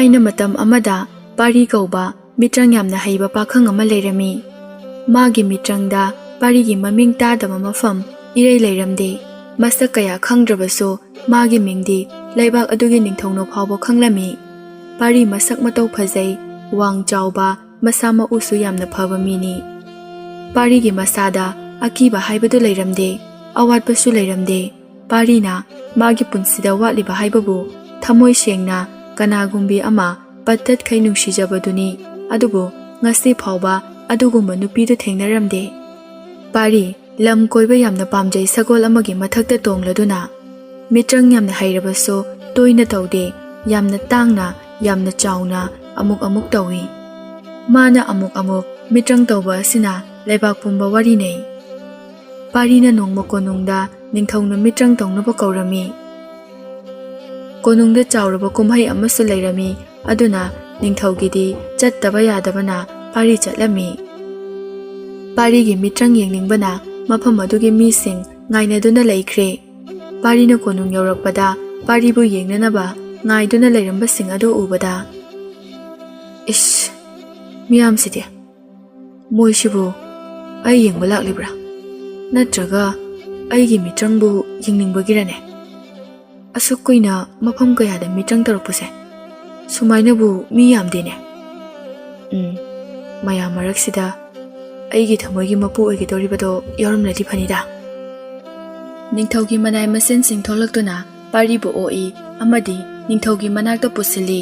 ꯊꯥꯏꯅ ꯃꯇꯝ ꯑꯃꯗ ꯄꯥꯔꯤ ꯀꯧꯕ ꯃꯤꯇ꯭ꯔꯪ ꯌꯥꯝꯅ ꯍꯩꯕ ꯄꯥꯈꯪ ꯑꯃ ꯂꯩꯔꯝꯃꯤ꯫ ꯃꯥꯒꯤ ꯃꯤꯇ꯭ꯔꯪꯗ ꯄꯥꯔꯤꯒꯤ ꯃꯃꯤꯡ ꯇꯥꯗꯕ ꯃꯐꯝ ꯏꯔꯩ ꯂꯩꯔꯝꯗꯦ꯫ ꯃꯁꯛ ꯀꯌꯥ ꯈꯪꯗ꯭ꯔꯕꯁꯨ ꯃꯥꯒꯤ ꯃꯤꯡꯗꯤ ꯂꯩꯕꯥꯛ ꯑꯗꯨꯒꯤ ꯅꯤꯡꯊꯧꯅ ꯐꯥꯎꯕ ꯈꯪꯂꯝꯃꯤ꯫ ꯄꯥꯔꯤ ꯃꯁꯛ ꯃꯇꯧ ꯐꯖꯩ, ꯋꯥꯡ ꯆꯥꯎꯕ, ꯃꯁꯥ ꯃꯎꯁꯨ ꯌꯥꯝꯅ ꯐꯕ ꯃꯤꯅꯤ꯫ ꯄꯥꯔꯤꯒꯤ ꯃꯁꯥꯗ ꯑꯀꯤꯕ ꯍꯥꯏꯕꯗꯨ ꯂꯩꯔꯝꯗꯦ, ꯑꯋꯥꯠꯄꯁꯨ ꯂꯩꯔꯝꯗꯦ꯫ ꯄꯥꯔꯤꯅ ꯃꯥꯒꯤ ꯄꯨꯟꯁꯤꯗ ꯋꯥꯠꯂꯤꯕ ꯍꯥꯏꯕꯕꯨ ꯊꯃꯣꯏ ꯁꯦꯡꯅ ꯀꯅꯥꯒꯨꯝꯕꯤ ꯑꯃ ꯄꯠꯇꯠꯈꯩ ꯅꯨꯡꯁꯤꯖꯕꯗꯨꯅꯤ꯫ ꯑꯗꯨꯕꯨ ꯉꯁꯤ ꯐꯥꯎꯕ ꯑꯗꯨꯒꯨꯝꯕ ꯅꯨꯄꯤꯗꯨ ꯊꯦꯡꯅꯔꯝꯗꯦ꯫ ꯄꯥꯔꯤ ꯂꯝ ꯀꯣꯏꯕ ꯌꯥꯝꯅ ꯄꯥꯝꯖꯩ꯫ ꯁꯒꯣꯜ ꯑꯃꯒꯤ ꯃꯊꯛꯇ ꯇꯣꯡꯂꯗꯨꯅ ꯃꯤꯇ꯭ꯔꯪ ꯌꯥꯝꯅ ꯍꯩꯔꯕꯁꯨ ꯇꯣꯏꯅ ꯇꯧꯗꯦ, ꯌꯥꯝꯅ ꯇꯥꯡꯅ, ꯌꯥꯝꯅ ꯆꯥꯎꯅ ꯑꯃꯨꯛ ꯇꯧꯏ꯫ ꯃꯥꯅ ꯑꯃꯨꯛ ꯃꯤꯇ꯭ꯔꯪ ꯇꯧꯕ ꯑꯁꯤꯅ ꯂꯩꯕꯥꯛ ꯄꯨꯝꯕ ꯋꯥꯔꯤꯅꯩ꯫ ꯄꯥꯔꯤꯅ ꯅꯣꯡꯃ ꯀꯣꯅꯨꯡꯗ ꯅꯤꯡꯊꯧꯅ ꯃꯤꯇ꯭ꯔꯪ ꯇꯧꯅꯕ ꯀꯧꯔꯝꯃꯤ꯫ ꯀꯣꯅꯨꯡꯗ ꯆꯥꯎꯔꯕ ꯀꯨꯝꯍꯩ ꯑꯃꯁꯨ ꯂꯩꯔꯝꯃꯤ, ꯑꯗꯨꯅ ꯅꯤꯡꯊꯧꯒꯤꯗꯤ ꯆꯠꯇꯕ ꯌꯥꯗꯕꯅ ꯄꯥꯔꯤ ꯆꯠꯂꯝꯃꯤ꯫ ꯄꯥꯔꯤꯒꯤ ꯃꯤꯇ꯭ꯔꯪ ꯌꯦꯡꯅꯤꯡꯕꯅ ꯃꯐꯝ ꯑꯗꯨꯒꯤ ꯃꯤꯁꯤꯡ ꯉꯥꯏꯅꯗꯨꯅ ꯂꯩꯈ꯭ꯔꯦ꯫ ꯄꯥꯔꯤꯅ ꯀꯣꯅꯨꯡ ꯌꯧꯔꯛꯄꯗ ꯄꯥꯔꯤꯕꯨ ꯌꯦꯡꯅꯅꯕ ꯉꯥꯏꯗꯨꯅ ꯂꯩꯔꯝꯕꯁꯤꯡ ꯑꯗꯨ ꯎꯕꯗ, "ꯏꯁ, ꯃꯤꯌꯥꯝꯁꯤꯗꯤ ꯃꯣꯏꯁꯤꯕꯨ ꯑꯩ ꯌꯦꯡꯕ ꯂꯥꯛꯂꯤꯕ꯭ꯔꯥ? ꯅꯠꯇ꯭ꯔꯒ ꯑꯩꯒꯤ ꯃꯤꯇ꯭ꯔꯪꯕꯨ ꯌꯦꯡꯅꯤꯡꯕꯒꯤꯔꯅꯦ? ꯑꯁꯨꯛ ꯀꯨꯏꯅ ꯃꯐꯝ ꯀꯌꯥꯗ ꯃꯤꯇ꯭ꯔꯪ ꯇꯧꯔꯛꯄꯁꯦ ꯁꯨꯃꯥꯏꯅꯕꯨ ꯃꯤ ꯌꯥꯝꯗꯦꯅꯦ꯫ ꯃꯌꯥꯝ ꯃꯔꯛꯁꯤꯗ ꯑꯩꯒꯤ ꯊꯃꯣꯏꯒꯤ ꯃꯄꯨ ꯑꯣꯏꯒꯗꯧꯔꯤꯕꯗꯣ ꯌꯥꯎꯔꯝꯂꯗꯤ ꯐꯅꯤꯗ." ꯅꯤꯡꯊꯧꯒꯤ ꯃꯅꯥꯏ ꯃꯁꯦꯟꯁꯤꯡ ꯊꯣꯛꯂꯛꯇꯨꯅ ꯄꯥꯔꯤꯕꯨ ꯑꯣꯛꯏ ꯑꯃꯗꯤ ꯅꯤꯡꯊꯧꯒꯤ ꯃꯅꯥꯛꯇ ꯄꯨꯁꯤꯜꯂꯤ꯫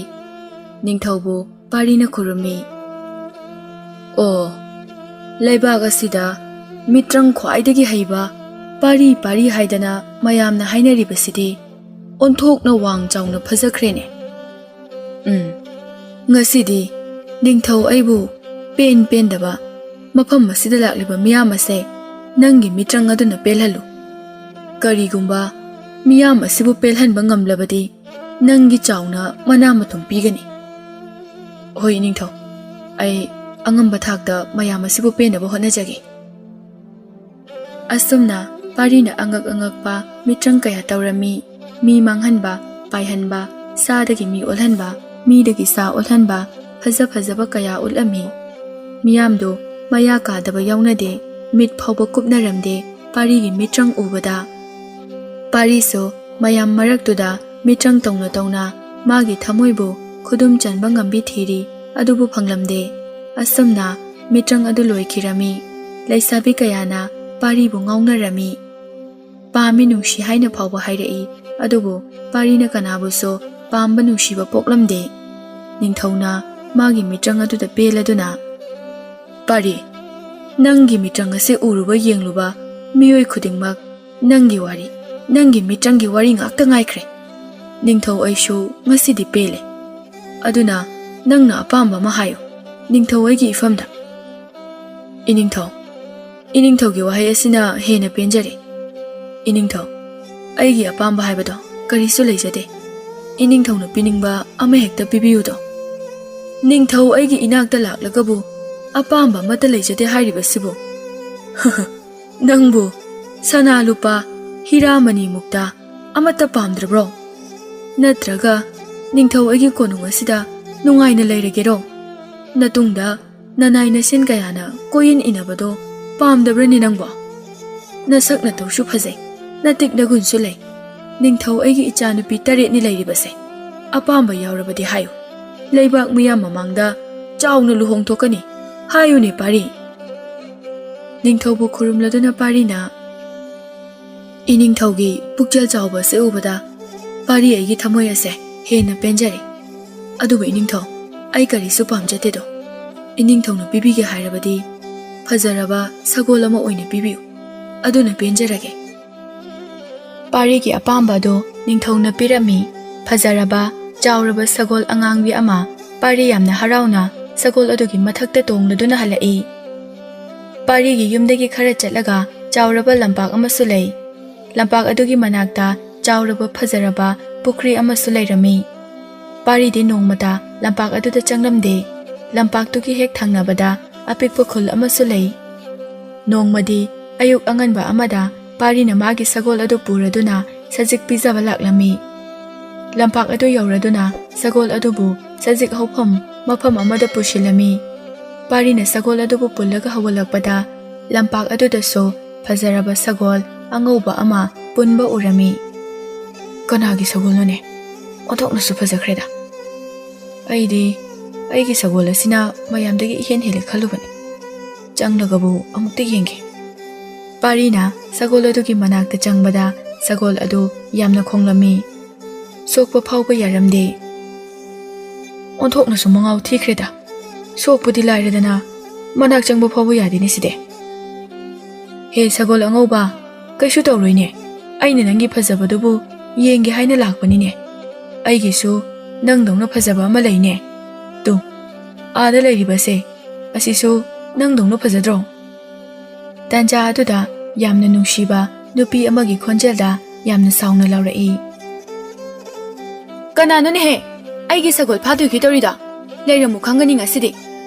ꯅꯤꯡꯊꯧꯕꯨ ꯄꯥꯔꯤꯅ ꯈꯨꯔꯨꯝꯃꯤ꯫ "ꯑꯣ, ꯂꯩꯕꯥꯛ ꯑꯁꯤꯗ ꯃꯤꯇ꯭ꯔꯪ ꯈ꯭ꯋꯥꯏꯗꯒꯤ ꯍꯩꯕ ꯄꯥꯔꯤ ꯍꯥꯏꯗꯅ ꯃꯌꯥꯝꯅ ꯍꯥꯏꯅꯔꯤꯕꯁꯤꯗꯤ ꯑꯣꯟꯊꯣꯛꯅ ꯋꯥꯡ ꯆꯥꯎꯅ ꯐꯖꯈ꯭ꯔꯦꯅꯦ꯫ ꯉꯁꯤꯗꯤ ꯅꯤꯡꯊꯧ ꯑꯩꯕꯨ ꯄꯦꯟꯗꯕ ꯃꯐꯝ ꯑꯁꯤꯗ ꯂꯥꯛꯂꯤꯕ ꯃꯤꯌꯥꯝ ꯑꯁꯦ ꯅꯪꯒꯤ ꯃꯤꯇ꯭ꯔꯪ ꯑꯗꯨꯅ ꯄꯦꯜꯍꯜꯂꯨ꯫ ꯀꯔꯤꯒꯨꯝꯕ ꯃꯤꯌꯥꯝ ꯑꯁꯤꯕꯨ ꯄꯦꯜꯍꯟꯕ ꯉꯝꯂꯕꯗꯤ ꯅꯪꯒꯤ ꯆꯥꯎꯅ ꯃꯅꯥ ꯃꯊꯨꯝ ꯄꯤꯒꯅꯤ." "ꯍꯣꯏ ꯅꯤꯡꯊꯧ, ꯑꯩ ꯑꯉꯝꯕ ꯊꯥꯛꯇ ꯃꯌꯥꯝ ꯑꯁꯤꯕꯨ ꯄꯦꯟꯅꯕ ꯍꯣꯠꯅꯖꯒꯦ." ꯑꯁꯨꯝꯅ ꯄꯥꯔꯤꯅ ꯑꯉꯛꯄ ꯃꯤꯇ꯭ꯔꯪ ꯀꯌꯥ ꯇꯧꯔꯝꯃꯤ꯫ ꯃꯤ ꯃꯥꯡꯍꯟꯕ, ꯄꯥꯏꯍꯟꯕ, ꯁꯥꯗꯒꯤ ꯃꯤ ꯑꯣꯜꯍꯟꯕ, ꯃꯤꯗꯒꯤ ꯁꯥ ꯑꯣꯜꯍꯟꯕ, ꯐꯖꯕ ꯀꯌꯥ ꯎꯠꯂꯝꯃꯤ꯫ ꯃꯤꯌꯥꯝꯗꯨ ꯃꯌꯥ ꯀꯥꯗꯕ ꯌꯥꯎꯅꯗꯦ, ꯃꯤꯠ ꯐꯥꯎꯕ ꯀꯨꯞꯅꯔꯝꯗꯦ ꯄꯥꯔꯤꯒꯤ ꯃꯤꯇ꯭ꯔꯪ ꯎꯕꯗ꯫ ꯄꯥꯔꯤꯁꯨ ꯃꯌꯥꯝ ꯃꯔꯛꯇꯨꯗ ꯃꯤꯇ꯭ꯔꯪ ꯇꯧꯅ ꯃꯥꯒꯤ ꯊꯃꯣꯏꯕꯨ ꯈꯨꯗꯨꯝ ꯆꯟꯕ ꯉꯝꯕꯤ ꯊꯤꯔꯤ, ꯑꯗꯨꯕꯨ ꯐꯪꯂꯝꯗꯦ꯫ ꯑꯁꯨꯝꯅ ꯃꯤꯇ꯭ꯔꯪ ꯑꯗꯨ ꯂꯣꯏꯈꯤꯔꯝꯃꯤ꯫ ꯂꯩꯁꯥꯕꯤ ꯀꯌꯥꯅ ꯄꯥꯔꯤꯕꯨ ꯉꯥꯎꯅꯔꯝꯃꯤ, ꯄꯥꯝꯃꯤ ꯅꯨꯡꯁꯤ ꯍꯥꯏꯅ ꯐꯥꯎꯕ ꯍꯥꯏꯔꯛꯏ, ꯑꯗꯨꯕꯨ ꯄꯥꯔꯤꯅ ꯀꯅꯥꯕꯨꯁꯨ ꯄꯥꯝꯕ ꯅꯨꯡꯁꯤꯕ ꯄꯣꯛꯂꯝꯗꯦ꯫ ꯅꯤꯡꯊꯧꯅ ꯃꯥꯒꯤ ꯃꯤꯇ꯭ꯔꯪ ꯑꯗꯨꯗ ꯄꯦꯜꯂꯗꯨꯅ, "ꯄꯥꯔꯤ, ꯅꯪꯒꯤ ꯃꯤꯇ꯭ꯔꯪ ꯑꯁꯤ ꯎꯔꯨꯕ ꯌꯦꯡꯂꯨꯕ ꯃꯤꯑꯣꯏ ꯈꯨꯗꯤꯡꯃꯛ ꯅꯪꯒꯤ ꯋꯥꯔꯤ, ꯅꯪꯒꯤ ꯃꯤꯇ꯭ꯔꯪꯒꯤ ꯋꯥꯔꯤ ꯉꯥꯛꯇ ꯉꯥꯏꯈ꯭ꯔꯦ꯫ ꯅꯤꯡꯊꯧ ꯑꯩꯁꯨ ꯉꯁꯤꯗꯤ ꯄꯦꯜꯂꯦ꯫ ꯑꯗꯨꯅ ꯅꯪꯅ ꯑꯄꯥꯝꯕ ꯑꯃ ꯍꯥꯏꯌꯨ ꯅꯤꯡꯊꯧ ꯑꯩꯒꯤ ꯏꯐꯝꯗ." "ꯏꯅꯤꯡꯊꯧꯒꯤ ꯋꯥꯍꯩ ꯑꯁꯤꯅ ꯍꯦꯟꯅ ꯄꯦꯟꯖꯔꯦ꯫ ꯏꯅꯤꯡꯊꯧ, ꯑꯩꯒꯤ ꯑꯄꯥꯝꯕ ꯍꯥꯏꯕꯗꯣ ꯀꯔꯤꯁꯨ ꯂꯩꯖꯗꯦ꯫ ꯏꯅꯤꯡꯊꯧꯅ ꯄꯤꯅꯤꯡꯕ ꯑꯃꯍꯦꯛꯇ ꯄꯤꯕꯤꯌꯨꯗꯣ." "ꯅꯤꯡꯊꯧ ꯑꯩꯒꯤ ꯏꯅꯥꯛꯇ ꯂꯥꯛꯂꯒꯕꯨ ꯑꯄꯥꯝꯕ ꯑꯃꯠꯇ ꯂꯩꯖꯗꯦ ꯍꯥꯏꯔꯤꯕꯁꯤꯕꯨ? ꯅꯪꯕꯨ ꯁꯅꯥ ꯂꯨꯄꯥ ꯍꯤꯔꯥ ꯃꯅꯤ ꯃꯨꯛꯇ ꯑꯃꯠꯇ ꯄꯥꯝꯗ꯭ꯔꯕ꯭ꯔꯣ? ꯅꯠꯇ꯭ꯔꯒ ꯅꯤꯡꯊꯧ ꯑꯩꯒꯤ ꯀꯣꯅꯨꯡ ꯑꯁꯤꯗ ꯅꯨꯡꯉꯥꯏꯅ ꯂꯩꯔꯒꯦꯔꯣ? ꯅꯇꯨꯡꯗ ꯅꯅꯥꯏ ꯅꯁꯦꯟ ꯀꯌꯥꯅ ꯀꯣꯏꯏꯟ ꯏꯟꯅꯕꯗꯣ ꯄꯥꯝꯗꯕ꯭ꯔꯅꯤ ꯅꯪꯕꯣ? ꯅꯁꯛ ꯅꯇꯧꯁꯨ ꯐꯖꯩ, ꯅꯇꯤꯛ ꯅꯒꯨꯟꯁꯨ ꯂꯩ꯫ ꯅꯤꯡꯊꯧ ꯑꯩꯒꯤ ꯏꯆꯥꯅꯨꯄꯤ 8ꯅꯤ ꯂꯩꯔꯤꯕꯁꯦ꯫ ꯑꯄꯥꯝꯕ ꯌꯥꯎꯔꯕꯗꯤ ꯍꯥꯏꯌꯨ, ꯂꯩꯕꯥꯛ ꯃꯤꯌꯥꯝ ꯃꯃꯥꯡꯗ ꯆꯥꯎꯅ ꯂꯨꯍꯣꯡꯊꯣꯛꯀꯅꯤ꯫ ꯍꯥꯏꯌꯨꯅꯦ ꯄꯥꯔꯤ." ꯅꯤꯡꯊꯧꯕꯨ ꯈꯨꯔꯨꯝꯂꯗꯨꯅ ꯄꯥꯔꯤꯅ, "ꯏꯅꯤꯡꯊꯧꯒꯤ ꯄꯨꯛꯆꯦꯜ ꯆꯥꯎꯕ ꯑꯁꯤ ꯎꯕꯗ ꯄꯥꯔꯤ ꯑꯩꯒꯤ ꯊꯃꯣꯏ ꯑꯁꯦ ꯍꯦꯟꯅ ꯄꯦꯟꯖꯔꯦ꯫ ꯑꯗꯨꯕꯨ ꯏꯅꯤꯡꯊꯧ, ꯑꯩ ꯀꯔꯤꯁꯨ ꯄꯥꯝꯖꯗꯦꯗꯣ꯫ ꯏꯅꯤꯡꯊꯧꯅ ꯄꯤꯕꯤꯒꯦ ꯍꯥꯏꯔꯕꯗꯤ ꯐꯖꯔꯕ ꯁꯒꯣꯜ ꯑꯃ ꯑꯣꯏꯅ ꯄꯤꯕꯤꯌꯨ, ꯑꯗꯨꯅ ꯄꯦꯟꯖꯔꯒꯦ." ꯄꯥꯔꯤꯒꯤ ꯑꯄꯥꯝꯕ ꯑꯗꯨ ꯅꯤꯡꯊꯧꯅ ꯄꯤꯔꯝꯃꯤ꯫ ꯐꯖꯔꯕ ꯆꯥꯎꯔꯕ ꯁꯒꯣꯜ ꯑꯉꯥꯡꯕꯤ ꯑꯃ ꯄꯥꯔꯤ ꯌꯥꯝꯅ ꯍꯔꯥꯎꯅ ꯁꯒꯣꯜ ꯑꯗꯨꯒꯤ ꯃꯊꯛꯇ ꯇꯣꯡꯂꯗꯨꯅ ꯍꯜꯂꯛꯏ꯫ ꯄꯥꯔꯤꯒꯤ ꯌꯨꯝꯗꯒꯤ ꯈꯔ ꯆꯠꯂꯒ ꯆꯥꯎꯔꯕ ꯂꯝꯄꯥꯛ ꯑꯃꯁꯨ ꯂꯩ꯫ ꯂꯝꯄꯥꯛ ꯑꯗꯨꯒꯤ ꯃꯅꯥꯛꯇ ꯆꯥꯎꯔꯕ ꯐꯖꯔꯕ ꯄꯨꯈ꯭ꯔꯤ ꯑꯃꯁꯨ ꯂꯩꯔꯝꯃꯤ꯫ ꯄꯥꯔꯤꯗꯤ ꯅꯣꯡꯃꯇ ꯂꯝꯄꯥꯛ ꯑꯗꯨꯗ ꯆꯪꯂꯝꯗꯦ꯫ ꯂꯝꯄꯥꯛꯇꯨꯒꯤ ꯍꯦꯛ ꯊꯪꯅꯕꯗ ꯑꯄꯤꯛꯄ ꯈꯨꯜ ꯑꯃꯁꯨ ꯂꯩ꯫ ꯅꯣꯡꯃꯗꯤ ꯑꯌꯨꯛ ꯑꯉꯟꯕ ꯑꯃꯗ ꯄꯥꯔꯤꯅ ꯃꯥꯒꯤ ꯁꯒꯣꯜ ꯑꯗꯨ ꯄꯨꯔꯗꯨꯅ ꯁꯖꯤꯛ ꯄꯤꯖꯕ ꯂꯥꯛꯂꯝꯃꯤ꯫ ꯂꯝꯄꯥꯛ ꯑꯗꯨ ꯌꯧꯔꯗꯨꯅ ꯁꯒꯣꯜ ꯑꯗꯨꯕꯨ ꯁꯖꯤꯛ ꯍꯧꯐꯝ ꯃꯐꯝ ꯑꯃꯗ ꯄꯨꯁꯤꯜꯂꯝꯃꯤ꯫ ꯄꯥꯔꯤꯅ ꯁꯒꯣꯜ ꯑꯗꯨꯕꯨ ꯄꯨꯜꯂꯒ ꯍꯧꯒꯠꯂꯛꯄꯗ ꯂꯝꯄꯥꯛ ꯑꯗꯨꯗꯁꯨ ꯐꯖꯔꯕ ꯁꯒꯣꯜ ꯑꯉꯧꯕ ꯑꯃ ꯄꯨꯟꯕ ꯎꯔꯝꯃꯤ꯫ ꯀꯅꯥꯒꯤ ꯁꯒꯣꯜꯅꯣꯅꯦ? ꯑꯣꯟꯊꯣꯛꯅꯁꯨ ꯐꯖꯈ꯭ꯔꯦꯗ꯫ ꯑꯩꯗꯤ ꯑꯩꯒꯤ ꯁꯒꯣꯜ ꯑꯁꯤꯅ ꯃꯌꯥꯝꯗꯒꯤ ꯏꯍꯦꯟ ꯍꯦꯜꯂꯦ ꯈꯜꯂꯨꯕꯅꯤ꯫ ꯆꯪꯂꯒꯕꯨ ꯑꯃꯨꯛꯇ ꯌꯦꯡꯒꯦ꯫ ꯄꯥꯔꯤꯅ ꯁꯒꯣꯜ ꯑꯗꯨꯒꯤ ꯃꯅꯥꯛꯇ ꯆꯪꯕꯗ ꯁꯒꯣꯜ ꯑꯗꯨ ꯌꯥꯝꯅ ꯈꯣꯡꯂꯝꯃꯤ꯫ ꯁꯣꯛꯄ ꯐꯥꯎꯕ ꯌꯥꯔꯝꯗꯦ꯫ ꯑꯣꯟꯊꯣꯛꯅꯁꯨ ꯃꯉꯥꯎ ꯊꯤꯈ꯭ꯔꯦꯗ꯫ ꯁꯣꯛꯄꯨꯗꯤ ꯂꯥꯏꯔꯗꯅ ꯃꯅꯥꯛ ꯆꯪꯕ ꯐꯥꯎꯕ ꯌꯥꯗꯦꯅꯦ ꯁꯤꯗꯤ꯫ ꯍꯦ ꯁꯒꯣꯜ ꯑꯉꯧꯕ, ꯀꯩꯁꯨ ꯇꯧꯔꯣꯏꯅꯦ꯫ ꯑꯩꯅ ꯅꯪꯒꯤ ꯐꯖꯕꯗꯨꯕꯨ ꯌꯦꯡꯒꯦ ꯍꯥꯏꯅ ꯂꯥꯛꯄꯅꯤꯅꯦ꯫ ꯑꯩꯒꯤꯁꯨ ꯅꯪꯗꯧꯅ ꯐꯖꯕ ꯑꯃ ꯂꯩꯅꯦ꯫ ꯇꯨ, ꯑꯥꯗ ꯂꯩꯔꯤꯕꯁꯦ ꯑꯁꯤꯁꯨ ꯅꯪꯗꯧꯅ ꯐꯖꯗ꯭ꯔꯣ? ꯇꯥꯟꯖꯥ ꯑꯗꯨꯗ ꯌꯥꯝꯅ ꯅꯨꯡꯁꯤꯕ ꯅꯨꯄꯤ ꯑꯃꯒꯤ ꯈꯣꯟꯖꯦꯜꯗ ꯌꯥꯝꯅ ꯁꯥꯎꯅ ꯂꯥꯎꯔꯛꯏ꯫ ꯀꯅꯥꯅꯣꯅꯦꯍꯦ ꯑꯩꯒꯤ ꯁꯒꯣꯜ ꯐꯥꯗꯣꯏꯒꯤ ꯇꯧꯔꯤꯗꯣ? ꯂꯩꯔꯝꯃꯨ ꯈꯪꯒꯅꯤ ꯉꯁꯤꯗꯤ꯫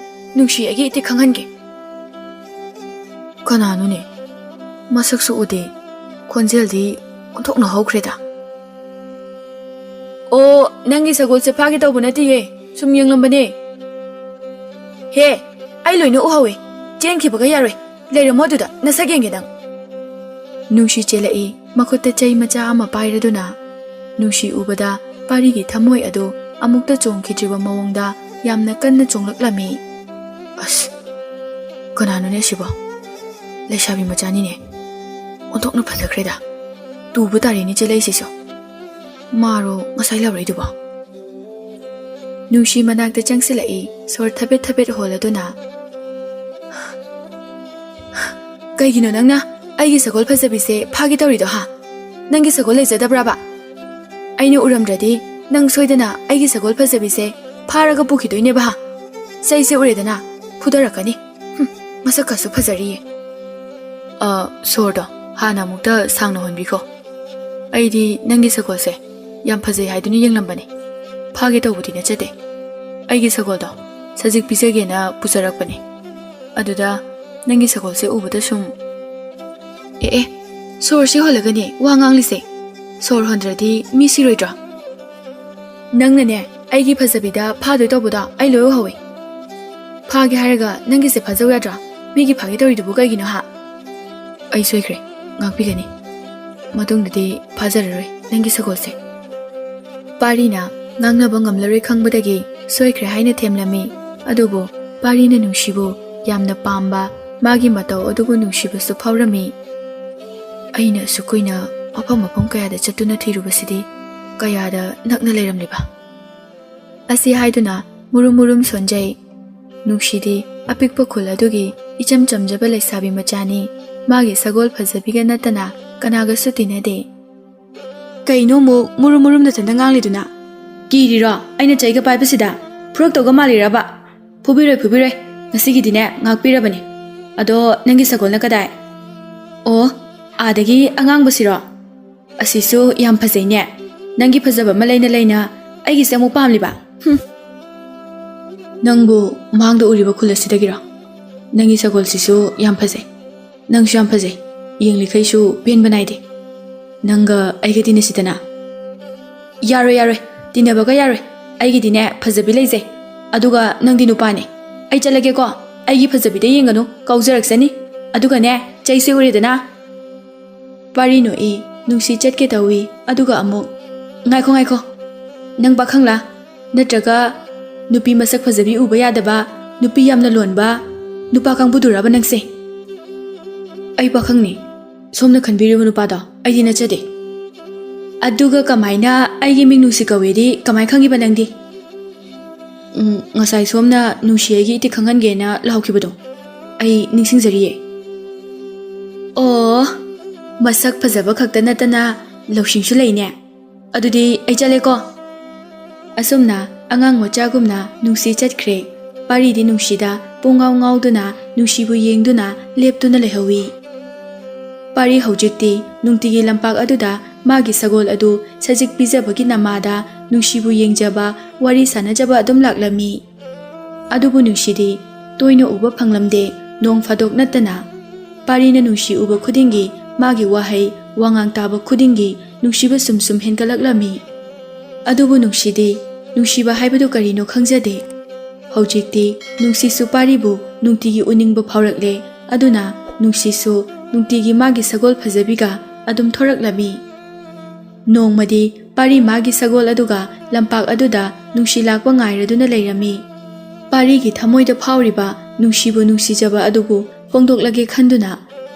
ꯅꯨꯡꯁꯤ ꯑꯩꯒꯤ ꯏꯇꯤꯛ ꯈꯪꯍꯟꯒꯦ꯫ ꯀꯅꯥꯅꯣꯅꯦ? ꯃꯁꯛꯁꯨ ꯎꯗꯦ, ꯈꯣꯟꯖꯦꯜꯗꯤ ꯑꯣꯟꯊꯣꯛꯅ ꯍꯧꯈ꯭ꯔꯦꯗ꯫ ꯑꯣ, ꯅꯪꯒꯤ ꯁꯒꯣꯜꯁꯦ ꯐꯥꯒꯦ ꯇꯧꯕ ꯅꯠꯇꯦꯌꯦ, ꯁꯨꯝ ꯌꯦꯡꯂꯝꯕꯅꯦ꯫ ꯍꯦ, ꯑꯩ ꯂꯣꯏꯅ ꯎꯍꯧꯋꯦ꯫ ꯆꯦꯟꯈꯤꯕꯒ ꯌꯥꯔꯣꯏ꯫ ꯂꯩꯔꯝꯃꯣ ꯑꯗꯨꯗ, ꯅꯁꯛ ꯌꯦꯡꯒꯦ ꯅꯪ꯫ ꯅꯨꯡꯁꯤ ꯆꯦꯜꯂꯛꯏ, ꯃꯈꯨꯠꯇ ꯆꯩ ꯃꯆꯥ ꯑꯃ ꯄꯥꯏꯔꯗꯨꯅ꯫ ꯅꯨꯡꯁꯤ ꯎꯕꯗ ꯄꯥꯔꯤꯒꯤ ꯊꯃꯣꯏ ꯑꯗꯨ ꯑꯃꯨꯛꯇ ꯆꯣꯡꯈꯤꯗ꯭ꯔꯤꯕ ꯃꯑꯣꯡꯗ ꯌꯥꯝꯅ ꯀꯟꯅ ꯆꯣꯡꯂꯛꯂꯝꯃꯤ꯫ ꯑꯁ, ꯀꯅꯥꯅꯣꯅꯦ ꯑꯁꯤꯕꯣ? ꯂꯩꯁꯥꯕꯤ ꯃꯆꯥꯅꯤꯅꯦ꯫ ꯑꯣꯟꯊꯣꯛꯅ ꯐꯖꯈ꯭ꯔꯦꯗ꯫ ꯇꯨꯕ ꯇꯥꯔꯦꯅꯦ ꯆꯦꯜꯂꯛꯏꯁꯤꯁꯨ꯫ ꯃꯥꯔꯣ ꯉꯁꯥꯏ ꯂꯥꯎꯔꯛꯏꯗꯨꯕꯣ? ꯅꯨꯡꯁꯤ ꯃꯅꯥꯛꯇ ꯆꯪꯁꯤꯜꯂꯛꯏ, ꯁꯣꯔ ꯊꯕꯦꯠ ꯊꯕꯦꯠ ꯍꯣꯜꯂꯗꯨꯅ꯫ ꯀꯩꯒꯤꯅꯣ ꯅꯪꯅ ꯑꯩꯒꯤ ꯁꯒꯣꯜ ꯐꯖꯕꯤꯁꯦ ꯐꯥꯒꯦ ꯇꯧꯔꯤꯗꯣ ꯍꯥ? ꯅꯪꯒꯤ ꯁꯒꯣꯜ ꯂꯩꯖꯗꯕ꯭ꯔꯥꯕ? ꯑꯩꯅ ꯎꯔꯝꯗ꯭ꯔꯗꯤ ꯅꯪ ꯁꯣꯏꯗꯅ ꯑꯩꯒꯤ ꯁꯒꯣꯜ ꯐꯖꯕꯤꯁꯦ ꯐꯥꯔꯒ ꯄꯨꯈꯤꯗꯣꯏꯅꯦꯕ ꯍꯥ? ꯆꯩꯁꯦ ꯎꯔꯦꯗꯅ ꯐꯨꯗꯔꯛꯀꯅꯤ꯫ ꯃꯁꯛꯀꯁꯨ ꯐꯖꯔꯤꯌꯦ꯫ ꯁꯣꯔꯗꯣ ꯍꯥꯟꯅ ꯑꯃꯨꯛꯇ ꯁꯥꯡꯅ ꯍꯣꯟꯕꯤꯈꯣ꯫ ꯑꯩꯗꯤ ꯅꯪꯒꯤ ꯁꯒꯣꯜꯁꯦ ꯌꯥꯝ ꯐꯖꯩ ꯍꯥꯏꯗꯨꯅ ꯌꯦꯡꯂꯝꯕꯅꯤ꯫ ꯐꯥꯒꯦ ꯇꯧꯕꯗꯤ ꯅꯠꯆꯗꯦ꯫ ꯑꯩꯒꯤ ꯁꯒꯣꯜꯗꯣ ꯁꯖꯤꯛ ꯄꯤꯖꯒꯦꯅ ꯄꯨꯖꯔꯛꯄꯅꯤ꯫ ꯑꯗꯨꯗ ꯅꯪꯒꯤ ꯁꯒꯣꯜꯁꯦ ꯎꯕꯗ ꯁꯨꯝ ꯁꯣꯔꯁꯦ ꯍꯣꯜꯂꯒꯅꯦ ꯋꯥ ꯉꯥꯡꯂꯤꯁꯦ꯫ ꯁꯣꯔ ꯍꯣꯟꯗ꯭ꯔꯗꯤ ꯃꯤ ꯁꯤꯔꯣꯏꯗ꯭ꯔꯣ? ꯅꯪꯅꯅꯦ ꯑꯩꯒꯤ ꯐꯖꯕꯤꯗ ꯐꯥꯗꯣꯏ ꯇꯧꯕꯗꯣ ꯑꯩ ꯂꯣꯏ ꯎꯍꯧꯋꯦ꯫ ꯐꯥꯒꯦ ꯍꯥꯏꯔꯒ ꯅꯪꯒꯤꯁꯦ ꯐꯥꯖꯧ ꯌꯥꯗ꯭ꯔꯣ? ꯃꯤꯒꯤ ꯐꯥꯒꯦ ꯇꯧꯔꯤꯗꯨꯕꯨ ꯀꯩꯒꯤꯅꯣ ꯍꯥ? ꯑꯩ ꯁꯣꯏꯈ꯭ꯔꯦ, ꯉꯥꯛꯄꯤꯒꯅꯤ꯫ ꯃꯇꯨꯡꯗꯗꯤ ꯐꯥꯖꯔꯔꯣꯏ ꯅꯪꯒꯤ ꯁꯒꯣꯜꯁꯦ꯫ ꯄꯥꯔꯤꯅ ꯉꯥꯡꯅꯕ ꯉꯝꯂꯔꯣꯏ ꯈꯪꯕꯗꯒꯤ ꯁꯣꯏꯈ꯭ꯔꯦ ꯍꯥꯏꯅ ꯊꯦꯝꯂꯝꯃꯤ꯫ ꯑꯗꯨꯕꯨ ꯄꯥꯔꯤꯅ ꯅꯨꯡꯁꯤꯕꯨ ꯌꯥꯝꯅ ꯄꯥꯝꯕ, ꯃꯥꯒꯤ ꯃꯇꯧ ꯑꯗꯨꯕꯨ ꯅꯨꯡꯁꯤꯕꯁꯨ ꯐꯥꯎꯔꯝꯃꯤ꯫ ꯑꯩꯅ ꯑꯁꯨꯛ ꯀꯨꯏꯅ ꯃꯐꯝ ꯀꯌꯥꯗ ꯆꯠꯇꯨꯅ ꯊꯤꯔꯨꯕꯁꯤꯗꯤ ꯀꯌꯥꯗ ꯅꯛꯅ ꯂꯩꯔꯝꯂꯤꯕ? ꯑꯁꯤ ꯍꯥꯏꯗꯨꯅ ꯃꯨꯔꯨꯝ ꯃꯨꯔꯨꯝ ꯁꯣꯟꯖꯩ꯫ ꯅꯨꯡꯁꯤꯗꯤ ꯑꯄꯤꯛꯄ ꯈꯨꯜ ꯑꯗꯨꯒꯤ ꯏꯆꯝ ꯆꯝꯖꯕ ꯂꯩꯁꯥꯕꯤ ꯃꯆꯥꯅꯤ꯫ ꯃꯥꯒꯤ ꯁꯒꯣꯜ ꯐꯖꯕꯤꯒ ꯅꯠꯇꯅ ꯀꯅꯥꯒꯁꯨ ꯇꯤꯟꯅꯗꯦ꯫ ꯀꯩꯅꯣ ꯑꯃꯨꯛ ꯃꯨꯔꯨꯝ ꯃꯨꯔꯨꯝ ꯅꯊꯟꯗ ꯉꯥꯡꯂꯤꯗꯨꯅ? ꯀꯤꯔꯤꯔꯣ ꯑꯩꯅ ꯆꯩꯒ ꯄꯥꯏꯕꯁꯤꯗ? ꯐꯨꯔꯛꯇꯧꯒ ꯃꯥꯜꯂꯤꯔꯕ? ꯐꯨꯕꯤꯔꯣꯏ, ꯉꯁꯤꯒꯤꯗꯤꯅꯦ ꯉꯥꯛꯄꯤꯔꯕꯅꯤ꯫ ꯑꯗꯣ ꯅꯪꯒꯤ ꯁꯒꯣꯜꯅ ꯀꯗꯥꯏ? ꯑꯣ, ꯑꯥꯗꯒꯤ ꯑꯉꯥꯡꯕꯁꯤꯔꯣ? ꯑꯁꯤꯁꯨ ꯌꯥꯝ ꯐꯖꯩꯅꯦ꯫ ꯅꯪꯒꯤ ꯐꯖꯕ ꯑꯃ ꯂꯩꯅ ꯑꯩꯒꯤꯁꯦ ꯑꯃꯨꯛ ꯄꯥꯝꯂꯤꯕ? ꯅꯪꯕꯨ ꯃꯥꯡꯗ ꯎꯔꯤꯕ ꯈꯨꯜ ꯑꯁꯤꯗꯒꯤꯔꯣ? ꯅꯪꯒꯤ ꯁꯒꯣꯜꯁꯤꯁꯨ ꯌꯥꯝ ꯐꯖꯩ꯫ ꯅꯪꯁꯨ ꯌꯥꯝ ꯐꯖꯩ꯫ ꯌꯦꯡꯂꯤꯈꯩꯁꯨ ꯄꯦꯟꯕ ナꯏꯗꯦ꯫ ꯅꯪꯒ ꯑꯩꯒ ꯇꯤꯟꯅꯁꯤꯗꯅ꯫ ꯌꯥꯔꯣꯏ, ꯇꯤꯟꯅꯕꯒ ꯌꯥꯔꯣꯏ꯫ ꯑꯩꯒꯤꯗꯤꯅꯦ ꯐꯖꯕꯤ ꯂꯩꯖꯩ꯫ ꯑꯗꯨꯒ ꯅꯪꯗꯤ ꯅꯨꯄꯥꯅꯦ꯫ ꯑꯩ ꯆꯠꯂꯒꯦꯀꯣ꯫ ꯑꯩꯒꯤ ꯐꯖꯕꯤꯗ ꯌꯦꯡꯒꯅꯨ, ꯀꯥꯎꯖꯔꯛꯁꯅꯤ꯫ ꯑꯗꯨꯒꯅꯦ ꯆꯩꯁꯦ ꯎꯔꯦꯗꯅ꯫ ꯄꯥꯔꯤ ꯅꯣꯛꯏ, ꯅꯨꯡꯁꯤ ꯆꯠꯀꯦ ꯇꯧꯏ, ꯑꯗꯨꯒ ꯑꯃꯨꯛ ꯉꯥꯏꯈꯣ꯫ ꯅꯪ ꯄꯥꯈꯪꯂꯥ? ꯅꯠꯇ꯭ꯔꯒ ꯅꯨꯄꯤ ꯃꯁꯛ ꯐꯖꯕꯤ ꯎꯕ ꯌꯥꯗꯕ, ꯅꯨꯄꯤ ꯌꯥꯝꯅ ꯂꯣꯟꯕ ꯅꯨꯄꯥ ꯀꯥꯡꯕꯨꯗꯨꯔꯕ ꯅꯪꯁꯦ? ꯑꯩ ꯄꯥꯈꯪꯅꯤ꯫ ꯁꯣꯝꯅ ꯈꯟꯕꯤꯔꯤꯕ ꯅꯨꯄꯥꯗꯣ ꯑꯩꯗꯤ ꯅꯠꯆꯗꯦ꯫ ꯑꯗꯨꯒ ꯀꯃꯥꯏꯅ ꯑꯩꯒꯤ ꯃꯤꯡ ꯅꯨꯡꯁꯤ ꯀꯧꯏꯗꯤ ꯀꯃꯥꯏ ꯈꯪꯉꯤꯕ ꯅꯪꯗꯤ? ꯉꯁꯥꯏ ꯁꯣꯝꯅ ꯅꯨꯡꯁꯤ ꯑꯩꯒꯤ ꯏꯇꯤꯛ ꯈꯪꯍꯟꯒꯦꯅ ꯂꯥꯎꯈꯤꯕꯗꯣ ꯑꯩ ꯅꯤꯡꯁꯤꯡꯖꯔꯤꯌꯦ꯫ ꯑꯣ, ꯃꯁꯛ ꯐꯖꯕ ꯈꯛꯇ ꯅꯠꯇꯅ ꯂꯧꯁꯤꯡꯁꯨ ꯂꯩꯅꯦ꯫ ꯑꯗꯨꯗꯤ ꯑꯩ ꯆꯠꯂꯦꯀꯣ꯫ ꯑꯁꯨꯝꯅ ꯑꯉꯥꯡ ꯃꯆꯥꯒꯨꯝꯅ ꯅꯨꯡꯁꯤ ꯆꯠꯈ꯭ꯔꯦ꯫ ꯄꯥꯔꯤꯗꯤ ꯅꯨꯡꯁꯤꯗ ꯄꯨꯡꯉꯥꯎ ꯉꯥꯎꯗꯨꯅ ꯅꯨꯡꯁꯤꯕꯨ ꯌꯦꯡꯗꯨꯅ ꯂꯦꯞꯇꯨꯅ ꯂꯩꯍꯧꯏ꯫ ꯄꯥꯔꯤ ꯍꯧꯖꯤꯛꯇꯤ ꯅꯨꯡꯇꯤꯒꯤ ꯂꯝꯄꯥꯛ ꯑꯗꯨꯗ ꯃꯥꯒꯤ ꯁꯒꯣꯜ ꯑꯗꯨ ꯁꯖꯤꯛ ꯄꯤꯖꯕꯒꯤ ꯅꯃꯥꯗ ꯅꯨꯡꯁꯤꯕꯨ ꯌꯦꯡꯖꯕ, ꯋꯥꯔꯤ ꯁꯥꯟꯅꯖꯕ ꯑꯗꯨꯝ ꯂꯥꯛꯂꯝꯃꯤ꯫ ꯑꯗꯨꯕꯨ ꯅꯨꯡꯁꯤꯗꯤ ꯇꯣꯏꯅ ꯎꯕ ꯐꯪꯂꯝꯗꯦ, ꯅꯣꯡ ꯐꯥꯗꯣꯛ ꯅꯠꯇꯅ꯫ ꯄꯥꯔꯤꯅ ꯅꯨꯡꯁꯤ ꯎꯕ ꯈꯨꯗꯤꯡꯒꯤ ꯃꯥꯒꯤ ꯋꯥꯍꯩ ꯋꯥꯉꯥꯡ ꯇꯥꯕ ꯈꯨꯗꯤꯡꯒꯤ ꯅꯨꯡꯁꯤꯕ ꯁꯨꯝ ꯍꯦꯟꯒꯠꯂꯛꯂꯝꯃꯤ꯫ ꯑꯗꯨꯕꯨ ꯅꯨꯡꯁꯤꯗꯤ ꯅꯨꯡꯁꯤꯕ ꯍꯥꯏꯕꯗꯨ ꯀꯔꯤꯅꯣ ꯈꯪꯖꯗꯦ꯫ ꯍꯧꯖꯤꯛꯇꯤ ꯅꯨꯡꯁꯤꯁꯨ ꯄꯥꯔꯤꯕꯨ ꯅꯨꯡꯇꯤꯒꯤ ꯎꯅꯤꯡꯕ ꯐꯥꯎꯔꯛꯂꯦ, ꯑꯗꯨꯅ ꯅꯨꯡꯁꯤꯁꯨ ꯅꯨꯡꯇꯤꯒꯤ ꯃꯥꯒꯤ ꯁꯒꯣꯜ ꯐꯖꯕꯤꯒ ꯑꯗꯨꯝ ꯊꯣꯔꯛꯂꯝꯃꯤ꯫ ꯅꯣꯡꯃꯗꯤ ꯄꯥꯔꯤ ꯃꯥꯒꯤ ꯁꯒꯣꯜ ꯑꯗꯨꯒ ꯂꯝꯄꯥꯛ ꯑꯗꯨꯗ ꯅꯨꯡꯁꯤ ꯂꯥꯛꯄ ꯉꯥꯏꯔꯗꯨꯅ ꯂꯩꯔꯝꯃꯤ꯫ ꯄꯥꯔꯤꯒꯤ ꯊꯃꯣꯏꯗ ꯐꯥꯎꯔꯤꯕ ꯅꯨꯡꯁꯤꯕꯨ ꯅꯨꯡꯁꯤꯖꯕ ꯑꯗꯨꯕꯨ ꯐꯣꯡꯗꯣꯛꯂꯒꯦ ꯈꯟꯗꯨꯅ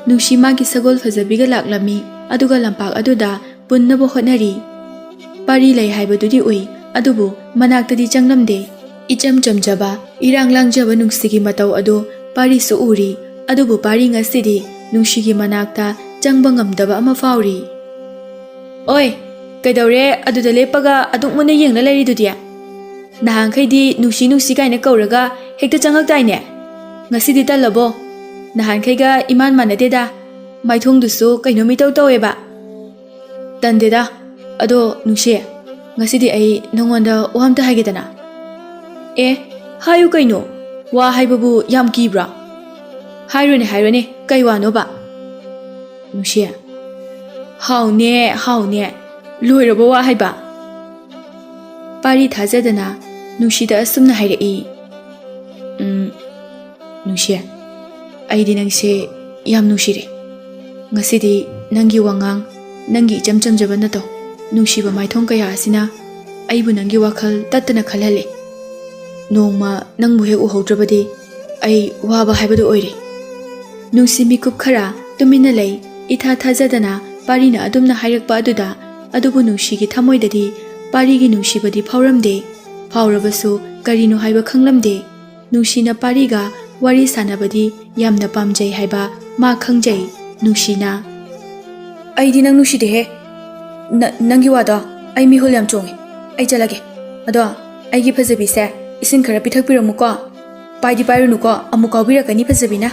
ꯅꯨꯡꯁꯤ ꯃꯥꯒꯤ ꯁꯒꯣꯜ ꯐꯖꯕꯤꯒ ꯂꯥꯛꯂꯝꯃꯤ, ꯑꯗꯨꯒ ꯂꯝꯄꯥꯛ ꯑꯗꯨꯗ ꯄꯨꯟꯅꯕ ꯍꯣꯠꯅꯔꯤ꯫ ꯄꯥꯔꯤ ꯂꯩ ꯍꯥꯏꯕꯗꯨꯗꯤ ꯎꯏ, ꯑꯗꯨꯕꯨ ꯃꯅꯥꯛꯇꯗꯤ ꯆꯪꯂꯝꯗꯦ꯫ ꯏꯆꯝ ꯆꯝꯖꯕ ꯏꯔꯥꯡ ꯂꯥꯡꯖꯕ ꯅꯨꯡꯁꯤꯒꯤ ꯃꯇꯧ ꯑꯗꯨ ꯄꯥꯔꯤꯁꯨ ꯎꯔꯤ, ꯑꯗꯨꯕꯨ ꯄꯥꯔꯤ ꯉꯁꯤꯗꯤ ꯅꯨꯡꯁꯤꯒꯤ ꯃꯅꯥꯛꯇ ꯆꯪꯕ ꯉꯝꯗꯕ ꯑꯃ ꯐꯥꯎꯔꯤ꯫ "ꯑꯣꯏ, ꯀꯩꯗꯧꯔꯦ ꯑꯗꯨꯗ ꯂꯦꯞꯄꯒ ꯑꯗꯨꯛ ꯃꯨꯟꯅ ꯌꯦꯡꯂ ꯂꯩꯔꯤꯗꯨꯗꯤ? ꯅꯍꯥꯟꯈꯩꯗꯤ ꯅꯨꯡꯁꯤ ꯅꯨꯡꯁꯤ ꯀꯥꯏꯅ ꯀꯧꯔꯒ ꯍꯦꯛꯇ ꯆꯪꯉꯛꯇꯥꯏꯅꯦ? ꯉꯁꯤꯗꯤ ꯇꯜꯂꯕꯣ? ꯅꯍꯥꯟꯈꯩꯒ ꯏꯃꯥꯟ ꯃꯥꯟꯅꯗꯦꯗ, ꯃꯥꯏꯊꯣꯡꯗꯨꯁꯨ ꯀꯩꯅꯣꯝ ꯏꯇꯧ ꯇꯧꯋꯦꯕ." "ꯇꯟꯗꯦꯗ, ꯑꯗꯣ ꯅꯨꯡꯁꯤ, ꯉꯁꯤꯗꯤ ꯑꯩ ꯅꯉꯣꯟꯗ ꯋꯥ ꯑꯝꯇ ꯍꯥꯏꯒꯦꯗꯅ." "ꯑꯦ, ꯍꯥꯏꯌꯨ ꯀꯩꯅꯣ, ꯋꯥ ꯍꯥꯏꯕꯕꯨ ꯌꯥꯝ ꯀꯤꯕ꯭ꯔꯣ?" "ꯍꯥꯏꯔꯣꯅꯦ ꯍꯥꯏꯔꯣꯅꯦ, ꯀꯩ ꯋꯥꯅꯣꯕ?" "ꯅꯨꯡꯁꯤ, ꯍꯥꯎꯅꯦ ꯍꯥꯎꯅꯦ, ꯂꯣꯏꯔꯕ ꯋꯥ ꯍꯥꯏꯕ?" ꯄꯥꯔꯤ ꯊꯥꯖꯗꯅ ꯅꯨꯡꯁꯤꯗ ꯑꯁꯨꯝꯅ ꯍꯥꯏꯔꯛꯏ꯫ "ꯅꯨꯡꯁꯤ, ꯑꯩꯗꯤ ꯅꯪꯁꯦ ꯌꯥꯝ ꯅꯨꯡꯁꯤꯔꯦ꯫ ꯉꯁꯤꯗꯤ ꯅꯪꯒꯤ ꯋꯥꯉꯥꯡ, ꯅꯪꯒꯤ ꯏꯆꯝ ꯆꯝꯖꯕ ꯅꯇꯧ, ꯅꯨꯡꯁꯤꯕ ꯃꯥꯏꯊꯣꯡ ꯀꯌꯥ ꯑꯁꯤꯅ ꯑꯩꯕꯨ ꯅꯪꯒꯤ ꯋꯥꯈꯜ ꯇꯠꯇꯅ ꯈꯜꯍꯜꯂꯦ꯫ ꯅꯣꯡꯃ ꯅꯪꯕꯨ ꯍꯦꯛ ꯎꯍꯧꯗ꯭ꯔꯕꯗꯤ ꯑꯩ ꯋꯥꯕ ꯍꯥꯏꯕꯗꯨ ꯑꯣꯏꯔꯦ." ꯅꯨꯡꯁꯤ ꯃꯤꯀꯨꯞ ꯈꯔ ꯇꯨꯃꯤꯟꯅ ꯂꯩ, ꯏꯊꯥ ꯊꯥꯖꯗꯅ ꯄꯥꯔꯤꯅ ꯑꯗꯨꯝꯅ ꯍꯥꯏꯔꯛꯄ ꯑꯗꯨꯗ꯫ ꯑꯗꯨꯕꯨ ꯅꯨꯡꯁꯤꯒꯤ ꯊꯃꯣꯏꯗꯗꯤ ꯄꯥꯔꯤꯒꯤ ꯅꯨꯡꯁꯤꯕꯗꯤ ꯐꯥꯎꯔꯝꯗꯦ, ꯐꯥꯎꯔꯕꯁꯨ ꯀꯔꯤꯅꯣ ꯍꯥꯏꯕ ꯈꯪꯂꯝꯗꯦ꯫ ꯅꯨꯡꯁꯤꯅ ꯄꯥꯔꯤꯒ ꯋꯥꯔꯤ ꯁꯥꯟꯅꯕꯗꯤ ꯌꯥꯝꯅ ꯄꯥꯝꯖꯩ ꯍꯥꯏꯕ ꯃꯥ ꯈꯪꯖꯩ꯫ ꯅꯨꯡꯁꯤꯅ, "ꯑꯩꯗꯤ ꯅꯪ ꯅꯨꯡꯁꯤꯗꯦꯍꯦ, ꯅꯪꯒꯤ ꯋꯥꯗꯣ ꯑꯩ ꯃꯤꯍꯨꯜ ꯌꯥꯝ ꯆꯣꯡꯉꯦ, ꯑꯩ ꯆꯠꯂꯒꯦ꯫ ꯑꯗꯣ ꯑꯩꯒꯤ ꯐꯖꯕꯤꯁꯦ ꯏꯁꯤꯡ ꯈꯔ ꯄꯤꯊꯛꯄꯤꯔꯝꯃꯨꯀꯣ, ꯄꯥꯏꯗꯤ ꯄꯥꯏꯔꯨꯅꯨꯀꯣ, ꯑꯃꯨꯛ ꯀꯥꯎꯕꯤꯔꯛꯀꯅꯤ ꯐꯖꯕꯤꯅ꯫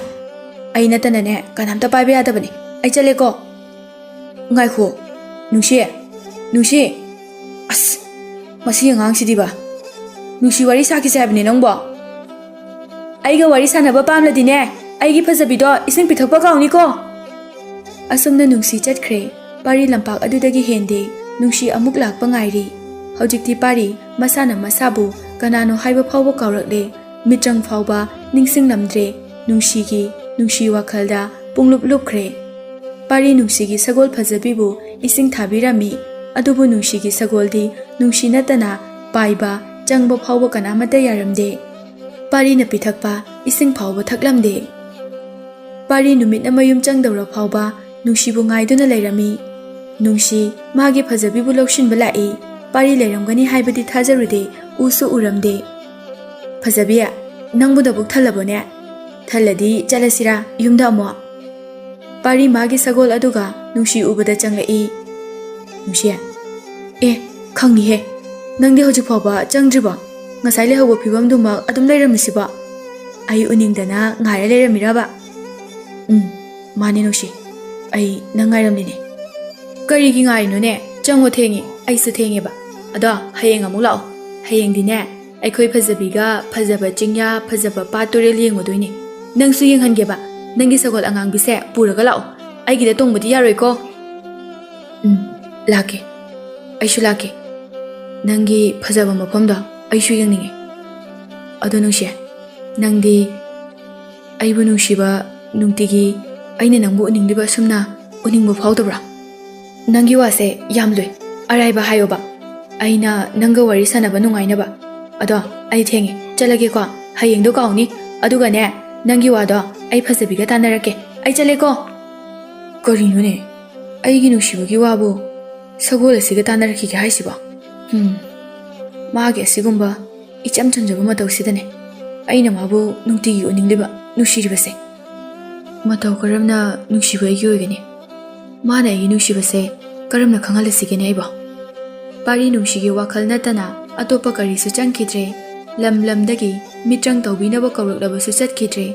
ꯑꯩ ꯅꯠꯇꯅꯅꯦ ꯀꯅꯥꯝꯇ ꯄꯥꯏꯕ ꯌꯥꯗꯕꯅꯦ, ꯑꯩ ꯆꯠꯂꯦꯀꯣ." "ꯉꯥꯏꯈꯣ, ꯅꯨꯡꯁꯤ, ꯅꯨꯡꯁꯤ, ꯑꯁ, ꯃꯁꯤ ꯑꯉꯥꯡꯁꯤꯗꯤꯕ, ꯅꯨꯡꯁꯤ ꯋꯥꯔꯤ ꯁꯥꯈꯤꯁꯦ ꯍꯥꯏꯕꯅꯦ ꯅꯪꯕꯣ." "ꯑꯩꯒ ꯋꯥꯔꯤ ꯁꯥꯟꯅꯕ ꯄꯥꯝꯂꯗꯤꯅꯦ, ꯑꯩꯒꯤ ꯐꯖꯕꯤꯗꯣ ꯏꯁꯤꯡ ꯄꯤꯊꯛꯄ ꯀꯥꯎꯅꯤꯀꯣ." ꯑꯁꯨꯝꯅ ꯅꯨꯡꯁꯤ ꯆꯠꯈ꯭ꯔꯦ꯫ ꯄꯥꯔꯤ ꯂꯝꯄꯥꯛ ꯑꯗꯨꯗꯒꯤ ꯍꯦꯟꯗꯦ, ꯅꯨꯡꯁꯤ ꯑꯃꯨꯛ ꯂꯥꯛꯄ ꯉꯥꯏꯔꯤ꯫ ꯍꯧꯖꯤꯛꯇꯤ ꯄꯥꯔꯤ ꯃꯁꯥꯅ ꯃꯁꯥꯕꯨ ꯀꯅꯥꯅꯣ ꯍꯥꯏꯕ ꯐꯥꯎꯕ ꯀꯥꯎꯔꯛꯂꯦ, ꯃꯤꯇ꯭ꯔꯪ ꯐꯥꯎꯕ ꯅꯤꯡꯁꯤꯡꯂꯝꯗ꯭ꯔꯦ꯫ ꯅꯨꯡꯁꯤ ꯋꯥꯈꯜꯗ ꯄꯨꯡꯂꯨꯞ ꯂꯨꯞꯈ꯭ꯔꯦ꯫ ꯄꯥꯔꯤ ꯅꯨꯡꯁꯤꯒꯤ ꯁꯒꯣꯜ ꯐꯖꯕꯤꯕꯨ ꯏꯁꯤꯡ ꯊꯥꯕꯤꯔꯝꯃꯤ, ꯑꯗꯨꯕꯨ ꯅꯨꯡꯁꯤꯒꯤ ꯁꯒꯣꯜꯗꯤ ꯅꯨꯡꯁꯤ ꯅꯠꯇꯅ ꯄꯥꯏꯕ ꯆꯪꯕ ꯐꯥꯎꯕ ꯀꯅꯥꯃꯠꯇ ꯌꯥꯔꯝꯗꯦ꯫ ꯄꯥꯔꯤꯅ ꯄꯤꯊꯛꯄ ꯏꯁꯤꯡ ꯐꯥꯎꯕ ꯊꯛꯂꯝꯗꯦ꯫ ꯄꯥꯔꯤ ꯅꯨꯃꯤꯠꯅ ꯃꯌꯨꯝ ꯆꯪꯗꯧꯔ ꯐꯥꯎꯕ ꯅꯨꯡꯁꯤꯕꯨ ꯉꯥꯏꯗꯨꯅ ꯂꯩꯔꯝꯃꯤ꯫ ꯅꯨꯡꯁꯤ ꯃꯥꯒꯤ ꯐꯖꯕꯤꯕꯨ ꯂꯧꯁꯤꯟꯕ ꯂꯥꯛꯏ꯫ ꯄꯥꯔꯤ ꯂꯩꯔꯝꯒꯅꯤ ꯍꯥꯏꯕꯗꯤ ꯊꯥꯖꯔꯨꯗꯦ, ꯎꯁꯨ ꯎꯔꯝꯗꯦ꯫ "ꯐꯖꯕꯤ, ꯅꯪꯕꯨ ꯅꯕꯨꯛ ꯊꯜꯂꯕꯣꯅꯦ? ꯊꯜꯂꯗꯤ ꯆꯠꯂꯁꯤꯔꯥ ꯌꯨꯝꯗ ꯑꯃꯨꯛ?" ꯄꯥꯔꯤ ꯃꯥꯒꯤ ꯁꯒꯣꯜ ꯑꯗꯨꯒ ꯅꯨꯡꯁꯤ ꯎꯕꯗ ꯆꯪꯂꯛꯏ꯫ "ꯅꯨꯡꯁꯤ, ꯑꯦ, ꯈꯪꯅꯤꯍꯦ, ꯅꯪꯗꯤ ꯍꯧꯖꯤꯛ ꯐꯥꯎꯕ ꯆꯪꯗ꯭ꯔꯤꯕꯣ? ꯉꯁꯥꯏ ꯂꯩꯍꯧꯕ ꯐꯤꯕꯝꯗꯨꯃꯛ ꯑꯗꯨꯝ ꯂꯩꯔꯝꯃꯤꯁꯤꯕꯣ? ꯑꯩ ꯎꯅꯤꯡꯗꯅ ꯉꯥꯏꯔ ꯂꯩꯔꯝꯃꯤꯔꯕ?" "ꯃꯥꯅꯦ ꯅꯨꯡꯁꯤ, ꯑꯩ ꯅꯪ ꯉꯥꯏꯔꯝꯂꯤꯅꯦ." "ꯀꯔꯤꯒꯤ ꯉꯥꯏꯔꯤꯅꯣꯅꯦ? ꯆꯪꯉꯣ, ꯊꯦꯡꯉꯤ, ꯑꯩꯁꯨ ꯊꯦꯡꯉꯦꯕ꯫ ꯑꯗꯣ ꯍꯌꯦꯡ ꯑꯃꯨꯛ ꯂꯥꯛꯑꯣ, ꯍꯌꯦꯡꯗꯤꯅꯦ ꯑꯩꯈꯣꯏ ꯐꯖꯕꯤꯒ ꯐꯖꯕ ꯆꯤꯡꯌꯥ, ꯐꯖꯕ ꯄꯥꯠ ꯇꯨꯔꯦꯜ ꯌꯦꯡꯉꯨꯗꯣꯏꯅꯦ꯫ ꯅꯪꯁꯨ ꯌꯦꯡꯍꯟꯒꯦꯕ, ꯅꯪꯒꯤ ꯁꯒꯣꯜ ꯑꯉꯥꯡꯕꯤꯁꯦ ꯄꯨꯔꯒ ꯂꯥꯛꯑꯣ, ꯑꯩꯒꯤꯗ ꯇꯣꯡꯕꯗꯤ ꯌꯥꯔꯣꯏꯀꯣ?" "ꯂꯥꯛꯀꯦ, ꯑꯩꯁꯨ ꯂꯥꯛꯀꯦ, ꯅꯪꯒꯤ ꯐꯖꯕ ꯃꯐꯝꯗꯣ ꯑꯩꯁꯨ ꯌꯦꯡꯅꯤꯡꯉꯦ꯫ ꯑꯗꯣ ꯅꯨꯡꯁꯤ, ꯅꯪꯗꯤ ꯑꯩꯕꯨ ꯅꯨꯡꯁꯤꯕ, ꯅꯨꯡꯇꯤꯒꯤ ꯑꯩꯅ ꯅꯪꯕు ꯎꯅꯤꯡꯂꯤꯕ ꯑꯁꯨꯝꯅ ꯎꯅꯤꯡꯕ ꯐꯥꯎꯗꯕ꯭ꯔꯥ? ꯅꯪꯒꯤ ꯋꯥꯁꯦ ꯌꯥꯝ ꯂꯨꯏ, ꯑꯔꯥꯏꯕ ꯍꯥꯏꯌꯣꯕ, ꯑꯩꯅ ꯅꯪꯒ ꯋꯥꯔꯤ ꯁꯥꯟꯅꯕ ꯅꯨꯡꯉꯥꯏꯅꯕ꯫ ꯑꯗꯣ ꯑꯩ ꯊꯦꯡꯉꯦ, ꯆꯠꯂꯒꯦꯀꯣ, ꯍꯌꯦꯡꯗꯣ ꯀꯥꯎꯅꯤ, ꯑꯗꯨꯒꯅꯦ ꯅꯪꯒꯤ ꯋꯥꯗꯣ ꯑꯩ ꯐꯖꯕꯤꯒ ꯇꯥꯟꯅꯔꯛꯀꯦ, ꯑꯩ ꯆꯠꯂꯦꯀꯣ." "ꯀꯔꯤꯅꯣꯅꯦ, ꯑꯩꯒꯤ ꯅꯨꯡꯁꯤꯕꯒꯤ ꯋꯥꯕꯨ ꯁꯒꯣꯜ ꯑꯁꯤꯒ ꯇꯥꯟꯅꯔꯛꯈꯤꯒꯦ ꯍꯥꯏꯁꯤꯕꯣ? ꯃꯥꯒꯤ ꯑꯁꯤꯒꯨꯝꯕ ꯏꯆꯝ ꯆꯝꯖꯕ ꯃꯇꯧꯁꯤꯗꯅꯦ ꯑꯩꯅ ꯃꯥꯕꯨ ꯅꯨꯡꯇꯤꯒꯤ ꯎꯅꯤꯡꯂꯤꯕ, ꯅꯨꯡꯁꯤꯔꯤꯕꯁꯦ꯫ ꯃꯇꯧ ꯀꯔꯝꯅ ꯅꯨꯡꯁꯤꯕ ꯑꯩꯒꯤ ꯑꯣꯏꯒꯅꯤ? ꯃꯥꯅ ꯑꯩꯒꯤ ꯅꯨꯡꯁꯤꯕꯁꯦ ꯀꯔꯝꯅ ꯈꯪꯍꯜꯂꯁꯤꯒꯦꯅꯦ ꯑꯩꯕꯣ?" ꯄꯥꯔꯤ ꯅꯨꯡꯁꯤꯒꯤ ꯋꯥꯈꯜ ꯅꯠꯇꯅ ꯑꯇꯣꯞꯄ ꯀꯔꯤꯁꯨ ꯆꯪꯈꯤꯗ꯭ꯔꯦ꯫ ꯂꯝꯗꯒꯤ ꯃꯤꯇ꯭ꯔꯪ ꯇꯧꯕꯤꯅꯕ ꯀꯧꯔꯛꯂꯕꯁꯨ ꯆꯠꯈꯤꯗ꯭ꯔꯦ꯫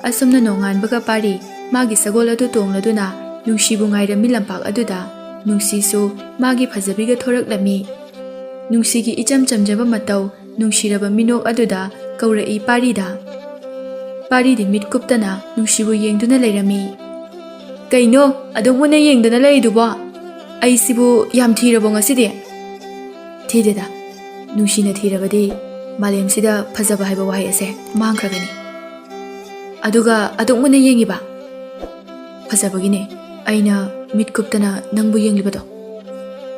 ꯑꯁꯨꯝꯅ ꯅꯣꯡꯉꯥꯟꯕꯒ ꯄꯥꯔꯤ ꯃꯥꯒꯤ ꯁꯒꯣꯜ ꯑꯗꯨ ꯇꯣꯡꯂꯗꯨꯅ ꯅꯨꯡꯁꯤꯕꯨ ꯉꯥꯏꯔꯝꯃꯤ ꯂꯝꯄꯥꯛ ꯑꯗꯨꯗ꯫ ꯅꯨꯡꯁꯤꯁꯨ ꯃꯥꯒꯤ ꯐꯖꯕꯤꯒ ꯊꯣꯔꯛꯂꯝꯃꯤ꯫ ꯅꯨꯡꯁꯤꯒꯤ ꯏꯆꯝ ꯆꯝꯖꯕ ꯃꯇꯧ, ꯅꯨꯡꯁꯤꯔꯕ ꯃꯤꯅꯣꯛ ꯑꯗꯨꯗ ꯀꯧꯔꯛꯏ ꯄꯥꯔꯤꯗ꯫ ꯄꯥꯔꯤꯗꯤ ꯃꯤꯠ ꯀꯨꯞꯇꯅ ꯅꯨꯡꯁꯤꯕꯨ ꯌꯦꯡꯗꯨꯅ ꯂꯩꯔꯝꯃꯤ꯫ "ꯀꯩꯅꯣ ꯑꯗꯨꯛ ꯃꯨꯟꯅ ꯌꯦꯡꯗꯨꯅ ꯂꯩꯔꯤꯗꯨꯕꯣ? ꯑꯩꯁꯤꯕꯨ ꯌꯥꯝ ꯊꯤꯔꯕꯣ ꯉꯁꯤꯗꯤ?" "ꯊꯤꯗꯦꯗ, ꯅꯨꯡꯁꯤꯅ ꯊꯤꯔꯕꯗꯤ ꯃꯥꯂꯦꯝꯁꯤꯗ ꯐꯖꯕ ꯍꯥꯏꯕ ꯋꯥꯍꯩ ꯑꯁꯦ ꯃꯥꯡꯈ꯭ꯔꯒꯅꯤ ꯑꯗꯨꯒ ꯑꯗꯨꯛ ꯃꯨꯟꯅ ꯌꯦꯡꯉꯤꯕ ꯐꯖꯕꯒꯤꯅꯦ ꯑꯩꯅ ꯃꯤꯠ ꯀꯨꯞꯇꯅ ꯅꯪꯕꯨ ꯌꯦꯡꯂꯤꯕꯗꯣ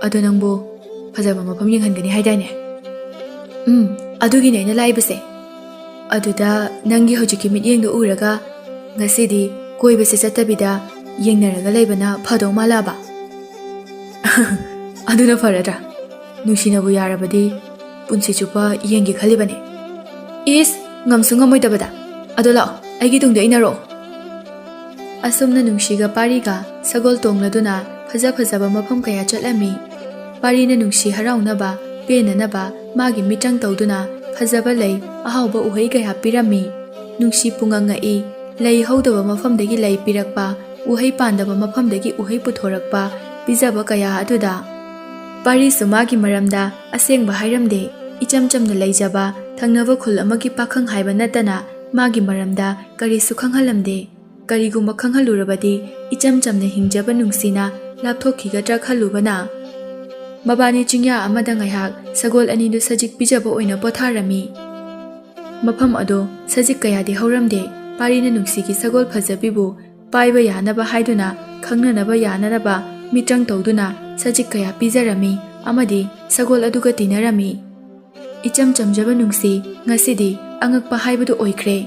ꯑꯗꯣ ꯅꯪꯕꯨ ꯐꯖꯕ ꯃꯐꯝ ꯌꯦꯡꯍꯟꯒꯅꯤ ꯍꯥꯏꯗꯥꯏꯅꯦ ꯑꯗꯨꯒꯤꯅꯦ ꯑꯩꯅ ꯂꯥꯛꯏꯕꯁꯦ ꯑꯗꯨꯗ ꯅꯪꯒꯤ ꯍꯧꯖꯤꯛꯀꯤ ꯃꯤꯠꯌꯦꯡꯗꯨ ꯎꯔꯒ ꯉꯁꯤꯗꯤ ꯀꯣꯏꯕꯁꯦ ꯆꯠꯇꯕꯤꯗ ꯌꯦꯡꯅꯔꯒ ꯂꯩꯕꯅ ꯐꯗꯧ ꯃꯥꯜꯂꯛꯑꯕ ꯑꯗꯨꯅ ꯐꯔꯗ꯭ꯔꯥ ꯅꯨꯡꯁꯤꯅꯕꯨ ꯌꯥꯔꯕꯗꯤ ꯄꯨꯟꯁꯤ ꯆꯨꯞꯄ ꯌꯦꯡꯒꯦ ꯈꯜꯂꯤꯕꯅꯦ ꯏꯁ ꯉꯝꯁꯨ ꯉꯝꯃꯣꯏꯗꯕꯗ ꯑꯗꯣ ꯂꯥꯛꯑꯣ ꯑꯩꯒꯤ ꯇꯨꯡꯗ ꯏꯟꯅꯔꯛꯑꯣ ꯑꯁꯨꯝꯅ ꯅꯨꯡꯁꯤꯒ ꯄꯥꯔꯤꯒ ꯁꯒꯣꯜ ꯇꯣꯡꯂꯗꯨꯅ ꯐꯖ ꯐꯖꯕ ꯃꯐꯝ ꯀꯌꯥ ꯆꯠꯂꯝꯃꯤ ꯄꯥꯔꯤꯅ ꯅꯨꯡꯁꯤ ꯍꯔꯥꯎꯅꯕ ꯄꯦꯟꯅꯅꯕ ꯃꯥꯒꯤ ꯃꯤꯇ꯭ꯔꯪ ꯇꯧꯗꯨꯅ ꯐꯖꯕ ꯂꯩ ꯑꯍꯥꯎꯕ ꯎꯍꯩ ꯀꯌꯥ ꯄꯤꯔꯝꯃꯤ ꯅꯨꯡꯁꯤ ꯄꯨꯡꯉꯪꯉꯛꯏ ꯂꯩ ꯍꯧꯗꯕ ꯃꯐꯝꯗꯒꯤ ꯂꯩ ꯄꯤꯔꯛꯄ ꯎꯍꯩ ꯄꯥꯟꯗꯕ ꯃꯐꯝꯗꯒꯤ ꯎꯍꯩ ꯄꯨꯊꯣꯔꯛꯄ ꯄꯤꯖꯕ ꯀꯌꯥ ꯑꯗꯨꯗ ꯄꯥꯔꯤꯁꯨ ꯃꯥꯒꯤ ꯃꯔꯝꯗ ꯑꯁꯦꯡꯕ ꯍꯥꯏꯔꯝꯗꯦ ꯏꯆꯝ ꯆꯝꯅ ꯂꯩꯖꯕ ꯊꯪꯅꯕ ꯈꯨꯜ ꯑꯃꯒꯤ ꯄꯥꯈꯪ ꯍꯥꯏꯕ ꯅꯠꯇꯅ ꯃꯥꯒꯤ ꯃꯔꯝꯗ ꯀꯔꯤꯁꯨ ꯈꯪꯍꯜꯂꯝꯗꯦ ꯀꯔꯤꯒꯨꯝꯕ ꯈꯪꯍꯜꯂꯨꯔꯕꯗꯤ ꯏꯆꯝ ꯆꯝꯅ ꯍꯤꯡꯖꯕ ꯅꯨꯡꯁꯤꯅ ꯂꯥꯞꯊꯣꯛꯈꯤꯒꯗ꯭ꯔꯥ ꯈꯜꯂꯨꯕꯅ ꯃꯕꯥꯅꯤ ꯆꯤꯡꯌꯥ ꯑꯃꯗ ꯉꯥꯏꯍꯥꯛ ꯁꯒꯣꯜ ꯑꯅꯤꯗꯨ ꯁꯖꯤꯛ ꯄꯤꯖꯕ ꯑꯣꯏꯅ ꯄꯣꯊꯥꯔꯝꯃꯤ ꯃꯐꯝ ꯑꯗꯣ ꯁꯖꯤꯛ ꯀꯌꯥꯗꯤ ꯍꯧꯔꯝꯗꯦ ꯄꯥꯔꯤꯅ ꯅꯨꯡꯁꯤꯒꯤ ꯁꯒꯣꯜ ꯐꯖꯕꯤꯕꯨ ꯄꯥꯏꯕ ꯌꯥꯅꯕ ꯍꯥꯏꯗꯨꯅ ꯈꯪꯅꯅꯕ ꯌꯥꯅꯅꯕ ꯃꯤꯇ꯭ꯔꯪ ꯇꯧꯗꯨꯅ ꯁꯖꯤꯛꯀꯌꯥ ꯄꯤꯖꯔꯝꯃꯤ ꯑꯃꯗꯤ ꯁꯒꯣꯜ ꯑꯗꯨꯒ ꯇꯤꯟꯅꯔꯝꯃꯤ ꯏꯆꯝ ꯆꯝꯖꯕ ꯅꯨꯡꯁꯤ ꯉꯁꯤꯗꯤ ꯑꯉꯛꯄ ꯍꯥꯏꯕꯗꯨ ꯑꯣꯏꯈ꯭ꯔꯦ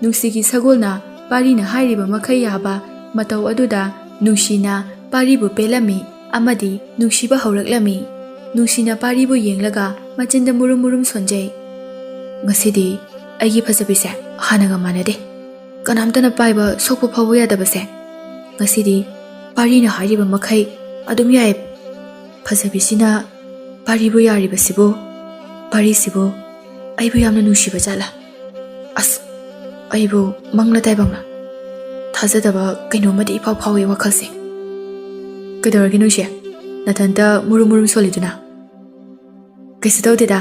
ꯅꯨꯡꯁꯤꯒꯤ ꯁꯒꯣꯜꯅ ꯄꯥꯔꯤꯅ ꯍꯥꯏꯔꯤꯕ ꯃꯈꯩ ꯌꯥꯕ ꯃꯇꯧ ꯑꯗꯨꯗ ꯅꯨꯡꯁꯤꯅ ꯄꯥꯔꯤꯕꯨ ꯄꯦꯜꯂꯝꯃꯤ ꯑꯃꯗꯤ ꯅꯨꯡꯁꯤꯕ ꯍꯧꯔꯛꯂꯝꯃꯤ ꯅꯨꯡꯁꯤꯅ ꯄꯥꯔꯤꯕꯨ ꯌꯦꯡꯂꯒ ꯃꯆꯤꯟꯗ murum murum ꯁꯣꯟꯖꯩ ꯉꯁꯤꯗꯤ ꯑꯩꯒꯤ ꯐꯖꯕꯤꯁꯦ ꯍꯥꯟꯅꯒ ꯃꯥꯟꯅꯗꯦ ꯀꯅꯥꯝꯇꯅ ꯄꯥꯏꯕ ꯁꯣꯛꯄ ꯐꯥꯎꯕ ꯌꯥꯗꯕꯁꯦ ꯉꯁꯤꯗꯤ ꯄꯥꯔꯤꯅ ꯍꯥꯏꯔꯤꯕ ꯃꯈꯩ ꯑꯗꯨꯝ ꯌꯥꯏ ꯐꯖꯕꯤꯁꯤꯅ ꯄꯥꯔꯤꯕꯨ ꯌꯥꯔꯤꯕꯁꯤꯕꯨ ꯄꯥꯔꯤꯁꯤꯕꯨ ꯑꯩꯕꯨ ꯌꯥꯝꯅ ꯅꯨꯡꯁꯤꯕ ꯖꯥꯠꯂꯥ ꯑꯁ ꯑꯩꯕꯨ ꯃꯪꯂ ꯇꯥꯏꯕꯪꯂ ꯊꯥꯖꯗꯕ ꯀꯩꯅꯣꯝꯃꯗꯤ ꯏꯐꯥꯎ ꯐꯥꯎꯏ ꯋꯥꯈꯜꯁꯦ ꯀꯩꯗꯧꯔꯒꯦ ꯅꯨꯡꯁꯤ ꯅꯊꯟꯇ murum murum ꯁꯣꯜꯂꯤꯗꯨꯅ ꯀꯩꯁꯨ ꯇꯧꯗꯦꯗ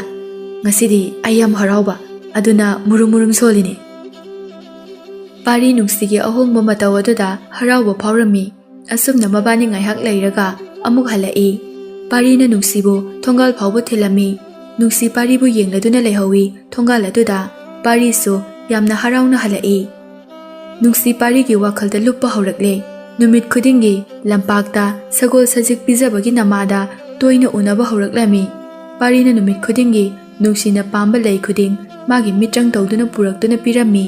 ꯉꯁꯤꯗꯤ ꯑꯩ ꯌꯥꯝ ꯍꯔꯥꯎꯕ ꯑꯗꯨꯅ murum murum ꯁꯣꯜꯂꯤꯅꯤ ꯄꯥꯔꯤ ꯅꯨꯡꯁꯤꯒꯤ ꯑꯍꯣꯡꯕ ꯃꯇꯧ ꯑꯗꯨꯗ ꯍꯔꯥꯎꯕ ꯐꯥꯎꯔꯝꯃꯤ ꯑꯁꯨꯝꯅ ꯃꯕꯥꯅꯤ ꯉꯥꯏꯍꯥꯛ ꯂꯩꯔꯒ ꯑꯃꯨꯛ ꯍꯜꯂꯛꯏ ꯄꯥꯔꯤꯅ ꯅꯨꯡꯁꯤꯕꯨ ꯊꯣꯡꯒꯥꯜ ꯐꯥꯎꯕ ꯊꯤꯜꯂꯝꯃꯤ ꯅꯨꯡꯁꯤ ꯄꯥꯔꯤꯕꯨ ꯌꯦꯡꯂꯗꯨꯅ ꯂꯩꯍꯧꯏ ꯊꯣꯡꯒꯥꯜ ꯑꯗꯨꯗ ꯄꯥꯔꯤꯁꯨ ꯌꯥꯝꯅ ꯍꯔꯥꯎꯅ ꯍꯜꯂꯛꯏ ꯅꯨꯡꯁꯤ ꯄꯥꯔꯤꯒꯤ ꯋꯥꯈꯜꯗ ꯂꯨꯞꯄ ꯍꯧꯔꯛꯂꯦ ꯅꯨꯃꯤꯠ ꯈꯨꯗꯤꯡꯒꯤ ꯂꯝꯄꯥꯛꯇ ꯁꯒꯣꯜ ꯁꯖꯤꯛ ꯄꯤꯖꯕꯒꯤ ꯅꯃꯥꯗ ꯇꯣꯏꯅ ꯎꯅꯕ ꯍꯧꯔꯛꯂꯝꯃꯤ ꯄꯥꯔꯤꯅ ꯅꯨꯃꯤꯠ ꯈꯨꯗꯤꯡꯒꯤ ꯅꯨꯡꯁꯤꯅ ꯄꯥꯝꯕ ꯂꯩ ꯈꯨꯗꯤꯡ ꯃꯥꯒꯤ ꯃꯤꯇ꯭ꯔꯪ ꯇꯧꯗꯨꯅ ꯄꯨꯔꯛꯇꯨꯅ ꯄꯤꯔꯝꯃꯤ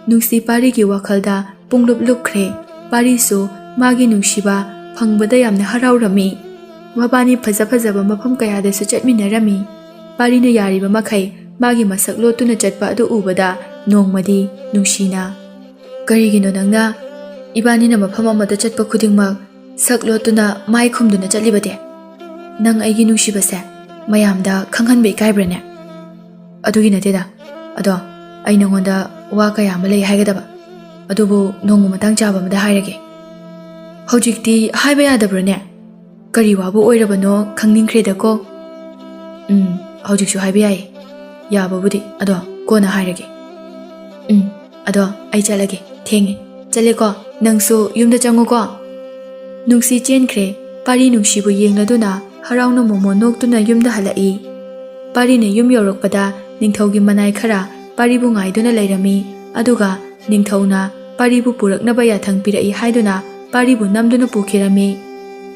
ꯅꯨꯡꯁꯤ ꯄꯥꯔꯤꯒꯤ ꯋꯥꯈꯜꯗ ꯄꯨꯡꯂꯨꯞ ꯂꯨꯞꯈ꯭ꯔꯦ ꯄꯥꯔꯤꯁꯨ ꯃꯥꯒꯤ ꯅꯨꯡꯁꯤꯕ ꯐꯪꯕꯗ ꯌꯥꯝꯅ ꯍꯔꯥꯎꯔꯝꯃꯤ ꯃꯕꯥꯅꯤ ꯐꯖ ꯐꯖꯕ ꯃꯐꯝ ꯀꯌꯥꯗꯁꯨ ꯆꯠꯃꯤꯟꯅꯔꯝꯃꯤ ꯄꯥꯔꯤꯅ ꯌꯥꯔꯤꯕ ꯃꯈꯩ ꯃꯥꯒꯤ ꯃꯁꯛ ꯂꯣꯠꯇꯨꯅ ꯆꯠꯄ ꯑꯗꯨ ꯎꯕꯗ ꯅꯣꯡꯃꯗꯤ ꯅꯨꯡꯁꯤꯅ ꯀꯔꯤꯒꯤꯅꯣ ꯅꯪꯅ ꯏꯕꯥꯅꯤꯅ ꯃꯐꯝ ꯑꯃꯗ ꯆꯠꯄ ꯈꯨꯗꯤꯡꯃꯛ ꯁꯛ ꯂꯣꯠꯇꯨꯅ ꯃꯥꯏ ꯈꯨꯝꯗꯨꯅ ꯆꯠꯂꯤꯕꯗꯤ ꯅꯪ ꯑꯩꯒꯤ ꯅꯨꯡꯁꯤꯕꯁꯦ ꯃꯌꯥꯝꯗ ꯈꯪꯍꯟꯕ ꯏꯀꯥꯏꯕ꯭ꯔꯅꯦ ꯑꯗꯨꯒꯤ ꯅꯠꯇꯦꯗ ꯑꯗꯣ ꯑꯩ ꯅꯉꯣꯟꯗ ꯋꯥ ꯀꯌꯥ ꯑꯃ ꯂꯩ ꯍꯥꯏꯒꯗꯕ ꯑꯗꯨꯕꯨ ꯅꯣꯡꯃ ꯃꯇꯥꯡ ꯆꯥꯕ ꯑꯃꯗ ꯍꯥꯏꯔꯒꯦ ꯍꯧꯖꯤꯛꯇꯤ ꯍꯥꯏꯕ ꯌꯥꯗꯕ꯭ꯔꯅꯦ ꯀꯔꯤ ꯋꯥꯕꯨ ꯑꯣꯏꯔꯕꯅꯣ ꯈꯪꯅꯤꯡꯈ꯭ꯔꯦꯗꯀꯣ ꯍꯧꯖꯤꯛꯁꯨ ꯍꯥꯏꯕ ꯌꯥꯏ ꯌꯥꯕꯕꯨꯗꯤ ꯑꯗꯣ ꯀꯣꯟꯅ ꯍꯥꯏꯔꯒꯦ ꯑꯗꯣ ꯑꯩ ꯆꯠꯂꯒꯦ ꯊꯦꯡꯉꯦ ꯆꯠꯂꯦꯀꯣ ꯅꯪꯁꯨ ꯌꯨꯝꯗ ꯆꯪꯉꯨꯀꯣ ꯅꯨꯡꯁꯤ ꯆꯦꯟꯈ꯭ꯔꯦ ꯄꯥꯔꯤ ꯅꯨꯡꯁꯤꯕꯨ ꯌꯦꯡꯂꯗꯨꯅ ꯍꯔꯥꯎꯅ ꯃꯣꯃꯣ ꯅꯣꯛꯇꯨꯅ ꯌꯨꯝꯗ ꯍꯜꯂꯛꯏ ꯄꯥꯔꯤꯅ ꯌꯨꯝ ꯌꯧꯔꯛꯄꯗ ꯅꯤꯡꯊꯧꯒꯤ ꯃꯅꯥꯏ ꯈꯔ ꯄꯥꯔꯤꯕꯨ ꯉꯥꯏꯗꯨꯅ ꯂꯩꯔꯝꯃꯤ ꯑꯗꯨꯒ ꯅꯤꯡꯊꯧꯅ ꯄꯥꯔꯤꯕꯨ ꯄꯨꯔꯛꯅꯕ ꯌꯥꯊꯪ ꯄꯤꯔꯛꯏ ꯍꯥꯏꯗꯨꯅ ꯄꯥꯔꯤꯕꯨ ꯅꯝꯗꯨꯅ ꯄꯨꯈꯤꯔꯝꯃꯤ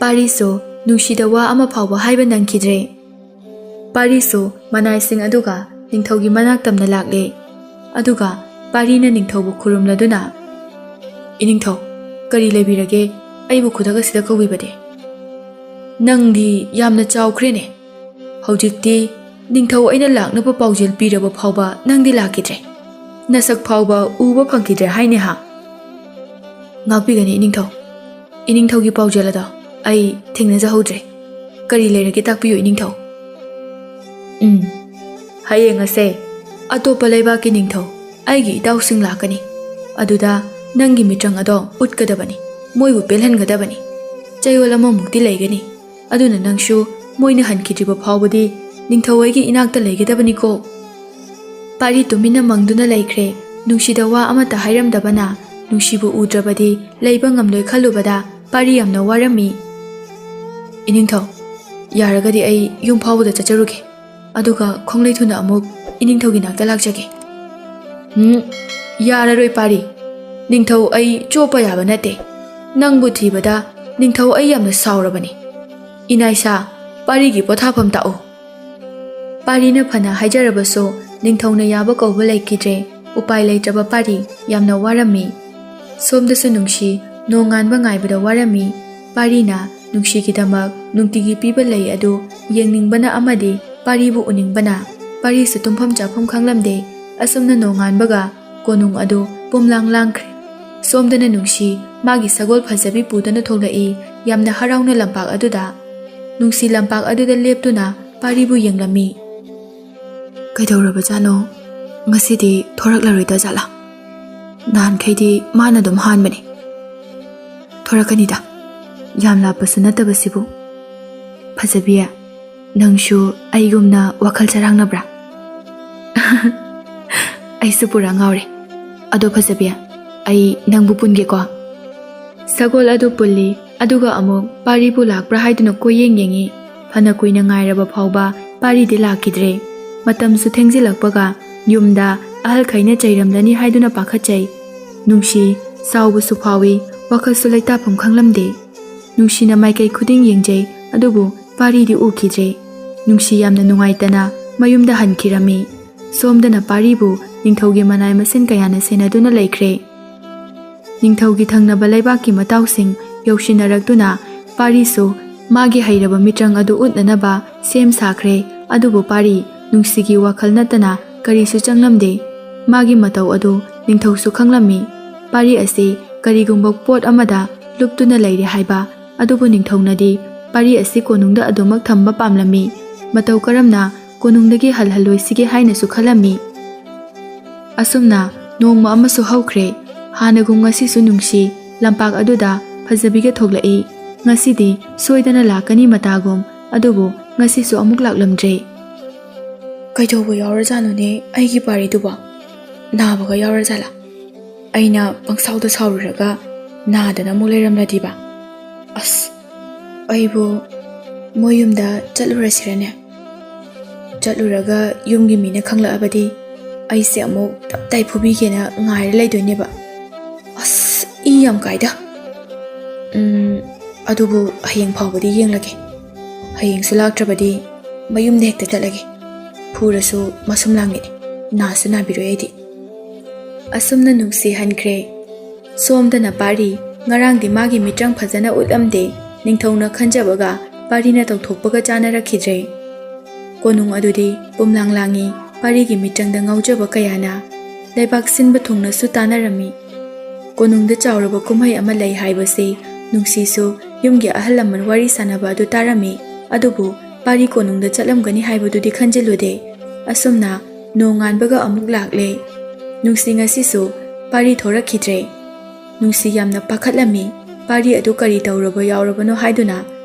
ꯄꯥꯔꯤꯁꯨ ꯅꯨꯡꯁꯤꯗ ꯋꯥ ꯑꯃ ꯐꯥꯎꯕ ꯍꯥꯏꯕ ꯅꯪꯈꯤꯗ꯭ꯔꯦ ꯄꯥꯔꯤꯁꯨ ꯃꯅꯥꯏꯁꯤꯡ ꯑꯗꯨꯒ ꯅꯤꯡꯊꯧꯒꯤ ꯃꯅꯥꯛ ꯇꯝꯅ ꯂꯥꯛꯂꯦ ꯑꯗꯨꯒ ꯄꯥꯔꯤꯅ ꯅꯤꯡꯊꯧꯕꯨ ꯈꯨꯔꯨꯝꯂꯗꯨꯅ ꯏꯅꯤꯡꯊꯧ ꯀꯔꯤ ꯂꯩꯕꯤꯔꯒꯦ ꯑꯩꯕꯨ ꯈꯨꯗꯛ ꯑꯁꯤꯗ ꯀꯧꯕꯤꯕꯗꯤ ꯅꯪꯗꯤ ꯌꯥꯝꯅ ꯆꯥꯎꯈ꯭ꯔꯦꯅꯦ ꯍꯧꯖꯤꯛꯇꯤ ꯅꯤꯡꯊꯧ ꯑꯩꯅ ꯂꯥꯛꯅꯕ ꯄꯥꯎꯖꯦꯜ ꯄꯤꯔꯕ ꯐꯥꯎꯕ ꯅꯪꯗꯤ ꯂꯥꯛꯈꯤꯗ꯭ꯔꯦ ꯅꯁꯛ ꯐꯥꯎꯕ ꯎꯕ ꯐꯪꯈꯤꯗ꯭ꯔꯦ ꯍꯥꯏꯅꯦ ꯍꯥ ꯉꯥꯛꯄꯤꯒꯅꯤ ꯏꯅꯤꯡꯊꯧꯒꯤ ꯄꯥꯎꯖꯦꯜ ꯑꯗꯣ ꯑꯩ ꯊꯦꯡꯅꯖꯍꯧꯗ꯭ꯔꯦ ꯀꯔꯤ ꯂꯩꯔꯒꯦ ꯇꯥꯛꯄꯤꯌꯨ ꯏꯅꯤꯡꯊꯧ ꯍꯌꯦꯡ ꯑꯁꯦ ꯑꯇꯣꯞꯄ ꯂꯩꯕꯥꯛꯀꯤ ꯅꯤꯡꯊꯧ ꯑꯩꯒꯤ ꯏꯇꯥꯎꯁꯤꯡ ꯂꯥꯛꯀꯅꯤ ꯑꯗꯨꯗ ꯅꯪꯒꯤ ꯃꯤꯇ꯭ꯔꯪ ꯑꯗꯣ ꯎꯠꯀꯗꯕꯅꯤ ꯃꯣꯏꯕꯨ ꯄꯦꯜꯍꯟꯒꯗꯕꯅꯤ ꯆꯌꯣꯜ ꯑꯃꯃꯨꯛꯇꯤ ꯂꯩꯒꯅꯤ ꯑꯗꯨꯅ ꯅꯪꯁꯨ ꯃꯣꯏꯅ ꯍꯟꯈꯤꯗ꯭ꯔꯤꯕ ꯐꯥꯎꯕꯗꯤ ꯅꯤꯡꯊꯧ ꯑꯩꯒꯤ ꯏꯅꯥꯛꯇ ꯂꯩꯒꯗꯕꯅꯤꯀꯣ ꯄꯥꯔꯤ ꯇꯨꯃꯤꯟꯅ ꯃꯪꯗꯨꯅ ꯂꯩꯈ꯭ꯔꯦ ꯅꯨꯡꯁꯤꯗ ꯋꯥ ꯑꯃꯠꯇ ꯍꯥꯏꯔꯝꯗꯕꯅ ꯅꯨꯡꯁꯤꯕꯨ ꯎꯗ꯭ꯔꯕꯗꯤ ꯂꯩꯕ ꯉꯝꯂꯣꯏ ꯈꯜꯂꯨꯕꯗ ꯄꯥꯔꯤ ꯌꯥꯝꯅ ꯋꯥꯔꯝꯃꯤ ꯏꯅꯤꯡꯊꯧ ꯌꯥꯔꯒꯗꯤ ꯑꯩ ꯌꯨꯝ ꯐꯥꯎꯕꯗ ꯆꯠꯆꯔꯨꯒꯦ ꯑꯗꯨꯒ ꯈꯣꯡꯂꯩꯊꯨꯅ ꯑꯃꯨꯛ ꯏꯅꯤꯡꯊꯧꯒꯤ ꯅꯥꯛꯇ ꯂꯥꯛꯆꯒꯦ. ꯌꯥꯔꯔꯣꯏ ꯄꯥꯔꯤ. ꯅꯤꯡꯊꯧ ꯑꯩ ꯆꯣꯞꯄ ꯌꯥꯕ ꯅꯠꯇꯦ. ꯅꯪꯕꯨ ꯊꯤꯕꯗ ꯅꯤꯡꯊꯧ ꯑꯩ ꯌꯥꯝꯅ ꯁꯥꯎꯔꯕꯅꯤ. ꯏꯅꯥꯏꯁꯥ, ꯄꯥꯔꯤꯒꯤ ꯄꯣꯊꯥꯐꯝ ꯇꯥꯛꯎ. ꯄꯥꯔꯤꯅ ꯐꯅ ꯍꯥꯏꯖꯔꯕꯁꯨ ꯅꯤꯡꯊꯧꯅ ꯌꯥꯕ ꯀꯧꯕ ꯂꯩꯈꯤꯗ꯭ꯔꯦ. ꯎꯄꯥꯏ ꯂꯩꯇ꯭ꯔꯕ ꯄꯥꯔꯤ ꯌꯥꯝꯅ ꯋꯥꯔꯝꯃꯤ. ꯁꯣꯝꯗꯁꯨ ꯅꯨꯡꯁꯤ ꯅꯣꯡꯉꯥꯟꯕ ꯉꯥꯏꯕꯗ ꯋꯥꯔꯝꯃꯤ. ꯄꯥꯔꯤꯅ ꯅꯨꯡꯁꯤꯒꯤꯗꯃꯛ ꯅꯨꯡꯇꯤꯒꯤ ꯄꯤꯕ ꯂꯩ ꯑꯗꯨ ꯌꯦꯡꯅꯤꯡꯕꯅ ꯑꯃꯗꯤ ꯄꯥꯔꯤꯕꯨ ꯎꯅꯤꯡꯕꯅ. ꯄꯥꯔꯤꯁꯨ ꯇꯨꯝꯐꯝ ꯆꯥꯐꯝ ꯈꯪꯂꯝꯗꯦ. ꯑꯁꯨꯝꯅ ꯅꯣꯡꯉꯥꯟꯕꯒ ꯀꯣꯅꯨꯡ ꯑꯗꯨ ꯄꯨꯝꯂꯥꯡ ꯂꯥꯡꯈ꯭ꯔꯦ. ꯁꯣꯝꯗꯅ ꯅꯨꯡꯁꯤ ꯃꯥꯒꯤ ꯁꯒꯣꯜ ꯐꯖꯕꯤ ꯄꯨꯗꯨꯅ ꯊꯣꯛꯂꯛꯏ ꯌꯥꯝꯅ ꯍꯔꯥꯎꯅ ꯂꯝꯄꯥꯛ ꯑꯗꯨꯗ. ꯅꯨꯡꯁꯤ ꯂꯝꯄꯥꯛ ꯑꯗꯨꯗ ꯂꯦꯞꯇꯨꯅ ꯄꯥꯔꯤꯕꯨ ꯌꯦꯡꯂꯝꯃꯤ. ꯀꯩꯗꯧꯔꯕꯖꯥꯠꯅꯣ? ꯉꯁꯤꯗꯤ ꯊꯣꯔꯛꯂꯔꯣꯏꯗ ꯖꯥꯠꯂꯥ? ꯅꯍꯥꯟꯈꯩꯗꯤ ꯃꯥꯅ ꯑꯗꯨꯝ ꯍꯥꯟꯕꯅꯤ. ꯊꯣꯔꯛꯀꯅꯤꯗ, ꯌꯥꯝ ꯂꯥꯞꯄꯁꯨ ꯅꯠꯇꯕꯁꯤꯕꯨ. ꯐꯖꯕꯤ, ꯅꯪꯁꯨ ꯑꯩꯒꯨꯝꯅ ꯋꯥꯈꯜ ꯆꯔꯥꯡꯅꯕ꯭ꯔꯥ? ꯑꯩꯁꯨ ꯄꯨꯔꯥ ꯉꯥꯎꯔꯦ. ꯑꯗꯣ ꯐꯖꯕꯤ, ꯑꯩ ꯅꯪꯕꯨ ꯄꯨꯟꯒꯦꯀꯣ. ꯁꯒꯣꯜ ꯑꯗꯨ ꯄꯨꯜꯂꯤ. ꯑꯗꯨꯒ ꯑꯃꯨꯛ ꯄꯥꯔꯤꯕꯨ ꯂꯥꯛꯄ꯭ꯔꯥ ꯍꯥꯏꯗꯨꯅ ꯀꯣꯏꯌꯦꯡ ꯌꯦꯡꯉꯤ. ꯐꯅ ꯀꯨꯏꯅ ꯉꯥꯏꯔꯕ ꯐꯥꯎꯕ ꯄꯥꯔꯤꯗꯤ ꯂꯥꯛꯈꯤꯗ꯭ꯔꯦ. ꯃꯇꯝꯁꯨ ꯊꯦꯡꯖꯤꯜꯂꯛꯄꯒ ꯌꯨꯝꯗ ꯑꯍꯜꯈꯩꯅ ꯆꯩꯔꯝꯂꯅꯤ ꯍꯥꯏꯗꯨꯅ ꯄꯥꯈꯠꯆꯩ. ꯅꯨꯡꯁꯤ ꯁꯥꯎꯕꯁꯨ ꯐꯥꯎꯏ, ꯋꯥꯈꯜꯁꯨ ꯂꯩꯇꯥꯐꯝ ꯈꯪꯂꯝꯗꯦ. ꯅꯨꯡꯁꯤꯅ ꯃꯥꯏꯀꯩ ꯈꯨꯗꯤꯡ ꯌꯦꯡꯖꯩ, ꯑꯗꯨꯕꯨ ꯄꯥꯔꯤꯗꯤ ꯎꯈꯤꯗ꯭ꯔꯦ. ꯅꯨꯡꯁꯤ ꯌꯥꯝꯅ ꯅꯨꯡꯉꯥꯏꯇꯅ ꯃꯌꯨꯝꯗ ꯍꯟꯈꯤꯔꯝꯃꯤ. ꯁꯣꯝꯗꯅ ꯄꯥꯔꯤꯕꯨ ꯅꯤꯡꯊꯧꯒꯤ ꯃꯅꯥꯏ ꯃꯁꯤꯟ ꯀꯌꯥꯅ ꯁꯦꯟꯅꯗꯨꯅ ꯂꯩꯈ꯭ꯔꯦ. ꯅꯤꯡꯊꯧꯒꯤ ꯊꯪꯅꯕ ꯂꯩꯕꯥꯛꯀꯤ ꯃꯇꯥꯎꯁꯤꯡ ꯌꯧꯁꯤꯟꯅꯔꯛꯇꯨꯅ ꯄꯥꯔꯤꯁꯨ ꯃꯥꯒꯤ ꯍꯩꯔꯕ ꯃꯤꯇ꯭ꯔꯪ ꯑꯗꯨ ꯎꯠꯅꯅꯕ ꯁꯦꯝ ꯁꯥꯈ꯭रे. ꯑꯗꯨꯕꯨ ꯄꯥꯔꯤ ꯅꯨꯡꯁꯤꯒꯤ ꯋꯥꯈꯜ ꯅꯠꯇꯅ ꯀꯔꯤꯁꯨ ꯆꯪꯂꯝꯗꯦ. ꯃꯥꯒꯤ ꯃꯇꯧ ꯑꯗꯨ ꯅꯤꯡꯊꯧꯁꯨ ꯈꯪꯂꯝꯃꯤ. ꯄꯥꯔꯤ ꯑꯁꯤ ꯀꯔꯤꯒꯨꯝꯕ ꯄꯣꯠ ꯑꯃꯗ ꯂꯨꯞꯇꯨꯅ ꯂꯩꯔꯦ ꯍꯥꯏꯕ. ꯑꯗꯨꯕꯨ ꯅꯤꯡꯊꯧꯅꯗꯤ ꯄꯥꯔꯤ ꯑꯁꯤ ꯀꯣꯅꯨꯡꯗ ꯑꯗꯨꯃꯛ ꯊꯝꯕ ꯄꯥꯝꯂꯝꯃꯤ. ꯃꯇꯧ ꯀꯔꯝꯅ ꯀꯣꯅꯨꯡꯗꯒꯤ ꯍꯜꯍꯜꯂꯣꯏꯁꯤꯒꯦ ꯍꯥꯏꯅꯁꯨ ꯈꯜꯂꯝꯃꯤ. ꯑꯁꯨꯝꯅ ꯅꯣꯡꯃ ꯑꯃꯁꯨ ꯍꯧꯈ꯭ꯔꯦ. ꯍꯥꯟꯅꯒꯨꯝ ꯉꯁꯤꯁꯨ ꯅꯨꯡꯁꯤ ꯂꯝꯄꯥꯛ ꯑꯗꯨꯗ ꯐꯖꯕꯤꯒ ꯊꯣꯛꯂꯛꯏ. ꯉꯁꯤꯗꯤ ꯁꯣꯏꯗꯅ ꯂꯥꯛꯀꯅꯤ ꯃꯇꯥꯒꯨꯝ. ꯑꯗꯨꯕꯨ ꯉꯁꯤꯁꯨ ꯑꯃꯨꯛ ꯂꯥꯛꯂꯝꯗ꯭ꯔꯦ. ꯀꯩꯗꯧꯕ ꯌꯥꯎꯔꯖꯥꯠꯅꯣꯅꯦ ꯑꯩꯒꯤ ꯄꯥꯔꯤꯗꯨꯕꯣ? ꯅꯥꯕꯒ ꯌꯥꯎꯔꯖꯥꯠꯂꯥ? ꯑꯩꯅ ꯄꯪꯁꯥꯎꯗ ꯁꯥꯎꯔꯨꯔꯒ ꯅꯥꯗꯅ ꯑꯃꯨꯛ ꯂꯩꯔꯝꯂꯗꯤꯕ. ꯑꯁ, ꯑꯩꯕꯨ ꯃꯣꯏ ꯌꯨꯝꯗ ꯆꯠꯂꯨꯔꯁꯤꯔꯅꯦ? ꯆꯠꯂꯨꯔꯒ ꯌꯨꯝꯒꯤ ꯃꯤꯅ ꯈꯪꯂꯛꯑꯕꯗꯤ ꯑꯩꯁꯦ ꯑꯃꯨꯛ ꯇꯞꯇꯥꯏ ꯐꯨꯕꯤꯒꯦꯅ ꯉꯥꯏꯔ ꯂꯩꯗꯣꯏꯅꯦꯕ. ꯑꯁ, ꯏ ꯌꯥꯝ ꯀꯥꯏꯗ. ꯑꯗꯨꯕꯨ ꯍꯌꯦꯡ ꯐꯥꯎꯕꯗꯤ ꯌꯦꯡꯂꯒꯦ. ꯍꯌꯦꯡꯁꯨ ꯂꯥꯛꯇ꯭ꯔꯕꯗꯤ ꯃꯌꯨꯝꯗ ꯍꯦꯛꯇ ꯆꯠꯂꯒꯦ. ꯐꯨꯔꯁꯨ ꯃꯁꯨꯝ ꯂꯥꯡꯒꯅꯤ, ꯅꯥꯁꯨ ꯅꯥꯕꯤꯔꯣꯏ ꯑꯩꯗꯤ. ꯑꯁꯨꯝꯅ ꯅꯨꯡꯁꯤ ꯍꯟꯈ꯭ꯔꯦ. ꯁꯣꯝꯗꯅ ꯄꯥꯔꯤ ꯉꯔꯥꯡꯗꯤ ꯃꯥꯒꯤ ꯃꯤꯇ꯭ꯔꯪ ꯐꯖꯅ ꯎꯠꯂꯝꯗꯦ. ꯅꯤꯡꯊꯧꯅ ꯈꯟꯖꯕꯒ ꯄꯥꯔꯤꯅ ꯇꯧꯊꯣꯛꯄꯒ ꯆꯥꯅꯔꯛꯈꯤꯗ꯭ꯔꯦ. ꯀꯣꯅꯨꯡ ꯑꯗꯨꯗꯤ ꯄꯨꯝꯂꯥꯡ ꯂꯥꯡꯉꯤ. ꯄꯥꯔꯤꯒꯤ ꯃꯤꯇ꯭ꯔꯪꯗ ꯉꯥꯎꯖꯕ ꯀꯌꯥꯅ ꯂꯩꯕꯥꯛ ꯁꯤꯟꯕ ꯊꯨꯡꯅꯁꯨ ꯇꯥꯅꯔꯝꯃꯤ. ꯀꯣꯅꯨꯡꯗ ꯆꯥꯎꯔꯕ ꯀꯨꯝꯍꯩ ꯑꯃ ꯂꯩ ꯍꯥꯏꯕꯁꯤ ꯅꯨꯡꯁꯤꯁꯨ ꯌꯨꯝꯒꯤ ꯑꯍꯜ ꯂꯃꯟ ꯋꯥꯔꯤ ꯁꯥꯟꯅꯕ ꯑꯗꯨ ꯇꯥꯔꯝꯃꯤ. ꯑꯗꯨꯕꯨ ꯄꯥꯔꯤ ꯀꯣꯅꯨꯡꯗ ꯆꯠꯂꯝꯒꯅꯤ ꯍꯥꯏꯕꯗꯨꯗꯤ ꯈꯟꯖꯤꯜꯂꯨꯗꯦ. ꯑꯁꯨꯝꯅ ꯅꯣꯡꯉꯥꯟꯕꯒ ꯑꯃꯨꯛ ꯂꯥꯛꯂꯦ. ꯅꯨꯡꯁꯤ ꯉꯁꯤꯁꯨ ꯄꯥꯔꯤ ꯊꯣꯔꯛꯈꯤꯗ꯭ꯔꯦ. ꯅꯨꯡꯁꯤ ꯌꯥꯝꯅ ꯄꯥꯈꯠꯂꯝꯃꯤ. ꯄꯥꯔꯤ ꯑꯗꯨ ꯀꯔꯤ ꯇꯧꯔꯕ ꯌꯥꯎꯔꯕꯅꯣ ꯍꯥꯏꯗꯨꯅ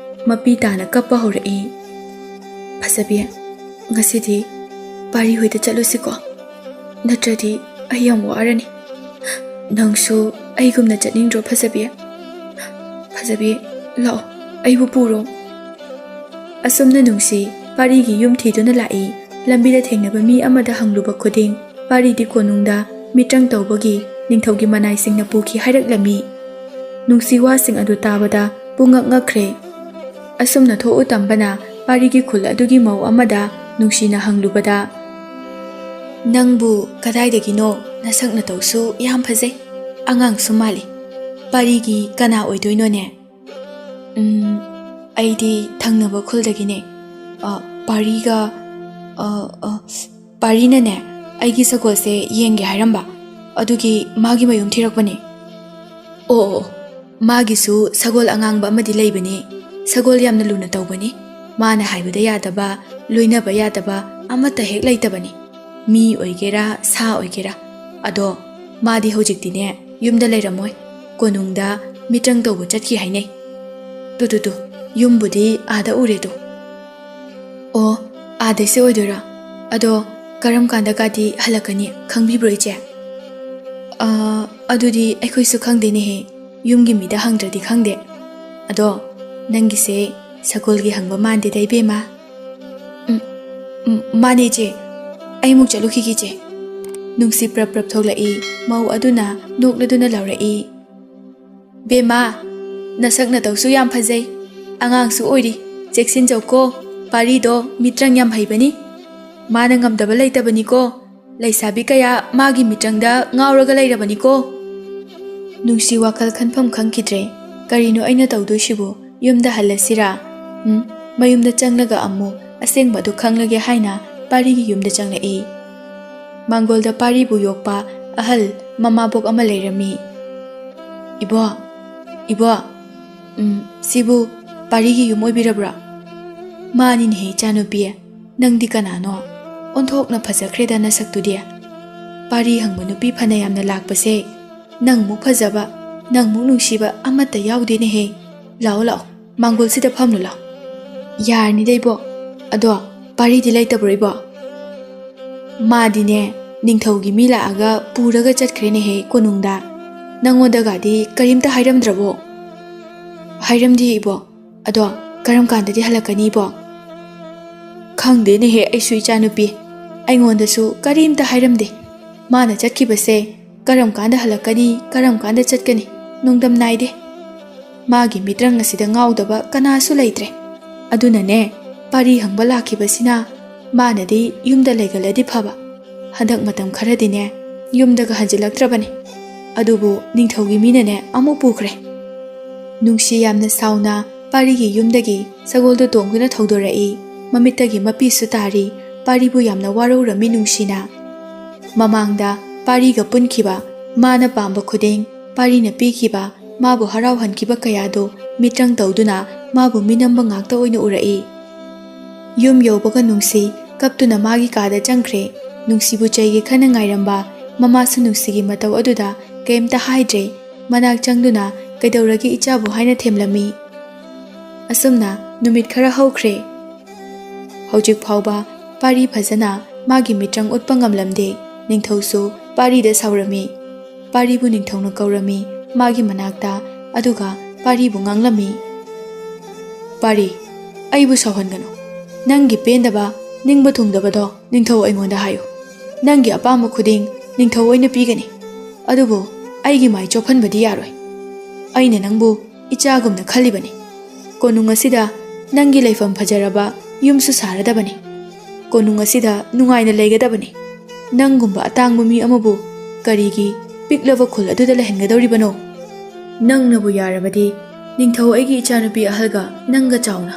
ꯃꯄꯤ ꯇꯥꯅ ꯀꯞꯄ ꯍꯧꯔꯛꯏ. ꯐꯖꯕꯤ, ꯉꯁꯤꯗꯤ ꯄꯥꯔꯤ ꯍꯣꯏꯗ ꯆꯠꯂꯨꯁꯤꯀꯣ. ꯅꯠꯇ꯭ꯔꯗꯤ ꯑꯩ ꯌꯥꯝ ꯋꯥꯔꯅꯤ. ꯅꯪꯁꯨ ꯑꯩꯒꯨꯝꯅ ꯆꯠꯅꯤꯡꯗ꯭ꯔꯣ ꯐꯖꯕꯤ? ꯐꯖꯕꯤ, ꯂꯥꯛꯑꯣ, ꯑꯩꯕꯨ ꯄꯨꯔꯣ. ꯑꯁꯨꯝꯅ ꯅꯨꯡꯁꯤ ꯄꯥꯔꯤꯒꯤ ꯌꯨꯝ ꯊꯤꯗꯨꯅ ꯂꯥꯛꯏ. ꯂꯝꯕꯤꯗ ꯊꯦꯡꯅꯕ ꯃꯤ ꯑꯃꯗ ꯍꯪꯂꯨꯕ ꯈꯨꯗꯤꯡ ꯄꯥꯔꯤꯗꯤ ꯀꯣꯅꯨꯡꯗ ꯃꯤꯇ꯭ꯔꯪ ꯇꯧꯕꯒꯤ ꯅꯤꯡꯊꯧꯒꯤ ꯃꯅꯥꯏꯁꯤꯡꯅ ꯄꯨꯈꯤ ꯍꯥꯏꯔꯛꯂꯝꯃꯤ. ꯅꯨꯡꯁꯤ ꯋꯥꯁꯤꯡ ꯑꯗꯨ ꯇꯥꯕꯗ ꯄꯨꯡꯉꯛ ꯉꯛꯈ꯭ꯔꯦ. ꯑꯁꯨꯝꯅ ꯊꯣꯛꯎ ꯇꯝꯕꯅ ꯄꯥꯔꯤꯒꯤ ꯈꯨꯜ ꯑꯗꯨꯒꯤ ꯃꯧ ꯑꯃꯗ ꯅꯨꯡꯁꯤꯅ ꯍꯪꯂꯨꯕꯗ, ꯅꯪꯕꯨ ꯀꯗꯥꯏꯗꯒꯤꯅꯣ? ꯅꯁꯛ ꯅꯇꯧꯁꯨ ꯌꯥꯝ ꯐꯖꯩ, ꯑꯉꯥꯡꯁꯨ ꯃꯥꯜꯂꯤ. ꯄꯥꯔꯤꯒꯤ ꯀꯅꯥ ꯑꯣꯏꯗꯣꯏꯅꯣꯅꯦ? ꯑꯩꯗꯤ ꯊꯪꯅꯕ ꯈꯨꯜꯗꯒꯤꯅꯦ. ꯄꯥꯔꯤꯅꯅꯦ ꯑꯩꯒꯤ ꯁꯒꯣꯜꯁꯦ ꯌꯦꯡꯒꯦ ꯍꯥꯏꯔꯝꯕ, ꯑꯗꯨꯒꯤ ꯃꯥꯒꯤ ꯃꯌꯨꯝ ꯊꯤꯔꯛꯄꯅꯦ. ꯑꯣ, ꯃꯥꯒꯤꯁꯨ ꯁꯒꯣꯜ ꯑꯉꯥꯡꯕ ꯑꯃꯗꯤ ꯂꯩꯕꯅꯤ. ꯁꯒꯣꯜ ꯌꯥꯝꯅ ꯂꯨꯅ ꯇꯧꯕꯅꯤ. ꯃꯥꯅ ꯍꯥꯏꯕꯗ ꯌꯥꯗꯕ, ꯂꯣꯏꯅꯕ ꯌꯥꯗꯕ ꯑꯃꯠꯇ ꯍꯦꯛ ꯂꯩꯇꯕꯅꯤ. ꯃꯤ ꯑꯣꯏꯒꯦꯔꯥ ꯁꯥ ꯑꯣꯏꯒꯦꯔꯥ. ꯑꯗꯣ ꯃꯥꯗꯤ ꯍꯧꯖꯤꯛꯇꯤꯅꯦ ꯌꯨꯝꯗ ꯂꯩꯔꯝꯃꯣꯏ. ꯀꯣꯅꯨꯡꯗ ꯃꯤꯇ꯭ꯔꯪ ꯇꯧꯕ ꯆꯠꯈꯤ ꯍꯥꯏꯅꯩ. ꯇꯨ ꯌꯨꯝꯕꯨꯗꯤ ꯑꯥꯗ ꯎꯔꯦꯗꯣ. ꯑꯣ, ꯑꯥꯗꯩꯁꯦ ꯑꯣꯏꯗꯣꯏꯔꯥ? ꯑꯗꯣ ꯀꯔꯝ ꯀꯥꯟꯗꯒꯗꯤ ꯍꯜꯂꯛꯀꯅꯤ ꯈꯪꯕꯤꯕ꯭ꯔꯣ ꯏꯆꯦ? ꯑꯗꯨꯗꯤ ꯑꯩꯈꯣꯏꯁꯨ ꯈꯪꯗꯦꯅꯦꯍꯦ. ꯌꯨꯝꯒꯤ ꯃꯤꯗ ꯍꯪꯗ꯭ꯔꯗꯤ ꯈꯪꯗꯦ. ꯑꯗꯣ ꯅꯪꯒꯤꯁꯦ ꯁꯒꯣꯜꯒꯤ ꯍꯪꯕ ꯃꯥꯟꯗꯦꯗ ꯏꯕꯦꯝꯃ. ꯃꯥꯅꯦ ꯆꯦ ꯑꯩ ꯑꯃꯨꯛ ꯆꯠꯂꯨꯈꯤꯒꯦ ꯆꯦ ꯅꯨꯡꯁꯤ ꯄ꯭ꯔꯞ ꯄ꯭ꯔꯞ ꯊꯣꯛꯂꯛꯏ ꯃꯧ ꯑꯗꯨꯅ ꯅꯣꯛꯂꯗꯨꯅ ꯂꯥꯎꯔꯛꯏ ꯕꯦꯝꯃ ꯅꯁꯛ ꯅꯇꯧꯁꯨ ꯌꯥꯝ ꯐꯖꯩ ꯑꯉꯥꯡꯁꯨ ꯑꯣꯏꯔꯤ ꯆꯦꯛꯁꯤꯟꯖꯧꯀꯣ ꯄꯥꯔꯤꯗꯣ ꯃꯤꯇ꯭ꯔꯪ ꯌꯥꯝ ꯍꯩꯕꯅꯤ ꯃꯥꯅ ꯉꯝꯗꯕ ꯂꯩꯇꯕꯅꯤꯀꯣ ꯂꯩꯁꯥꯕꯤ ꯀꯌꯥ ꯃꯥꯒꯤ ꯃꯤꯇ꯭ꯔꯪꯗ ꯉꯥꯎꯔꯒ ꯂꯩꯔꯕꯅꯤꯀꯣ ꯅꯨꯡꯁꯤ ꯋꯥꯈꯜ ꯈꯟꯐꯝ ꯈꯪꯈꯤꯗ꯭ꯔꯦ ꯀꯔꯤꯅꯣ ꯑꯩꯅ ꯇꯧꯗꯣꯏꯁꯤꯕꯨ ꯌꯨꯝꯗ ꯍꯜꯂꯁꯤꯔꯥ ꯃꯌꯨꯝꯗ ꯆꯪꯂꯒ ꯑꯃꯨꯛ ꯑꯁꯦꯡꯕꯗꯨ ꯈꯪꯂꯒꯦ ꯍꯥꯏꯅ ꯄꯥꯔꯤꯒꯤ ꯌꯨꯝꯗ ꯆꯪꯂꯛꯏ ꯃꯥꯡꯒꯣꯜꯗ ꯄꯥꯔꯤꯕꯨ ꯌꯣꯛꯄ ꯑꯍꯜ ꯃꯃꯥꯕꯣꯛ ꯑꯃ ꯂꯩꯔꯝꯃꯤ ꯏꯕꯣ ꯁꯤꯕꯨ ꯄꯥꯔꯤꯒꯤ ꯌꯨꯝ ꯑꯣꯏꯕꯤꯔꯕ꯭ꯔꯥ ꯃꯥꯅꯤꯅꯦꯍꯦ ꯏꯆꯥꯅꯨꯄꯤ ꯅꯪꯗꯤ ꯀꯅꯥꯅꯣ ꯑꯣꯟꯊꯣꯛꯅ ꯐꯖꯈ꯭ꯔꯦꯗ ꯅꯁꯛꯇꯨꯗꯤ ꯄꯥꯔꯤ ꯍꯪꯕ ꯅꯨꯄꯤ ꯐꯅ ꯌꯥꯝꯅ ꯂꯥꯛꯄꯁꯦ ꯅꯪꯃꯨꯛ ꯐꯖꯕ ꯅꯪꯃꯨꯛ ꯅꯨꯡꯁꯤꯕ ꯑꯃꯠꯇ ꯌꯥꯎꯗꯦꯅꯦꯍꯦ ꯂꯥꯛꯑꯣ ꯃꯥꯡꯒꯣꯜꯁꯤꯗ ꯐꯝꯂꯨ ꯂꯥꯛꯑꯣ ꯌꯥꯔꯅꯤꯗ ꯏꯕꯣ ꯑꯗꯣ ꯄꯥꯔꯤꯗꯤ ꯂꯩꯇꯕ꯭ꯔꯣ ꯏꯕꯣ ꯃꯥꯗꯤꯅꯦ ꯅꯤꯡꯊꯧꯒꯤ ꯃꯤ ꯂꯥꯛꯑꯒ ꯄꯨꯔꯒ ꯆꯠꯈ꯭ꯔꯦꯅꯦꯍꯦ ꯀꯣꯅꯨꯡꯗ ꯅꯪꯉꯣꯟꯗꯒꯗꯤ ꯀꯔꯤꯝꯇ ꯍꯥꯏꯔꯝꯗ꯭ꯔꯕꯣ ꯍꯥꯏꯔꯝꯗꯦ ꯏꯕꯣ ꯑꯗꯣ ꯀꯔꯝ ꯀꯥꯟꯗꯗꯤ ꯍꯜꯂꯛꯀꯅꯤ ꯏꯕꯣ ꯈꯪꯗꯦꯅꯦꯍꯦ ꯑꯩꯁꯨ ꯏꯆꯥꯅꯨꯄꯤ ꯑꯩꯉꯣꯟꯗꯁꯨ ꯀꯔꯤꯝꯇ ꯍꯥꯏꯔꯝꯗꯦ ꯃꯥꯅ ꯆꯠꯈꯤꯕꯁꯦ ꯀꯔꯝ ꯀꯥꯟꯗ ꯍꯜꯂꯛꯀꯅꯤ ꯀꯔꯝ ꯀꯥꯟꯗ ꯆꯠꯀꯅꯤ ꯅꯨꯡꯗꯝ ꯅꯥꯏꯗꯦ ꯃꯥꯒꯤ ꯃꯤꯇ꯭ꯔꯪ ꯑꯁꯤꯗ ꯉꯥꯎꯗꯕ ꯀꯅꯥꯁꯨ ꯂꯩꯇ꯭ꯔꯦ ꯑꯗꯨꯅꯅꯦ ꯄꯥꯔꯤ ꯍꯪꯕ ꯂꯥꯛꯈꯤꯕꯁꯤꯅ ꯃꯥꯅꯗꯤ ꯌꯨꯝꯗ ꯂꯩꯒꯜꯂꯗꯤ ꯐꯕ ꯍꯟꯗꯛ ꯃꯇꯝ ꯈꯔꯗꯤꯅꯦ ꯌꯨꯝꯗꯒ ꯍꯟꯖꯤꯜꯂꯛꯇ꯭ꯔꯕꯅꯤ ꯑꯗꯨꯕꯨ ꯅꯤꯡꯊꯧꯒꯤ ꯃꯤꯅꯅꯦ ꯑꯃꯨꯛ ꯄꯨꯈ꯭ꯔꯦ ꯅꯨꯡꯁꯤ ꯌꯥꯝꯅ ꯁꯥꯎꯅ ꯄꯥꯔꯤꯒꯤ ꯌꯨꯝꯗꯒꯤ ꯁꯒꯣꯜꯗꯨ ꯇꯣꯡꯗꯨꯅ ꯊꯧꯗꯣꯔꯛꯏ ꯃꯃꯤꯠꯇꯒꯤ ꯃꯄꯤꯁꯨ ꯇꯥꯔꯤ ꯄꯥꯔꯤꯕꯨ ꯌꯥꯝꯅ ꯋꯥꯔꯧꯔꯝꯃꯤ ꯅꯨꯡꯁꯤꯅ ꯃꯃꯥꯡꯗ ꯄꯥꯔꯤꯒ ꯄꯨꯟꯈꯤꯕ ꯃꯥꯅ ꯄꯥꯝꯕ ꯈꯨꯗꯤꯡ ꯄꯥꯔꯤꯅ ꯄꯤꯈꯤꯕ ꯃꯥꯕꯨ ꯍꯔꯥꯎꯍꯟꯈꯤꯕ ꯀꯌꯥꯗꯣ ꯃꯤꯇ꯭ꯔꯪ ꯇꯧꯗꯨꯅ ꯃꯥꯕꯨ ꯃꯤꯅꯝꯕ ꯉꯥꯛꯇ ꯑꯣꯏꯅ ꯎꯔꯛꯏ ꯌꯨꯝ ꯌꯧꯕꯒ ꯅꯨꯡꯁꯤ ꯀꯞꯇꯨꯅ ꯃꯥꯒꯤ ꯀꯥꯗ ꯆꯪꯈ꯭ꯔꯦ ꯅꯨꯡꯁꯤꯕꯨ ꯆꯩꯒꯦ ꯈꯟꯅ ꯉꯥꯏꯔꯝꯕ ꯃꯃꯥꯁꯨ ꯅꯨꯡꯁꯤꯒꯤ ꯃꯇꯧ ꯑꯗꯨꯗ ꯀꯩꯝꯇ ꯍꯥꯏꯗ꯭ꯔꯦ ꯃꯅꯥꯛ ꯆꯪꯗꯨꯅ ꯀꯩꯗꯧꯔꯒꯦ ꯏꯆꯥꯕꯨ ꯍꯥꯏꯅ ꯊꯦꯝꯂꯝꯃꯤ ꯑꯁꯨꯝꯅ ꯅꯨꯃꯤꯠ ꯈꯔ ꯍꯧꯈ꯭ꯔꯦ ꯍꯧꯖꯤꯛ ꯐꯥꯎꯕ ꯄꯥꯔꯤ ꯐꯖꯅ ꯃꯥꯒꯤ ꯃꯤꯇ꯭ꯔꯪ ꯎꯠꯄ ꯉꯝꯂꯝꯗꯦ ꯅꯤꯡꯊꯧꯁꯨ ꯄꯥꯔꯤꯗ ꯁꯥꯎꯔꯝꯃꯤ ꯄꯥꯔꯤꯕꯨ ꯅꯤꯡꯊꯧꯅ ꯀꯧꯔꯝꯃꯤ ꯃꯥꯒꯤ ꯃꯅꯥꯛꯇ ꯑꯗꯨꯒ ꯄꯥꯔꯤꯕꯨ ꯉꯥꯡꯂꯝꯃꯤ ꯄꯥꯔꯤ ꯑꯩꯕꯨ ꯁꯥꯎꯍꯟꯒꯅꯨ ꯅꯪꯒꯤ ꯄꯦꯟꯗꯕ ꯅꯤꯡꯕ ꯊꯨꯡꯗꯕꯗꯣ ꯅꯤꯡꯊꯧ ꯑꯩꯉꯣꯟꯗ ꯍꯥꯏꯌꯨ ꯅꯪꯒꯤ ꯑꯄꯥꯝꯕ ꯈꯨꯗꯤꯡ ꯅꯤꯡꯊꯧ ꯑꯣꯏꯅ ꯄꯤꯒꯅꯤ ꯑꯗꯨꯕꯨ ꯑꯩꯒꯤ ꯃꯥꯏ ꯆꯣꯞꯍꯟꯕꯗꯤ ꯌꯥꯔꯣꯏ ꯑꯩꯅ ꯅꯪꯕꯨ ꯏꯆꯥꯒꯨꯝꯅ ꯈꯜꯂꯤꯕꯅꯤ ꯀꯣꯅꯨꯡ ꯑꯁꯤꯗ ꯅꯪꯒꯤ ꯂꯩꯐꯝ ꯐꯖꯔꯕ ꯌꯨꯝꯁꯨ ꯁꯥꯔꯗꯕꯅꯤ ꯀꯣꯅꯨꯡ ꯑꯁꯤꯗ ꯅꯨꯡꯉꯥꯏꯅ ꯂꯩꯒꯗꯕꯅꯤ ꯅꯪꯒꯨꯝꯕ ꯑꯇꯥꯡꯕ ꯃꯤ ꯑꯃꯕꯨ ꯀꯔꯤꯒꯤ ꯄꯤꯛꯂꯕ ꯈꯨꯜ ꯑꯗꯨꯗ ꯂꯩꯍꯟꯒꯗꯧꯔꯤꯕꯅꯣ ꯅꯪꯅꯕꯨ ꯌꯥꯔꯕꯗꯤ ꯅꯤꯡꯊꯧ ꯑꯩꯒꯤ ꯏꯆꯥꯅꯨꯄꯤ ꯑꯍꯜꯒ ꯅꯪꯒ ꯆꯥꯎꯅ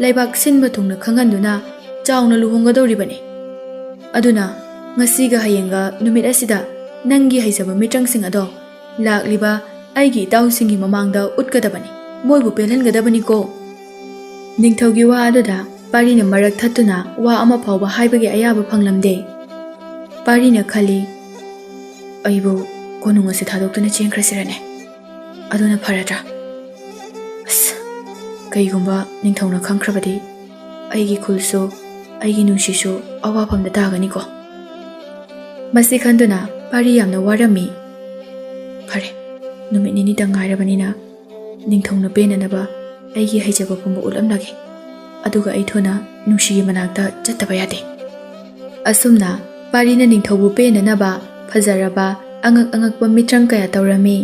ꯂꯩꯕꯥꯛ ꯁꯤꯟꯕ ꯊꯨꯡꯅ ꯈꯪꯍꯟꯗꯨꯅ ꯆꯥꯎꯅ ꯂꯨꯍꯣꯡꯒꯗꯧꯔꯤꯕꯅꯤ ꯑꯗꯨꯅ ꯉꯁꯤꯒ ꯍꯌꯦꯡꯒ ꯅꯨꯃꯤꯠ ꯑꯁꯤꯗ ꯅꯪꯒꯤ ꯍꯩꯖꯕ ꯃꯤꯇ꯭ꯔꯪꯁꯤꯡ ꯑꯗꯣ ꯂꯥꯛꯂꯤꯕ ꯑꯩꯒꯤ ꯏꯇꯥꯎꯁꯤꯡꯒꯤ ꯃꯃꯥꯡꯗ ꯎꯠꯀꯗꯕꯅꯤ ꯃꯣꯏꯕꯨ ꯄꯦꯜꯍꯟꯒꯗꯕꯅꯤꯀꯣ ꯅꯤꯡꯊꯧꯒꯤ ꯋꯥ ꯑꯗꯨꯗ ꯄꯥꯔꯤꯅ ꯃꯔꯛ ꯊꯠꯇꯨꯅ ꯋꯥ ꯑꯃ ꯐꯥꯎꯕ ꯍꯥꯏꯕꯒꯤ ꯑꯌꯥꯕ ꯐꯪꯂꯝꯗꯦ ꯄꯥꯔꯤꯅ ꯈꯜꯂꯤ ꯑꯩꯕꯨ ꯀꯣꯅꯨꯡ ꯑꯁꯤ ꯊꯥꯗꯣꯛꯇꯨꯅ ꯆꯦꯟꯈ꯭ꯔꯁꯤꯔꯅꯦ ꯑꯗꯨꯅ ꯐꯔꯗ꯭ꯔꯥ ꯑꯁ ꯀꯩꯒꯨꯝꯕ ꯅꯤꯡꯊꯧꯅ ꯈꯪꯈ꯭ꯔꯕꯗꯤ ꯑꯩꯒꯤ ꯈꯨꯜꯁꯨ ꯑꯩꯒꯤ ꯅꯨꯡꯁꯤꯁꯨ ꯑꯋꯥꯐꯝꯗ ꯇꯥꯒꯅꯤꯀꯣ ꯃꯁꯤ ꯈꯟꯗꯨꯅ ꯄꯥꯔꯤ ꯌꯥꯝꯅ ꯋꯥꯔꯝꯃꯤ ꯐꯔꯦ ꯅꯨꯃꯤꯠ ꯅꯤꯅꯤꯇꯪ ꯉꯥꯏꯔꯕꯅꯤꯅ ꯅꯤꯡꯊꯧꯅ ꯄꯦꯟꯅꯅꯕ ꯑꯩꯒꯤ ꯍꯩꯖꯕ ꯄꯨꯝꯕ ꯎꯠꯂꯝꯂꯒꯦ ꯑꯗꯨꯒ ꯑꯩ ꯊꯨꯅ ꯅꯨꯡꯁꯤꯒꯤ ꯃꯅꯥꯛꯇ ꯆꯠꯇꯕ ꯌꯥꯗꯦ ꯑꯁꯨꯝꯅ ꯄꯥꯔꯤꯅ ꯅꯤꯡꯊꯧꯕꯨ ꯄꯦꯟꯅꯅꯕ ꯐꯖꯔꯕ ꯑꯉꯛ ꯑꯉꯛꯄ ꯃꯤꯇ꯭ꯔꯪ ꯀꯌꯥ ꯇꯧꯔꯝꯃꯤ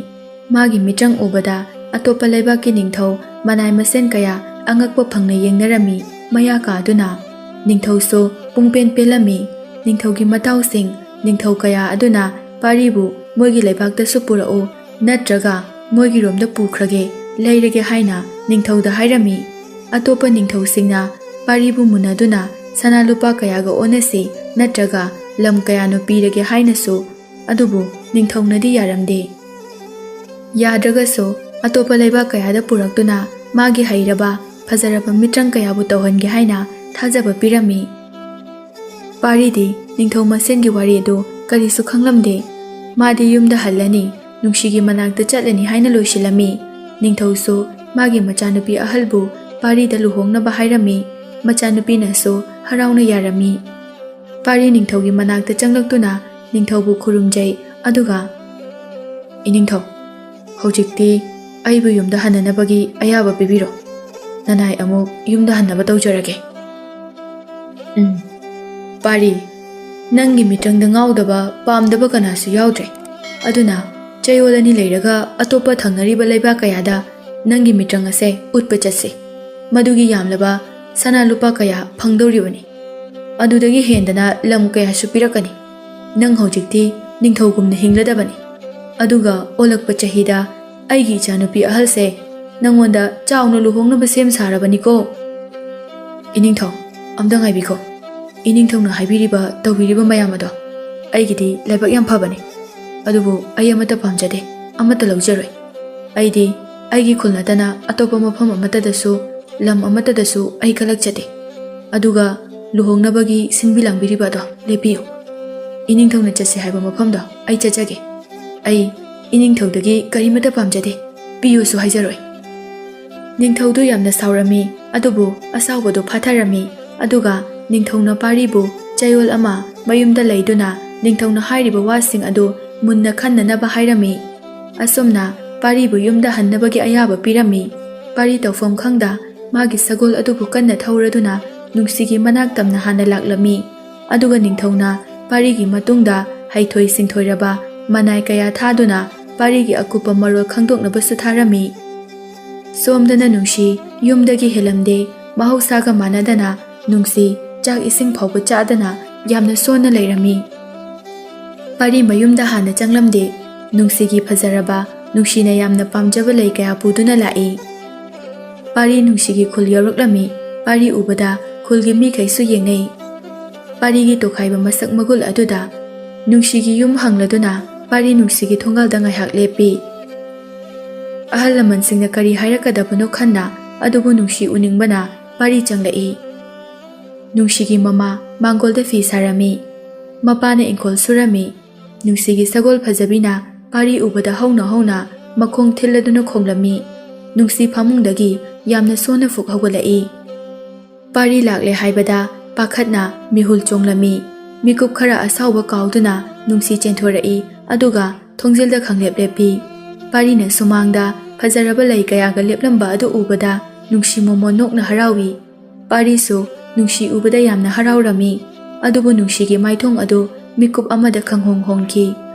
ꯃꯥꯒꯤ ꯃꯤꯇ꯭ꯔꯪ ꯎꯕꯗ ꯑꯇꯣꯞꯄ ꯂꯩꯕꯥꯛꯀꯤ ꯅꯤꯡꯊꯧ ꯃꯅꯥꯏ ꯃꯁꯦꯟ ꯀꯌꯥ ꯑꯉꯛꯄ ꯐꯪꯅ ꯌꯦꯡꯅꯔꯝꯃꯤ ꯃꯌꯥ ꯀꯥꯗꯨꯅ ꯅꯤꯡꯊꯧꯁꯨ ꯄꯨꯡꯄꯦꯟ ꯄꯦꯜꯂꯝꯃꯤ ꯅꯤꯡꯊꯧꯒꯤ ꯃꯇꯥꯎꯁꯤꯡ ꯅꯤꯡꯊꯧ ꯀꯌꯥ ꯑꯗꯨꯅ ꯄꯥꯔꯤꯕꯨ ꯃꯣꯏꯒꯤ ꯂꯩꯕꯥꯛꯇꯁꯨ ꯄꯨꯔꯛꯎ ꯅꯠꯇ꯭ꯔꯒ ꯃꯣꯏꯒꯤꯔꯣꯝꯗ ꯄꯨꯈ꯭ꯔꯒꯦ ꯂꯩꯔꯒꯦ ꯍꯥꯏꯅ ꯅꯤꯡꯊꯧꯗ ꯍꯥꯏꯔꯝꯃꯤ ꯑꯇꯣꯞꯄ ꯅꯤꯡꯊꯧꯁꯤꯡꯅ ꯄꯥꯔꯤꯕꯨ ꯃꯨꯟꯅꯗꯨꯅ ꯁꯅꯥ ꯂꯨꯄꯥ ꯀꯌꯥꯒ ꯑꯣꯟꯅꯁꯤ ꯅꯠꯇ꯭ꯔꯒ ꯂꯝ ꯀꯌꯥꯅ ꯄꯤꯔꯒꯦ ꯍꯥꯏꯅꯁꯨ ꯑꯗꯨꯕꯨ ꯅꯤꯡꯊꯧꯅꯗꯤ ꯌꯥꯔꯝꯗꯦ ꯌꯥꯗ꯭ꯔꯒꯁꯨ ꯑꯇꯣꯞꯄ ꯂꯩꯕꯥꯛ ꯀꯌꯥꯗ ꯄꯨꯔꯛꯇꯨꯅ माꯒꯤ ꯍꯩꯔꯕ ꯐꯖꯔꯕ ꯃꯤꯇ꯭ꯔꯪ ꯀꯌꯥꯕꯨ ꯇꯧꯍꯟꯒꯦ ꯍꯥꯏꯅ ꯊꯥꯖꯕ ꯄꯤꯔꯝꯃꯤ ꯄꯥꯔꯤꯗꯤ ꯅꯤꯡꯊꯧ ꯃꯁꯦꯟꯒꯤ ꯋꯥꯔꯤ ꯑꯗꯨ ꯀꯔꯤꯁꯨ ꯈꯪꯂꯝꯗꯦ मादी युमदा हल्लनी नुंगसीगी मनाक्ता चटलनी हाइना लोइसिलम्मी निंगथौसु मागी मचानुपी अहलबु पारीदा लुहोंगनबा हाइरम्मी मचानुपीनासु हराउना यारम्मी पारी निंगथौगी मनाक्ता चंगलक्तुना निंगथौबु खुरुमजै अदुगा इनिंगथौ हौजिक्ति अइबु युमदा हननबगी अयाबा पिबिरो ननाय अमुक युमदा हन्नबा तौजरगे ꯄꯥꯔꯤ, ꯅꯪꯒꯤ ꯃꯤꯇ꯭ꯔꯪꯗ ꯉꯥꯎꯗꯕ ꯄꯥꯝꯗꯕ ꯀꯅꯥꯁꯨ ꯌꯥꯎꯗ꯭ꯔꯦ꯫ ꯑꯗꯨꯅ ꯆꯌꯣꯜ ꯑꯅꯤ ꯂꯩꯔꯒ ꯑꯇꯣꯞꯄ ꯊꯪꯅꯔꯤꯕ ꯂꯩꯕꯥꯛ ꯀꯌꯥꯗ ꯅꯪꯒꯤ ꯃꯤꯇ꯭ꯔꯪ ꯑꯁꯦ ꯎꯠꯄ ꯆꯠꯁꯤ꯫ ꯃꯗꯨꯒꯤ ꯌꯥꯝꯂꯕ ꯁꯅꯥ ꯂꯨꯄꯥ ꯀꯌꯥ ꯐꯪꯗꯧꯔꯤꯕꯅꯤ꯫ ꯑꯗꯨꯗꯒꯤ ꯍꯦꯟꯗꯅ ꯂꯝ ꯀꯌꯥꯁꯨ ꯄꯤꯔꯛꯀꯅꯤ꯫ ꯅꯪ ꯍꯧꯖꯤꯛꯇꯤ ꯅꯤꯡꯊꯧꯒꯨꯝꯅ ꯍꯤꯡꯂꯗꯕꯅꯤ꯫ ꯑꯗꯨꯒ ꯑꯣꯜꯂꯛꯄ ꯆꯍꯤꯗ ꯑꯩꯒꯤ ꯏꯆꯥꯅꯨꯄꯤ ꯑꯍꯜꯁꯦ ꯅꯪꯉꯣꯟꯗ ꯆꯥꯎꯅ ꯂꯨꯍꯣꯡꯅꯕ ꯁꯦꯝ ꯁꯥꯔꯕꯅꯤꯀꯣ꯫ ꯏꯅꯤꯡꯊꯧ, ꯑꯝꯇ ꯉꯥꯏꯕꯤꯈꯣ꯫ ꯏꯅꯤꯡꯊꯧꯅ ꯍꯥꯏꯕꯤꯔꯤꯕ ꯇꯧꯕꯤꯔꯤꯕ ꯃꯌꯥꯝ ꯑꯗꯣ ꯑꯩꯒꯤꯗꯤ ꯂꯥꯏꯕꯛ ꯌꯥꯝ ꯐꯕꯅꯤ꯫ ꯑꯗꯨꯕꯨ ꯑꯩ ꯑꯃꯠꯇ ꯄꯥꯝꯖꯗꯦ, ꯑꯃꯠꯇ ꯂꯧꯖꯔꯣꯏ꯫ ꯑꯩꯗꯤ ꯑꯩꯒꯤ ꯈꯨꯜ ꯅꯠꯇꯅ ꯑꯇꯣꯞꯄ ꯃꯐꯝ ꯑꯃꯠꯇꯗꯁꯨ ꯂꯝ ꯑꯃꯠꯇꯗꯁꯨ ꯑꯩ ꯀꯜꯂꯛꯆꯗꯦ꯫ ꯑꯗꯨꯒ ꯂꯨꯍꯣꯡꯅꯕꯒꯤ ꯁꯤꯟꯕꯤ ꯂꯥꯡꯕꯤꯔꯤꯕ ꯑꯗꯣ ꯂꯦꯞꯄꯤꯌꯨ꯫ ꯏꯅꯤꯡꯊꯧꯅ ꯆꯠꯁꯦ ꯍꯥꯏꯕ ꯃꯐꯝꯗꯣ ꯑꯩ ꯆꯠꯆꯒꯦ꯫ ꯑꯩ ꯏꯅꯤꯡꯊꯧꯗꯒꯤ ꯀꯔꯤꯃꯠꯇ ꯄꯥꯝꯖꯗꯦ, ꯄꯤꯌꯨꯁꯨ ꯍꯥꯏꯖꯔꯣꯏ꯫ ꯅꯤꯡꯊꯧꯗꯨ ꯌꯥꯝꯅ ꯁꯥꯎꯔꯝꯃꯤ, ꯑꯗꯨꯕꯨ ꯑꯁꯥꯎꯕꯗꯨ ꯐꯥꯊꯔꯝꯃꯤ꯫ ꯑꯗꯨꯒ ꯅꯤꯡꯊꯧꯅ ꯄꯥꯔꯤꯕꯨ ꯆꯌꯣꯜ ꯑꯃ ꯃꯌꯨꯝꯗ ꯂꯩꯗꯨꯅ ꯅꯤꯡꯊꯧꯅ ꯍꯥꯏꯔꯤꯕ ꯋꯥꯁꯤꯡ ꯑꯗꯨ ꯃꯨꯟꯅ ꯈꯟꯅꯅꯕ ꯍꯥꯏꯔꯝꯃꯤ꯫ ꯑꯁꯨꯝꯅ ꯄꯥꯔꯤꯕꯨ ꯌꯨꯝꯗ ꯍꯟꯅꯕꯒꯤ ꯑꯌꯥꯕ ꯄꯤꯔꯝꯃꯤ꯫ ꯄꯥꯔꯤ ꯇꯧꯐꯝ ꯈꯪꯗ ꯃꯥꯒꯤ ꯁꯒꯣꯜ ꯑꯗꯨꯕꯨ ꯀꯟꯅ ꯊꯧꯔꯗꯨꯅ ꯅꯨꯡꯁꯤꯒꯤ ꯃꯅꯥꯛ ꯇꯝꯅ ꯍꯥꯟꯅ ꯂꯥꯛꯂꯝꯃꯤ꯫ ꯑꯗꯨꯒ ꯅꯤꯡꯊꯧꯅ ꯄꯥꯔꯤꯒꯤ ꯃꯇꯨꯡꯗ ꯍꯩꯊꯣꯏ ꯁꯤꯡꯊꯣꯏꯔꯕ ꯃꯅꯥꯏ ꯀꯌꯥ ꯊꯥꯗꯨꯅ ꯄꯥꯔꯤꯒꯤ ꯑꯀꯨꯞꯄ ꯃꯔꯣꯜ ꯈꯪꯗꯣꯛꯅꯕꯁꯨ ꯊꯥꯔꯝꯃꯤ꯫ ꯁꯣꯝꯗꯅ ꯅꯨꯡꯁꯤ ꯌꯨꯝꯗꯒꯤ ꯍꯦꯜꯂꯝꯗꯦ꯫ ꯃꯍꯧꯁꯥꯒ ꯃꯥꯟꯅꯗꯅ ꯅꯨꯡꯁꯤ ꯆꯥꯛ ꯏꯁꯤꯡ ꯐꯥꯎꯕ ꯆꯥꯗꯅ ꯌꯥꯝꯅ ꯁꯣꯟꯅ ꯂꯩꯔꯝꯃꯤ꯫ ꯄꯥꯔꯤ ꯃꯌꯨꯝꯗ ꯍꯥꯟꯅ ꯆꯪꯂꯝꯗꯦ꯫ ꯅꯨꯡꯁꯤꯒꯤ ꯐꯖꯔꯕ, ꯅꯨꯡꯁꯤꯅ ꯌꯥꯝꯅ ꯄꯥꯝꯖꯕ ꯂꯩ ꯀꯌꯥ ꯄꯨꯗꯨꯅ ꯂꯥꯛꯏ꯫ ꯄꯥꯔꯤ ꯅꯨꯡꯁꯤꯒꯤ ꯈꯨꯜ ꯌꯧꯔꯛꯂꯝꯃꯤ꯫ ꯄꯥꯔꯤ ꯎꯕꯗ ꯈꯨꯜꯒꯤ ꯃꯤꯈꯩꯁꯨ ꯌꯦꯡꯅꯩ꯫ ꯄꯥꯔꯤꯒꯤ ꯇꯣꯈꯥꯏꯕ ꯃꯁꯛ ꯃꯒꯨꯜ ꯑꯗꯨꯗ ꯅꯨꯡꯁꯤꯒꯤ ꯌꯨꯝ ꯍꯪꯂꯗꯨꯅ ꯄꯥꯔꯤ ꯅꯨꯡꯁꯤꯒꯤ ꯊꯣꯡꯒꯥꯜꯗ ꯉꯥꯏꯍꯥꯛ ꯂꯦꯞꯄꯤ꯫ ꯑꯍꯜ ꯂꯃꯟꯁꯤꯡꯅ ꯀꯔꯤ ꯍꯥꯏꯔꯛꯀꯗꯕꯅꯣ ꯈꯟꯅ ꯑꯗꯨꯕꯨ ꯅꯨꯡꯁꯤ ꯎꯅꯤꯡꯕꯅ ꯄꯥꯔꯤ ꯆꯪꯂꯛꯏ꯫ ꯅꯨꯡꯁꯤꯒꯤ ꯃꯃꯥ ꯃꯥꯡꯒꯣꯜꯗ ꯐꯤ ꯁꯥꯔꯝꯃꯤ꯫ ꯃꯄꯥꯅ ꯏꯪꯈꯣꯜ ꯁꯨꯔꯝꯃꯤ꯫ ꯅꯨꯡꯁꯤꯒꯤ ꯁꯒꯣꯜ ꯐꯖꯕꯤꯅ ꯄꯥꯔꯤ ꯎꯕꯗ ꯍꯧꯅ ꯍꯧꯅ ꯃꯈꯣꯡ ꯊꯤꯜꯂꯗꯨꯅ ꯈꯣꯡꯂꯝꯃꯤ꯫ ꯅꯨꯡꯁꯤ ꯐꯃꯨꯡꯗꯒꯤ ꯌꯥꯝꯅ ꯁꯣꯟꯅ ꯐꯨꯛ ꯍꯧꯒꯠꯂꯛꯏ꯫ ꯄꯥꯔꯤ ꯂꯥꯛꯂꯦ ꯍꯥꯏꯕꯗ ꯄꯥꯈꯠꯅ ꯃꯤꯍꯨꯜ ꯆꯣꯡꯂꯝꯃꯤ꯫ ꯃꯤꯀꯨꯞ ꯈꯔ ꯑꯁꯥꯎꯕ ꯀꯥꯎꯗꯨꯅ ꯅꯨꯡꯁꯤ ꯆꯦꯟꯊꯣꯔꯛꯏ꯫ ꯑꯗꯨꯒ ꯊꯣꯡꯖꯦꯜꯗ ꯈꯪꯂꯦꯞ ꯂꯦꯞꯄꯤ꯫ ꯄꯥꯔꯤꯅ ꯁꯨꯃꯥꯡꯗ ꯐꯖꯔꯕ ꯂꯩ ꯀꯌꯥꯒ ꯂꯦꯞꯂꯝꯕ ꯑꯗꯨ ꯎꯕꯗ ꯅꯨꯡꯁꯤ ꯃꯣꯃꯣꯟ ꯅꯣꯛꯅ ꯍꯔꯥꯎꯏ꯫ ꯄꯥꯔꯤꯁꯨ ꯅꯨꯡꯁꯤ ꯎꯕꯗ ꯌꯥꯝꯅ ꯍꯔꯥꯎꯔꯝꯃꯤ꯫ ꯑꯗꯨꯕꯨ ꯅꯨꯡꯁꯤꯒꯤ ꯃꯥꯏꯊꯣꯡ ꯑꯗꯨ ꯃꯤꯀꯨꯞ ꯑꯃꯗ ꯈꯪꯍꯣꯡ ꯍꯣꯡꯈꯤ꯫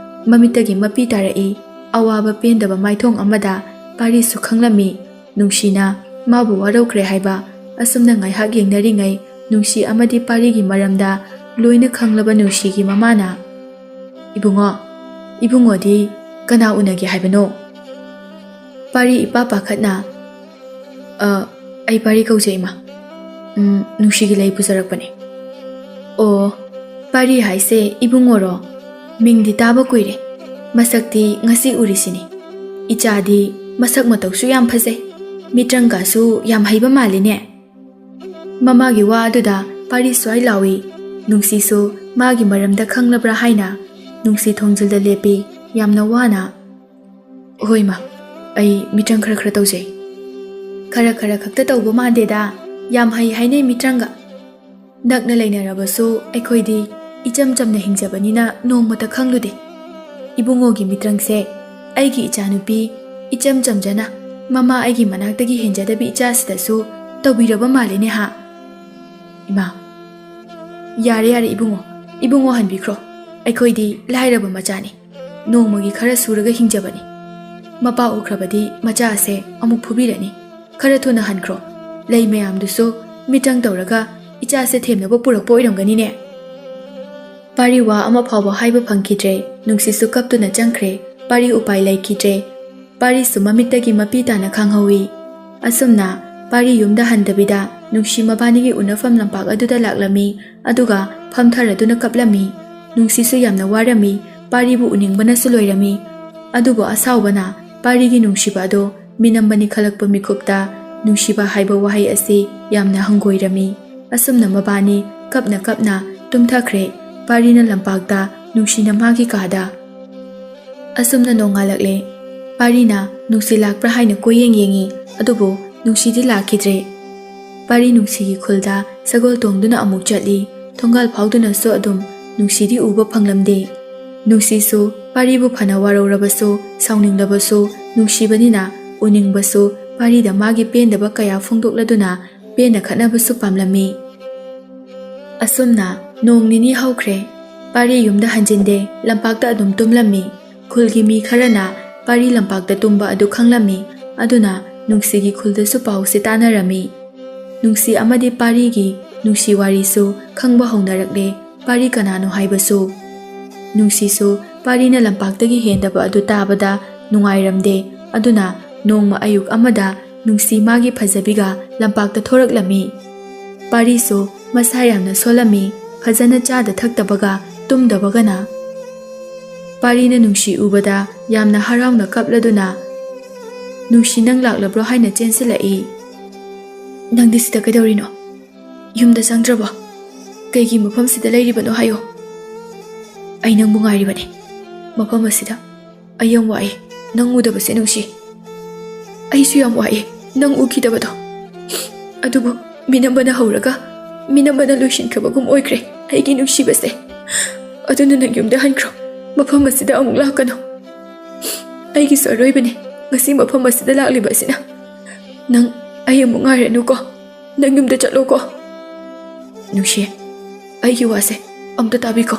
ꯃꯃꯤꯠꯇꯒꯤ ꯃꯄꯤ ꯇꯥꯔꯛꯏ꯫ ꯑꯋꯥꯕ ꯄꯦꯟꯗꯕ ꯃꯥꯏꯊꯣꯡ ꯑꯃꯗ ꯄꯥꯔꯤꯁꯨ ꯈꯪꯂꯝꯃꯤ ꯅꯨꯡꯁꯤꯅ ꯃꯥꯕꯨ ꯋꯥꯔꯧꯈ꯭ꯔꯦ ꯍꯥꯏꯕ꯫ ꯑꯁꯨꯝꯅ ꯉꯥꯏꯍꯥꯛ ꯌꯦꯡꯅꯔꯤꯉꯩ ꯅꯨꯡꯁꯤ ꯑꯃꯗꯤ ꯄꯥꯔꯤꯒꯤ ꯃꯔꯝꯗ ꯂꯣꯏꯅ ꯈꯪꯂꯕ ꯅꯨꯡꯁꯤꯒꯤ ꯃꯃꯥꯅ "ꯏꯕꯨꯡꯉꯣ, ꯏꯕꯨꯡꯉꯣꯗꯤ ꯀꯅꯥ ꯎꯅꯒꯦ ꯍꯥꯏꯕꯅꯣ?" ꯄꯥꯔꯤ ꯏꯄꯥ ꯄꯥꯈꯠꯅ "ꯑꯩ ꯄꯥꯔꯤ ꯀꯧꯖꯩ ꯏꯃꯥ꯫ ꯅꯨꯡꯁꯤꯒꯤ ꯂꯩ ꯄꯨꯖꯔꯛꯄꯅꯦ." "ꯑꯣ, ꯄꯥꯔꯤ ꯍꯥꯏꯁꯦ ꯏꯕꯨꯡꯉꯣꯔꯣ? ꯃꯤꯡꯗꯤ ꯇꯥꯕ ꯀꯨꯏꯔꯦ, ꯃꯁꯛꯇꯤ ꯉꯁꯤ ꯎꯔꯤꯁꯤꯅꯤ꯫ ꯏꯆꯥꯗꯤ ꯃꯁꯛ ꯃꯇꯧꯁꯨ ꯌꯥꯝ ꯐꯖꯩ, ꯃꯤꯇ꯭ꯔꯪꯒꯁꯨ ꯌꯥꯝ ꯍꯩꯕ ꯃꯥꯜꯂꯤꯅꯦ." ꯃꯃꯥꯒꯤ ꯋꯥ ꯑꯗꯨꯗ ꯄꯥꯔꯤ ꯁ꯭ꯋꯥꯏ ꯂꯥꯎꯏ꯫ ꯅꯨꯡꯁꯤꯁꯨ ꯃꯥꯒꯤ ꯃꯔꯝꯗ ꯈꯪꯂꯕ꯭ꯔꯥ ꯍꯥꯏꯅ ꯅꯨꯡꯁꯤ ꯊꯣꯡꯖꯤꯜꯗ ꯂꯦꯞꯄꯤ ꯌꯥꯝꯅ ꯋꯥꯅ꯫ "ꯍꯣꯏ ꯃꯥ, ꯑꯩ ꯃꯤꯇ꯭ꯔꯪ ꯈꯔ ꯈꯔ ꯇꯧꯖꯩ." "ꯈꯔ ꯈꯔ ꯈꯛꯇ ꯇꯧꯕ ꯃꯥꯟꯗꯦꯗ, ꯌꯥꯝ ꯍꯩ ꯍꯥꯏꯅꯩ ꯃꯤꯇ꯭ꯔꯪꯒ꯫ ꯅꯛꯅ ꯂꯩꯅꯔꯕꯁꯨ ꯑꯩꯈꯣꯏꯗꯤ ꯏꯆꯝ ꯆꯝꯅ ꯍꯤꯡꯖꯕꯅꯤꯅ ꯅꯣꯡꯃꯇ ꯈꯪꯂꯨꯗꯦ꯫ ꯏꯕꯨꯡꯉꯣꯒꯤ ꯃꯤꯇ꯭ꯔꯪꯁꯦ ꯑꯩꯒꯤ ꯏꯆꯥꯅꯨꯄꯤ ꯏꯆꯝ ꯆꯝꯖꯅ ꯃꯃꯥ ꯑꯩꯒꯤ ꯃꯅꯥꯛꯇꯒꯤ ꯍꯦꯟꯖꯗꯕꯤ ꯏꯆꯥꯁꯤꯗꯁꯨ ꯇꯧꯕꯤꯔꯕ ꯃꯥꯜꯂꯤꯅꯦ ꯍꯥ?" "ꯏꯃꯥ, ꯌꯥꯔꯦ ꯌꯥꯔꯦ ꯏꯕꯨꯡꯉꯣ, ꯏꯕꯨꯡꯉꯣ ꯍꯟꯕꯤꯈ꯭ꯔꯣ꯫ ꯑꯩꯈꯣꯏꯗꯤ ꯂꯥꯏꯔꯕ ꯃꯆꯥꯅꯤ, ꯅꯣꯡꯃꯒꯤ ꯈꯔ ꯁꯨꯔꯒ ꯍꯤꯡꯖꯕꯅꯤ꯫ ꯃꯄꯥ ꯎꯈ꯭ꯔꯕꯗꯤ ꯃꯆꯥ ꯑꯁꯦ ꯑꯃꯨꯛ ꯐꯨꯕꯤꯔꯅꯤ꯫ ꯈꯔ ꯊꯨꯅ ꯍꯟꯈ꯭ꯔꯣ꯫ ꯂꯩ ꯃꯌꯥꯝꯗꯨꯁꯨ ꯃꯤꯇ꯭ꯔꯪ ꯇꯧꯔꯒ ꯏꯆꯥꯁꯦ ꯊꯦꯝꯅꯕ ꯄꯨꯔꯛꯄ ꯑꯣꯏꯔꯝꯒꯅꯤꯅꯦ." ꯄꯥꯔꯤ ꯋꯥ ꯑꯃ ꯐꯥꯎꯕ ꯍꯥꯏꯕ ꯐꯪꯈꯤꯗ꯭ꯔꯦ꯫ ꯅꯨꯡꯁꯤꯁꯨ ꯀꯞꯇꯨꯅ ꯆꯪꯈ꯭ꯔꯦ꯫ ꯄꯥꯔꯤ ꯎꯄꯥꯏ ꯂꯩꯈꯤꯗ꯭ꯔꯦ꯫ ꯄꯥꯔꯤꯁꯨ ꯃꯃꯤꯠꯇꯒꯤ ꯃꯄꯤ ꯇꯥꯅ ꯈꯪꯍꯧꯏ꯫ ꯑꯁꯨꯝꯅ ꯄꯥꯔꯤ ꯌꯨꯝꯗ ꯍꯟꯗꯕꯤꯗ ꯅꯨꯡꯁꯤ ꯃꯕꯥꯅꯤꯒꯤ ꯎꯅꯐꯝ ꯂꯝꯄꯥꯛ ꯑꯗꯨꯗ ꯂꯥꯛꯂꯝꯃꯤ꯫ ꯑꯗꯨꯒ ꯐꯝꯊꯔꯗꯨꯅ ꯀꯞꯂꯝꯃꯤ꯫ ꯅꯨꯡꯁꯤꯁꯨ ꯌꯥꯝꯅ ꯋꯥꯔꯝꯃꯤ꯫ ꯄꯥꯔꯤꯕꯨ ꯎꯅꯤꯡꯕꯅꯁꯨ ꯂꯣꯏꯔꯝꯃꯤ꯫ ꯑꯗꯨꯕꯨ ꯑꯁꯥꯎꯕꯅ ꯄꯥꯔꯤꯒꯤ ꯅꯨꯡꯁꯤꯕ ꯑꯗꯣ ꯃꯤꯅꯝꯕꯅꯤ ꯈꯜꯂꯛꯄ ꯃꯤꯀꯨꯞꯇ ꯅꯨꯡꯁꯤꯕ ꯍꯥꯏꯕ ꯋꯥꯍꯩ ꯑꯁꯤ ꯌꯥꯝꯅ ꯍꯪꯒꯣꯏꯔꯝꯃꯤ꯫ ꯑꯁꯨꯝꯅ ꯃꯕꯥꯅꯤ ꯀꯞꯅ ꯀꯞꯅ ꯇꯨꯝꯊꯈ꯭ꯔꯦ꯫ ꯄꯥꯔꯤꯅ ꯂꯝꯄꯥꯛꯇ, ꯅꯨꯡꯁꯤꯅ ꯃꯥꯒꯤ ꯀꯥꯗ꯫ ꯑꯁꯨꯝꯅ ꯅꯣꯡꯉꯥꯜꯂꯛꯂꯦ꯫ ꯄꯥꯔꯤꯅ ꯅꯨꯡꯁꯤ ꯂꯥꯛꯄ꯭ꯔꯥ ꯍꯥꯏꯅ ꯀꯣꯏꯌꯦꯡ ꯌꯦꯡꯉꯤ꯫ ꯑꯗꯨꯕꯨ ꯅꯨꯡꯁꯤꯗꯤ ꯂꯥꯛꯈꯤꯗ꯭ꯔꯦ꯫ ꯄꯥꯔꯤ ꯅꯨꯡꯁꯤꯒꯤ ꯈꯨꯜꯗ ꯁꯒꯣꯜ ꯇꯣꯡꯗꯨꯅ ꯑꯃꯨꯛ ꯆꯠꯂꯤ꯫ ꯊꯣꯡꯒꯥꯜ ꯐꯥꯎꯗꯨꯅꯁꯨ ꯑꯗꯨꯝ ꯅꯨꯡꯁꯤꯗꯤ ꯎꯕ ꯐꯪꯂꯝꯗꯦ꯫ ꯅꯨꯡꯁꯤꯁꯨ ꯄꯥꯔꯤꯕꯨ ꯐꯅ ꯋꯥꯔꯧꯔꯕꯁꯨ ꯁꯥꯎꯅꯤꯡꯂꯕꯁꯨ ꯅꯨꯡꯁꯤꯕꯅꯤꯅ ꯎꯅꯤꯡꯕꯁꯨ ꯄꯥꯔꯤꯗ ꯃꯥꯒꯤ ꯄꯦꯟꯗꯕ ꯀꯌꯥ ꯐꯣꯡꯗꯣꯛꯂꯗꯨꯅ ꯄꯦꯟꯅ ꯈꯠꯅꯕꯁꯨ ꯄꯥꯝꯂꯝꯃꯤ꯫ ꯑꯁꯨꯝꯅ Nong nini haukhre. Pari yumda hanjinde lampakta adum tumlami. Khulgi mi kharana pari lampakta tumba adu khanglami. Aduna nungsigi khuldasu pau se tanarami. Nungsi amadi pari gi nungsi wari su khangba hongnarakle pari kanano haibasu. Nungsi su pari na lampakta gi hendaba adu tabada nungairamde. Aduna nongma ayuk amada nungsi magi phajabiga lampakta thoraklami. Pari su masa yamna solami phajana chada thaktabaga tumdabagana. Pari na nungsi ubada yamna harauna kapladuna. Nungsi nang laklabro haina chensilai. Nangdi sida kaidorino? Yumda sangdraba? Kaigi mafam sida lairibano hayo? Ay nang bungairibane. Mafam asida ayang wae nang udabase nungsi. Ay suyam wae nang ukidabado. Adubo minambana hauraga minambana loishinkrabagum oikre aigi nungsibase. Aduna nang yumda hankro mafam asida amuk lakano. Aigi saroibane ngasi mafam asida laklibasina. Nang ay amuk ngairanu ko. Nang yumda chatlo ko. Nungsi aigi wase amta tabi ko.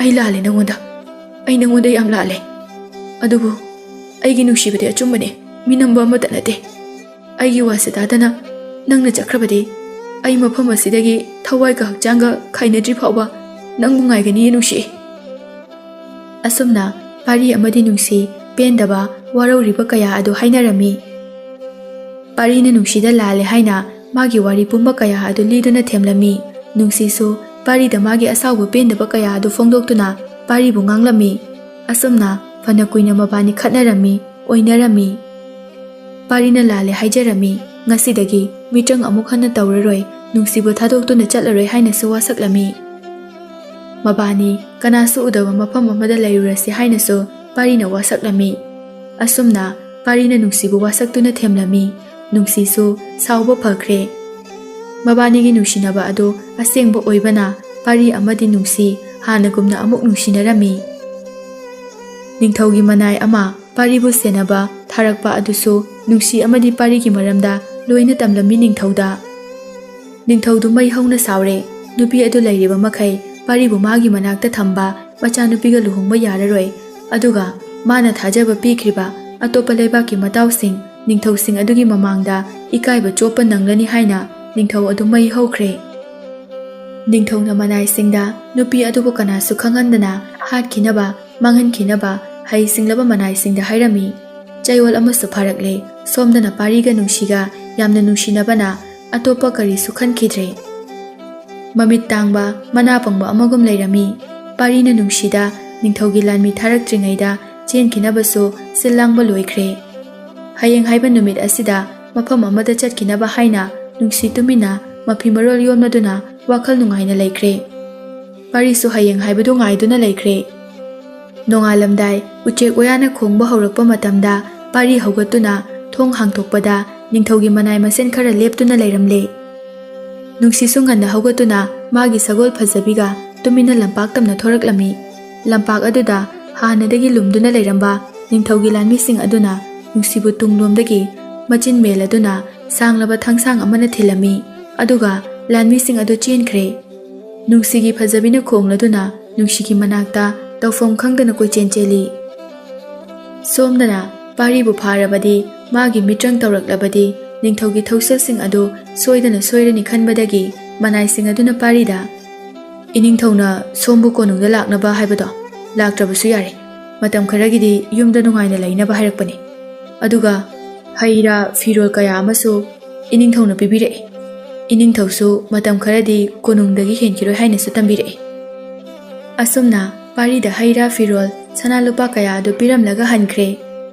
Ay lale nangonda. Ay nangonda yam lale. Adubo aigi nungsibade achumbane minamba amata nate. Aigi wase dadana nangna chakrabade ay mafam asidagi thawai ka hakchanga khainadri phawba nangbu ngaigani nungsi. Asumna pari amadi nungsi pendaba warauriba kaya adu hainarami. Pari na nungsida lale haina magi wari pumba kaya adu liduna themlami. Nungsi su pari da magi asawba pendaba kaya adu fongdoktuna pari bu nganglami. Asumna fana kuina mabani khatnarami oinarami. Pari na lale haijarami ngasidagi mitrang amuk hana tawraroi nungsibu thadoktuna chatlaroi haina su wasaklami. Mabani kanasu udaba mafam amada lairurasi haina su pari na wasaklami. Asumna pari na nungsibu wasaktuna themlami. Nungsi su sauba phakre. Mabani gi nungsinaba ado asengba oibana pari amadi nungsi hanagumna amuk nungsinarami. Ningthaugi manai ama paribu senaba tharakpa adusu nungsi amadi pari gi maramda loina tamlami ningthauda. Ningthaudu mai hauna saure nupi adu lairiba makhai paribu magi manakta thamba machanupiga luhongba yararoi. Aduga mana thajaba pikriba atopa leibaki matawsing ningthau sing adugi mamangda ikaiba chopa nanglani haina ningthau adu mai haukhre. Ningthau na manai singda nupi adubu kanasu khangandana hatkinaba manghankinaba hai singlaba manai singda hairami. Chayol amasu pharakle somdana pariga nungsiga yamna nungsinabana atopa karisu khankidre. Mamit tangba mana pangba amagum lairami. Pari na nungsida ningthaugi lanmi tharakdringaida chenkinabasu silangba loikre. Hayeng haiba numit asida mafam amada chatkinaba haina nungsi tumina mafimarol yomnaduna wakhal nungaina laikre. Parisu hayeng haibadu ngaiduna laikre. Nongalamdai uchek oyana khongba haurakpa matamda pari haugatuna thong hangthokpada ningthaugi manai masen khara leptuna lairamle. Nungsi sunganna haugatuna magi sagol phajabiga tumina lampak tamna thoraklami. Lampak aduda hanadagi lumduna lairamba ningthaugi lanmi sing aduna nungsibu tunglomdagi machin meladuna sanglaba thangsang amana thilami. Aduga lanmi sing adu chenkre. Nungsigi phajabina khongladuna nungsigi manakta tawfom khangdana koi chencheli. Somdana paribu pharabadi magi mitrang tawraklabadi ningthaugi thosal sing adu soidana soirani khanbadagi manai sing aduna parida iningthauna sombu konungda laknaba haibado laktrabasu yare matam kharagidi yumda nungaina lainaba hairakpani. Aduga haira firol kaya amasu iningthauna pibire. Iningthausu matam kharadi konungdagi henkiroi hainasu tambire. Asumna parida haira firol sanalupa kaya adu piramlaga hankre.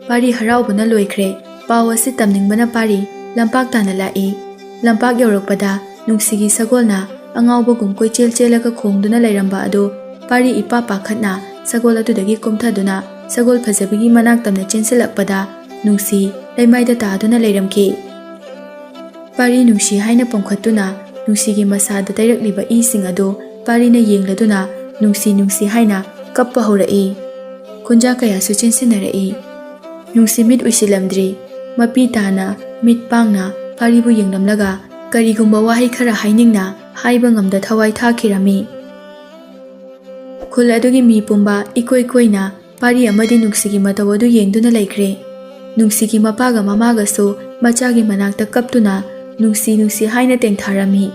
Pari haraubana loikre. Pawasi tamningbana pari lampak tana lai. Lampak yaurokpada nungsigi sagolna angaubagum koi chel-chelaga khongduna lairamba adu pari ipa pakhatna sagol adudagi kumthaduna sagol phajabigi manak tamna chensilakpada nungsi laimaida taduna lairamki. Pari nungsi haina pamkhatuna nungsigi masada tairakliba ising adu parina yengladuna nungsi haina kappa horai. Kunja kaya su chensinnarai. Nungsi mit usilamdri mapi tana mit pangna paribu yenglamlaga karigumba wahai khara hainingna ꯍꯥꯏꯕ ꯉꯝꯗ ꯊꯋꯥꯏ ꯊꯥꯈꯤꯔꯝꯃꯤ꯫ ꯈꯨꯜ ꯑꯗꯨꯒꯤ ꯃꯤ ꯄꯨꯝꯕ ꯏꯀꯣꯏ ꯀꯣꯏꯅ ꯄꯥꯔꯤ ꯑꯃꯗꯤ ꯅꯨꯡꯁꯤꯒꯤ ꯃꯇꯧ ꯑꯗꯨ ꯌꯦꯡꯗꯨꯅ ꯂꯩꯈ꯭ꯔꯦ꯫ ꯅꯨꯡꯁꯤꯒꯤ ꯃꯄꯥꯒ ꯃꯃꯥꯒꯁꯨ ꯃꯆꯥꯒꯤ ꯃꯅꯥꯛꯇ ꯀꯞꯇꯨꯅ ꯅꯨꯡꯁꯤ ꯅꯨꯡꯁꯤ ꯍꯥꯏꯅ ꯇꯦꯡꯊꯥꯔꯝꯃꯤ꯫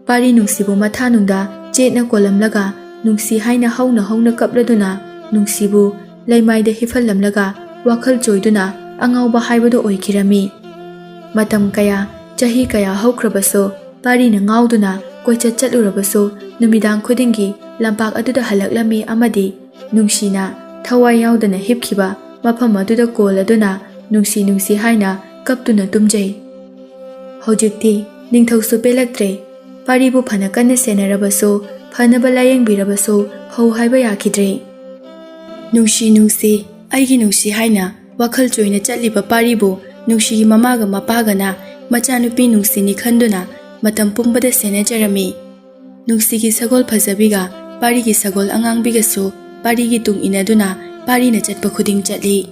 ꯄꯥꯔꯤ ꯅꯨꯡꯁꯤꯕꯨ ꯃꯊꯥꯅꯨꯡꯗ ꯆꯦꯠꯅ ꯀꯣꯜꯂꯝꯂꯒ ꯅꯨꯡꯁꯤ ꯍꯥꯏꯅ ꯍꯧꯅ ꯍꯧꯅ ꯀꯞꯂꯗꯨꯅ ꯅꯨꯡꯁꯤꯕꯨ ꯂꯩꯃꯥꯏꯗ ꯍꯤꯞꯍꯜꯂꯝꯂꯒ ꯋꯥꯈꯜ ꯆꯣꯏꯗꯨꯅ ꯑꯉꯥꯎꯕ ꯍꯥꯏꯕꯗꯨ ꯑꯣꯏꯈꯤꯔꯝꯃꯤ꯫ ꯃꯇꯝ ꯀꯌꯥ ꯆꯍꯤ ꯀꯌꯥ ꯍꯧꯈ꯭ꯔꯕꯁꯨ ꯄꯥꯔꯤꯅ ꯉꯥꯎꯗꯨꯅ ꯀꯣꯏꯆꯠ ꯆꯠꯂꯨꯔꯕꯁꯨ ꯅꯨꯃꯤꯗꯥꯡ ꯈꯨꯗꯤꯡꯒꯤ ꯂꯝꯄꯥꯛ ꯑꯗꯨꯗ ꯍꯜꯂꯛꯂꯝꯃꯤ ꯑꯃꯗꯤ ꯅꯨꯡꯁꯤꯅ ꯊꯋꯥꯏ ꯌꯥꯎꯗꯅ ꯍꯤꯞꯈꯤꯕ ꯃꯐꯝ ꯑꯗꯨꯗ ꯀꯣꯜꯂꯗꯨꯅ ꯅꯨꯡꯁꯤ ꯅꯨꯡꯁꯤ ꯍꯥꯏꯅ ꯀꯞꯇꯨꯅ ꯇꯨꯝꯖꯩ꯫ ꯍꯧꯖꯤꯛꯇꯤ ꯅꯤꯡꯊꯧꯁꯨ ꯄꯦꯜꯂꯛꯇ꯭ꯔꯦ꯫ ꯄꯥꯔꯤꯕꯨ ꯐꯅ ꯀꯟꯅ ꯁꯦꯟꯅꯔꯕꯁꯨ ꯐꯅꯕ ꯂꯥꯌꯦꯡꯕꯤꯔꯕꯁꯨ ꯐꯧ ꯍꯥꯏꯕ ꯌꯥꯈꯤꯗ꯭ꯔꯦ꯫ ꯅꯨꯡꯁꯤ ꯅꯨꯡꯁꯤ ꯑꯩꯒꯤ ꯅꯨꯡꯁꯤ ꯍꯥꯏꯅ ꯋꯥꯈꯜ ꯆꯣꯏꯅ ꯆꯠꯂꯤꯕ ꯄꯥꯔꯤꯕꯨ ꯅꯨꯡꯁꯤꯒꯤ ꯃꯃꯥꯒ ꯃꯄꯥꯒꯅ ꯃꯆꯥꯅꯨꯄꯤ ꯅꯨꯡꯁꯤꯅꯤ ꯈꯟꯗꯨꯅ ꯃꯇꯝ ꯄꯨꯝꯕꯗ ꯁꯦꯟꯅꯖꯔꯝꯃꯤ꯫ ꯅꯨꯡꯁꯤꯒꯤ ꯁꯒꯣꯜ ꯐꯖꯕꯤꯒ ꯄꯥꯔꯤꯒꯤ ꯁꯒꯣꯜ ꯑꯉꯥꯡꯕꯤꯒꯁꯨ ꯄꯥꯔꯤꯒꯤ ꯇꯨꯡ ꯏꯟꯅꯗꯨꯅ ꯄꯥꯔꯤꯅ ꯆꯠꯄ ꯈꯨꯗꯤꯡ ꯆꯠꯂꯤ꯫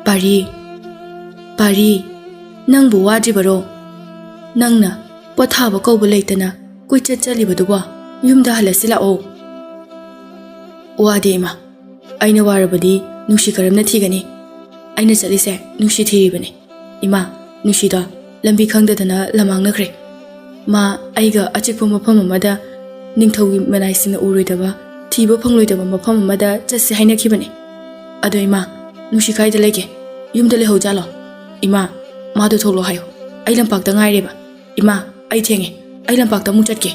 ꯄꯥꯔꯤ, ꯄꯥꯔꯤ, ꯅꯪꯕꯨ ꯋꯥꯗ꯭ꯔꯤꯕꯔꯣ? ꯅꯪꯅ ꯄꯣꯊꯥꯕ ꯀꯧꯕ ꯂꯩꯇꯅ ꯀꯣꯏꯆꯠ ꯆꯠꯂꯤꯕꯗꯨꯕꯣ ꯌꯨꯝꯗ ꯍꯜꯂꯁꯤ ꯂꯥꯛꯑꯣ꯫ ꯋꯥꯗꯦ ꯏꯃꯥ, ꯑꯩꯅ ꯋꯥꯔꯕꯗꯤ ꯅꯨꯡꯁꯤ ꯀꯔꯝꯅ ꯊꯤꯒꯅꯤ? ꯑꯩꯅ ꯆꯠꯂꯤꯁꯦ ꯅꯨꯡꯁꯤ ꯊꯤꯔꯤꯕꯅꯤ꯫ ꯏꯃꯥ, ꯅꯨꯡꯁꯤꯗꯣ ꯂꯝꯕꯤ ꯈꯪꯗꯗꯅ ꯂꯝꯃꯥꯡꯅꯈ꯭ꯔꯦ꯫ ꯃꯥ ꯑꯩꯒ ꯑꯆꯤꯛꯄ ꯃꯐꯝ ꯑꯃꯗ ꯅꯤꯡꯊꯧꯒꯤ ꯃꯅꯥꯏꯁꯤꯡꯅ ꯎꯔꯣꯏꯗꯕ ꯊꯤꯕ ꯐꯪꯂꯣꯏꯗꯕ ꯃꯐꯝ ꯑꯃꯗ ꯆꯠꯁꯦ ꯍꯥꯏꯅꯈꯤꯕꯅꯤ꯫ ꯑꯗꯣ ꯏꯃꯥ, ꯅꯨꯡꯁꯤ ꯀꯥꯏꯗ ꯂꯩꯒꯦ? ꯌꯨꯝꯗ ꯂꯩꯍꯧꯖꯥꯠꯂꯣ? ꯏꯃꯥ, ꯃꯥꯗꯣ ꯊꯣꯛꯂꯣ ꯍꯥꯏꯌꯣ, ꯑꯩ ꯂꯝꯄꯥꯛꯇ ꯉꯥꯏꯔꯦꯕ꯫ ꯏꯃꯥ, ꯑꯩ ꯊꯦꯡꯉꯦ, ꯑꯩ ꯂꯝꯄꯥꯛꯇ ꯑꯃꯨꯛ ꯆꯠꯀꯦ꯫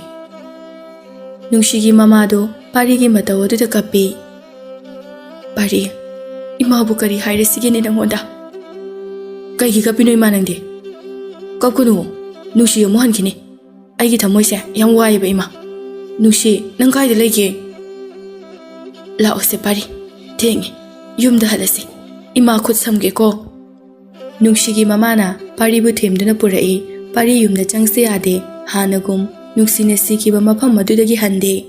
ꯅꯨꯡꯁꯤꯒꯤ ꯃꯃꯥꯗꯣ ꯄꯥꯔꯤꯒꯤ ꯃꯇꯧ ꯑꯗꯨꯗ ꯀꯞꯄꯤ꯫ ꯄꯥꯔꯤ, ꯏꯃꯥꯕꯨ ꯀꯔꯤ ꯍꯥꯏꯔꯁꯤꯒꯦꯅꯦ ꯅꯪꯉꯣꯟꯗ? ꯀꯩꯒꯤ ꯀꯞꯄꯤꯅꯣ ꯏꯃꯥ ꯅꯪꯗꯤ? ꯀꯞꯀꯅꯨ, ꯅꯨꯡꯁꯤ ꯑꯃꯨꯛ ꯍꯟꯈꯤꯅꯤ꯫ ꯑꯩꯒꯤ ꯊꯃꯣꯏꯁꯦ ꯌꯥꯝ ꯋꯥꯏꯌꯦꯕ ꯏꯃꯥ꯫ ꯅꯨꯡꯁꯤ, ꯅꯪ ꯀꯥꯏꯗ ꯂꯩꯒꯦ? ꯂꯥꯛꯑꯣꯁꯦ ꯄꯥꯔꯤ, ꯊꯦꯡꯉꯦ, ꯌꯨꯝꯗ ꯍꯜꯂꯁꯤ꯫ ꯏꯃꯥ ꯈꯨꯠ ꯁꯝꯒꯦꯀꯣ꯫ ꯅꯨꯡꯁꯤꯒꯤ ꯃꯃꯥꯅ ꯄꯥꯔꯤꯕꯨ ꯊꯦꯝꯗꯨꯅ ꯄꯨꯔꯛꯏ꯫ ꯄꯥꯔꯤ ꯌꯨꯝꯗ ꯆꯪꯁꯦ ꯌꯥꯗꯦ, ꯍꯥꯟꯅꯒꯨꯝ ꯅꯨꯡꯁꯤꯅ ꯁꯤꯈꯤꯕ ꯃꯐꯝ ꯑꯗꯨꯗꯒꯤ ꯍꯟꯗꯦ꯫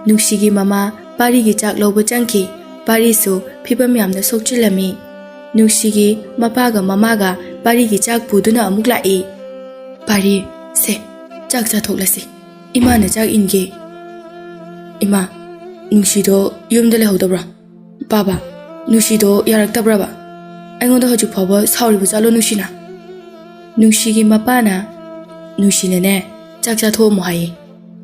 ꯅꯨꯡꯁꯤꯒꯤ ꯃꯃꯥ ꯄꯥꯔꯤꯒꯤ ꯆꯥꯛ ꯂꯧꯕ ꯆꯪꯈꯤ꯫ ꯄꯥꯔꯤꯁꯨ ꯐꯤꯕꯝ ꯌꯥꯝꯅ ꯁꯣꯛꯆꯤꯜꯂꯝꯃꯤ꯫ ꯅꯨꯡꯁꯤꯒꯤ ꯃꯄꯥꯒ ꯃꯃꯥꯒ ꯄꯥꯔꯤꯒꯤ ꯆꯥꯛ ꯄꯨꯗꯨꯅ ꯑꯃꯨꯛ ꯂꯥꯛꯏ꯫ ꯄꯥꯔꯤ, ꯁꯦ, ꯆꯥꯛ ꯆꯥꯊꯣꯛꯂꯁꯤ, ꯏꯃꯥꯅ ꯆꯥꯛ ꯏꯟꯒꯦ꯫ ꯏꯃꯥ, ꯅꯨꯡꯁꯤꯗꯣ ꯌꯨꯝꯗ ꯂꯩꯍꯧꯗꯕ꯭ꯔꯥ? ꯕꯥꯕꯥ, ꯅꯨꯡꯁꯤꯗꯣ ꯌꯥꯔꯛꯇꯕ꯭ꯔꯕ? ꯑꯩꯉꯣꯟꯗ ꯍꯧꯖꯤꯛ ꯐꯥꯎꯕ ꯁꯥꯎꯔꯤꯕ ꯆꯥꯠꯂꯣ ꯅꯨꯡꯁꯤꯅ? ꯅꯨꯡꯁꯤꯒꯤ ꯃꯄꯥꯅ ꯅꯨꯡꯁꯤꯅꯅꯦ ꯆꯥꯛ ꯆꯥꯊꯣꯛꯑꯝꯃꯣ ꯍꯥꯏꯌꯦ꯫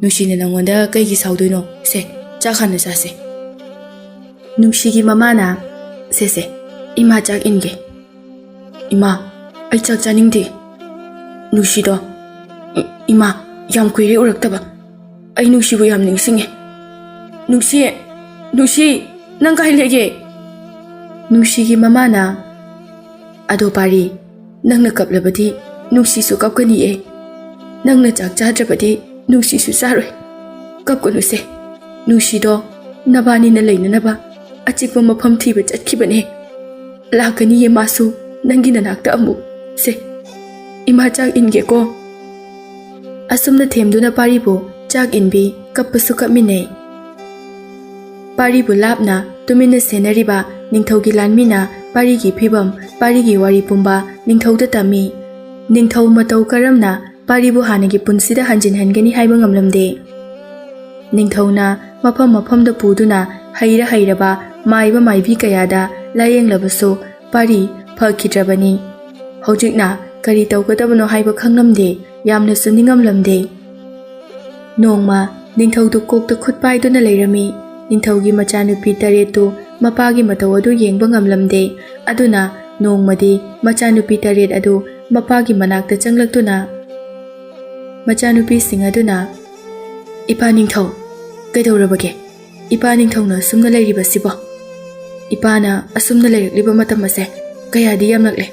ꯅꯨꯡꯁꯤꯅ ꯅꯪꯉꯣꯟꯗ ꯀꯩꯒꯤ ꯁꯥꯎꯗꯣꯏꯅꯣ? ꯁꯦ, ꯆꯥꯛ ꯍꯥꯟꯅ ꯆꯥꯁꯦ꯫ ꯅꯨꯡꯁꯤꯒꯤ ꯃꯃꯥꯅ ꯁꯦ, ꯏꯃꯥ ꯆꯥꯛ ꯏꯟꯒꯦ꯫ ꯏꯃꯥ, ꯑꯩ ꯆꯥꯛ ꯆꯥꯅꯤꯡꯗꯦ꯫ ꯅꯨꯡꯁꯤꯗꯣ, ꯏꯃꯥ, ꯌꯥꯝ ꯀꯨꯏꯔꯦ ꯎꯔꯛꯇꯕ, ꯑꯩ ꯅꯨꯡꯁꯤꯕꯨ ꯌꯥꯝ ꯅꯤꯡꯁꯤꯡꯉꯦ꯫ ꯅꯨꯡꯁꯤ, ꯅꯨꯡꯁꯤ, ꯅꯪ ꯀꯥꯏ ꯂꯩꯒꯦ? ꯅꯨꯡꯁꯤꯒꯤ ꯃꯃꯥꯅ ꯑꯗꯣ ꯄꯥꯔꯤ, ꯅꯪꯅ ꯀꯞꯂꯕꯗꯤ ꯅꯨꯡꯁꯤꯁꯨ ꯀꯞꯀꯅꯤꯌꯦ꯫ ꯅꯪꯅ ꯆꯥꯛ ꯆꯥꯗ꯭ꯔꯕꯗꯤ ꯅꯨꯡꯁꯤꯁꯨ ꯆꯥꯔꯣꯏ꯫ ꯀꯞꯀꯅꯨꯁꯦ, ꯅꯨꯡꯁꯤꯗꯣ ꯅꯕꯥꯅꯤꯅ ꯂꯩꯅꯅꯕ ꯑꯆꯤꯛꯄ ꯃꯐꯝ ꯊꯤꯕ ꯆꯠꯈꯤꯕꯅꯦ꯫ ꯂꯥꯛꯀꯅꯤꯌꯦ ꯃꯥꯁꯨ ꯅꯪꯒꯤ ꯅꯅꯥꯛꯇ ꯑꯃꯨꯛ꯫ ꯁꯦ, ꯏꯃꯥ ꯆꯥꯛ ꯏꯟꯒꯦꯀꯣ꯫ ꯑꯁꯨꯝꯅ ꯊꯦꯝꯗꯨꯅ ꯄꯥꯔꯤꯕꯨ ꯆꯥꯛ ꯏꯟꯕꯤ, ꯀꯞꯄꯁꯨ ꯀꯞꯃꯤꯟꯅꯩ꯫ ꯄꯥꯔꯤꯕꯨ ꯂꯥꯞꯅ ꯇꯨꯃꯤꯟꯅ ꯁꯦꯟꯅꯔꯤꯕ ꯅꯤꯡꯊꯧꯒꯤ ꯂꯥꯟꯃꯤꯅ ꯄꯥꯔꯤꯒꯤ ꯐꯤꯕꯝ, ꯄꯥꯔꯤꯒꯤ ꯋꯥꯔꯤ ꯄꯨꯝꯕ ꯅꯤꯡꯊꯧꯗ ꯇꯝꯃꯤ꯫ ꯅꯤꯡꯊꯧ ꯃꯇꯧ ꯀꯔꯝꯅ ꯄꯥꯔꯤꯕꯨ ꯍꯥꯟꯅꯒꯤ ꯄꯨꯟꯁꯤꯗ ꯍꯟꯖꯤꯟꯍꯟꯒꯅꯤ ꯍꯥꯏꯕ ꯉꯝꯂꯝꯗꯦ꯫ ꯅꯤꯡꯊꯧꯅ ꯃꯐꯝ ꯃꯐꯝꯗ ꯄꯨꯗꯨꯅ ꯍꯩꯔꯕ ꯃꯥꯏꯕ ꯃꯥꯏꯕꯤ ꯀꯌꯥꯗ ꯂꯥꯌꯦꯡꯂꯕꯁꯨ ꯄꯥꯔꯤ ꯐꯈꯤꯗ꯭ꯔꯕꯅꯤ꯫ ꯍꯧꯖꯤꯛꯅ ꯀꯔꯤ ꯇꯧꯒꯗꯕꯅꯣ ꯍꯥꯏꯕ ꯈꯪꯂꯝꯗꯦ, ꯌꯥꯝꯅꯁꯨ ꯅꯤꯡꯉꯝꯂꯝꯗꯦ꯫ ꯅꯣꯡꯃ ꯅꯤꯡꯊꯧꯗꯨ ꯀꯣꯛꯇ ꯈꯨꯠ ꯄꯥꯏꯗꯨꯅ ꯂꯩꯔꯝꯃꯤ꯫ ꯅꯤꯡꯊꯧꯒꯤ ꯃꯆꯥꯅꯨꯄꯤ ꯇꯔꯦꯠꯇꯨ ꯃꯄꯥꯒꯤ ꯃꯇꯧ ꯑꯗꯨ ꯌꯦꯡꯕ ꯉꯝꯂꯝꯗꯦ꯫ ꯑꯗꯨꯅ ꯅꯣꯡꯃꯗꯤ ꯃꯆꯥꯅꯨꯄꯤ ꯇꯔꯦꯠ ꯑꯗꯨ ꯃꯄꯥꯒꯤ ꯃꯅꯥꯛꯇ ꯆꯪꯂꯛꯇꯨꯅ ꯃꯆꯥꯅꯨꯄꯤꯁꯤꯡ ꯑꯗꯨꯅ, ꯏꯄꯥ ꯅꯤꯡꯊꯧ, ꯀꯩꯗꯧꯔꯕꯒꯦ? ꯏꯄꯥ ꯅꯤꯡꯊꯧꯅ ꯑꯁꯨꯝꯅ ꯂꯩꯔꯤꯕꯁꯤꯕꯣ? ꯏꯄꯥꯅ ꯑꯁꯨꯝꯅ ꯂꯩꯔꯛꯂꯤꯕ ꯃꯇꯝ ꯑꯁꯦ ꯀꯌꯥꯗꯤ ꯌꯥꯝꯂꯛꯂꯦ꯫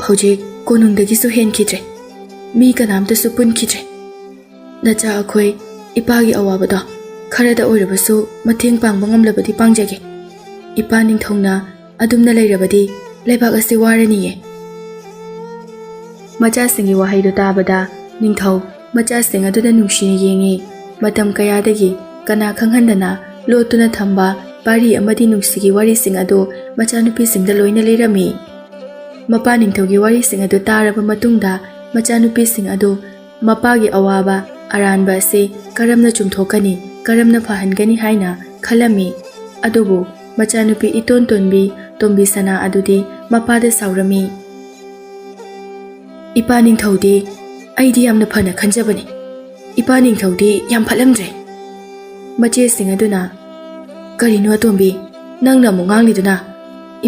ꯍꯧꯖꯤꯛ ꯀꯣꯅꯨꯡꯗꯒꯤꯁꯨ ꯍꯦꯟꯈꯤꯗ꯭ꯔꯦ, ꯃꯤ ꯀꯅꯥꯝꯇꯁꯨ ꯄꯨꯟꯈꯤꯗ꯭ꯔꯦ꯫ ꯅꯆꯥ ꯑꯩꯈꯣꯏ ꯏꯄꯥꯒꯤ ꯑꯋꯥꯕꯗꯣ ꯈꯔꯗ ꯑꯣꯏꯔꯕꯁꯨ ꯃꯇꯦꯡ ꯄꯥꯡꯕ ꯉꯝꯂꯕꯗꯤ ꯄꯥꯡꯖꯒꯦ꯫ ꯏꯄꯥ ꯅꯤꯡꯊꯧꯅ ꯑꯗꯨꯝꯅ ꯂꯩꯔꯕꯗꯤ ꯂꯩꯕꯥꯛ ꯑꯁꯤ ꯋꯥꯔꯅꯤꯌꯦ꯫ ꯃꯆꯥꯁꯤꯡꯒꯤ ꯋꯥꯍꯩꯗꯨ ꯇꯥꯕꯗ ꯅꯤꯡꯊꯧ ꯃꯆꯥꯁꯤꯡ ꯑꯗꯨꯗ ꯅꯨꯡꯁꯤꯅ ꯌꯦꯡꯉꯤ꯫ ꯃꯇꯝ ꯀꯌꯥꯗꯒꯤ ꯀꯅꯥ ꯈꯪꯍꯟꯗꯅ ꯂꯣꯠꯇꯨꯅ ꯊꯝꯕ ꯄꯥꯔꯤ ꯑꯃꯗꯤ ꯅꯨꯡꯁꯤꯒꯤ ꯋꯥꯔꯤꯁꯤꯡ ꯑꯗꯨ ꯃꯆꯥꯅꯨꯄꯤꯁꯤꯡꯗ ꯂꯣꯏꯅ ꯂꯤꯔꯝꯃꯤ꯫ ꯃꯄꯥ ꯅꯤꯡꯊꯧꯒꯤ ꯋꯥꯔꯤꯁꯤꯡ ꯑꯗꯨ ꯇꯥꯔꯕ ꯃꯇꯨꯡꯗ ꯃꯆꯥꯅꯨꯄꯤꯁꯤꯡ ꯑꯗꯨ ꯃꯄꯥꯒꯤ ꯑꯋꯥꯕ ꯑꯔꯥꯟꯕ ꯑꯁꯤ ꯀꯔꯝꯅ ꯆꯨꯝꯊꯣꯛꯀꯅꯤ ꯀꯔꯝꯅ ꯐꯍꯟꯒꯅꯤ ꯍꯥꯏꯅ ꯈꯜꯂꯝꯃꯤ ꯑꯗꯨꯕꯨ ꯃꯆꯥꯅꯨꯄꯤ ꯏꯇꯣꯟ ꯇꯣꯟꯕꯤ ꯇꯣꯝꯕꯤ ꯁꯅꯥ ꯑꯗꯨꯗꯤ ꯃꯄꯥꯗ ꯁꯥꯎꯔꯝꯃꯤ ꯏꯄꯥ ꯅꯤꯡꯊꯧꯗꯤ ꯑꯩꯗꯤ ꯌꯥꯝꯅ ꯐꯅ ꯈꯟꯖꯕꯅꯤ ꯏꯄꯥ ꯅꯤꯡꯊꯧꯗꯤ ꯌꯥꯝ ꯐꯠꯂꯝꯗ꯭ꯔꯦ ꯃꯆꯦꯁꯤꯡ ꯑꯗꯨꯅ ꯀꯔꯤꯅꯣ ꯑꯇꯣꯝꯕꯤ ꯅꯪꯅ ꯑꯃꯨꯛ ꯉꯥꯡꯂꯤꯗꯨꯅ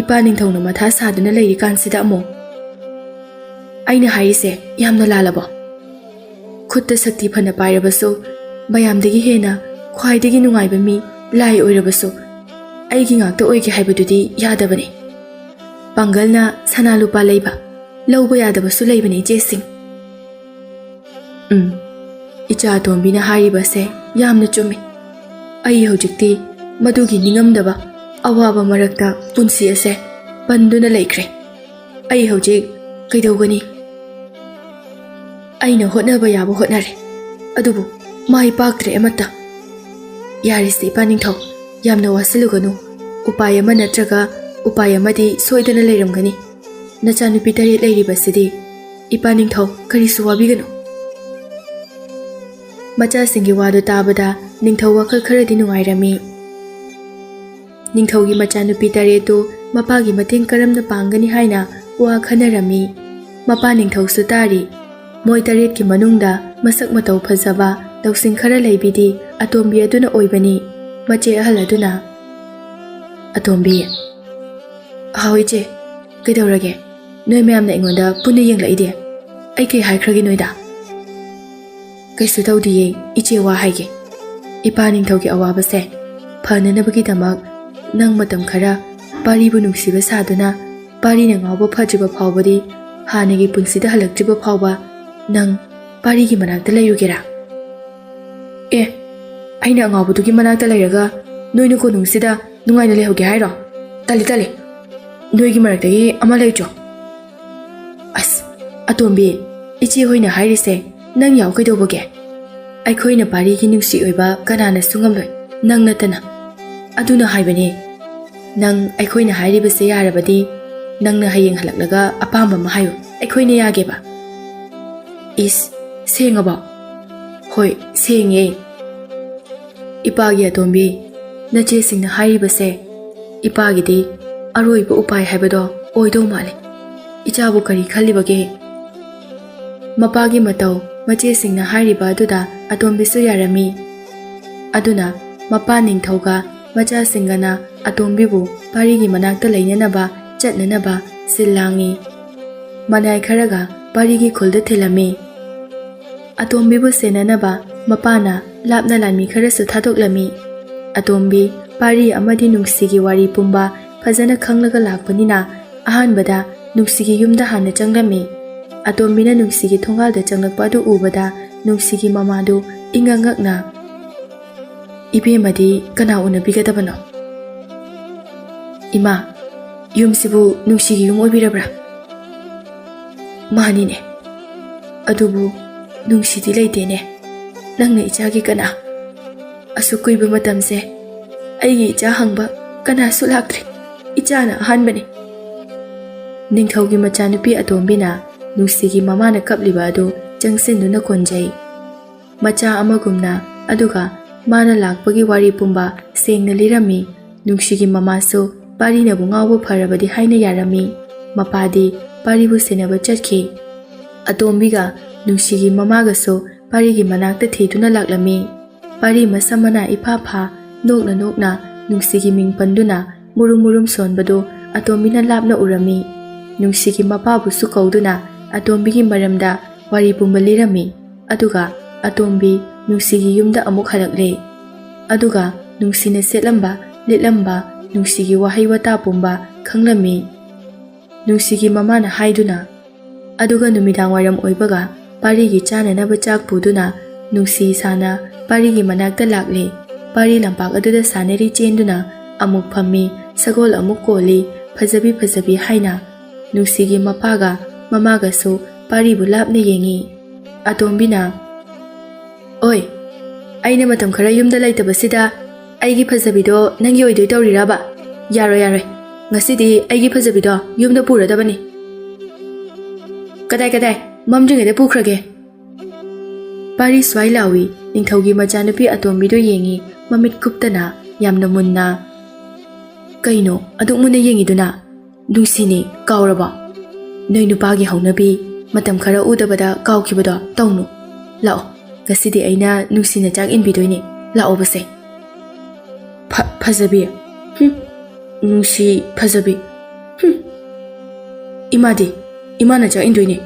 ꯏꯄꯥ ꯅꯤꯡꯊꯧꯅ ꯃꯊꯥ ꯁꯥꯗꯨꯅ ꯂꯩꯔꯤꯀꯥꯟꯁꯤꯗ ꯑꯃꯨꯛ ꯑꯩꯅ ꯍꯥꯏꯔꯤꯁꯦ ꯌꯥꯝꯅ ꯂꯥꯜꯂꯕꯣ ꯈꯨꯠꯇ ꯁꯛꯇꯤ ꯐꯅ ꯄꯥꯏꯔꯕꯁꯨ ꯃꯌꯥꯝꯗꯒꯤ ꯍꯦꯟꯅ ꯈ꯭ꯋꯥꯏꯗꯒꯤ ꯅꯨꯡꯉꯥꯏꯕ ꯃꯤ ꯂꯥꯏ ꯑꯣꯏꯔꯕꯁꯨ ꯑꯩꯒꯤ ꯉꯥꯛꯇ ꯑꯣꯏꯒꯦ ꯍꯥꯏꯕꯗꯨꯗꯤ ꯌꯥꯗꯕꯅꯤ ꯄꯥꯡꯒꯜꯅ ꯁꯅꯥ ꯂꯨꯄꯥ ꯂꯩꯕ ꯂꯧꯕ ꯌꯥꯗꯕꯁꯨ ꯂꯩꯕꯅꯤ ꯏꯆꯦꯁꯤꯡ ꯏꯆꯥ ꯑꯇꯣꯝꯕꯤꯅ ꯍꯥꯏꯔꯤꯕꯁꯦ ꯌꯥꯝꯅ ꯆꯨꯝꯃꯤ ꯑꯩ ꯍꯧꯖꯤꯛꯇꯤ ꯃꯗꯨꯒꯤ ꯅꯤꯡꯉꯝꯗꯕ ꯑꯋꯥꯕ ꯃꯔꯛꯇ ꯄꯨꯟꯁꯤ ꯑꯁꯦ ꯄꯟꯗꯨꯅ ꯂꯩꯈ꯭ꯔꯦ ꯑꯩ ꯍꯧꯖꯤꯛ ꯀꯩꯗꯧꯒꯅꯤ ꯑꯩꯅ ꯍꯣꯠꯅꯕ ꯌꯥꯕ ꯍꯣꯠꯅꯔꯦ ꯑꯗꯨꯕꯨ ꯃꯥꯏ ꯄꯥꯛꯇ꯭ꯔꯦ ꯑꯃꯠꯇ ꯌꯥꯔꯤꯁꯦ ꯏꯄꯥ ꯅꯤꯡꯊꯧ ꯌꯥꯝꯅ ꯋꯥꯁꯤꯜꯂꯨꯒꯅꯨ ꯎꯄꯥꯏ ꯑꯃ ꯅꯠꯇ꯭ꯔꯒ ꯎꯄꯥꯏ ꯑꯃꯗꯤ ꯁꯣꯏꯗꯅ ꯂꯩꯔꯝꯒꯅꯤ ꯅꯆꯥꯅꯨꯄꯤ 8 ꯂꯩꯔꯤꯕꯁꯤꯗꯤ ꯏꯄꯥ ꯅꯤꯡꯊꯧ ꯀꯔꯤꯁꯨ ꯋꯥꯕꯤꯒꯅꯨ ꯃꯆꯥꯁꯤꯡꯒꯤ ꯋꯥꯗꯨ ꯇꯥꯕꯗ ꯅꯤꯡꯊꯧ ꯋꯥꯈꯜ ꯈꯔꯗꯤ ꯅꯨꯡꯉꯥꯏꯔꯝꯃꯤ ꯅꯤꯡꯊꯧꯒꯤ ꯃꯆꯥꯅꯨꯄꯤ 8ꯇꯨ ꯃꯄꯥꯒꯤ ꯃꯇꯦꯡ ꯀꯔꯝꯅ ꯄꯥꯡꯒꯅꯤ ꯍꯥꯏꯅ ꯋꯥ ꯈꯟꯅꯔꯝꯃꯤ ꯃꯄꯥ ꯅꯤꯡꯊꯧꯁꯨ ꯇꯥꯔꯤ ꯃꯣꯏ 8ꯀꯤ ꯃꯅꯨꯡꯗ ꯃꯁꯛ ꯃꯇꯧ ꯐꯖꯕ ꯇꯧꯁꯤꯡ ꯈꯔ ꯂꯩꯕꯤꯗꯤ ꯑꯇꯣꯝꯕꯤ ꯑꯗꯨꯅ ꯑꯣꯏꯕꯅꯤ ꯃꯆꯦ ꯑꯍꯜ ꯑꯗꯨꯅ ꯑꯇꯣꯝꯕꯤ ꯍꯥꯎ ꯏꯆꯦ ꯀꯩꯗꯧꯔꯒꯦ ꯅꯣꯏ ꯃꯌꯥꯝꯅ ꯑꯩꯉꯣꯟꯗ ꯄꯨꯟꯅ ꯌꯦꯡꯂꯛꯏꯗꯤ ꯑꯩ ꯀꯩ ꯍꯥꯏꯈ꯭ꯔꯒꯦ ꯅꯣꯏꯗ ꯀꯩꯁꯨ ꯇꯧꯗꯤꯌꯦ ꯏꯆꯦ ꯋꯥ ꯍꯥꯏꯒꯦ ꯏꯄꯥ ꯅꯤꯡꯊꯧꯒꯤ ꯑꯋꯥꯕꯁꯦ ꯐꯅꯅꯕꯒꯤꯗꯃꯛ ꯅꯪ ꯃꯇꯝ ꯈꯔ ꯄꯥꯔꯤꯕꯨ ꯅꯨꯡꯁꯤꯕ ꯁꯥꯗꯨꯅ ꯄꯥꯔꯤꯅ ꯉꯥꯎꯕ ꯐꯗ꯭ꯔꯤꯕ ꯐꯥꯎꯕꯗꯤ ꯍꯥꯟꯅꯒꯤ ꯄꯨꯟꯁꯤꯗ ꯍꯜꯂꯛꯇ꯭ꯔꯤꯕ ꯐꯥꯎꯕ ꯅꯪ ꯄꯥꯔꯤꯒꯤ ꯃꯅꯥꯛꯇ ꯂꯩꯔꯨꯒꯦꯔꯥ ꯑꯩꯅ ꯑꯉꯥꯎꯕꯗꯨꯒꯤ ꯃꯅꯥꯛꯇ ꯂꯩꯔꯒ ꯅꯣꯏꯅ ꯀꯣꯅꯨꯡꯁꯤꯗ ꯅꯨꯡꯉꯥꯏꯅ ꯂꯩꯍꯧꯒꯦ ꯍꯥꯏꯔꯣ ꯇꯜꯂꯤ ꯅꯣꯏꯒꯤ ꯃꯔꯛꯇꯒꯤ ꯑꯃ ꯂꯩꯇ꯭ꯔꯣ ꯑꯁ ꯑꯇꯣꯝꯕꯤ ꯏꯆꯦ ꯍꯣꯏꯅ ꯍꯥꯏꯔꯤꯁꯦ ꯅꯪ ꯌꯥꯎ ꯀꯩꯗꯧꯕꯒꯦ ꯑꯩꯈꯣꯏꯅ ꯄꯥꯔꯤꯒꯤ ꯅꯨꯡꯁꯤ ꯑꯣꯏꯕ ꯀꯅꯥꯅꯁꯨ ꯉꯝꯂꯣꯏ ꯅꯪ ꯅꯠꯇꯅ ꯑꯗꯨꯅ ꯍꯥꯏꯕꯅꯦ ꯅꯪ ꯑꯩꯈꯣꯏꯅ ꯍꯥꯏꯔꯤꯕꯁꯦ ꯌꯥꯔꯕꯗꯤ ꯅꯪꯅ ꯍꯌꯦꯡ ꯍꯜꯂꯛꯂꯒ ꯑꯄꯥꯝꯕ ꯑꯃ ꯍꯥꯏꯌꯨ ꯑꯩꯈꯣꯏꯅ ꯌꯥꯒꯦꯕ ꯏꯁ ꯁꯦꯡꯉꯕꯣ ꯍꯣꯏ ꯁꯦꯡꯉꯦ ꯏꯄꯥꯒꯤ ꯑꯇꯣꯝꯕꯤ ꯅꯆꯦꯁꯤꯡꯅ ꯍꯥꯏꯔꯤꯕꯁꯦ ꯏꯄꯥꯒꯤꯗꯤ ꯑꯔꯣꯏꯕ ꯎꯄꯥꯏ ꯍꯥꯏꯕꯗꯣ ꯑꯣꯏꯗꯧ ꯃꯥꯜꯂꯦ ꯏꯆꯥꯕꯨ ꯀꯔꯤ ꯈꯜꯂꯤꯕꯒꯦ ꯃꯄꯥꯒꯤ ꯃꯇꯧ ꯃꯆꯦꯁꯤꯡꯅ ꯍꯥꯏꯔꯤꯕ ꯑꯗꯨꯗ ꯑꯇꯣꯝꯕꯤꯁꯨ ꯌꯥꯔꯝꯃꯤ ꯑꯗꯨꯅ ꯃꯄꯥ ꯅꯤꯡꯊꯧꯒ ꯃꯆꯥꯁꯤꯡꯒꯅ ꯑꯇꯣꯝꯕꯤꯕꯨ ꯄꯥꯔꯤꯒꯤ ꯃꯅꯥꯛꯇ ꯂꯩꯅꯅꯕ ꯆꯠꯅꯅꯕ ꯁꯤꯜ ꯂꯥꯡꯉꯤ ꯃꯅꯥꯏ ꯈꯔꯒ ꯄꯥꯔꯤꯒꯤ ꯈꯨꯜꯗ ꯊꯤꯜꯂꯝꯃꯤ ꯑꯇꯣꯝꯕꯤꯕꯨ ꯁꯦꯟꯅꯅꯕ ꯃꯄꯥꯅ ꯂꯥꯞꯅ ꯂꯥꯟꯃꯤ ꯈꯔꯁꯨ ꯊꯥꯗꯣꯛꯂꯝꯃꯤ ꯑꯇꯣꯝꯕꯤ ꯄꯥꯔꯤ ꯑꯃꯗꯤ ꯅꯨꯡꯁꯤꯒꯤ ꯋꯥꯔꯤ ꯄꯨꯝꯕ ꯐꯖꯅ ꯈꯪꯂꯒ ꯂꯥꯛꯄꯅꯤꯅ ꯑꯍꯥꯟꯕꯗ ꯅꯨꯡꯁꯤꯒꯤ ꯌꯨꯝꯗ ꯍꯥꯟꯅ ꯆꯪꯂꯝꯃꯤ ꯑꯇꯣꯝꯕꯤꯅ ꯅꯨꯡꯁꯤꯒꯤ ꯊꯣꯡꯒꯥꯜꯗ ꯆꯪꯂꯛꯄ ꯑꯗꯨ ꯎꯕꯗ ꯅꯨꯡꯁꯤꯒꯤ ꯃꯃꯥꯗꯨ ꯏꯉꯛꯉꯛꯅ ꯏꯕꯦꯝꯃꯗꯤ ꯀꯅꯥ ꯎꯅꯕꯤꯒꯗꯕꯅꯣ ꯏꯃꯥ ꯌꯨꯝꯁꯤꯕꯨ ꯅꯨꯡꯁꯤꯒꯤ ꯌꯨꯝ ꯑꯣꯏꯕꯤꯔꯕ꯭ꯔꯥ ꯃꯥꯅꯤꯅꯦ ꯑꯗꯨꯕꯨ ꯅꯨꯡꯁꯤꯗꯤ ꯂꯩꯇꯦꯅꯦ ꯅꯪꯅ ꯏꯆꯥꯒꯤ ꯀꯅꯥ ꯑꯁꯨꯛ ꯀꯨꯏꯕ ꯃꯇꯝꯁꯦ ꯑꯩꯒꯤ ꯏꯆꯥ ꯍꯪꯕ ꯀꯅꯥꯁꯨ ꯂꯥꯛꯇ꯭ꯔꯤ ꯏꯆꯥꯅ ꯑꯍꯥꯟꯕꯅꯤ ꯅꯤꯡꯊꯧꯒꯤ ꯃꯆꯥꯅꯨꯄꯤ ꯑꯇꯣꯝꯕꯤꯅ ꯅꯨꯡꯁꯤꯒꯤ ꯃꯃꯥꯅ ꯀꯞꯂꯤꯕ ꯑꯗꯨ ꯆꯪꯁꯤꯟꯗꯨꯅ ꯀꯣꯟꯖꯩ ꯃꯆꯥ ꯑꯃꯒꯨꯝꯅ ꯑꯗꯨꯒ ꯃꯥꯅ ꯂꯥꯛꯄꯒꯤ ꯋꯥꯔꯤ ꯄꯨꯝꯕ ꯁꯦꯡꯅ ꯂꯤꯔꯝꯃꯤ ꯅꯨꯡꯁꯤꯒꯤ ꯃꯃꯥꯁꯨ ꯄꯥꯔꯤꯅꯕꯨ ꯉꯥꯎꯕ ꯐꯔꯕꯗꯤ ꯍꯥꯏꯅ ꯌꯥꯔꯝꯃꯤ ꯃꯄꯥꯗꯤ ꯄꯥꯔꯤꯕꯨ ꯁꯦꯟꯅꯕ ꯆꯠꯈꯤ ꯑꯇꯣꯝꯕꯤꯒ ꯅꯨꯡꯁꯤꯒꯤ ꯃꯃꯥꯒꯁꯨ ꯄꯥꯔꯤꯒꯤ ꯃꯅꯥꯛꯇ ꯊꯤꯗꯨꯅ ꯂꯥꯛꯂꯝꯃꯤ ꯄꯥꯔꯤ ꯃꯁꯝ ꯃꯅꯥ ꯏꯐꯥ ꯐꯥ ꯅꯣꯛꯅ ꯅꯣꯛꯅ ꯅꯨꯡꯁꯤꯒꯤ ꯃꯤꯡ ꯄꯟꯗꯨꯅ ꯃꯨꯔꯨꯝ ꯃꯨꯔꯨꯝ ꯁꯣꯟꯕꯗꯨ ꯑꯇꯣꯝꯕꯤꯅ ꯂꯥꯞꯅ ꯎꯔꯝꯃꯤ ꯅꯨꯡꯁꯤꯒꯤ ꯃꯄꯥꯕꯨꯁꯨ ꯀꯧꯗꯨꯅ ꯑꯇꯣꯝꯕꯤꯒꯤ ꯃꯔꯝꯗ ꯋꯥꯔꯤ ꯄꯨꯝꯕ ꯂꯤꯔꯝꯃꯤ ꯑꯗꯨꯒ ꯑꯇꯣꯝꯕꯤ ꯅꯨꯡꯁꯤꯒꯤ ꯌꯨꯝꯗ ꯑꯃꯨꯛ ꯍꯜꯂꯛꯂꯦ ꯑꯗꯨꯒ ꯅꯨꯡꯁꯤꯅ ꯁꯦꯠꯂꯝꯕ ꯂꯤꯠꯂꯝꯕ ꯅꯨꯡꯁꯤꯒꯤ ꯋꯥꯍꯩ ꯋꯥꯇꯥ ꯄꯨꯝꯕ ꯈꯪꯂꯝꯃꯤ ꯅꯨꯡꯁꯤꯒꯤ ꯃꯃꯥꯅ ꯍꯥꯏꯗꯨꯅ ꯑꯗꯨꯒ ꯅꯨꯃꯤꯗꯥꯡꯋꯥꯏꯔꯝ ꯑꯣꯏꯕꯒ ꯄꯥꯔꯤꯒꯤ ꯆꯥꯅꯅꯕ ꯆꯥꯛ ꯄꯨꯗꯨꯅ ꯅꯨꯡꯁꯤ ꯁꯥꯅ ꯄꯥꯔꯤꯒꯤ ꯃꯅꯥꯛꯇ ꯂꯥꯛꯂꯦ ꯄꯥꯔꯤ ꯂꯝꯄꯥꯛ ꯑꯗꯨꯗ ꯁꯥꯟꯅꯔꯤ ꯆꯦꯟꯗꯨꯅ ꯑꯃꯨꯛ ꯐꯝꯃꯤ ꯁꯒꯣꯜ ꯑꯃꯨꯛ ꯀꯣꯜꯂꯤ ꯐꯖꯕꯤ ꯐꯖꯕꯤ ꯍꯥꯏꯅ ꯅꯨꯡꯁꯤꯒꯤ ꯃꯄꯥꯒ ꯃꯃꯥꯒꯁꯨ ꯄꯥꯔꯤꯕꯨ ꯂꯥꯞꯅ ꯌꯦꯡꯉꯤ ꯑꯇꯣꯝꯕꯤꯅ ꯑꯣꯏ ꯑꯩꯅ ꯃꯇꯝ ꯈꯔ ꯌꯨꯝꯗ ꯂꯩꯇꯕꯁꯤꯗ ꯑꯩꯒꯤ ꯐꯖꯕꯤꯗꯣ ꯅꯪꯒꯤ ꯑꯣꯏꯗꯣꯏ ꯇꯧꯔꯤꯔꯕ ꯌꯥꯔꯣꯏ ꯉꯁꯤꯗꯤ ꯑꯩꯒꯤ ꯐꯖꯕꯤꯗꯣ ꯌꯨꯝꯗ ꯄꯨꯔꯗꯕꯅꯤ ꯀꯗꯥꯏ ꯃꯝꯗ꯭ꯔꯤꯉꯩꯗ ꯄꯨꯈ꯭ꯔꯒꯦ Pari swai lawi ningthaugi machanupi atombido yengi mamit kuptana yamna munna kaino aduk munna yengiduna nungsini kauraba noi nupagi haunabi matam khara udabada kaukibado tawnu lao gasidi aina nungsina chak inbidoini lao base phajabi nungsi phajabi imana chak indoini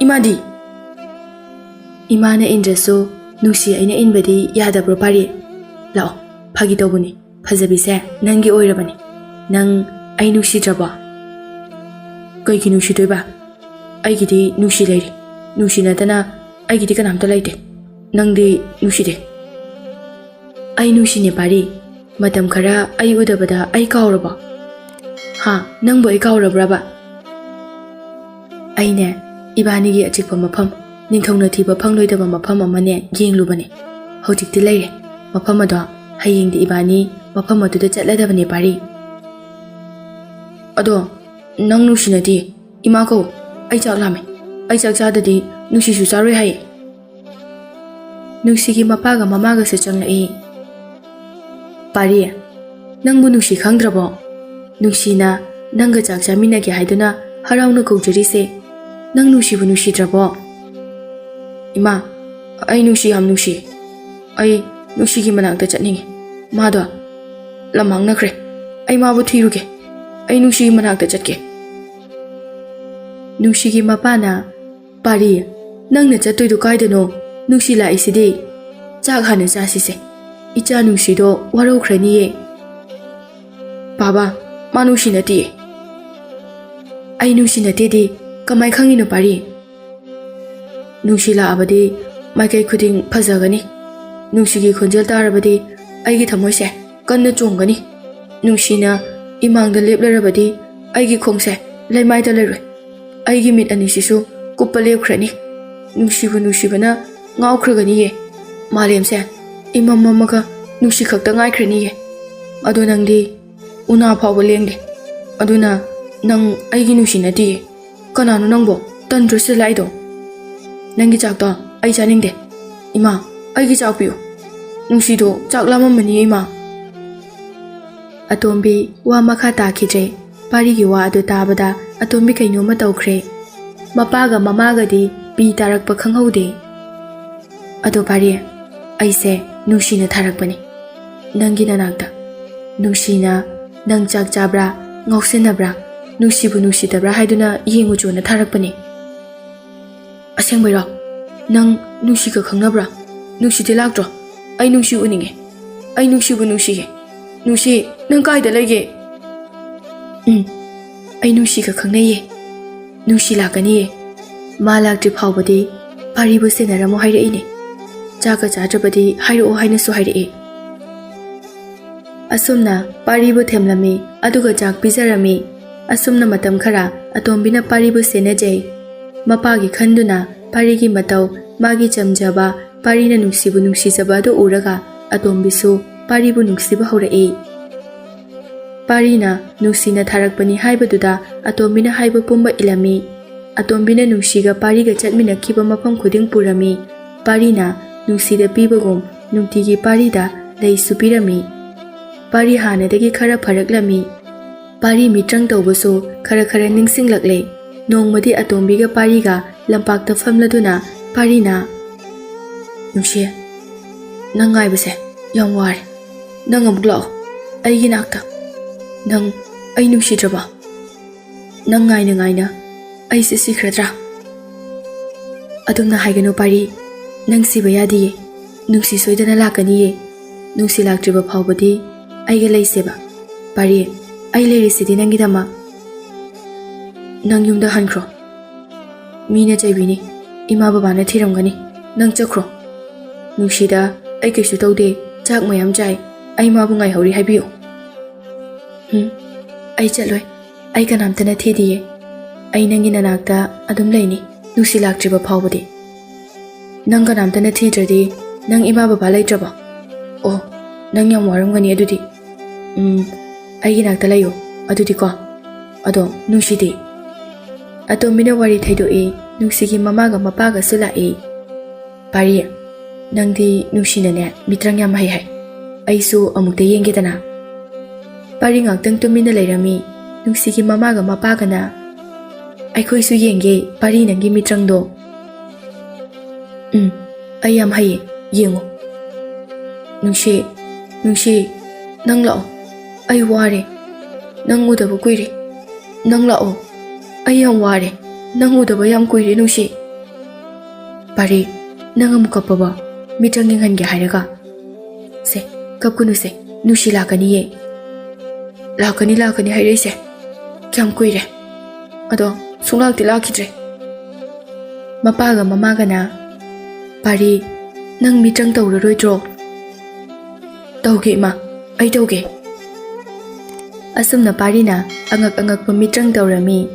imadi imana indrasu nungsi aina inbadi yadabro pari lao phagi tawbuni phajabi se nangi oirabani nang ai nungsi draba kaigi nungsi toiba aigidi nungsi leiri nungsi natana aigidi kanamta laite nangdi nungsi de ai nungsi ne pari matam khara ai udabada ai kauraba ha nangbo ai kaurabraba aine ibani gi achikpa mafam ningthongna thiba phangloidaba mafam amane yenglubane hojikti leire mafam ado hayengdi ibani mafam aduda chatladabane pari ado nang nungsinadi ima ko ai chak lame ai chak chadadi nungsi su charoi haye nungsigi mapaga mamaga se changlai pari nangbu nungsi khangdrabo nungsina nangga chak chamina ge haiduna harauna kogjari se nang nungsibu nungsidrabo ima ai nungsi ham nungsi ai nungsigi manakta chatningi mado lamang nakre ai mabu thiruge ai nungsigi manakta chatke nungsigi mapana pari nangna chattoidu kaidano nungsi la isidi chak hana chasise icha nungsi do warokhrani ye baba ma nungsi nati ai nungsi nati di kamai khangino pari nungsi la abadi maikai khuding phajagani nungsi gi khonjel tarabadi aigi thamoise kanna chongani nungsi na imangda leplarabadi aigi khongse laimai da leroi aigi mit ani sisu kuppa lepkhrani nungsibana ngawkhragani ye malemse imamamaga nungsi khakta ngaikhrani ye adu nangdi una phawba lengde aduna nang aigi nungsi nati kananu nangbo tandrose laido nangi chakta ai chaningde ima aigi chakpiu nungsido chaklamamani ima atombi wa makha takhije pari gi wa adu tabada atombi kainoma tawkhre mapaga mamaga di pi tarakpa khanghaude ado pari aise nungsina tharakpani nangi nanakta nungsina nang chak chabra ngausenabra nungsibu nungsidabra haiduna yengu chona tharakpani asengbairo nang nungsi ka khangnabra nungsi de lakdro ai nungsi uninge ai nungsibu nungsi nungsi nang kaida lege ai nungsi ka khangnaye nungsi lakani ye malak tri phawbadi paribu senaramo haire ine chaka chatrabadi hairo haina su haire asumna paribu themlami aduga chak pijarami asumna matam khara atombina paribu senajai mapagi khanduna parigi matau magi chamjaba parina nungsibu nungsijaba do uraga atombisu paribu nungsiba horai parina nungsina tharakpani haibaduda atombina haiba pumba ilami atombina nungsiga pariga chatmina kiba mafam khuding purami parina nungsida pibagum nungtigi parida lei supirami pari hanadagi khara pharaklami pari mitrang tawbasu khara ningsinglakle nongmadi atombiga pariga lampakta famladuna parina nungsi nangai base yam war nang amuk lao aigi nakta nang ai nungsi draba nang ngai na ai se sikhradra adumna haigano pari nang siba yadi nungsi soidana lakani ye nungsi laktriba phawbadi aiga leiseba pari ai lerisidi nangidama nang yumda hankro mina chaibini ima babana thiramgani nang chakro nungsida ai kesu tawde chak mayam chai ai mabu ngai hori haibiyo ai chaloi ai kanamtana thediye ai nangi nanakta adum leini nungsi laktriba phawbadi nang kanamtana thidradi nang ima baba laitraba oh nang yam waramgani adudi ai ginakta layo adudi ko ado nungsidi atombina wari thaidoi nungsigi mamaga mapaga sula Pari, nangdi nungsinane mitrang yam hai hai. Aisu amukta yengedana. Pari ngaktang tumina leirami, nungsigi mamaga mapagana. Aikhoisu yenge pari nangi mitrang do. Ai yam hai yengo. Nungsi, nang lao. Ai ware. Nang udaba kuire. Nang lao. Ai yam ware. Nang udaba yam kuire nungsi. Pari, nang amu kapaba. Mitrang yang hange hairaga. Se, kapkunu se. Nungsi lakani ye. Lakani haire se. Kyam kuire. Ado, sunglakti lakidre. Mapaga mamaga na. Pari, nang mitrang tauraroi dro. Tauge ma, ai tauge. Asumna pari na angak pa mitrang taurami.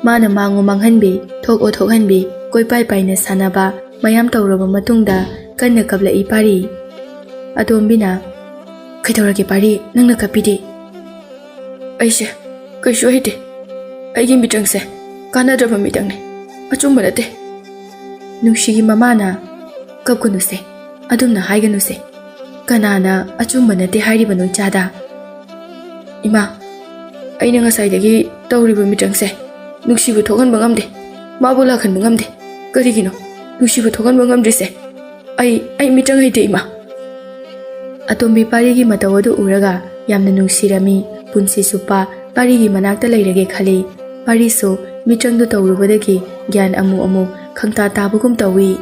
Mana mangu manghanbi, thok o thokhanbi, koi pai na sanaba, mayam tauraba matungda, kanna kabla I pari. Adombina, kai taurage pari, nang nakapidi. Aise, kai shuahide. Aigi mitrang se, kana draba mitrang ne, achumba nate. Nungshigi mamana, kapkunu se, adumna haiganu se. Kanana achumba nate hairibanu chada. Ima, aina ngasaidagi tauriba mitrangse. Nungsibu thokanba ngamde. Mabu lakhanba ngamde. Karigino, nungsibu thokanba ngamde se. Ai mitrang haite ima. Atombi parigi matawadu uraga yamna nungsirami punsi supa parigi manakta leirage khali. Pariso mitrangdu taurubadagi gyan amu khangta tabugum tawi.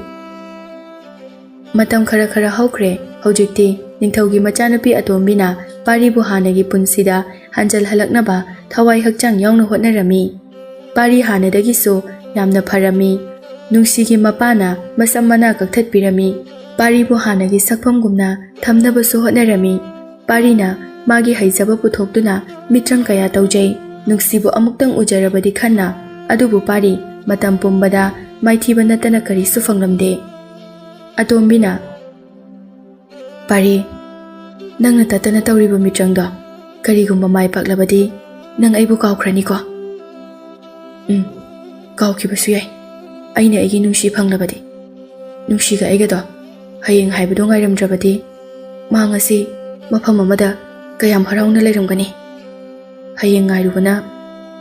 Matam khara haukre. Hojikti ningthaugi machanapi atombina paribu hanagi punsida hanjal halaknaba thawai hakchang yaungna hotnarami. Pari hanadagi so yamna pharami. Nungsigi mapana masam mana kakthatpirami. Paribu hanagi sakpamgumna thamnabasu hotnarami. Parina magi haijaba puthokduna mitrang kaya taujai. Nungsibu amuktang ujarabadi khanna adubu pari matam pumbada maithiba natana karisu fanglamde. Atombina Pari, nang natatana tauriba mitrangdo, karigumba mai paklabadi, nang aibu kaukhrani ko. Kaukibasu yai. Aina aigi nungsi phanglabadi. Nungsiga aigado, hayeng haibado ngairamdrabadi, ma ngasi mafam amada kayam harauna leiramgani. Hayeng ngairubana,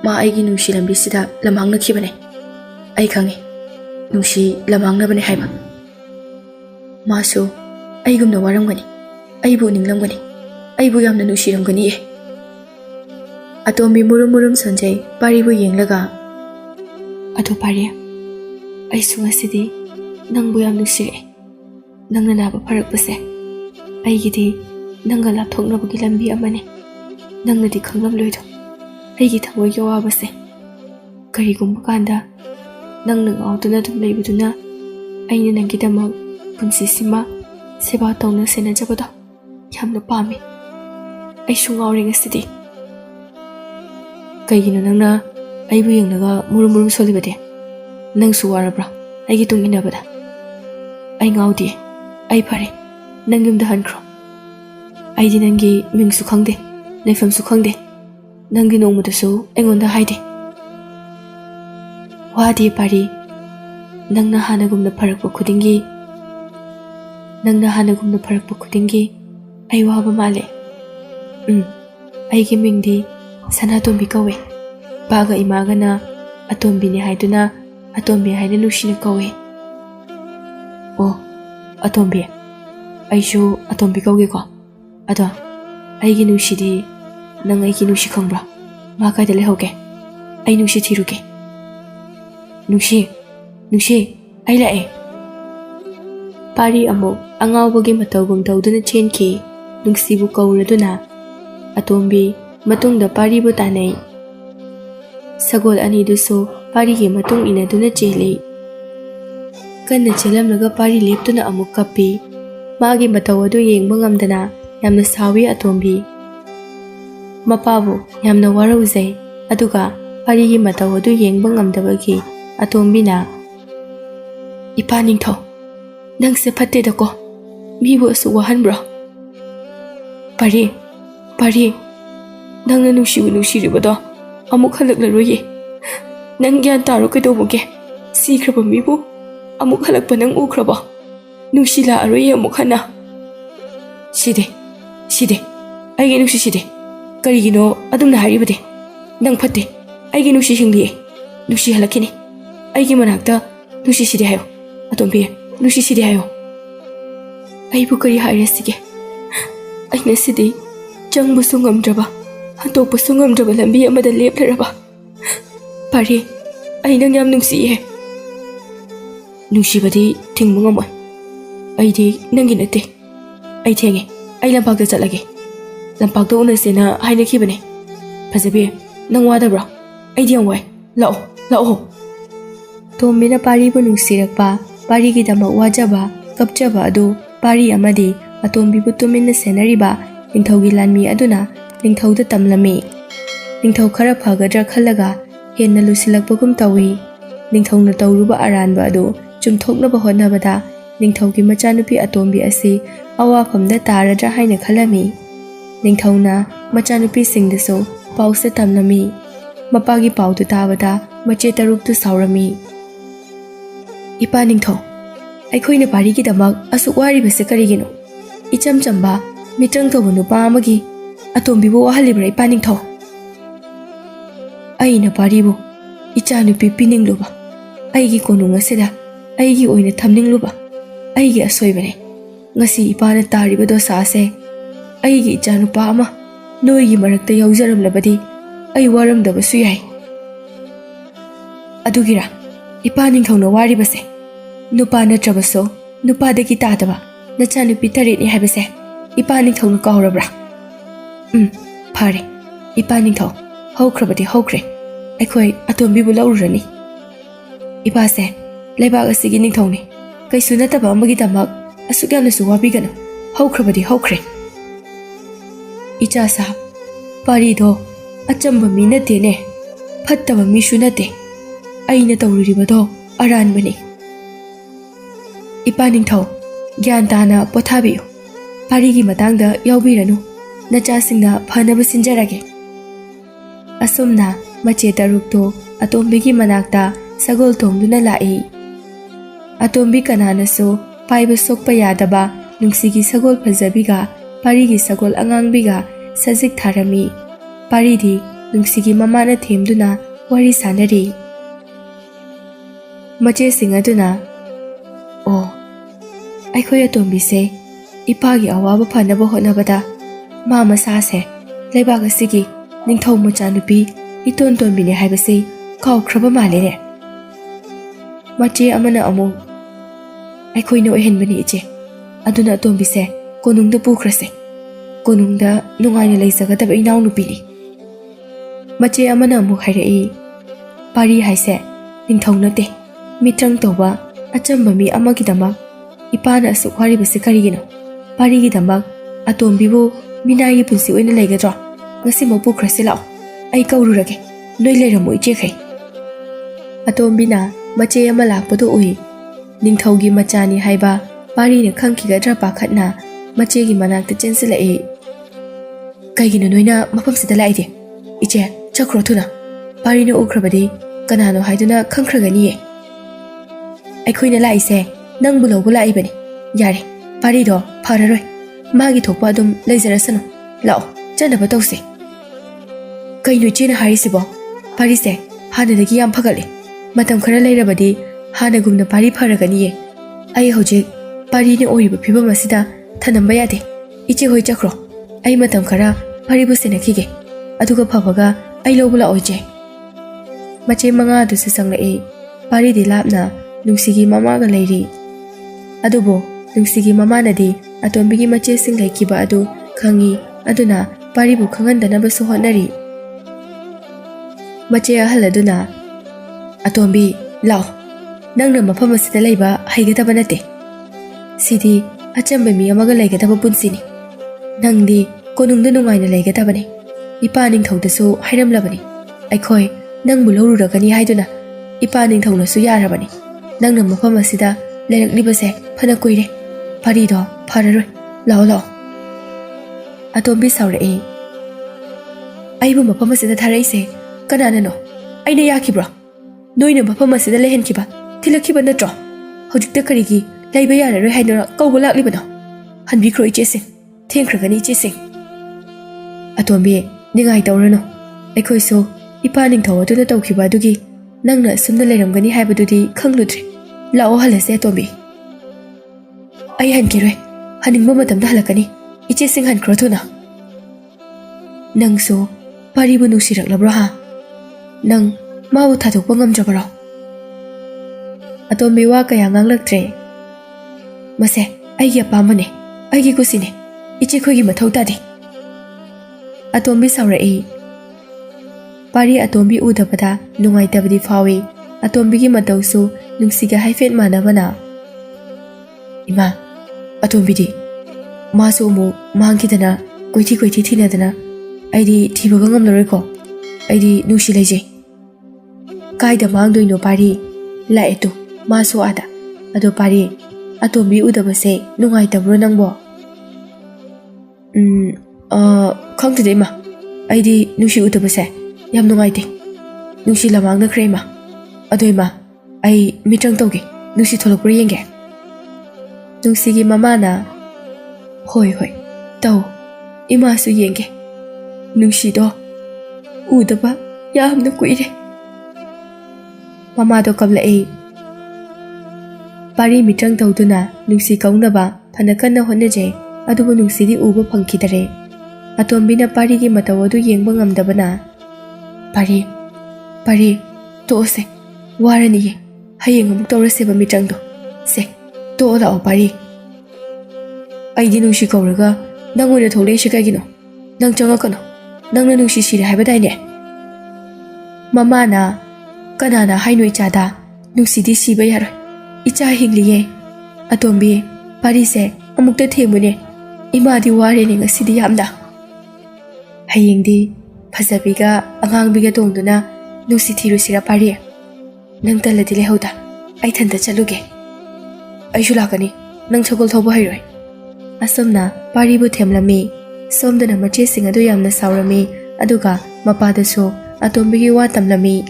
ma aigi nungsi lambisida lamhangnakibane. Ai khangi, nungsi lamhangnabane haiba. Masu aigumna waramgani, aibu ninglamgani, aibu yamna nushiramgani e. Atombi murum sanjay paribu yenglaga. Ado pari, aisu ngasidi nangbu yam nusire. Nangna naba pharakpase. Aigidi nangga lapthoknabagi lambi amane. Nangnadi khanglamloido. Aigi thamoigi awabase. Karigumba kanda nangna ngauduna dum leibaduna aina nangidamak punsisima seba tawna senajabado yamna pami. Aisu ngaure ngasidi. Kaigino nangna aibu yenglaga murum solibade. Nangsu warabra aigi tung inabada. Ai ngaudi. Ai pare. Nang yumda hankro. Aidi nangi mingsu khangde. Naifamsu khangde. Nangi nongmudasu engonda haide. Wadi pari. Nangna hanagumna parakpa khudingi. Nangna hanagumna parakpa khudingi. Ai waba male. Aigi mingdi Sanatombi kawe. Baga imagana atombi ni haiduna atombi haina nushina kawe. Oh, atombi. Aishu atombi kawe ko. Ado, aigi nushidi nang aigi nushi khangbra. Ma kaida lehoge. Ai nushi thiruge. Nushi, ai lae. Pari amo angawbagi matawgum tawduna chenki nungsibu kawraduna atombi matungda paribu tanai. Sagol ani duso parigi matung inaduna chele. Kanna chelamnaga pari leptuna amuk kapi. Magi matawadu yengba ngamdana yamna sawi atombi. Mapabu yamna warauzai aduga parigi matawadu yengba ngamdabagi atombina. Ipa ningthaw nang se phatte dako mibu asu wahanbro. Pari nangna nushiribado amuk halaklaroye. Nang gyan taro kaidoboge sikraba mibu Amuk halakpa nang ukraba. Nungsi laaroy amuk hana. Side. Aigi nungsi side. Karigino adumna haribade. Nang fatte. Aigi nungsi hingli. Nungsi halakini. Aigi manakta nungsi side hayo. Atombi nungsi side hayo. Aibu kari hairasige. Aina side changbu sungamdraba. Hantokpa sungamdraba lambi amada leplaraba. Pare. Ai nang yam nungsiye. Nungshibadi tingbu ngamoi. Aidi nangi nate. Ai thenge. Ai lampakta chatlage. Lampakta unasena hainakibane. Fazabi nang wadabra. Aidi yam wai. Lao. Tombina paribu nungsirakpa parigidama wajaba kapjaba adu pari amadi atombibu tuminna senariba ningthaugi lanmi aduna ningthauda tamlami. Ningthau khara phagadra khallaga henna lusilakpagum tawi. Ningthauna tauruba aranba adu chumthoknaba hotnabada ningthaugi machanupi atombi asi awafamda taradra haina khalami. Ningthauna machanupi singdaso pausa tamlami. Mapagi paudu tabada mache taruktu saurami. Ipa ningthau ꯑꯩꯈꯣꯏꯅ ꯄꯥꯔꯤꯒꯤꯗꯃꯛ ꯑꯁꯨꯛ ꯋꯥꯔꯤꯕꯁꯦ ꯀꯔꯤꯒꯤꯅꯣ? ꯏꯆꯝ ꯆꯝꯕ ꯃꯤꯇ꯭ꯔꯪ ꯇꯧꯕ ꯅꯨꯄꯥ ꯑꯃꯒꯤ ꯑꯇꯣꯝꯕꯤꯕꯨ ꯋꯥꯍꯜꯂꯤꯕ꯭ꯔꯥ ꯏꯄꯥ ꯅꯤꯡꯊꯧ? ꯑꯩꯅ ꯄꯥꯔꯤꯕꯨ ꯏꯆꯥꯅꯨꯄꯤ ꯄꯤꯅꯤꯡꯂꯨꯕ, ꯑꯩꯒꯤ ꯀꯣꯅꯨꯡ ꯑꯁꯤꯗ ꯑꯩꯒꯤ ꯑꯣꯏꯅ ꯊꯝꯅꯤꯡꯂꯨꯕ ꯑꯩꯒꯤ ꯑꯁꯣꯏꯕꯅꯤ. ꯉꯁꯤ ꯏꯄꯥꯅ ꯇꯥꯔꯤꯕ ꯗꯣꯁꯥ ꯑꯁꯦ ꯑꯩꯒꯤ ꯏꯆꯥꯅꯨꯄꯥ ꯑꯃ ꯅꯣꯏꯒꯤ ꯃꯔꯛꯇ ꯌꯥꯎꯖꯔꯝꯂꯕꯗꯤ ꯑꯩ ꯋꯥꯔꯝꯗꯕꯁꯨ ꯌꯥꯏ. ꯑꯗꯨꯒꯤꯔꯥ ꯏꯄꯥ ꯅꯤꯡꯊꯧꯅ ꯋꯥꯔꯤꯕꯁꯦ? नुपा नत्रबसो नुपादगी तादबा नचानुपी तरेटनी हाइबसे इपा निंथौनु काउरब्रा? फारे इपा निंथौ हौख्रबदि हौख्रे अखोय अतोंबीबु लौरुरनी. इपासे लेबाग असिगी निंथौनी कैसु नतबा अमगी दमक असुक यामनसु वाबिगनु. हौख्रबदि हौख्रे. इचा साहब पारीदो अचंबा मी नतेने, फत्तबा मीसु नते. अइना तौरुरिबदो अरानबनी. इपा निंथौ ग्यान ताना पोथाबियु. पारीगी मतंगदा याउबिरनु. नचासिंगना फनब सिंजरगे. असुमना मचे तरुक्तो अतोंबीगी मनाक्ता सगोल तोंदुना लाई. अतोंबी कनानसो पाइब सोकपा यादबा नुंगसीगी सगोल फजबिगा पारीगी सगोल अंगांगबिगा सजिक थारमी. पारीदी नुंगसीगी ममाना थेमदुना वारी सानरी. मचे सिंगदुना ओ अखोय अतोंबीसे इपागी अवाबा फनबा होनबदा मा मसासे लेबाग असिगी निंथौ मचानुपी इतोन तोंबीने हाइबसे काउख्रबा मालेने. मचे अमना अमु अखोयनो ओहेनबनी इचे. अदुना अतोंबीसे कोनुंगदा पुख्रसे. कोनुंगदा नुंगाइना लेजगदबा इनाउ नुपीनी. मचे अमना अमु हाइरई पारी हाइसे निंथौ नते मित्रंग तौबा अचंबा मी अमगिदमक इपाना असुक वारिबसे करिगिनो? पारीगिदमक अतोंबीबु मिनागी पुंसी ओइना लेगद्रो? ngasi pukrase lao ai kaururage noi leiramu ichekhai. अतोंबीना मचे अमा लाकपदो उइ. निंथौगी मचानी हाइबा पारीने खंखिगद्रा पाखतना मचेगी मनाक्ता चेंसिलए. कइगिनो नोइना मफमसिदा लाइदे? इचे चक्रो थुना. पारीने उख्रबदि कनानो हाइदुना खंख्रगनिए. अखोइना लाइसे नंगबु लौबु लाइबनी. यारे पारीदो फररोय. मागी थोकपा अदुम लेजरसनु. लाओ चनबा तौसे. कइनो चेना हारिसिबो? पारीसे हानदगी याम फगले. मतम खरा लेरबदी हानगुमना पारी फरगनिए. आई हौजिक पारीने ओइबा फिबम असिदा थनंबा यादे. इचे होय चक्रो. आई मतम खरा पारीबु सेनखिगे. अदुगा फबगा आई लौबु लाओइजे. मचे मंगा दुसु संगलए. पारीदि लापना नुंगसीगी ममागा लेरी. अदुबो नुंगसीगी ममानदी अतोंबीगी मचे सिंग लेखिबा अदु खंगी. अदुना पारीबु खंगनदनबसु होनरी. मचे अहल अदुना अतोंबी लाओ नंगना मफम असिदा लेबा हाइगदबा नते. सिदी अचंबा मी अमगा लेगदबा पुंसिनी. नंगदी कोनुंगदा नुंगाइना लेगदबने. इपा निंथौदसु हाइरमलबनी. अखोय नंगबु लौरुरगनी हाइदुना इपा निंथौनसु यारबनी. नंगना मफम असिदा लेरकलिबसे फना कुइरे. पारीदो फररोय. लाओ लाओ. अतोंबी साउरए. आइबु मफम असिदा थारैसे कनानानो? आइना याखिब्रो? नोइना मफम असिदा लेहनखिबा थिलखिबा नत्रो? ꯍꯧꯖꯤꯛꯇ ꯀꯔꯤꯒꯤ ꯂꯩꯕ ꯌꯥꯔꯔꯣꯏ ꯍꯥꯏꯗꯨꯅ ꯀꯧꯕ ꯂꯥꯛꯂꯤꯕꯅꯣ? ꯍꯟꯕꯤꯈ꯭ꯔꯣ ꯏꯆꯦꯁꯤꯡ, ꯊꯦꯡꯈ꯭ꯔꯒꯅꯤ ꯏꯆꯦꯁꯤꯡ꯫ ꯑꯇꯣꯝꯕꯤ, ꯅꯤꯡꯉꯥꯏ ꯇꯧꯔꯅꯨ꯫ ꯑꯩꯈꯣꯏꯁꯨ ꯏꯄꯥ ꯅꯤꯡꯊꯧ ꯑꯗꯨꯅ ꯇꯧꯈꯤꯕ ꯑꯗꯨꯒꯤ ꯅꯪꯅ ꯑꯁꯨꯝꯅ ꯂꯩꯔꯝꯒꯅꯤ ꯍꯥꯏꯕꯗꯨꯗꯤ ꯈꯪꯂꯨꯗ꯭ꯔꯦ꯫ ꯂꯥꯛꯑꯣ ꯍꯜꯂꯁꯦ ꯑꯇꯣꯝꯕꯤ꯫ ꯑꯩ ꯍꯟꯈꯤꯔꯣꯏ, ꯍꯟꯅꯤꯡꯕ ꯃꯇꯝꯗ ꯍꯜꯂꯛꯀꯅꯤ꯫ ꯏꯆꯦꯁꯤꯡ ꯍꯟꯈ꯭ꯔꯣ ꯊꯨꯅ꯫ ꯅꯪꯁꯨ ꯄꯥꯔꯤꯕꯨ ꯅꯨꯡꯁꯤꯔꯛꯂꯕ꯭ꯔꯣ ꯍꯥ? ꯅꯪ ꯃꯥꯕꯨ ꯊꯥꯗꯣꯛꯄ ꯉꯝꯗ꯭ꯔꯕꯔꯣ? ꯑꯇꯣꯝꯕꯤ ꯋꯥ ꯀꯌꯥ ꯉꯥꯡꯂꯛꯇ꯭ꯔꯦ꯫ ꯃꯁꯦ ꯑꯩꯒꯤ ꯑꯄꯥꯝꯕꯅꯦ, ꯑꯩꯒꯤ ꯀꯨꯁꯤꯅꯦ, ꯏꯆꯦꯈꯣꯏꯒꯤ ꯃꯊꯧ ꯇꯥꯗꯦ꯫ ꯑꯇꯣꯝꯕꯤ ꯁꯥꯎꯔꯛꯏ꯫ ꯄꯥꯔꯤ ꯑꯇꯣꯝꯕꯤ ꯎꯗꯕꯗ ꯅꯨꯡꯉꯥꯏꯇꯕꯗꯤ ꯐꯥꯎꯏ꯫ ꯑꯇꯣꯝꯕꯤꯒꯤ ꯃꯇꯧꯁꯨ ꯅꯨꯡꯁꯤꯒ ꯍꯥꯏꯐꯦꯠ ꯃꯥꯟꯅꯕꯅ, ꯏꯃꯥ, ꯑꯇꯣꯝꯕꯤꯗꯤ ꯃꯥꯁꯨ ꯑꯃꯨꯛ ꯃꯥꯡꯈꯤꯗꯅ ꯀꯣꯏꯊꯤ ꯊꯤꯅꯗꯅ ꯑꯩꯗꯤ ꯊꯤꯕꯒ ꯉꯝꯂꯔꯣꯏꯀꯣ꯫ ꯑꯩꯗꯤ ꯅꯨꯡꯁꯤ ꯂꯩꯖꯩ꯫ ꯀꯥꯏꯗ ꯃꯥꯡꯗꯣꯏꯅꯣ ꯄꯥꯔꯤ? ꯂꯥꯛꯑꯦ ꯇꯨ, ꯃꯥꯁꯨ ꯑꯥꯗ꯫ ꯑꯗꯣ ꯄꯥꯔꯤ, ꯑꯇꯣꯝꯕꯤ ꯎꯗꯕꯁꯦ ꯅꯨꯡꯉꯥꯏꯇꯕ꯭ꯔꯣ ꯅꯪꯕꯣ? ꯈꯪꯗꯦꯗ ꯏꯃꯥ, ꯑꯩꯗꯤ ꯅꯨꯡꯁꯤ ꯎꯗꯕꯁꯦ ꯌꯥꯝ ꯅꯨꯡꯉꯥꯏꯇꯦ꯫ ꯅꯨꯡꯁꯤ ꯂꯃꯥꯡꯅꯈ꯭ꯔꯦ ꯏꯃꯥ꯫ ꯑꯗꯣ ꯏꯃꯥ, ꯑꯩ ꯃꯤꯇ꯭ꯔꯪ ꯇꯧꯒꯦ, ꯅꯨꯡꯁꯤ ꯊꯣꯛꯂꯛꯄ꯭ꯔꯥ ꯌꯦꯡꯒꯦ꯫ ꯅꯨꯡꯁꯤꯒꯤ ꯃꯃꯥꯅ, ꯍꯣꯏ ꯇꯧ, ꯏꯃꯥꯁꯨ ꯌꯦꯡꯒꯦ꯫ ꯅꯨꯡꯁꯤꯗꯣ ꯎꯗꯕ ꯌꯥꯝꯅ ꯀꯨꯏꯔꯦ꯫ ꯃꯃꯥꯗꯣ ꯀꯞꯂꯛꯏ꯫ ꯄꯥꯔꯤ ꯃꯤꯇ꯭ꯔꯪ ꯇꯧꯗꯨꯅ ꯅꯨꯡꯁꯤ ꯀꯧꯅꯕ ꯐꯅ ꯀꯟꯅ ꯍꯣꯠꯅꯖꯩ, ꯑꯗꯨꯕꯨ ꯅꯨꯡꯁꯤꯗꯤ ꯎꯕ ꯐꯪꯈꯤꯗꯔꯦ꯫ ꯑꯇꯣꯝꯕꯤꯅ ꯄꯥꯔꯤꯒꯤ ꯃꯇꯧ ꯑꯗꯨ ꯌꯦꯡꯕ ꯉꯝꯗꯕꯅ, ꯄꯥꯔꯤ, ꯇꯣꯛꯑꯁꯦ, ꯋꯥꯔꯅꯤꯌꯦ, ꯍꯌꯦꯡ ꯑꯃꯨꯛ ꯇꯧꯔꯁꯦꯕ ꯃꯤꯇ꯭ꯔꯪꯗꯣ꯫ ꯁꯦ, ꯇꯣꯛꯑꯣ ꯂꯥꯛꯑꯣ ꯄꯥꯔꯤ꯫ ꯑꯩꯗꯤ ꯅꯨꯡꯁꯤ ꯀꯧꯔꯒ ꯅꯪ ꯑꯣꯏꯅ ꯊꯣꯛꯂꯛꯏꯁꯦ ꯀꯩꯒꯤꯅꯣ? ꯅꯪ ꯆꯪꯉꯛꯀꯅꯣ, ꯅꯪꯅ ꯅꯨꯡꯁꯤ ꯁꯤꯔꯦ ꯍꯥꯏꯕꯗꯥꯏꯅꯦ? ꯃꯃꯥꯅ, ꯀꯅꯥꯅ ꯍꯥꯏꯅꯣ ꯏꯆꯥꯗ? ꯅꯨꯡꯁꯤꯗꯤ ꯁꯤꯕ ꯌꯥꯔꯣꯏ, ꯏꯆꯥ ꯍꯤꯡꯂꯤꯌꯦ꯫ ꯑꯇꯣꯝꯕꯤ, ꯄꯥꯔꯤꯁꯦ ꯑꯃꯨꯛꯇ ꯊꯦꯝꯃꯨꯅꯦ, ꯏꯃꯥꯗꯤ ꯋꯥꯔꯦꯅꯦ ꯉꯁꯤꯗꯤ ꯌꯥꯝꯅ꯫ ꯍꯌꯦꯡꯗꯤ ꯐꯖꯕꯤꯒ ꯑꯉꯥꯡꯕꯤꯒ ꯇꯣꯡꯗꯨꯅ ꯅꯨꯡꯁꯤ ꯊꯤꯔꯨꯁꯤꯔ ꯄꯥꯔꯤ? ꯅꯪ ꯇꯜꯂꯗꯤ ꯂꯩꯍꯧꯗ, ꯑꯩ ꯊꯟꯇ ꯆꯠꯂꯨꯒꯦ꯫ ꯑꯩꯁꯨ ꯂꯥꯛꯀꯅꯤ, ꯅꯪ ꯁꯒꯣꯜ ꯊꯧꯕ ꯍꯩꯔꯣꯏ꯫ ꯑꯁꯨꯝꯅ ꯄꯥꯔꯤꯕꯨ ꯊꯦꯝꯂꯝꯃꯤ꯫ ꯁꯣꯝꯗꯅ ꯃꯆꯦꯁꯤꯡ ꯑꯗꯨ ꯌꯥꯝꯅ ꯁꯥꯎꯔꯝꯃꯤ, ꯑꯗꯨꯒ ꯃꯄꯥꯗꯁꯨ ꯑꯇꯣꯝꯕꯤꯒꯤ ꯋꯥ ꯇꯝꯂꯝꯃꯤ꯫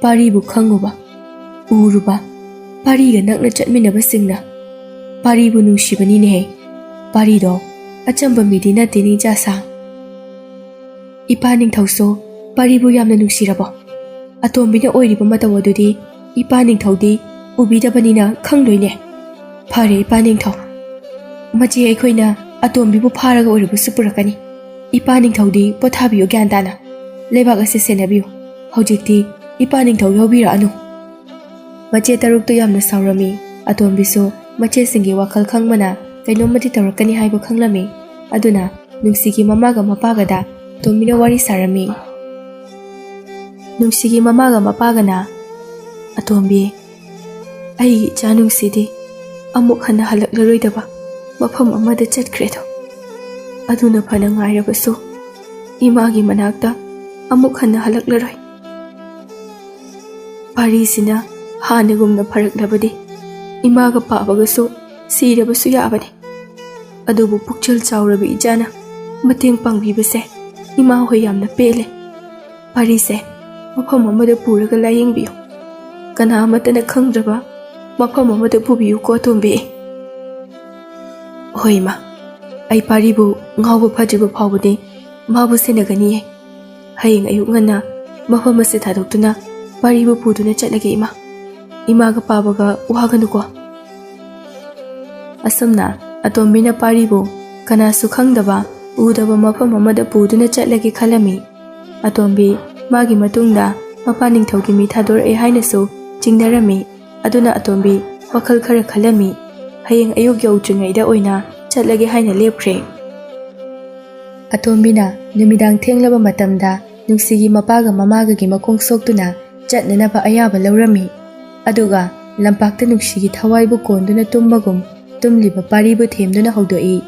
ꯄꯥꯔꯤꯕꯨ ꯈꯪꯉꯨꯕ, ꯎꯔꯨꯕ, ꯄꯥꯔꯤꯒ ꯅꯛꯅ ꯆꯠꯃꯤꯟꯅꯕꯁꯤꯡꯅ ꯄꯥꯔꯤꯕꯨ ꯅꯨꯡꯁꯤꯕꯅꯤꯅꯦꯍꯦ꯫ ꯄꯥꯔꯤꯗꯣ ꯑꯆꯝꯕ ꯃꯤꯗꯤ ꯅꯠꯇꯦꯅꯦ ꯏꯆꯥꯁꯥ꯫ ꯏꯄꯥ ꯅꯤꯡꯊꯧꯁꯨ ꯄꯥꯔꯤꯕꯨ ꯌꯥꯝꯅ ꯅꯨꯡꯁꯤꯔꯕꯣ? ꯑꯇꯣꯝꯕꯤꯅ ꯑꯣꯏꯔꯤꯕ ꯃꯇꯧ ꯑꯗꯨꯗꯤ ꯏꯄꯥ ꯅꯤꯡꯊꯧꯗꯤ ꯎꯕꯤꯗꯕꯅꯤꯅ ꯈꯪꯂꯣꯏꯅꯦ꯫ ꯐꯔꯦ ꯏꯄꯥ ꯅꯤꯡꯊꯧ, ꯃꯆꯦ ꯑꯩꯈꯣꯏꯅ ꯑꯇꯣꯝꯕꯤꯕꯨ ꯐꯥꯔꯒ ꯑꯣꯏꯔꯕꯁꯨ ꯄꯨꯔꯛꯀꯅꯤ꯫ ꯏꯄꯥ ꯅꯤꯡꯊꯧꯗꯤ ꯄꯣꯊꯥꯕꯤꯌꯨ ꯒ꯭ꯌꯥꯟ ꯇꯥꯅ, ꯂꯩꯕꯥꯛ ꯑꯁꯤ ꯁꯦꯟꯅꯕꯤꯌꯨ꯫ ꯍꯧꯖꯤꯛꯇꯤ ꯏꯄꯥ ꯅꯤꯡꯊꯧ ꯌꯥꯎꯕꯤꯔꯛꯑꯅꯨ꯫ ꯃꯆꯦ ꯇꯔꯨꯛꯇꯨ ꯌꯥꯝꯅ ꯁꯥꯎꯔꯝꯃꯤ꯫ ꯑꯇꯣꯝꯕꯤꯁꯨ ꯃꯆꯦꯁꯤꯡꯒꯤ ꯋꯥꯈꯜ ꯈꯪꯕꯅ ꯀꯩꯅꯣꯝꯃꯗꯤ ꯇꯧꯔꯛꯀꯅꯤ ꯍꯥꯏꯕ ꯈꯪꯂꯝꯃꯤ꯫ ꯑꯗꯨꯅ ꯅꯨꯡꯁꯤꯒꯤ ꯃꯃꯥꯒ ꯃꯄꯥꯒꯗ ꯑꯇꯣꯝꯕꯤꯅ ꯋꯥꯔꯤ ꯁꯥꯔꯝꯃꯤ꯫ ꯅꯨꯡꯁꯤꯒꯤ ꯃꯃꯥꯒ ꯃꯄꯥꯒꯅ, ꯑꯇꯣꯝꯕꯤ, ꯑꯩꯒꯤ ꯏꯆꯥ ꯅꯨꯡꯁꯤꯗꯤ ꯑꯃꯨꯛ ꯍꯟꯅ ꯍꯜꯂꯛꯂꯔꯣꯏꯗꯕ ꯃꯐꯝ ꯑꯃꯗ ꯆꯠꯈ꯭ꯔꯦꯗꯣ꯫ ꯑꯗꯨꯅ ꯐꯅ ꯉꯥꯏꯔꯕꯁꯨ ꯏꯃꯥꯒꯤ ꯃꯅꯥꯛꯇ ꯑꯃꯨꯛ ꯍꯟꯅ ꯍꯜꯂꯛꯂꯔꯣꯏ꯫ ꯄꯥꯔꯤꯁꯤꯅ ꯍꯥꯟꯅꯒꯨꯝꯅ ꯐꯔꯛꯂꯕꯗꯤ ꯏꯃꯥꯒ ꯄꯥꯕꯒꯁꯨ ꯁꯤꯔꯕꯁꯨ ꯌꯥꯕꯅꯤ꯫ ꯑꯗꯨꯕꯨ ꯄꯨꯛꯆꯦꯜ ꯆꯥꯎꯔꯕ ꯏꯆꯥꯅ ꯃꯇꯦꯡ ꯄꯥꯡꯕꯤꯕꯁꯦ ꯏꯃꯥ ꯍꯣꯏ ꯌꯥꯝꯅ ꯄꯦꯜꯂꯦ꯫ ꯄꯥꯔꯤꯁꯦ ꯃꯐꯝ ꯑꯃꯗ ꯄꯨꯔꯒ ꯂꯥꯌꯦꯡꯕꯤꯌꯨ, ꯀꯅꯥ ꯑꯃꯠꯇꯅ ꯈꯪꯗ꯭ꯔꯕ ꯃꯐꯝ ꯑꯃꯗ ꯄꯨꯕꯤꯌꯨꯀꯣ ꯑꯇꯣꯝꯕꯤ꯫ ꯍꯣꯏ ꯏꯃꯥ, ꯑꯩ ꯄꯥꯔꯤꯕꯨ ꯉꯥꯎꯕ ꯐꯗ꯭ꯔꯤꯕ ꯐꯥꯎꯕꯗꯤ ꯃꯥꯕꯨ ꯁꯦꯟꯅꯒꯅꯤꯌꯦ꯫ ꯍꯌꯦꯡ ꯑꯌꯨꯛ ꯉꯟꯅ ꯃꯐꯝ ꯑꯁꯤ ꯊꯥꯗꯣꯛꯇꯨꯅ ꯄꯥꯔꯤꯕꯨ ꯄꯨꯗꯨꯅ ꯆꯠꯂꯒꯦ ꯏꯃꯥ꯫ ꯏꯃꯥꯒ ꯄꯥꯕꯒ ꯋꯥꯒꯅꯨꯀꯣ꯫ ꯑꯁꯨꯝꯅ ꯑꯇꯣꯝꯕꯤꯅ ꯄꯥꯔꯤꯕꯨ ꯀꯅꯥꯁꯨ ꯈꯪꯗꯕ ꯎꯗꯕ ꯃꯐꯝ ꯑꯃꯗ ꯄꯨꯗꯨꯅ ꯆꯠꯂꯒꯦ ꯈꯜꯂꯝꯃꯤ꯫ ꯑꯇꯣꯝꯕꯤ ꯃꯥꯒꯤ ꯃꯇꯨꯡꯗ ꯃꯄꯥ ꯅꯤꯡꯊꯧꯒꯤ ꯃꯤ ꯊꯥꯗꯣꯔꯛꯑꯦ ꯍꯥꯏꯅꯁꯨ ꯆꯤꯡꯅꯔꯝꯃꯤ꯫ ꯑꯗꯨꯅ ꯑꯇꯣꯝꯕꯤ ꯋꯥꯈꯜ ꯈꯔ ꯈꯜꯂꯝꯃꯤ꯫ ꯍꯌꯦꯡ ꯑꯌꯨꯛ ꯌꯧꯗ꯭ꯔꯤꯉꯩꯗ ꯑꯣꯏꯅ ꯆꯠꯂꯒꯦ ꯍꯥꯏꯅ ꯂꯦꯞꯈ꯭ꯔꯦ꯫ ꯑꯇꯣꯝꯕꯤꯅ ꯅꯨꯃꯤꯗꯥꯡ ꯊꯦꯡꯂꯕ ꯃꯇꯝꯗ ꯅꯨꯡꯁꯤꯒꯤ ꯃꯄꯥꯒ ꯃꯃꯥꯒꯒꯤ ꯃꯈꯣꯡ ꯁꯣꯛꯇꯨꯅ ꯆꯠꯅꯅꯕ ꯑꯌꯥꯕ ꯂꯧꯔꯝꯃꯤ꯫ ꯑꯗꯨꯒ ꯂꯝꯄꯥꯛꯇ ꯅꯨꯡꯁꯤꯒꯤ ꯊꯋꯥꯏꯕꯨ ꯀꯣꯟꯗꯨꯅ ꯇꯨꯝꯕꯒꯨꯝ ꯇꯨꯝꯂꯤꯕ ꯄꯥꯔꯤꯕꯨ ꯊꯦꯝꯗꯨꯅ ꯍꯧꯗꯣꯛꯏ꯫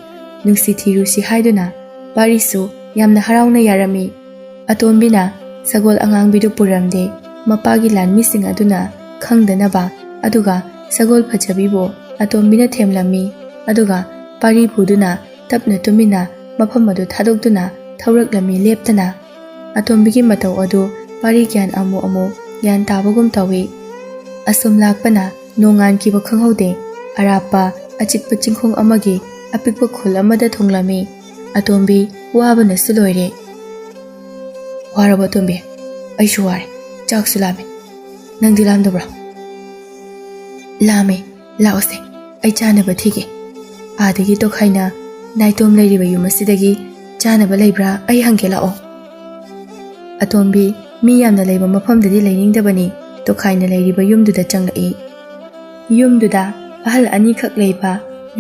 ꯅꯨꯡꯁꯤ ꯊꯤꯔꯨꯁꯤ ꯍꯥꯏꯗꯨꯅ ꯄꯥꯔꯤꯁꯨ ꯌꯥꯝꯅ ꯍꯔꯥꯎꯅ ꯌꯥꯔꯝꯃꯤ꯫ ꯑꯇꯣꯝꯕꯤꯅ ꯁꯒꯣꯜ ꯑꯉꯥꯡꯕꯤꯗꯨ ꯄꯨꯔꯝꯗꯦ, ꯃꯄꯥꯒꯤ ꯂꯥꯟꯃꯤꯁꯤꯡ ꯑꯗꯨꯅ ꯈꯪꯗꯅꯕ, ꯑꯗꯨꯒ ꯁꯒꯣꯜ ꯐꯖꯕꯤꯕꯨ ꯑꯇꯣꯝꯕꯤꯅ ꯊꯦꯝꯂꯝꯃꯤ꯫ ꯑꯗꯨꯒ ꯄꯥꯔꯤ ꯄꯨꯗꯨꯅ ꯇꯞꯅ ꯇꯨꯃꯤꯟꯅ ꯃꯐꯝ ꯑꯗꯨ ꯊꯥꯗꯣꯛꯇꯨꯅ ꯊꯧꯔꯛꯂꯝꯃꯤ ꯂꯦꯞꯇꯅ꯫ ꯑꯇꯣꯝꯕꯤꯒꯤ ꯃꯇꯧ ꯑꯗꯨ ꯄꯥꯔꯤ ꯒ꯭ꯌꯥꯟ ꯑꯃꯨꯛ ꯒ꯭ꯌꯥꯟ ꯇꯥꯕꯒꯨꯝ ꯇꯧꯏ꯫ Asum lakpana nongan kiba khanghaude arapa achikpa chingkhong amagi apikpa khul amada thonglami atombi wabana suloire waraba tombi aishu ware chak sulame nangdi lamdabra lame laose ai chanaba thige adagi to khaina naitom leiriba yumasidagi chanaba leibra ai hangke lao atombi mi yamna leiba mafamdadi leiningdabani to khaina leiriba yumduda changlai yumduda ahal ani khak leiba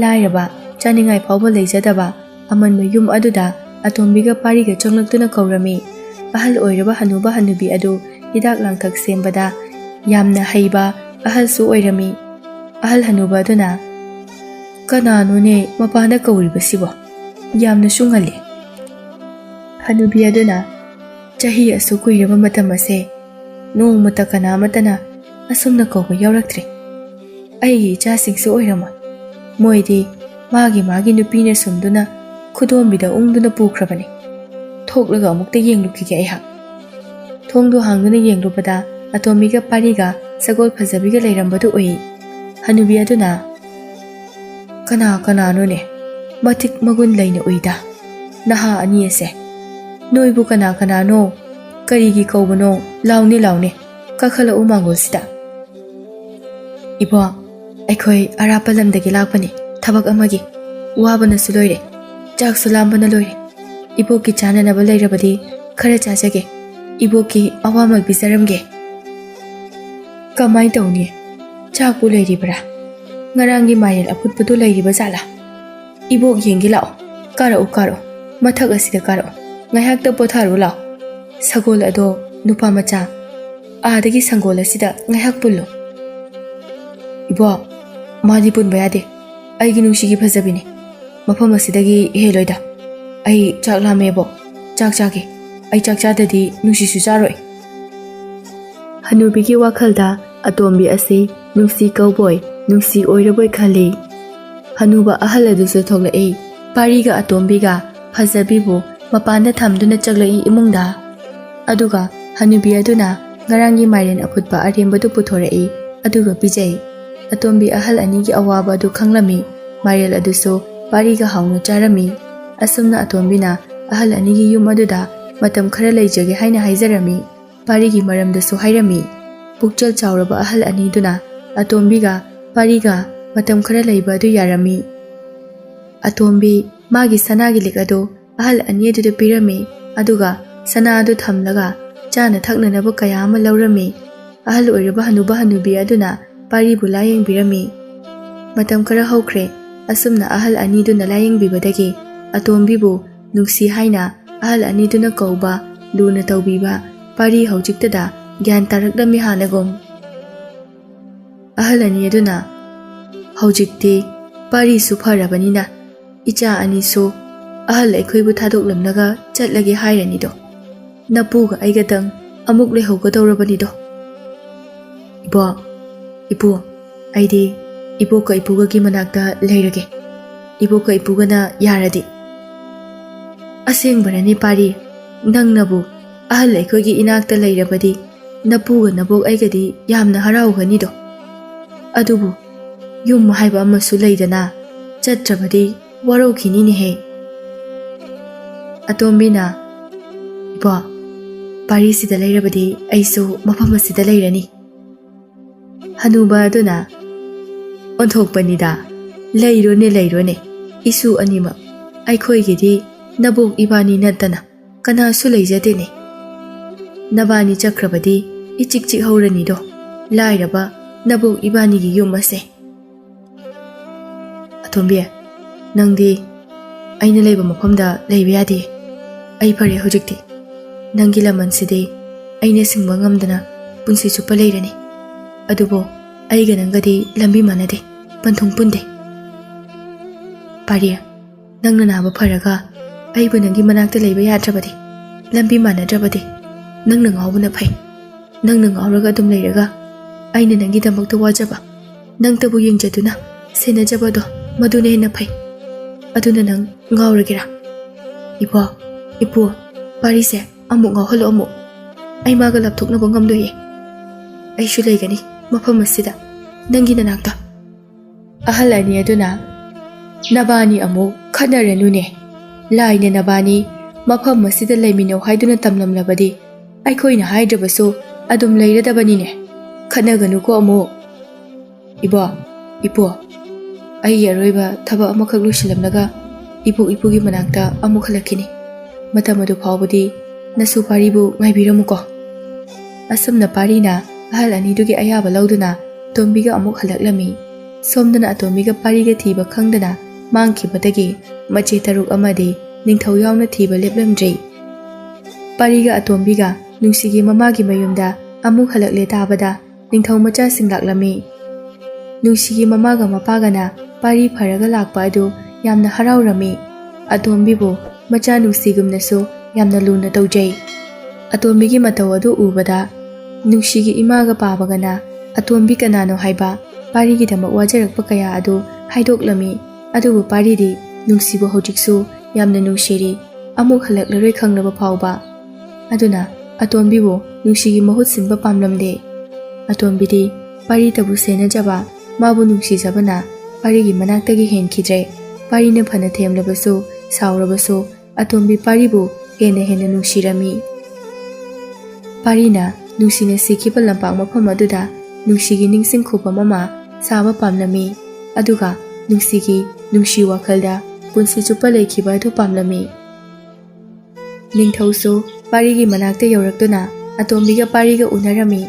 lairaba chaningai phawba leijadaba amanba yum aduda atombiga pariga changlaktuna kaurami ahal oiraba hanuba hanubi adu hidak langthak sembada yamna heiba ahal su oirami ahal hanuba aduna kananune mapana kauribasibo yamna sungali hanubi aduna chahi asu kuiraba matam ase nongmata kana matana asumna kauba yauraktre aigi ichasingsu oirama moidi magi nupina sumduna khudombida ungduna pukrabani thoklaga amukta yenglukige aiha thongdu hangduna yenglubada atomiga pariga sagol phajabiga leirambadu oi hanubi aduna kana none matik magun leina uida naha ani ase noibu kana no karigi kaubano laune kakhala umangol sida ibo aikhoi arapalamdagi lakpani thabak amagi wabana suloire chak sulambana loire ibo ki chananaba leirabadi khara chajage ibo ki awamal bisaramge kamai tawni chakpu leiribra ngarangi mayel aputpudu leiriba jala ibo yengi lao karo mathak asida karo ngayakta potharu lao sagol ado nupa macha adagi sangol asida ngayak pullo ibo madi pun bayade aigi nungshigi phajabini mafam asidagi heloida ai chak lamebo chak chagi ai chak chadadi nungsi su charoi hanubigi wakhalda atombi ase nungsi cowboy nungsi oiraboi khali hanuba ahal adusu thoglai pariga atombiga phajabibu mapanda thamduna chaglai imungda aduga hanubi aduna ngarangi mairen aphutpa arembadu puthorai aduga bijai atombi ahal anigi awaba adu khanglami mairel aduso pariga haunu charami asumna atombina ahal anigi yum aduda matam khara leijage haina haijarami parigi maramdasu hairami pukchal chawraba ahal ani duna atombiga pariga matam khara leiba adu yarami atombi magi sanagi likado ahal ani adu pirami aduga sana adu thamlaga chana thaknanaba kaya ama laurami ahal oiraba hanuba hanubi aduna pari bulayeng birami matam khara haukhre asumna ahal ani duna layeng bibadagi atombi bu nungsi haina ahal ani duna kauba luna tawbiba pari haujiktada gyan tarakdami hanagom ahal ani aduna haujikti pari su pharabanina icha ani so ahal aikhoibu thadoklamnaga chatlage hairani do napuga aigadang amuk lehoga dawrabani do ibu aidi ibu ka ipuga ki manakta leirage ibu ka ipugana yaradi aseng barani pari nang nabu ahal aikhogi inakta leirabadi napuga nabok aigadi yamna haraughani do adubu yum haiba amasu leidana chatrabadi waraukhini ni he atombina ibo pari sida leirabadi aisu mafam asida leirani hanuba aduna onthokpanida leirone isu anima aikhoigidi nabok ibani natana kana su leijadene nabani chakrabadi ichik haurani do lairaba nabok ibani gi yum ase atombi nangdi aina leiba mafamda leiba yade ai pare hojikti nangi laman sidi aina singba ngamdana punsi chupa leirani adubo aiga nangadi lambi manade panthung punde pari nangna naba pharaga aibu nangi manakta leiba yadrabadi lambi manadrabadi nangna ngawbuna phai nangna ngawraga dum leiraga aina nangi damakta wajaba nangtabu yengjaduna senajabado madune hena phai aduna nang ngawragira ipu pari se amuk ngawhalo amuk ai maga lapthokna bangam doye ai shu leigani ꯃꯐꯝ ꯑꯁꯤꯗ ꯅꯪꯒꯤ ꯅꯅꯥꯛꯇ ꯑꯍꯜ ꯑꯅꯤ ꯑꯗꯨꯅ ꯅꯕꯥꯅꯤ ꯑꯃꯨꯛ ꯈꯠꯅꯔꯅꯨꯅꯦ ꯂꯥꯏꯅ ꯅꯕꯥꯅꯤ ꯃꯐꯝ ꯑꯁꯤꯗ ꯂꯩꯃꯤꯟꯅꯧ ꯍꯥꯏꯗꯨꯅ ꯇꯝꯂꯝꯂꯕꯗꯤ ꯑꯩꯈꯣꯏꯅ ꯍꯥꯏꯗ꯭ꯔꯕꯁꯨ ꯑꯗꯨꯝ ꯂꯩꯔꯗꯕꯅꯤꯅꯦ ꯈꯠꯅꯒꯅꯨꯀꯣ ꯑꯃꯨꯛ ꯏꯕꯣ ꯏꯄꯨ ꯑꯩꯒꯤ ꯑꯔꯣꯏꯕ ꯊꯕꯛ ꯑꯃꯈꯛ ꯂꯣꯏꯁꯤꯜꯂꯝꯂꯒ ꯏꯄꯨꯒꯤ ꯃꯅꯥꯛꯇ ꯑꯃꯨꯛ ꯍꯜꯂꯛꯈꯤꯅꯤ ꯃꯇꯝ ꯑꯗꯨ ꯐꯥꯎꯕꯗꯤ ꯅꯁꯨ ꯄꯥꯔꯤꯕꯨ ꯉꯥꯏꯕꯤꯔꯝꯃꯨꯀꯣ ꯑꯁꯨꯝꯅ ꯄꯥꯔꯤꯅ ꯑꯍꯜ ꯑꯅꯤꯗꯨꯒꯤ ꯑꯌꯥꯕ ꯂꯧꯗꯨꯅ ꯑꯇꯣꯝꯕꯤꯒ ꯑꯃꯨꯛ ꯍꯜꯂꯛꯂꯝꯃꯤ ꯁꯣꯝꯗꯅ ꯑꯇꯣꯝꯕꯤꯒ ꯄꯥꯔꯤꯒ ꯊꯤꯕ ꯈꯪꯗꯅ ꯃꯥꯡꯈꯤꯕꯗꯒꯤ ꯃꯆꯦ ꯇꯔꯨꯛ ꯑꯃꯗꯤ ꯅꯤꯡꯊꯧ ꯌꯥꯎꯅ ꯊꯤꯕ ꯂꯦꯞꯂꯝꯗ꯭ꯔꯤ ꯄꯥꯔꯤꯒ ꯑꯇꯣꯝꯕꯤꯒ ꯅꯨꯡꯁꯤꯒꯤ ꯃꯃꯥꯒꯤ ꯃꯌꯨꯝꯗ ꯑꯃꯨꯛ ꯍꯜꯂꯛꯂꯦ ꯇꯥꯕꯗ ꯅꯤꯡꯊꯧ ꯃꯆꯥꯁꯤꯡ ꯂꯥꯛꯂꯝꯃꯤ ꯅꯨꯡꯁꯤꯒꯤ ꯃꯃꯥꯒ ꯃꯄꯥꯒꯅ ꯄꯥꯔꯤ ꯐꯔꯒ ꯂꯥꯛꯄ ꯑꯗꯨ ꯌꯥꯝꯅ ꯍꯔꯥꯎꯔꯝꯃꯤ ꯑꯇꯣꯝꯕꯤꯕꯨ ꯃꯆꯥ ꯅꯨꯡꯁꯤꯒꯨꯝꯅꯁꯨ ꯌꯥꯝꯅ ꯂꯨꯅ ꯇꯧꯖꯩ ꯑꯇꯣꯝꯕꯤꯒꯤ ꯃꯇꯧ ꯑꯗꯨ ꯎꯕꯗ ꯅꯨꯡꯁꯤꯒꯤ ꯏꯃꯥꯒ ꯄꯥꯕꯒꯅ ꯑꯇꯣꯝꯕꯤ ꯀꯅꯥꯅꯣ ꯍꯥꯏꯕ ꯄꯥꯔꯤꯒꯤꯗꯃꯛ ꯋꯥꯖꯔꯛꯄ ꯀꯌꯥ ꯑꯗꯨ ꯍꯥꯏꯗꯣꯛꯂꯝꯃꯤ ꯑꯗꯨꯕꯨ ꯄꯥꯔꯤꯗꯤ ꯅꯨꯡꯁꯤꯕꯨ ꯍꯧꯖꯤꯛꯁꯨ ꯌꯥꯝꯅ ꯅꯨꯡꯁꯤꯔꯤ ꯑꯃꯨꯛ ꯍꯜꯂꯛꯂꯔꯣꯏ ꯈꯪꯂꯕ ꯐꯥꯎꯕ ꯑꯗꯨꯅ ꯑꯇꯣꯝꯕꯤꯕꯨ ꯅꯨꯡꯁꯤꯒꯤ ꯃꯍꯨꯠ ꯁꯤꯟꯕ ꯄꯥꯝꯂꯝꯗꯦ ꯑꯇꯣꯝꯕꯤꯗꯤ ꯄꯥꯔꯤꯇꯕꯨ ꯁꯦꯟꯅꯖꯕ ꯃꯥꯕꯨ ꯅꯨꯡꯁꯤꯖꯕꯅ ꯄꯥꯔꯤꯒꯤ ꯃꯅꯥꯛꯇꯒꯤ ꯍꯦꯟꯈꯤꯗ꯭ꯔꯦ ꯄꯥꯔꯤꯅ ꯐꯅ ꯊꯦꯝꯂꯕꯁꯨ ꯁꯥꯎꯔꯕꯁꯨ ꯑꯇꯣꯝꯕꯤ ꯄꯥꯔꯤꯕꯨ ꯍꯦꯟꯅ ꯅꯨꯡꯁꯤꯔꯝꯃꯤ ꯄꯥꯔꯤꯅ ꯅꯨꯡꯁꯤꯅ ꯁꯤꯈꯤꯕ ꯂꯝꯄꯥꯛ ꯃꯐꯝ ꯑꯗꯨꯗ ꯅꯨꯡꯁꯤꯒꯤ ꯅꯤꯡꯁꯤꯡ ꯈꯨꯕꯝ ꯑꯃ ꯁꯥꯕ ꯄꯥꯝꯂꯝꯃꯤ ꯑꯗꯨꯒ ꯅꯨꯡꯁꯤꯒꯤ ꯅꯨꯡꯁꯤ ꯋꯥꯈꯜꯗ ꯄꯨꯟꯁꯤ ꯆꯨꯞꯄ ꯂꯩꯈꯤꯕ ꯑꯗꯨ ꯄꯥꯝꯂꯝꯃꯤ ꯅꯤꯡꯊꯧꯁꯨ ꯄꯥꯔꯤꯒꯤ ꯃꯅꯥꯛꯇ ꯌꯧꯔꯛꯇꯨꯅ ꯑꯇꯣꯝꯕꯤꯒ ꯄꯥꯔꯤꯒ ꯎꯅꯔꯝꯃꯤ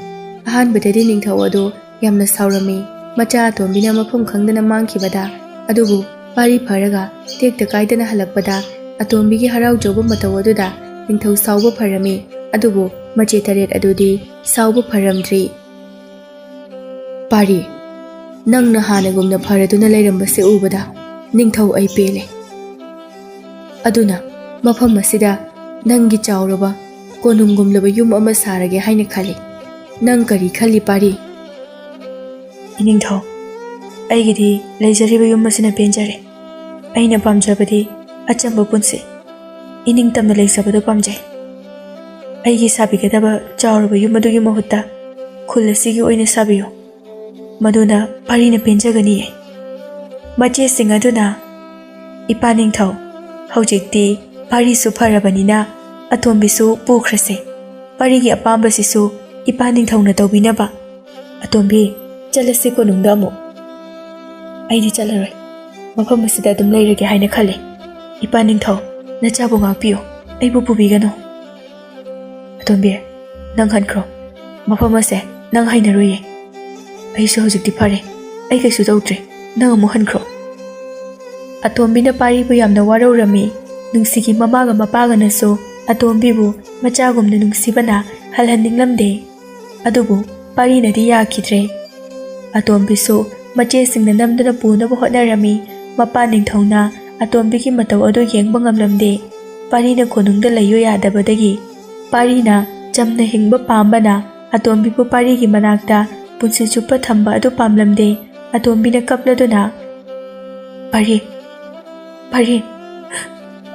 ꯑꯍꯥꯟꯕꯗꯗꯤ ꯅꯤꯡꯊꯧ ꯑꯗꯨ ꯌꯥꯝꯅ ꯁꯥꯎꯔꯝꯃꯤ ꯃꯆꯥ ꯑꯇꯣꯝꯕꯤꯅ ꯃꯐꯝ ꯈꯪꯗꯅ ꯃꯥꯡꯈꯤꯕꯗ ꯑꯗꯨꯕꯨ ꯄꯥꯔꯤ ꯐꯔꯒ ꯇꯦꯛꯇ ꯀꯥꯏꯗꯅ ꯍꯜꯂꯛꯄꯗ ꯑꯇꯣꯝꯕꯤꯒꯤ ꯍꯔꯥꯎꯖꯧꯕ ꯃꯇꯧ ꯑꯗꯨꯗ ꯅꯤꯡꯊꯧ ꯁꯥꯎꯕ ꯐꯔꯝꯃꯤ ꯑꯗꯨꯕꯨ ꯃꯆꯦ ꯇꯔꯦꯠ ꯑꯗꯨꯗꯤ ꯁꯥꯎꯕ ꯐꯔꯝꯗ꯭ꯔꯤ ꯄꯥꯔꯤ ꯅꯪꯅ ꯍꯥꯟꯅꯒꯨꯝꯅ ꯐꯔꯗꯨꯅ ꯂꯩꯔꯝꯕꯁꯦ ꯎꯕꯗ ꯅꯤꯡꯊꯧ ꯑꯩ ꯄꯦꯜꯂꯦ ꯑꯗꯨꯅ ꯃꯐꯝ ꯑꯁꯤꯗ ꯅꯪꯒꯤ ꯆꯥꯎꯔꯕ ꯀꯣꯅꯨꯡꯒꯨꯝꯂꯕ ꯌꯨꯝ ꯑꯃ ꯁꯥꯔꯒꯦ ꯍꯥꯏꯅ ꯈꯜꯂꯤ ꯅꯪ ꯀꯔꯤ ꯈꯜꯂꯤ ꯄꯥꯔꯤ ꯏꯅꯤꯡꯊꯧ ꯑꯩꯒꯤꯗꯤ ꯂꯩꯖꯔꯤꯕ ꯌꯨꯝ ꯑꯁꯤꯅ ꯄꯦꯟꯖꯔꯦ ꯑꯩꯅ ꯄꯥꯝꯖꯕꯗꯤ ꯑꯆꯝꯕ ꯄꯨꯟꯁꯤ ꯏꯅꯤꯡꯇꯝꯅ ꯂꯩꯖꯕꯗꯨ ꯄꯥꯝꯖꯩ ꯑꯩꯒꯤ ꯁꯥꯕꯤꯒꯗꯕ ꯆꯥꯎꯔꯕ ꯌꯨꯝ ꯑꯗꯨꯒꯤ ꯃꯍꯨꯠꯇ ꯈꯨꯜ ꯑꯁꯤꯒꯤ ꯑꯣꯏꯅ ꯁꯥꯕꯤꯌꯨ ꯃꯗꯨꯅ ꯄꯥꯔꯤꯅ ꯄꯦꯟꯖꯒꯅꯤꯌꯦ ꯃꯆꯦꯁꯤꯡ ꯑꯗꯨꯅ ꯏꯄꯥ ꯅꯤꯡꯊꯧ ꯍꯧꯖꯤꯛꯇꯤ ꯄꯥꯔꯤꯁꯨ ꯐꯔꯕꯅꯤꯅ ꯑꯇꯣꯝꯕꯤꯁꯨ ꯄꯨꯈ꯭ꯔꯁꯦ ꯄꯥꯔꯤꯒꯤ ꯑꯄꯥꯝꯕꯁꯤꯁꯨ ꯏꯄꯥ ꯅꯤꯡꯊꯧꯅ ꯇꯧꯕꯤꯅꯕ ꯑꯇꯣꯝꯕꯤ ꯆꯠꯂꯁꯤ ꯀꯣꯅꯨꯡꯗ ꯑꯃꯨꯛ ꯑꯩꯗꯤ ꯆꯠꯂꯔꯣꯏ ꯃꯐꯝ ꯑꯁꯤꯗ ꯑꯗꯨꯝ ꯂꯩꯔꯒꯦ ꯍꯥꯏꯅ ꯈꯜꯂꯤ ꯏꯄꯥ ꯅꯤꯡꯊꯧ ꯅꯆꯥꯕꯨ ꯉꯥꯛꯄꯤꯌꯨ ꯑꯩꯕꯨ ꯄꯨꯕꯤꯒꯅꯨ ꯑꯇꯣꯝꯕꯤ ꯅꯪ ꯍꯟꯈ꯭ꯔꯣ ꯃꯐꯝ ꯑꯁꯦ ꯅꯪ ꯍꯩꯅꯔꯣꯏꯌꯦ ꯑꯩꯁꯨ ꯍꯧꯖꯤꯛꯇꯤ ꯐꯔꯦ ꯑꯩ ꯀꯩꯁꯨ ꯇꯧꯗ꯭ꯔꯦ ꯅꯪ ꯑꯃꯨꯛ ꯍꯟꯈ꯭ꯔꯣ ꯑꯇꯣꯝꯕꯤꯅ ꯄꯥꯔꯤꯕꯨ ꯌꯥꯝꯅ ꯋꯥꯔꯧꯔꯝꯃꯤ ꯅꯨꯡꯁꯤꯒꯤ ꯃꯃꯥꯒ ꯃꯄꯥꯒꯅꯁꯨ ꯑꯇꯣꯝꯕꯤꯕꯨ ꯃꯆꯥꯒꯨꯝꯅ ꯅꯨꯡꯁꯤꯕꯅ ꯍꯜꯍꯟꯅꯤꯡꯂꯝꯗꯦ ꯑꯗꯨꯕꯨ ꯄꯥꯔꯤꯅꯗꯤ ꯌꯥꯈꯤꯗ꯭ꯔꯦ ꯑꯇꯣꯝꯕꯤꯁꯨ ꯃꯆꯦꯁꯤꯡꯅ ꯅꯝꯗꯨꯅ ꯄꯨꯅꯕ ꯍꯣꯠꯅꯔꯝꯃꯤ ꯃꯄꯥ ꯅꯤꯡꯊꯧꯅ ꯑꯇꯣꯝꯕꯤꯒꯤ ꯃꯇꯧ ꯑꯗꯨ ꯌꯦꯡꯕ ꯉꯝꯂꯝꯗꯦ ꯄꯥꯔꯤꯅ ꯀꯣꯅꯨꯡꯗ ꯂꯩꯌꯨ ꯌꯥꯗꯕꯗꯒꯤ ꯄꯥꯔꯤꯅ ꯆꯝꯅ ꯍꯤꯡꯕ ꯄꯥꯝꯕꯅ ꯑꯇꯣꯝꯕꯤꯕꯨ ꯄꯥꯔꯤꯒꯤ ꯃꯅꯥꯛꯇ ꯄꯨꯟꯁꯤ ꯆꯨꯞꯄ ꯊꯝꯕ ꯑꯗꯨ ꯄꯥꯝꯂꯝꯗꯦ ꯑꯇꯣꯝꯕꯤꯅ ꯀꯞꯂꯗꯨꯅ ꯄꯥꯔꯤ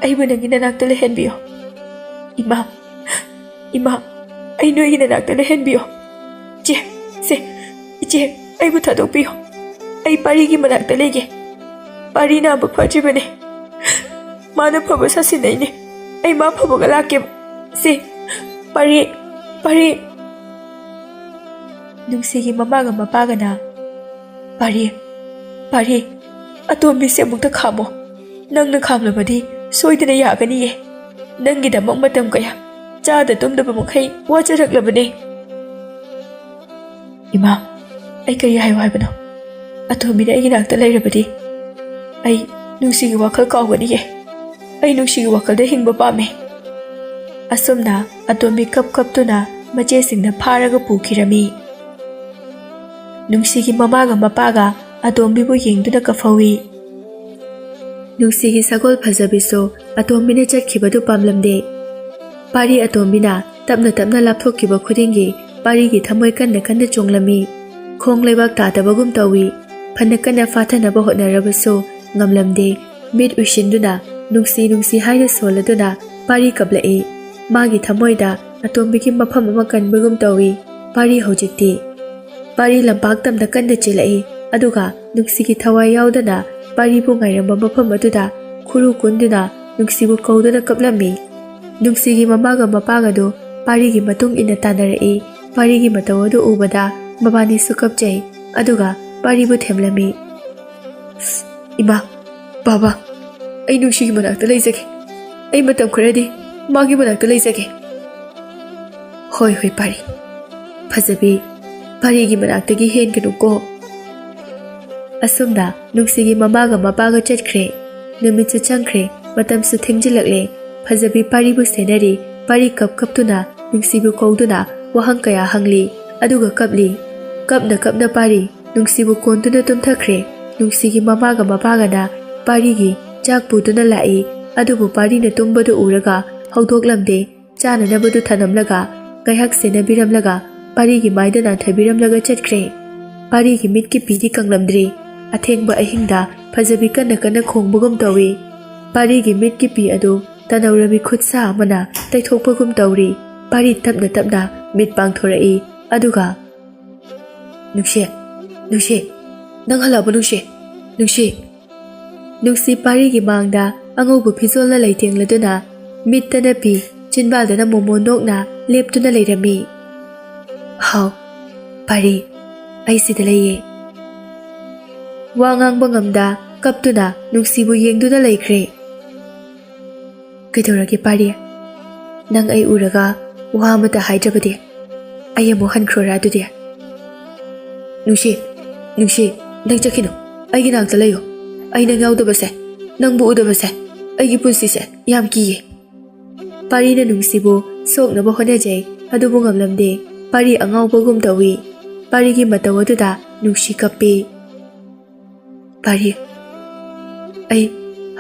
ꯑꯩꯕꯨ ꯅꯪꯒꯤ ꯅꯅꯥꯛꯇ ꯂꯩꯍꯟꯕꯤꯌꯣ ꯏꯃꯥ ꯑꯩ ꯅꯣꯏꯒꯤ ꯅꯅꯥꯛꯇ ꯂꯩꯍꯟꯕꯤꯌꯣ ꯏꯆꯦ ꯑꯩꯕꯨ ꯊꯥꯗꯣꯛꯄꯤꯌꯣ ꯑꯩ ꯄꯥꯔꯤꯒꯤ ꯃꯅꯥꯛꯇ ꯂꯩꯒꯦ ꯄꯥꯔꯤ ꯅꯥꯕ ꯐꯗ꯭ꯔꯤꯕꯅꯦ ꯃꯥꯅ ꯐꯕ ꯁꯥꯁꯤꯟꯅꯩꯅꯦ ꯑꯩ ꯃꯥ ꯐꯕꯒ ꯂꯥꯛꯀꯦꯕ ꯄꯥꯔꯤ ꯅꯨꯡꯁꯤꯒꯤ ꯃꯃꯥꯒ ꯃꯄꯥꯒꯅ ꯄꯥꯔꯤ ꯑꯇꯣꯝꯕꯤꯁꯦ ꯑꯃꯨꯛꯇ ꯈꯥꯝꯃꯣ ꯅꯪꯅ ꯈꯥꯝꯂꯕꯗꯤ ꯁꯣꯏꯗꯅ ꯌꯥꯒꯅꯤꯌꯦ ꯅꯪꯒꯤꯗꯃꯛ ꯃꯇꯝ ꯀꯌꯥ ꯆꯥꯗ ꯇꯨꯝꯗꯕ ꯃꯈꯩ ꯋꯥꯖꯔꯛꯂꯕꯅꯦ ꯏꯃꯥ ꯑꯩ ꯀꯔꯤ ꯍꯥꯏꯌꯨ ꯍꯥꯏꯕꯅꯣ ꯑꯇꯣꯝꯕꯤꯅ ꯑꯩꯒꯤ ꯅꯥꯛꯇ ꯂꯩꯔꯕꯗꯤ ꯑꯩ ꯅꯨꯡꯁꯤꯒꯤ ꯋꯥꯈꯜ ꯀꯥꯎꯒꯅꯤꯌꯦ ꯑꯩ ꯅꯨꯡꯁꯤꯒꯤ ꯋꯥꯈꯜꯗ ꯍꯤꯡꯕ ꯄꯥꯝꯃꯦ ꯑꯁꯨꯝꯅ ꯑꯇꯣꯝꯕꯤ ꯀꯞꯇꯨꯅ ꯃꯆꯦꯁꯤꯡꯅ ꯐꯥꯔꯒ ꯄꯨꯈꯤꯔꯝꯃꯤ ꯅꯨꯡꯁꯤꯒꯤ ꯃꯃꯥꯒ ꯃꯄꯥꯒ ꯑꯇꯣꯝꯕꯤꯕꯨ ꯌꯦꯡꯗꯨꯅ ꯀꯞꯐꯧꯏ ꯅꯨꯡꯁꯤꯒꯤ ꯁꯒꯣꯜ ꯐꯖꯕꯤꯁꯨ ꯑꯇꯣꯝꯕꯤꯅ ꯆꯠꯈꯤꯕꯗꯨ ꯄꯥꯝꯂꯝꯗꯦ ꯄꯥꯔꯤ ꯑꯇꯣꯝꯕꯤꯅ ꯇꯞꯅ ꯂꯥꯞꯊꯣꯛꯈꯤꯕ ꯈꯨꯗꯤꯡꯒꯤ ꯄꯥꯔꯤꯒꯤ ꯊꯃꯣꯏ ꯀꯟꯅ ꯆꯣꯡꯂꯝꯃꯤ ꯈꯣꯡ ꯂꯩꯕꯥꯛ ꯇꯥꯗꯕꯒꯨꯝ ꯇꯧꯏ ꯐꯅ ꯀꯟꯅ ꯐꯥꯊꯅꯕ ꯍꯣꯠꯅꯔꯕꯁꯨ ꯉꯝꯂꯝꯗꯦ ꯃꯤꯠ ꯎꯏꯁꯤꯟꯗꯨꯅ ꯅꯨꯡꯁꯤ ꯍꯥꯏꯅ ꯁꯣꯜꯂꯗꯨꯅ ꯄꯥꯔꯤ ꯀꯞꯂꯛꯏ ꯃꯥꯒꯤ ꯊꯃꯣꯏꯗ ꯑꯇꯣꯝꯕꯤꯒꯤ ꯃꯐꯝ ꯑꯃ ꯀꯟꯕꯒꯨꯝ ꯇꯧꯏ ꯄꯥꯔꯤ ꯍꯧꯖꯤꯛꯇꯤ ꯄꯥꯔꯤ ꯂꯝꯄꯥꯛ ꯇꯝꯗ ꯀꯟꯅ ꯆꯦꯜꯂꯛꯏ ꯑꯗꯨꯒ ꯅꯨꯡꯁꯤꯒꯤ ꯊꯋꯥꯏ ꯌꯥꯎꯗꯅ ꯄꯥꯔꯤꯕꯨ ꯉꯥꯏꯔꯝꯕ ꯃꯐꯝ ꯑꯗꯨꯗ ꯈꯨꯔꯨ ꯀꯨꯟꯗꯨꯅ ꯅꯨꯡꯁꯤꯕꯨ ꯀꯧꯗꯨꯅ ꯀꯞꯂꯝꯃꯤ꯫ ꯅꯨꯡꯁꯤꯒꯤ ꯃꯃꯥꯒ ꯃꯄꯥꯒꯗꯨ ꯄꯥꯔꯤꯒꯤ ꯃꯇꯨꯡ ꯏꯟꯅ ꯇꯥꯟꯅꯔꯛꯏ꯫ ꯄꯥꯔꯤꯒꯤ ꯃꯇꯧ ꯑꯗꯨ ꯎꯕꯗ ꯃꯕꯥꯅꯤꯁꯨ ꯀꯞꯆꯩ ꯑꯗꯨꯒ ꯄꯥꯔꯤꯕꯨ ꯊꯦꯝꯂꯝꯃꯤ꯫ ꯏꯃꯥ, ꯕꯥꯕꯥ, ꯑꯩ ꯅꯨꯡꯁꯤꯒꯤ ꯃꯅꯥꯛꯇ ꯂꯩꯖꯒꯦ꯫ ꯑꯩ ꯃꯇꯝ ꯈꯔꯗꯤ ꯃꯥꯒꯤ ꯃꯅꯥꯛꯇ ꯂꯩꯖꯒꯦ꯫ ꯍꯣꯏ ꯍꯣꯏ ꯄꯥꯔꯤ, ꯐꯖꯕꯤ, ꯄꯥꯔꯤꯒꯤ ꯃꯅꯥꯛꯇꯒꯤ ꯍꯦꯟꯒꯅꯨꯀꯣ꯫ ꯑꯁꯨꯝꯅ ꯅꯨꯡꯁꯤꯒꯤ ꯃꯃꯥꯒ ꯃꯄꯥꯒ ꯆꯠꯈ꯭ꯔꯦ꯫ ꯅꯨꯃꯤꯠꯁꯨ ꯆꯪꯈ꯭ꯔꯦ, ꯃꯇꯝꯁꯨ ꯊꯦꯡꯖꯤꯜꯂꯛꯂꯦ꯫ ꯐꯖꯕꯤ ꯄꯥꯔꯤꯕꯨ ꯁꯦꯟꯅꯔꯤ꯫ ꯄꯥꯔꯤ ꯀꯞꯇꯨꯅ ꯅꯨꯡꯁꯤꯕꯨ ꯀꯧꯗꯨꯅ ꯋꯥꯍꯪ ꯀꯌꯥ ꯍꯪꯂꯤ ꯑꯗꯨꯒ ꯀꯞꯂꯤ꯫ ꯀꯞꯅ ꯀꯞꯅ ꯄꯥꯔꯤ ꯅꯨꯡꯁꯤꯕꯨ ꯀꯣꯟꯗꯨꯅ ꯇꯨꯝꯊꯈ꯭ꯔꯦ꯫ ꯅꯨꯡꯁꯤꯒꯤ ꯃꯃꯥꯒ ꯃꯄꯥꯒꯅ ꯄꯥꯔꯤꯒꯤ ꯆꯥꯛ ꯄꯨꯗꯨꯅ ꯂꯥꯛꯏ ꯑꯗꯨꯕꯨ ꯄꯥꯔꯤꯅ ꯇꯨꯝꯕꯗꯨ ꯎꯔꯒ ꯍꯧꯗꯣꯛꯂꯝꯗꯦ꯫ ꯆꯥꯅꯅꯕꯗꯨ ꯊꯅꯝꯂꯒ ꯉꯥꯏꯍꯥꯛ ꯁꯦꯟꯅꯕꯤꯔꯝꯂꯒ ꯄꯥꯔꯤꯒꯤ ꯃꯥꯏꯗ ꯅꯥꯟꯊꯕꯤꯔꯝꯂꯒ ꯆꯠꯈ꯭ꯔꯦ꯫ ꯄꯥꯔꯤꯒꯤ ꯃꯤꯠꯀꯤ ꯄꯤꯗꯤ ꯀꯪꯂꯝꯗ꯭ꯔꯤ꯫ ꯑꯊꯦꯡꯕ ꯑꯍꯤꯡꯗ ꯐꯖꯕꯤ ꯀꯟꯅ ꯀꯟꯅ ꯈꯣꯡꯕꯒꯨꯝ ꯇꯧꯏ꯫ ꯄꯥꯔꯤꯒꯤ ꯃꯤꯠꯀꯤ ꯄꯤ ꯑꯗꯨ ꯇꯅꯧꯔꯕꯤ ꯈꯨꯠꯁꯥ ꯑꯃꯅ ꯇꯩꯊꯣꯛꯄꯒꯨꯝ ꯇꯧꯔꯤ꯫ ꯄꯥꯔꯤ ꯇꯞꯅ ꯇꯞꯅ ꯃꯤꯠ ꯄꯥꯡꯊꯣꯔꯛꯏ ꯑꯗꯨꯒ ꯅꯨꯡꯁꯤ, ꯅꯨꯡꯁꯤ, ꯅꯪ ꯍꯜꯂꯛꯑꯕ ꯅꯨꯡꯁꯤ, ꯅꯨꯡꯁꯤ꯫ ꯅꯨꯡꯁꯤ ꯄꯥꯔꯤꯒꯤ ꯃꯥꯡꯗ ꯑꯉꯧꯕ ꯐꯤꯖꯣꯜꯅ ꯂꯩꯇꯦꯡꯂꯗꯨꯅ ꯃꯤꯠꯇꯅ ꯄꯤ, ꯆꯤꯟꯕꯥꯜꯗꯅ ꯃꯣꯃꯣꯟ ꯅꯣꯛꯅ ꯂꯦꯞꯇꯨꯅ ꯂꯩꯔꯝꯃꯤ꯫ ꯍꯥꯎ ꯄꯥꯔꯤ, ꯑꯩ ꯁꯤꯗ ꯂꯩꯌꯦ꯫ ꯋꯥ ꯉꯥꯡꯕ ꯉꯝꯗ ꯀꯞꯇꯨꯅ ꯅꯨꯡꯁꯤꯕꯨ ꯌꯦꯡꯗꯨꯅ ꯂꯩꯈ꯭ꯔꯦ꯫ ꯀꯩꯗꯧꯔꯒꯦ ꯄꯥꯔꯤ? ꯅꯪ ꯑꯩ ꯎꯔꯒ ꯋꯥ ꯑꯃꯇ ꯍꯥꯏꯗ꯭ꯔꯕꯗꯤ ꯑꯩ ꯑꯃꯨꯛ ꯍꯟꯈ꯭ꯔꯣꯔꯥ ꯑꯗꯨꯗꯤ? ꯅꯨꯡꯁꯤ, ꯅꯨꯡꯁꯤ, ꯅꯪ ꯆꯠꯈꯤꯅꯨ, ꯑꯩꯒꯤ ꯅꯥꯛꯇ ꯂꯩꯌꯨ꯫ ꯑꯩ ꯅꯪ ꯌꯥꯎꯗꯕꯁꯦ, ꯅꯪꯕꯨ ꯎꯗꯕꯁꯦ ꯑꯩꯒꯤ ꯄꯨꯟꯁꯤꯁꯦ ꯌꯥꯝ ꯀꯤꯌꯦ꯫ ꯄꯥꯔꯤꯅ ꯅꯨꯡꯁꯤꯕꯨ ꯁꯣꯛꯅꯕ ꯍꯣꯠꯅꯖꯩ ꯑꯗꯨꯕꯨ ꯉꯝꯂꯝꯗꯦ꯫ ꯄꯥꯔꯤ ꯑꯉꯥꯎꯕꯒꯨꯝ ꯇꯧꯏ꯫ ꯄꯥꯔꯤꯒꯤ ꯃꯇꯧ ꯑꯗꯨꯗ ꯅꯨꯡꯁꯤ ꯀꯞꯄꯤ꯫ ꯄꯥꯔꯤ, ꯑꯩ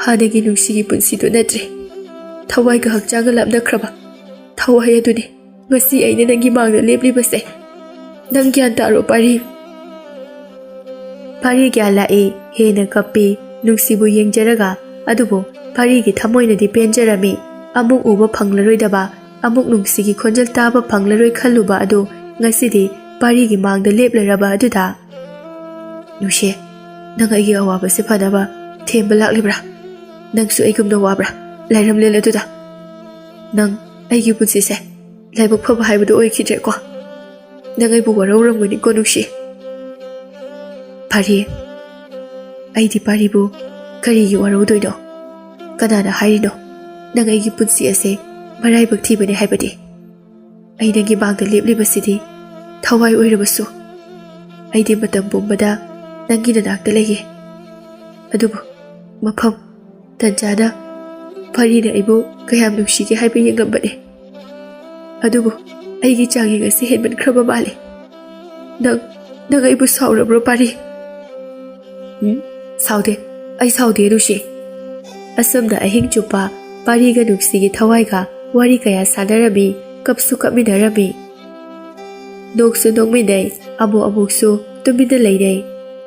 ꯍꯥꯟꯅꯒꯤ ꯅꯨꯡꯁꯤꯒꯤ ꯄꯨꯟꯁꯤꯗꯨ ꯅꯠꯇ꯭ꯔꯦ꯫ ꯊꯋꯥꯏꯒ ꯍꯛꯆꯥꯡꯒ ꯂꯥꯞꯅꯈ꯭ꯔꯕ ꯊꯋꯥꯏ ꯑꯗꯨꯅꯤ ꯉꯁꯤ ꯑꯩꯅ ꯅꯪꯒꯤ ꯃꯥꯡꯗ ꯂꯦꯞꯂꯤꯕꯁꯦ꯫ ꯅꯪ ꯒ꯭ꯌꯥꯟ ꯇꯥꯔꯣ ꯄꯥꯔꯤ꯫ ꯄꯥꯔꯤ ꯒ꯭ꯌꯥꯟ ꯂꯥꯛꯏ, ꯍꯦꯟꯅ ꯀꯞꯄꯤ꯫ ꯅꯨꯡꯁꯤꯕꯨ ꯌꯦꯡꯖꯔꯒ ꯑꯗꯨꯕꯨ ꯄꯥꯔꯤꯒꯤ ꯊꯃꯣꯏꯅꯗꯤ ꯄꯦꯟꯖꯔꯝꯃꯤ꯫ ꯑꯃꯨꯛ ꯎꯕ ꯐꯪꯂꯔꯣꯏꯗꯕ, ꯑꯃꯨꯛ ꯅꯨꯡꯁꯤꯒꯤ ꯈꯣꯟꯖꯦꯜ ꯇꯥꯕ ꯐꯪꯂꯔꯣꯏ ꯈꯜꯂꯨꯕ ꯑꯗꯨ ꯉꯁꯤꯗꯤ ꯄꯥꯔꯤꯒꯤ ꯃꯥꯡꯗ ꯂꯦꯞꯂꯔꯕ ꯑꯗꯨꯗ ꯅꯨꯡꯁꯤ, ꯅꯪ ꯑꯩꯒꯤ ꯑꯋꯥꯕꯁꯦ ꯐꯅꯕ ꯊꯦꯝꯕ ꯂꯥꯛꯂꯤꯕ꯭ꯔꯥ? ꯅꯪꯁꯨ ꯑꯩꯒꯨꯝꯅ ꯋꯥꯕ꯭ꯔꯥ ꯂꯥꯏꯔꯝꯂꯦꯜ ꯑꯗꯨꯗ? ꯅꯪ ꯑꯩꯒꯤ ꯄꯨꯟꯁꯤꯁꯦ ꯂꯥꯏꯕꯛ ꯐꯕ ꯍꯥꯏꯕꯗꯨ ꯑꯣꯏꯈꯤꯗ꯭ꯔꯦꯀꯣ? ꯅꯪ ꯑꯩꯕꯨ ꯋꯥꯔꯧꯔꯝꯒꯅꯤꯀꯣ ꯅꯨꯡꯁꯤ? ꯄꯥꯔꯤ, ꯑꯩꯗꯤ ꯄꯥꯔꯤꯕꯨ ꯀꯔꯤꯒꯤ ꯋꯥꯔꯧꯗꯣꯏꯅꯣ? ꯀꯅꯥꯅ ꯍꯥꯏꯔꯤꯅꯣ ꯅꯪ ꯑꯩꯒꯤ ꯄꯨꯟꯁꯤ ꯑꯁꯦ ꯃꯔꯥꯏꯕꯛ ꯊꯤꯕꯅꯤ ꯍꯥꯏꯕꯗꯤ? ꯑꯩ ꯅꯪꯒꯤ ꯃꯥꯡꯗ ꯂꯦꯞꯂꯤꯕꯁꯤꯗꯤ ꯊꯋꯥꯏ ꯑꯣꯏꯔꯕꯁꯨ ꯑꯩꯗꯤ ꯃꯇꯝ ꯄꯨꯝꯕꯗ ꯅꯪꯒꯤ ꯅꯅꯥꯛꯇ ꯂꯩꯌꯦ꯫ ꯑꯗꯨꯕꯨ ꯃꯐꯝ ꯇꯟꯖꯥꯅ ꯄꯥꯔꯤꯅ ꯑꯩꯕꯨ ꯀꯌꯥꯝ ꯅꯨꯡꯁꯤꯒꯦ ꯍꯥꯏꯕ ꯌꯦꯡꯂꯝꯕꯅꯤ꯫ ꯑꯗꯨꯕꯨ ꯑꯩꯒꯤ ꯆꯥꯡꯌꯦꯡ ꯑꯁꯤ ꯍꯦꯟꯃꯟꯈ꯭ꯔꯕ ꯃꯥꯜꯂꯤ꯫ ꯅꯪ ꯑꯩꯕꯨ ꯁꯥꯎꯔꯕ꯭ꯔꯣ ꯄꯥꯔꯤ? ꯁꯥꯎꯗꯦ, ꯑꯩ ꯁꯥꯎꯗꯦ ꯅꯨꯡꯁꯤ꯫ ꯑꯁꯨꯝꯅ ꯑꯍꯤꯡ ꯆꯨꯞꯄ ꯄꯥꯔꯤꯒ ꯅꯨꯡꯁꯤꯒꯤ ꯊꯋꯥꯏꯒ ꯋꯥꯔꯤ ꯀꯌꯥ ꯁꯥꯟꯅꯔꯝꯃꯤ, ꯀꯞꯁꯨ ꯀꯞꯃꯤꯟꯅꯔꯝꯃꯤ, ꯅꯣꯛꯁꯨ ꯅꯣꯛꯃꯤꯟꯅꯩ, ꯑꯃꯨꯛ ꯑꯃꯨꯛꯁꯨ ꯇꯨꯃꯤꯟꯅ ꯂꯩꯅꯩ꯫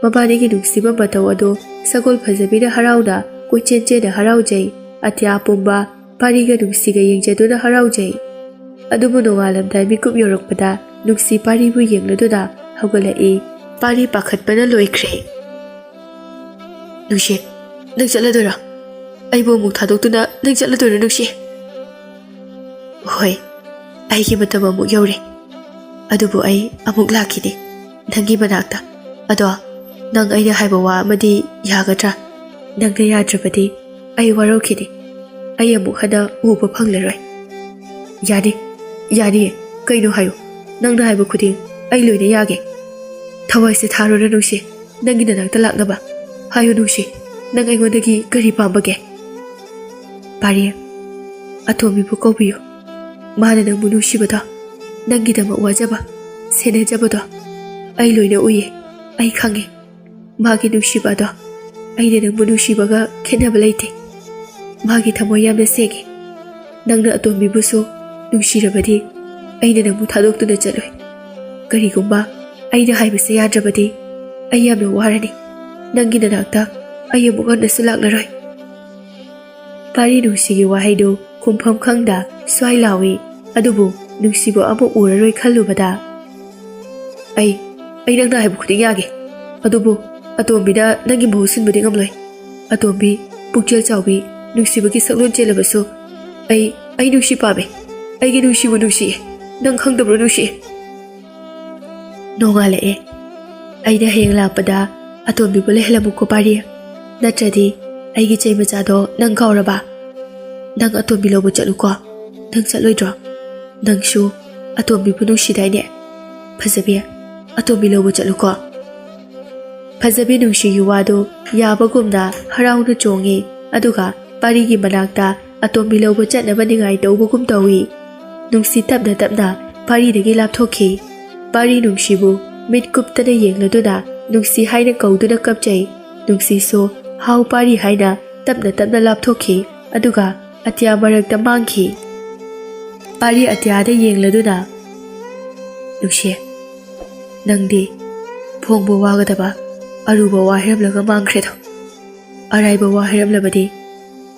ꯃꯕꯥꯅꯤꯒꯤ ꯅꯨꯡꯁꯤꯕ ꯃꯇꯧ ꯑꯗꯨ ꯁꯒꯣꯜ ꯐꯖꯕꯤꯅ ꯍꯔꯥꯎꯅ ꯀꯣꯏꯆꯦꯟ ꯆꯦꯟꯅ ꯍꯔꯥꯎꯖꯩ꯫ ꯑꯇꯤꯌꯥ ꯄꯨꯝꯕ ꯄꯥꯔꯤꯒ ꯅꯨꯡꯁꯤꯒ ꯌꯦꯡꯖꯗꯨꯅ ꯍꯔꯥꯎꯖꯩ꯫ ꯑꯗꯨꯕꯨ ꯅꯣꯡꯉꯥꯜꯂꯝꯗꯥꯏ ꯃꯤꯀꯨꯞ ꯌꯧꯔꯛꯄꯗ ꯅꯨꯡꯁꯤ ꯄꯥꯔꯤꯕꯨ ꯌꯦꯡꯂꯗꯨꯅ ꯍꯧꯒꯠꯂꯛꯏ꯫ ꯄꯥꯔꯤ ꯄꯥꯈꯠꯄꯅ ꯂꯣꯏꯈ꯭ꯔꯦ꯫ ꯅꯨꯡꯁꯤ, ꯅꯪ ꯆꯠꯂꯗꯣꯏꯔꯣ? ꯑꯩꯕꯨ ꯑꯃꯨꯛ ꯊꯥꯗꯣꯛꯇꯨꯅ ꯅꯪ ꯆꯠꯂꯗꯣꯏꯔꯣ ꯅꯨꯡꯁꯤ? ꯍꯣꯏ, ꯑꯩꯒꯤ ꯃꯇꯝ ꯑꯃꯨꯛ ꯌꯧꯔꯦ꯫ ꯑꯗꯨꯕꯨ ꯑꯩ ꯑꯃꯨꯛ ꯂꯥꯛꯈꯤꯅꯤ ꯅꯪꯒꯤ ꯃꯅꯥꯛꯇ꯫ ꯑꯗꯣ ꯅꯪ ꯑꯩꯅ ꯍꯥꯏꯕ ꯋꯥ ꯑꯃꯗꯤ ꯌꯥꯒꯗ꯭ꯔꯥ? ꯅꯪꯅ ꯌꯥꯗ꯭ꯔꯕꯗꯤ ꯑꯩ ꯋꯥꯔꯧꯈꯤꯅꯤ꯫ ꯑꯩ ꯑꯃꯨꯛ ꯍꯟꯅ ꯎꯕ ꯐꯪꯂꯔꯣꯏ꯫ ꯌꯥꯅꯤ, ꯌꯥꯅꯤꯌꯦ, ꯀꯩꯅꯣ ꯍꯥꯏꯌꯨ꯫ ꯅꯪꯅ ꯍꯥꯏꯕ ꯈꯨꯗꯤꯡ ꯑꯩ ꯂꯣꯏꯅ ꯌꯥꯒꯦ꯫ ꯊꯋꯥꯏꯁꯦ ꯊꯥꯔꯣꯔ ꯅꯨꯡꯁꯤ, ꯅꯪꯒꯤ ꯅꯅꯥꯛꯇ ꯂꯥꯛꯅꯕ? ꯍꯥꯏꯌꯨ ꯅꯨꯡꯁꯤ, ꯅꯪ ꯑꯩꯉꯣꯟꯗꯒꯤ ꯀꯔꯤ ꯄꯥꯝꯕꯒꯦ? ꯄꯥꯔꯤ, ꯑꯇꯣꯝꯕꯤꯕꯨ ꯀꯧꯕꯤꯌꯨ꯫ ꯃꯥꯅ ꯅꯪꯕꯨ ꯅꯨꯡꯁꯤꯕꯗꯣ, ꯅꯪꯒꯤꯗꯃꯛ ꯋꯥꯖꯕ, ꯁꯦꯟꯅꯖꯕꯗꯣ ꯑꯩ ꯂꯣꯏꯅ ꯎꯏꯌꯦ, ꯑꯩ ꯈꯪꯉꯦ꯫ ꯃꯥꯒꯤ ꯅꯨꯡꯁꯤꯕ ꯑꯗꯣ ꯑꯩꯅ ꯅꯪꯕꯨ ꯅꯨꯡꯁꯤꯕꯒ ꯈꯦꯠꯅꯕ ꯂꯩꯇꯦ꯫ ꯃꯥꯒꯤ ꯊꯃꯣꯏ ꯌꯥꯝꯅ ꯁꯦꯡꯉꯤ꯫ ꯅꯪꯅ ꯑꯇꯣꯝꯕꯤꯕꯨꯁꯨ ꯅꯨꯡꯁꯤꯔꯕꯗꯤ ꯑꯩꯅ ꯅꯪꯕꯨ ꯊꯥꯗꯣꯛꯇꯨꯅ ꯆꯠꯂꯣꯏ꯫ ꯀꯔꯤꯒꯨꯝꯕ ꯑꯩꯅ ꯍꯥꯏꯕꯁꯦ ꯌꯥꯗ꯭ꯔꯕꯗꯤ ꯑꯩ ꯌꯥꯝꯅ ꯋꯥꯔꯅꯤ꯫ ꯅꯪꯒꯤ ꯅꯅꯥꯛꯇ ꯑꯩ ꯑꯃꯨꯛ ꯍꯟꯅꯁꯨ ꯂꯥꯛꯂꯔꯣꯏ꯫ ꯄꯥꯔꯤ ꯅꯨꯡꯁꯤꯒꯤ ꯋꯥꯍꯩꯗꯨ ꯈꯨꯝꯐꯝ ꯈꯪꯗ ꯁ꯭ꯋꯥꯏ ꯂꯥꯎꯏ꯫ ꯑꯗꯨꯕꯨ ꯅꯨꯡꯁꯤꯕꯨ ꯑꯃꯨꯛ ꯎꯔꯔꯣꯏ ꯈꯜꯂꯨꯕꯗ ꯑꯩ ꯅꯪꯅ ꯍꯥꯏꯕ ꯈꯨꯗꯤꯡ ꯌꯥꯒꯦ ꯑꯗꯨꯕꯨ ꯑꯇꯣꯝꯕꯤꯅ ꯅꯪꯒꯤ ꯃꯍꯨꯠ ꯁꯤꯟꯕꯗꯤ ꯉꯝꯂꯣꯏ ꯑꯇꯣꯝꯕꯤ ꯄꯨꯛꯆꯦꯜ ꯆꯥꯎꯕꯤ ꯅꯨꯡꯁꯤꯕꯒꯤ ꯁꯛꯂꯣꯟ ꯆꯦꯜꯂꯕꯁꯨ ꯑꯩ ꯅꯨꯡꯁꯤ ꯄꯥꯝꯃꯦ ꯑꯩꯒꯤ ꯅꯨꯡꯁꯤꯕꯨ ꯅꯨꯡꯁꯤꯌꯦ ꯅꯪ ꯈꯪꯗꯕ꯭ꯔꯣ ꯅꯨꯡꯁꯤꯌꯦ ꯅꯣꯡꯉꯥꯜꯂꯛꯑꯦ ꯑꯩꯅ ꯍꯌꯦꯡ ꯂꯥꯛꯄꯗ ꯑꯇꯣꯝꯕꯤꯕꯨ ꯂꯩꯍꯜꯂꯝꯃꯨꯀꯣ ꯄꯥꯔꯤ ꯅꯠꯇ꯭ꯔꯗꯤ ꯑꯩꯒꯤ ꯆꯩ ꯃꯆꯥꯗꯣ ꯅꯪ ꯀꯥꯎꯔꯕ ꯅꯪ ꯑꯇꯣꯝꯕꯤ ꯂꯧꯕ ꯆꯠꯂꯨꯀꯣ ꯅꯪ ꯆꯠꯂꯣꯏꯗ꯭ꯔꯣ ꯅꯪꯁꯨ ꯑꯇꯣꯝꯕꯤꯕꯨ ꯅꯨꯡꯁꯤꯗꯥꯏꯅꯦ ꯐꯖꯕꯤ ꯑꯇꯣꯝꯕꯤ ꯂꯧꯕ ꯆꯠꯂꯨꯀꯣ ꯐꯖꯕꯤ ꯅꯨꯡꯁꯤꯒꯤ ꯋꯥꯗꯨ ꯌꯥꯕꯒꯨꯝꯅ ꯍꯔꯥꯎꯅ ꯆꯣꯡꯉꯤ ꯑꯗꯨꯒ ꯄꯥꯔꯤꯒꯤ ꯃꯅꯥꯛꯇ ꯑꯇꯣꯝꯕꯤ ꯂꯧꯕ ꯆꯠꯅꯕ ꯅꯤꯡꯉꯥꯏ ꯇꯧꯕꯒꯨꯝ ꯇꯧꯏ ꯅꯨꯡꯁꯤ ꯇꯞꯅ ꯇꯞꯅ ꯄꯥꯔꯤꯗꯒꯤ ꯂꯥꯞꯊꯣꯛꯈꯤ ꯄꯥꯔꯤ ꯅꯨꯡꯁꯤꯕꯨ ꯃꯤꯠ ꯀꯨꯞꯇꯅ ꯌꯦꯡꯂꯗꯨꯅ ꯅꯨꯡꯁꯤ ꯍꯥꯏꯅ ꯀꯧꯗꯨꯅ ꯀꯞꯆꯩ ꯅꯨꯡꯁꯤꯁꯨ ꯍꯥꯎ ꯄꯥꯔꯤ ꯍꯥꯏꯅ ꯇꯞꯅ ꯇꯞꯅ ꯂꯥꯞꯊꯣꯛꯈꯤ ꯑꯗꯨꯒ ꯑꯇꯤꯌꯥ ꯃꯔꯛꯇ ꯃꯥꯡꯈꯤ ꯄꯥꯔꯤ ꯑꯇꯤꯌꯥꯗ ꯌꯦꯡꯂꯗꯨꯅ ꯅꯨꯡꯁꯤ ꯅꯪꯗꯤ ꯐꯣꯡꯕ ꯋꯥꯒꯗꯕ ꯑꯔꯨꯕ ꯋꯥ ꯍꯥꯏꯔꯝꯂꯒ ꯃꯥꯡꯈ꯭ꯔꯦꯗꯣ ꯑꯔꯥꯏꯕ ꯋꯥ ꯍꯥꯏꯔꯝꯂꯕꯗꯤ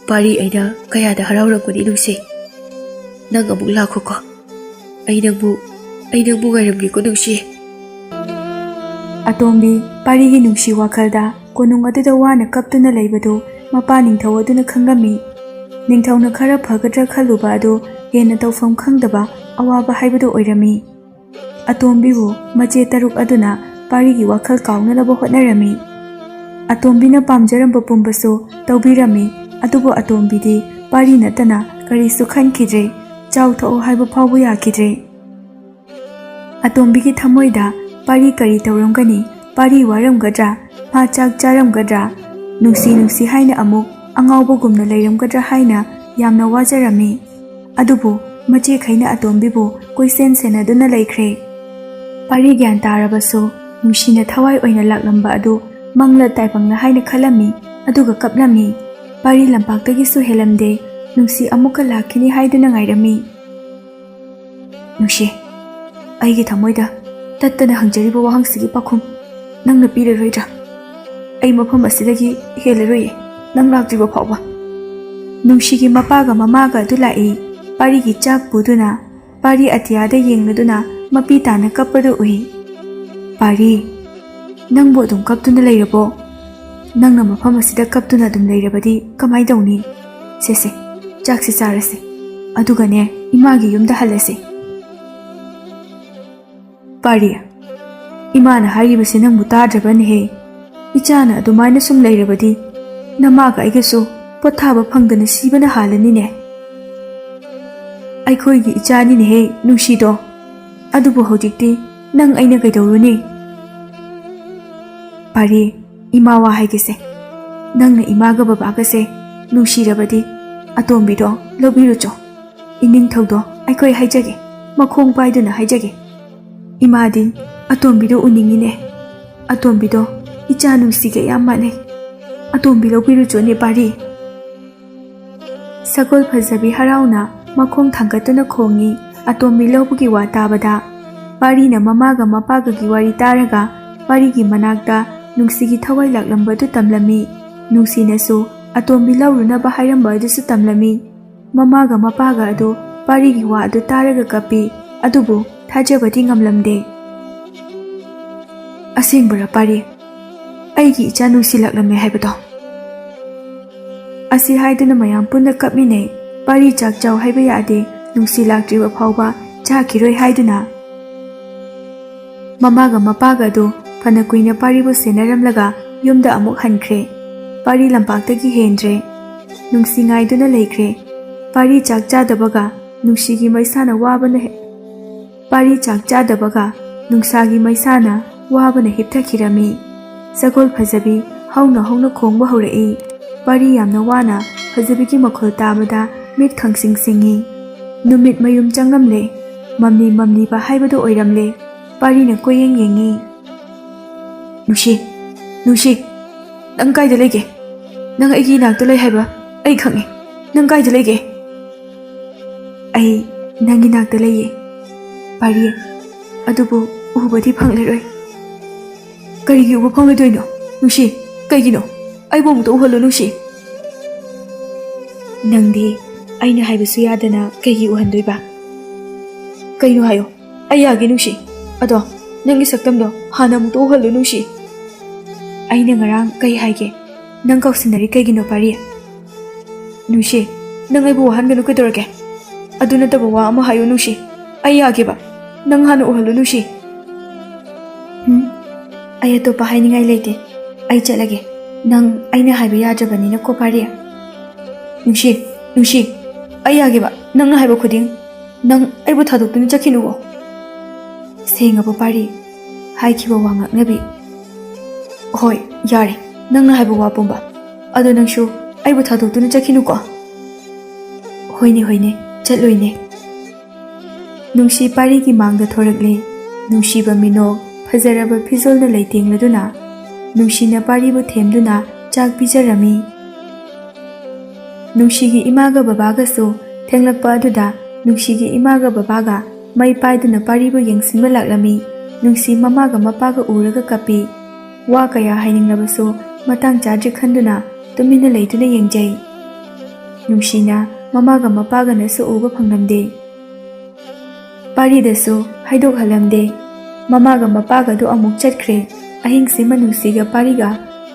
ꯄꯥꯔꯤ ꯑꯩꯅ ꯀꯌꯥꯗ ꯍꯔꯥꯎꯔꯝꯒꯅꯤ ꯅꯨꯡꯁꯤ ꯅꯪ ꯑꯃꯨꯛ ꯂꯥꯛꯈꯣꯀꯣ ꯑꯩ ꯅꯪꯕꯨ ꯉꯥꯏꯔꯝꯒꯦꯀꯣ ꯅꯨꯡꯁꯤ ꯑꯇꯣꯝꯕꯤ ꯄꯥꯔꯤꯒꯤ ꯅꯨꯡꯁꯤ ꯋꯥꯈꯜꯗ ꯀꯣꯅꯨꯡ ꯑꯗꯨꯗ ꯋꯥꯅ ꯀꯞꯇꯨꯅ ꯂꯩꯕꯗꯨ ꯃꯄꯥ ꯅꯤꯡꯊꯧ ꯑꯗꯨꯅ ꯈꯪꯂꯝꯃꯤ ꯅꯤꯡꯊꯧꯅ ꯈꯔ ꯐꯒꯗ꯭ꯔꯥ ꯈꯜꯂꯨꯕ ꯑꯗꯨ ꯍꯦꯟꯅ ꯇꯧꯐꯝ ꯈꯪꯗꯕ ꯑꯋꯥꯕ ꯍꯥꯏꯕꯗꯨ ꯑꯣꯏꯔꯝꯃꯤ ꯑꯇꯣꯝꯕꯤꯕꯨ ꯃꯆꯦ ꯇꯔꯨꯛ ꯑꯗꯨꯅ ꯄꯥꯔꯤꯒꯤ ꯋꯥꯈꯜ ꯀꯥꯎꯅꯅꯕ ꯍꯣꯠꯅꯔꯝꯃꯤ ꯑꯇꯣꯝꯕꯤꯅ ꯄꯥꯝꯖꯔꯝꯕ ꯄꯨꯝꯕꯁꯨ ꯇꯧꯕꯤꯔꯝꯃꯤ ꯑꯗꯨꯕꯨ ꯑꯇꯣꯝꯕꯤꯗꯤ ꯄꯥꯔꯤ ꯅꯠꯇꯅ ꯀꯔꯤꯁꯨ ꯈꯟꯈꯤꯗ꯭ꯔꯦ ꯆꯥꯎꯊꯣꯛꯎ ꯍꯥꯏꯕ ꯐꯥꯎꯕ ꯌꯥꯈꯤꯗ꯭ꯔꯦ ꯑꯇꯣꯝꯕꯤꯒꯤ ꯊꯃꯣꯏꯗ ꯄꯥꯔꯤ ꯀꯔꯤ ꯇꯧꯔꯝꯒꯅꯤ ꯄꯥꯔꯤ ꯋꯥꯔꯝꯒꯗ꯭ꯔꯥ ꯃꯥ ꯆꯥꯛ ꯆꯥꯔꯝꯒꯗ꯭ꯔꯥ ꯅꯨꯡꯁꯤ ꯍꯥꯏꯅ ꯑꯃꯨꯛ ꯑꯉꯥꯎꯕꯒꯨꯝꯅ ꯂꯩꯔꯝꯒꯗ꯭ꯔꯥ ꯍꯥꯏꯅ ꯌꯥꯝꯅ ꯋꯥꯖꯔꯝꯃꯤ ꯑꯗꯨꯕꯨ ꯃꯆꯦꯈꯩꯅ ꯑꯇꯣꯝꯕꯤꯕꯨ ꯀꯣꯏꯁꯦꯟ ꯁꯦꯟꯅꯗꯨꯅ ꯂꯩꯈ꯭ꯔꯦ ꯄꯥꯔꯤ ꯒ꯭ꯌꯥꯟ ꯇꯥꯔꯕꯁꯨ ꯅꯨꯡꯁꯤꯅ ꯊꯋꯥꯏ ꯑꯣꯏꯅ ꯂꯥꯛꯂꯝꯕ ꯑꯗꯨ ꯃꯪꯂ ꯇꯥꯏꯕꯪꯂ ꯍꯥꯏꯅ ꯈꯜꯂꯝꯃꯤ ꯑꯗꯨꯒ ꯀꯞꯂꯝꯃꯤ ꯄꯥꯔꯤ ꯂꯝꯄꯥꯛꯇꯒꯤꯁꯨ ꯍꯦꯜꯂꯝꯗꯦ ꯅꯨꯡꯁꯤ ꯑꯃꯨꯛꯀ ꯂꯥꯛꯈꯤꯅꯤ ꯍꯥꯏꯗꯨꯅ ꯉꯥꯏꯔꯝꯃꯤ ꯅꯨꯡꯁꯤ ꯑꯩꯒꯤ ꯊꯃꯣꯏꯗ ꯇꯠꯇꯅ ꯍꯪꯖꯔꯤꯕ ꯋꯥꯍꯪꯁꯤꯒꯤ ꯄꯥꯎꯈꯨꯝ ꯅꯪꯅ ꯄꯤꯔꯔꯣꯏꯗ꯭ꯔꯥ ꯑꯩ ꯃꯐꯝ ꯑꯁꯤꯗꯒꯤ ꯍꯦꯜꯂꯔꯣꯏꯌꯦ ꯅꯪ ꯂꯥꯛꯇ꯭ꯔꯤꯕ ꯐꯥꯎꯕ ꯅꯨꯡꯁꯤꯒꯤ ꯃꯄꯥꯒ ꯃꯃꯥꯒ ꯑꯗꯨ ꯂꯥꯛꯏ ꯄꯥꯔꯤꯒꯤ ꯆꯥꯛ ꯄꯨꯗꯨꯅ ꯄꯥꯔꯤ ꯑꯇꯤꯌꯥꯗ ꯌꯦꯡꯂꯗꯨꯅ ꯃꯄꯤ ꯇꯥꯅ ꯀꯞꯄꯗꯨ ꯎꯏ ꯄꯥꯔꯤ ꯅꯪꯕꯨ ꯑꯗꯨꯝ ꯀꯞꯇꯨꯅ ꯂꯩꯔꯕꯣ ꯅꯪꯅ ꯃꯐꯝ ꯑꯁꯤꯗ ꯀꯞꯇꯨꯅ ꯑꯗꯨꯝ ꯂꯩꯔꯕꯗꯤ ꯀꯃꯥꯏ ꯇꯧꯅꯤ ꯁꯦ ꯆꯥꯛꯁꯤ ꯆꯥꯔꯁꯤ ꯑꯗꯨꯒꯅꯦ ꯏꯃꯥꯒꯤ ꯌꯨꯝꯗ ꯍꯜꯂꯁꯤ ꯄꯥꯔꯤ ꯏꯃꯥꯅ ꯍꯥꯏꯔꯤꯕꯁꯤ ꯅꯪꯕꯨ ꯇꯥꯗ꯭ꯔꯕꯅꯦꯍꯦ ꯏꯆꯥꯅ ꯑꯗꯨꯃꯥꯏꯅ ꯁꯨꯝ ꯂꯩꯔꯕꯗꯤ ꯅꯃꯥꯒ ꯑꯩꯒꯁꯨ ꯄꯣꯊꯥꯕ ꯐꯪꯗꯅ ꯁꯤꯕꯅ ꯍꯥꯜꯂꯅꯤꯅꯦ ꯑꯩꯈꯣꯏꯒꯤ ꯏꯆꯥꯅꯤꯅꯦꯍꯦ ꯅꯨꯡꯁꯤꯗꯣ ꯑꯗꯨꯕꯨ ꯍꯧꯖꯤꯛꯇꯤ ꯅꯪ ꯑꯩꯅ ꯀꯩꯗꯧꯔꯨꯅꯤ ꯄꯥꯔꯤ ꯏꯃꯥ ꯋꯥ ꯍꯥꯏꯒꯦꯁꯦ ꯅꯪꯅ ꯏꯃꯥꯒ ꯕꯕꯥꯒꯁꯦ ꯅꯨꯡꯁꯤꯔꯕꯗꯤ ꯑꯇꯣꯝꯕꯤꯗꯣ ꯂꯧꯕꯤꯔꯨꯆꯣ ꯏꯅꯤꯡꯊꯧꯗꯣ ꯑꯩꯈꯣꯏ ꯍꯥꯏꯖꯒꯦ ꯃꯈꯣꯡ ꯄꯥꯏꯗꯨꯅ ꯍꯥꯏꯖꯒꯦ ꯏꯃꯥꯗꯤ ꯑꯇꯣꯝꯕꯤꯗꯣ ꯎꯅꯤꯡꯉꯤꯅꯦ ꯑꯇꯣꯝꯕꯤꯗꯣ ꯏꯆꯥ ꯅꯨꯡꯁꯤꯒ ꯌꯥꯝ ꯃꯥꯟꯅꯩ ꯑꯇꯣꯝꯕꯤ ꯂꯧꯕꯤꯔꯨꯆꯣꯅꯦ ꯄꯥꯔꯤ ꯁꯒꯣꯜ ꯐꯖꯕꯤ ꯍꯔꯥꯎꯅ ꯃꯈꯣꯡ ꯊꯥꯡꯒꯠꯇꯨꯅ ꯈꯣꯡꯉꯤ ꯑꯇꯣꯝꯕꯤ ꯂꯧꯕꯒꯤ ꯋꯥ ꯇꯥꯕꯗ ꯄꯥꯔꯤꯅ ꯃꯃꯥꯒ ꯃꯄꯥꯒꯒꯤ ꯋꯥꯔꯤ ꯇꯥꯔꯒ ꯄꯥꯔꯤꯒꯤ ꯃꯅꯥꯛꯇ ꯅꯨꯡꯁꯤꯒꯤ ꯊꯋꯥꯏ ꯂꯥꯛꯂꯝꯕꯗꯨ ꯇꯝꯂꯝꯃꯤ ꯅꯨꯡꯁꯤꯅꯁꯨ ꯑꯇꯣꯝꯕꯤ ꯂꯧꯔꯨꯅꯕ ꯍꯥꯏꯔꯝꯕ ꯑꯗꯨꯁꯨ ꯇꯝꯂꯝꯃꯤ ꯃꯃꯥꯒ ꯃꯄꯥꯒ ꯑꯗꯨ ꯄꯥꯔꯤꯒꯤ ꯋꯥ ꯑꯗꯨ ꯇꯥꯔꯒ ꯀꯞꯄꯤ ꯑꯗꯨꯕꯨ ꯊꯥꯖꯕꯗꯤ ꯉꯝꯂꯝꯗꯦ ꯑꯁꯦꯡꯕꯔ ꯄꯥꯔꯤ ꯑꯩꯒꯤ ꯏꯆꯥ ꯅꯨꯡꯁꯤꯂꯛꯂꯝꯃꯦ ꯍꯥꯏꯕꯗꯣ ꯑꯁꯤ ꯍꯥꯏꯗꯨꯅ ꯃꯌꯥꯝ ꯄꯨꯟꯅ ꯀꯞꯃꯤꯟꯅꯩ ꯄꯥꯔꯤ ꯆꯥꯛ ꯆꯥꯎ ꯍꯥꯏꯕ ꯌꯥꯗꯦ ꯅꯨꯡꯁꯤ ꯂꯥꯛꯇ꯭ꯔꯤꯕ ꯐꯥꯎꯕ ꯆꯥꯈꯤꯔꯣꯏ ꯍꯥꯏꯗꯨꯅ ꯃꯃꯥꯒ ꯃꯄꯥꯒ ꯑꯗꯨ ꯐꯅ ꯀꯨꯏꯅ ꯄꯥꯔꯤꯕꯨ ꯁꯦꯟꯅꯔꯝꯂꯒ ꯌꯨꯝꯗ ꯑꯃꯨꯛ ꯍꯟꯈ꯭ꯔꯦ ꯄꯥꯔꯤ ꯂꯝꯄꯥꯛꯇꯒꯤ ꯍꯦꯟꯗ꯭ꯔꯦ ꯅꯨꯡꯁꯤ ꯉꯥꯏꯗꯨꯅ ꯂꯩꯈ꯭ꯔꯦ ꯄꯥꯔꯤ ꯆꯥꯛ ꯆꯥꯗꯕꯒ ꯅꯨꯡꯁꯤꯒꯤ ꯃꯩꯁꯥꯅ ꯋꯥꯕꯅ ꯄꯥꯔꯤ ꯆꯥꯛ ꯆꯥꯗꯕꯒ ꯅꯨꯡꯁꯥꯒꯤ ꯃꯩꯁꯥꯅ ꯋꯥꯕꯅ ꯍꯤꯞꯊꯈꯤꯔꯝꯃꯤ ꯁꯒꯣꯜ ꯐꯖꯕꯤ ꯍꯧꯅ ꯈꯣꯡꯕ ꯍꯧꯔꯛꯏ ꯄꯥꯔꯤ ꯌꯥꯝꯅ ꯋꯥꯅ ꯐꯖꯕꯤꯒꯤ ꯃꯈꯣꯜ ꯇꯥꯕꯗ ꯃꯤꯠ ꯈꯪꯁꯤꯡ ꯁꯤꯡꯉꯤ ꯅꯨꯃꯤꯠ ꯃꯌꯨꯝ ꯆꯪꯉꯝꯂꯦ ꯃꯝꯂꯤꯕ ꯍꯥꯏꯕꯗꯨ ꯑꯣꯏꯔꯝꯂꯦ ꯄꯥꯔꯤꯅ ꯀꯣꯏꯌꯦꯡ ꯌꯦꯡꯉꯤ ꯅꯨꯡꯁꯤ ꯅꯪ ꯀꯥꯏꯗ ꯂꯩꯒꯦ ꯅꯪ ꯑꯩꯒꯤ ꯏꯅꯥꯛꯇ ꯂꯩ ꯍꯥꯏꯕ ꯑꯩ ꯈꯪꯉꯦ ꯅꯪ ꯀꯥꯏꯗ ꯂꯩꯒꯦ ꯑꯩ ꯅꯪꯒꯤ ꯅꯥꯛꯇ ꯂꯩꯌꯦ ꯄꯥꯔꯤ ꯑꯗꯨꯕꯨ ꯎꯕꯗꯤ ꯐꯪꯂꯔꯣꯏ ꯀꯔꯤꯒꯤ ꯎꯕ ꯐꯪꯂꯣꯏꯗꯣꯏꯅꯣ ꯅꯨꯡꯁꯤ ꯀꯩꯒꯤꯅꯣ ꯑꯩꯕꯨ ꯑꯃꯨꯛꯇ ꯎꯍꯜꯂꯣ ꯅꯨꯡꯁꯤ ꯅꯪꯗꯤ ꯑꯩꯅ ꯍꯥꯏꯕꯁꯨ ꯌꯥꯗꯅ ꯀꯩꯒꯤ ꯎꯍꯟꯗꯣꯏꯕ ꯀꯩꯅꯣ ꯍꯥꯏꯌꯣ ꯑꯩ ꯌꯥꯒꯦ ꯅꯨꯡꯁꯤ ꯑꯗꯣ ꯅꯪꯒꯤ ꯁꯛꯇꯝꯗꯣ ꯍꯥꯟꯅ ꯑꯃꯨꯛꯇ ꯎꯍꯜꯂꯨ ꯅꯨꯡꯁꯤ. ꯑꯩꯅ ꯉꯔꯥꯡ ꯀꯩ ꯍꯥꯏꯒꯦ? ꯅꯪ ꯀꯥꯎꯁꯤꯟꯅꯔꯤ ꯀꯩꯒꯤꯅꯣ ꯄꯥꯔꯤ? ꯅꯨꯡꯁꯤ, ꯅꯪ ꯑꯩꯕꯨ ꯋꯥꯍꯟꯒꯅꯨ ꯀꯩꯗꯧꯔꯒꯦ? ꯑꯗꯨ ꯅꯠꯇꯕ ꯋꯥ ꯑꯃ ꯍꯥꯏꯌꯨ ꯅꯨꯡꯁꯤ. ꯑꯩ ꯌꯥꯒꯦꯕ. ꯅꯪ ꯍꯥꯟꯅ ꯎꯍꯜꯂꯨ ꯅꯨꯡꯁꯤ. ꯑꯩ ꯑꯇꯣꯞꯄ ꯍꯥꯏꯅꯤꯡꯉꯥꯏ ꯂꯩꯇꯦ. ꯑꯩ ꯆꯠꯂꯒꯦ. ꯅꯪ ꯑꯩꯅ ꯍꯥꯏꯕ ꯌꯥꯗ꯭ꯔꯕꯅꯤꯅ ꯀꯣ ꯄꯥꯔꯤ. ꯅꯨꯡꯁꯤ, ꯑꯩ ꯌꯥꯒꯦꯕ. ꯅꯪꯅ ꯍꯥꯏꯕ ꯈꯨꯗꯤꯡ. ꯅꯪ ꯑꯩꯕꯨ ꯊꯥꯗꯣꯛꯇꯨꯅ ꯆꯠꯈꯤꯅꯨꯀꯣ. ꯁꯦꯡꯉꯕ ꯄꯥꯔꯤ? ꯍꯥꯏꯈꯤꯕ ꯋꯥ ꯉꯥꯛꯅꯕꯤ. ꯍꯣꯏ, ꯌꯥꯔꯦ. ꯅꯪꯅ ꯍꯥꯏꯕ ꯋꯥ ꯄꯨꯝꯕ. ꯑꯗꯣ ꯅꯪꯁꯨ ꯑꯩꯕꯨ ꯊꯥꯗꯣꯛꯇꯨꯅ ꯆꯠꯈꯤꯅꯨꯀꯣ. ꯍꯣꯏꯅꯦ, ꯆꯠꯂꯣꯏꯅꯦ. ꯅꯨꯡꯁꯤ ꯄꯥꯔꯤꯒꯤ ꯃꯥꯡꯗ ꯊꯣꯔꯛꯂꯦ. ꯅꯨꯡꯁꯤꯕ ꯃꯤꯅꯣꯛ, ꯐꯖꯔꯕ ꯐꯤꯖꯣꯜꯅ ꯂꯩꯇꯦꯡꯂꯗꯨꯅ ꯅꯨꯡꯁꯤꯅ ꯄꯥꯔꯤꯕꯨ ꯊꯦꯝꯗꯨꯅ ꯆꯥꯛ ꯄꯤꯖꯔꯝꯃꯤ. ꯅꯨꯡꯁꯤꯒꯤ ꯏꯃꯥꯒ ꯕꯕꯥꯒꯁꯨ ꯊꯦꯡꯂꯛꯄ ꯑꯗꯨꯗ ꯅꯨꯡꯁꯤꯒꯤ ꯏꯃꯥꯒ ꯕꯕꯥꯒ ꯃꯩ ꯄꯥꯏꯗꯨꯅ ꯄꯥꯔꯤꯕꯨ ꯌꯦꯡꯁꯤꯟꯕ ꯂꯥꯛꯂꯝꯃꯤ. ꯅꯨꯡꯁꯤ ꯃꯃꯥꯒ ꯃꯄꯥꯒ ꯎꯔꯒ ꯀꯞꯄꯤ. ꯋꯥ ꯀꯌꯥ ꯍꯥꯏꯅꯤꯡꯂꯕꯁꯨ ꯃꯇꯥꯡ ꯆꯥꯗ꯭ꯔꯤ ꯈꯟꯗꯨꯅ ꯇꯨꯃꯤꯟꯅ ꯂꯩꯗꯨꯅ ꯌꯦꯡꯖꯩ. ꯅꯨꯡꯁꯤꯅ ꯃꯃꯥꯒ ꯃꯄꯥꯒꯅꯁꯨ ꯎꯕ ꯐꯪꯂꯝꯗꯦ. ꯄꯥꯔꯤꯗꯁꯨ ꯍꯥꯏꯗꯣꯛꯍꯜꯂꯝꯗꯦ. ꯃꯃꯥꯒ ꯃꯄꯥꯒꯗꯨ ꯑꯃꯨꯛ ꯆꯠꯈ꯭ꯔꯦ. ꯑꯍꯤꯡꯁꯤꯃ ꯅꯨꯡꯁꯤꯒ ꯄꯥꯔꯤꯒ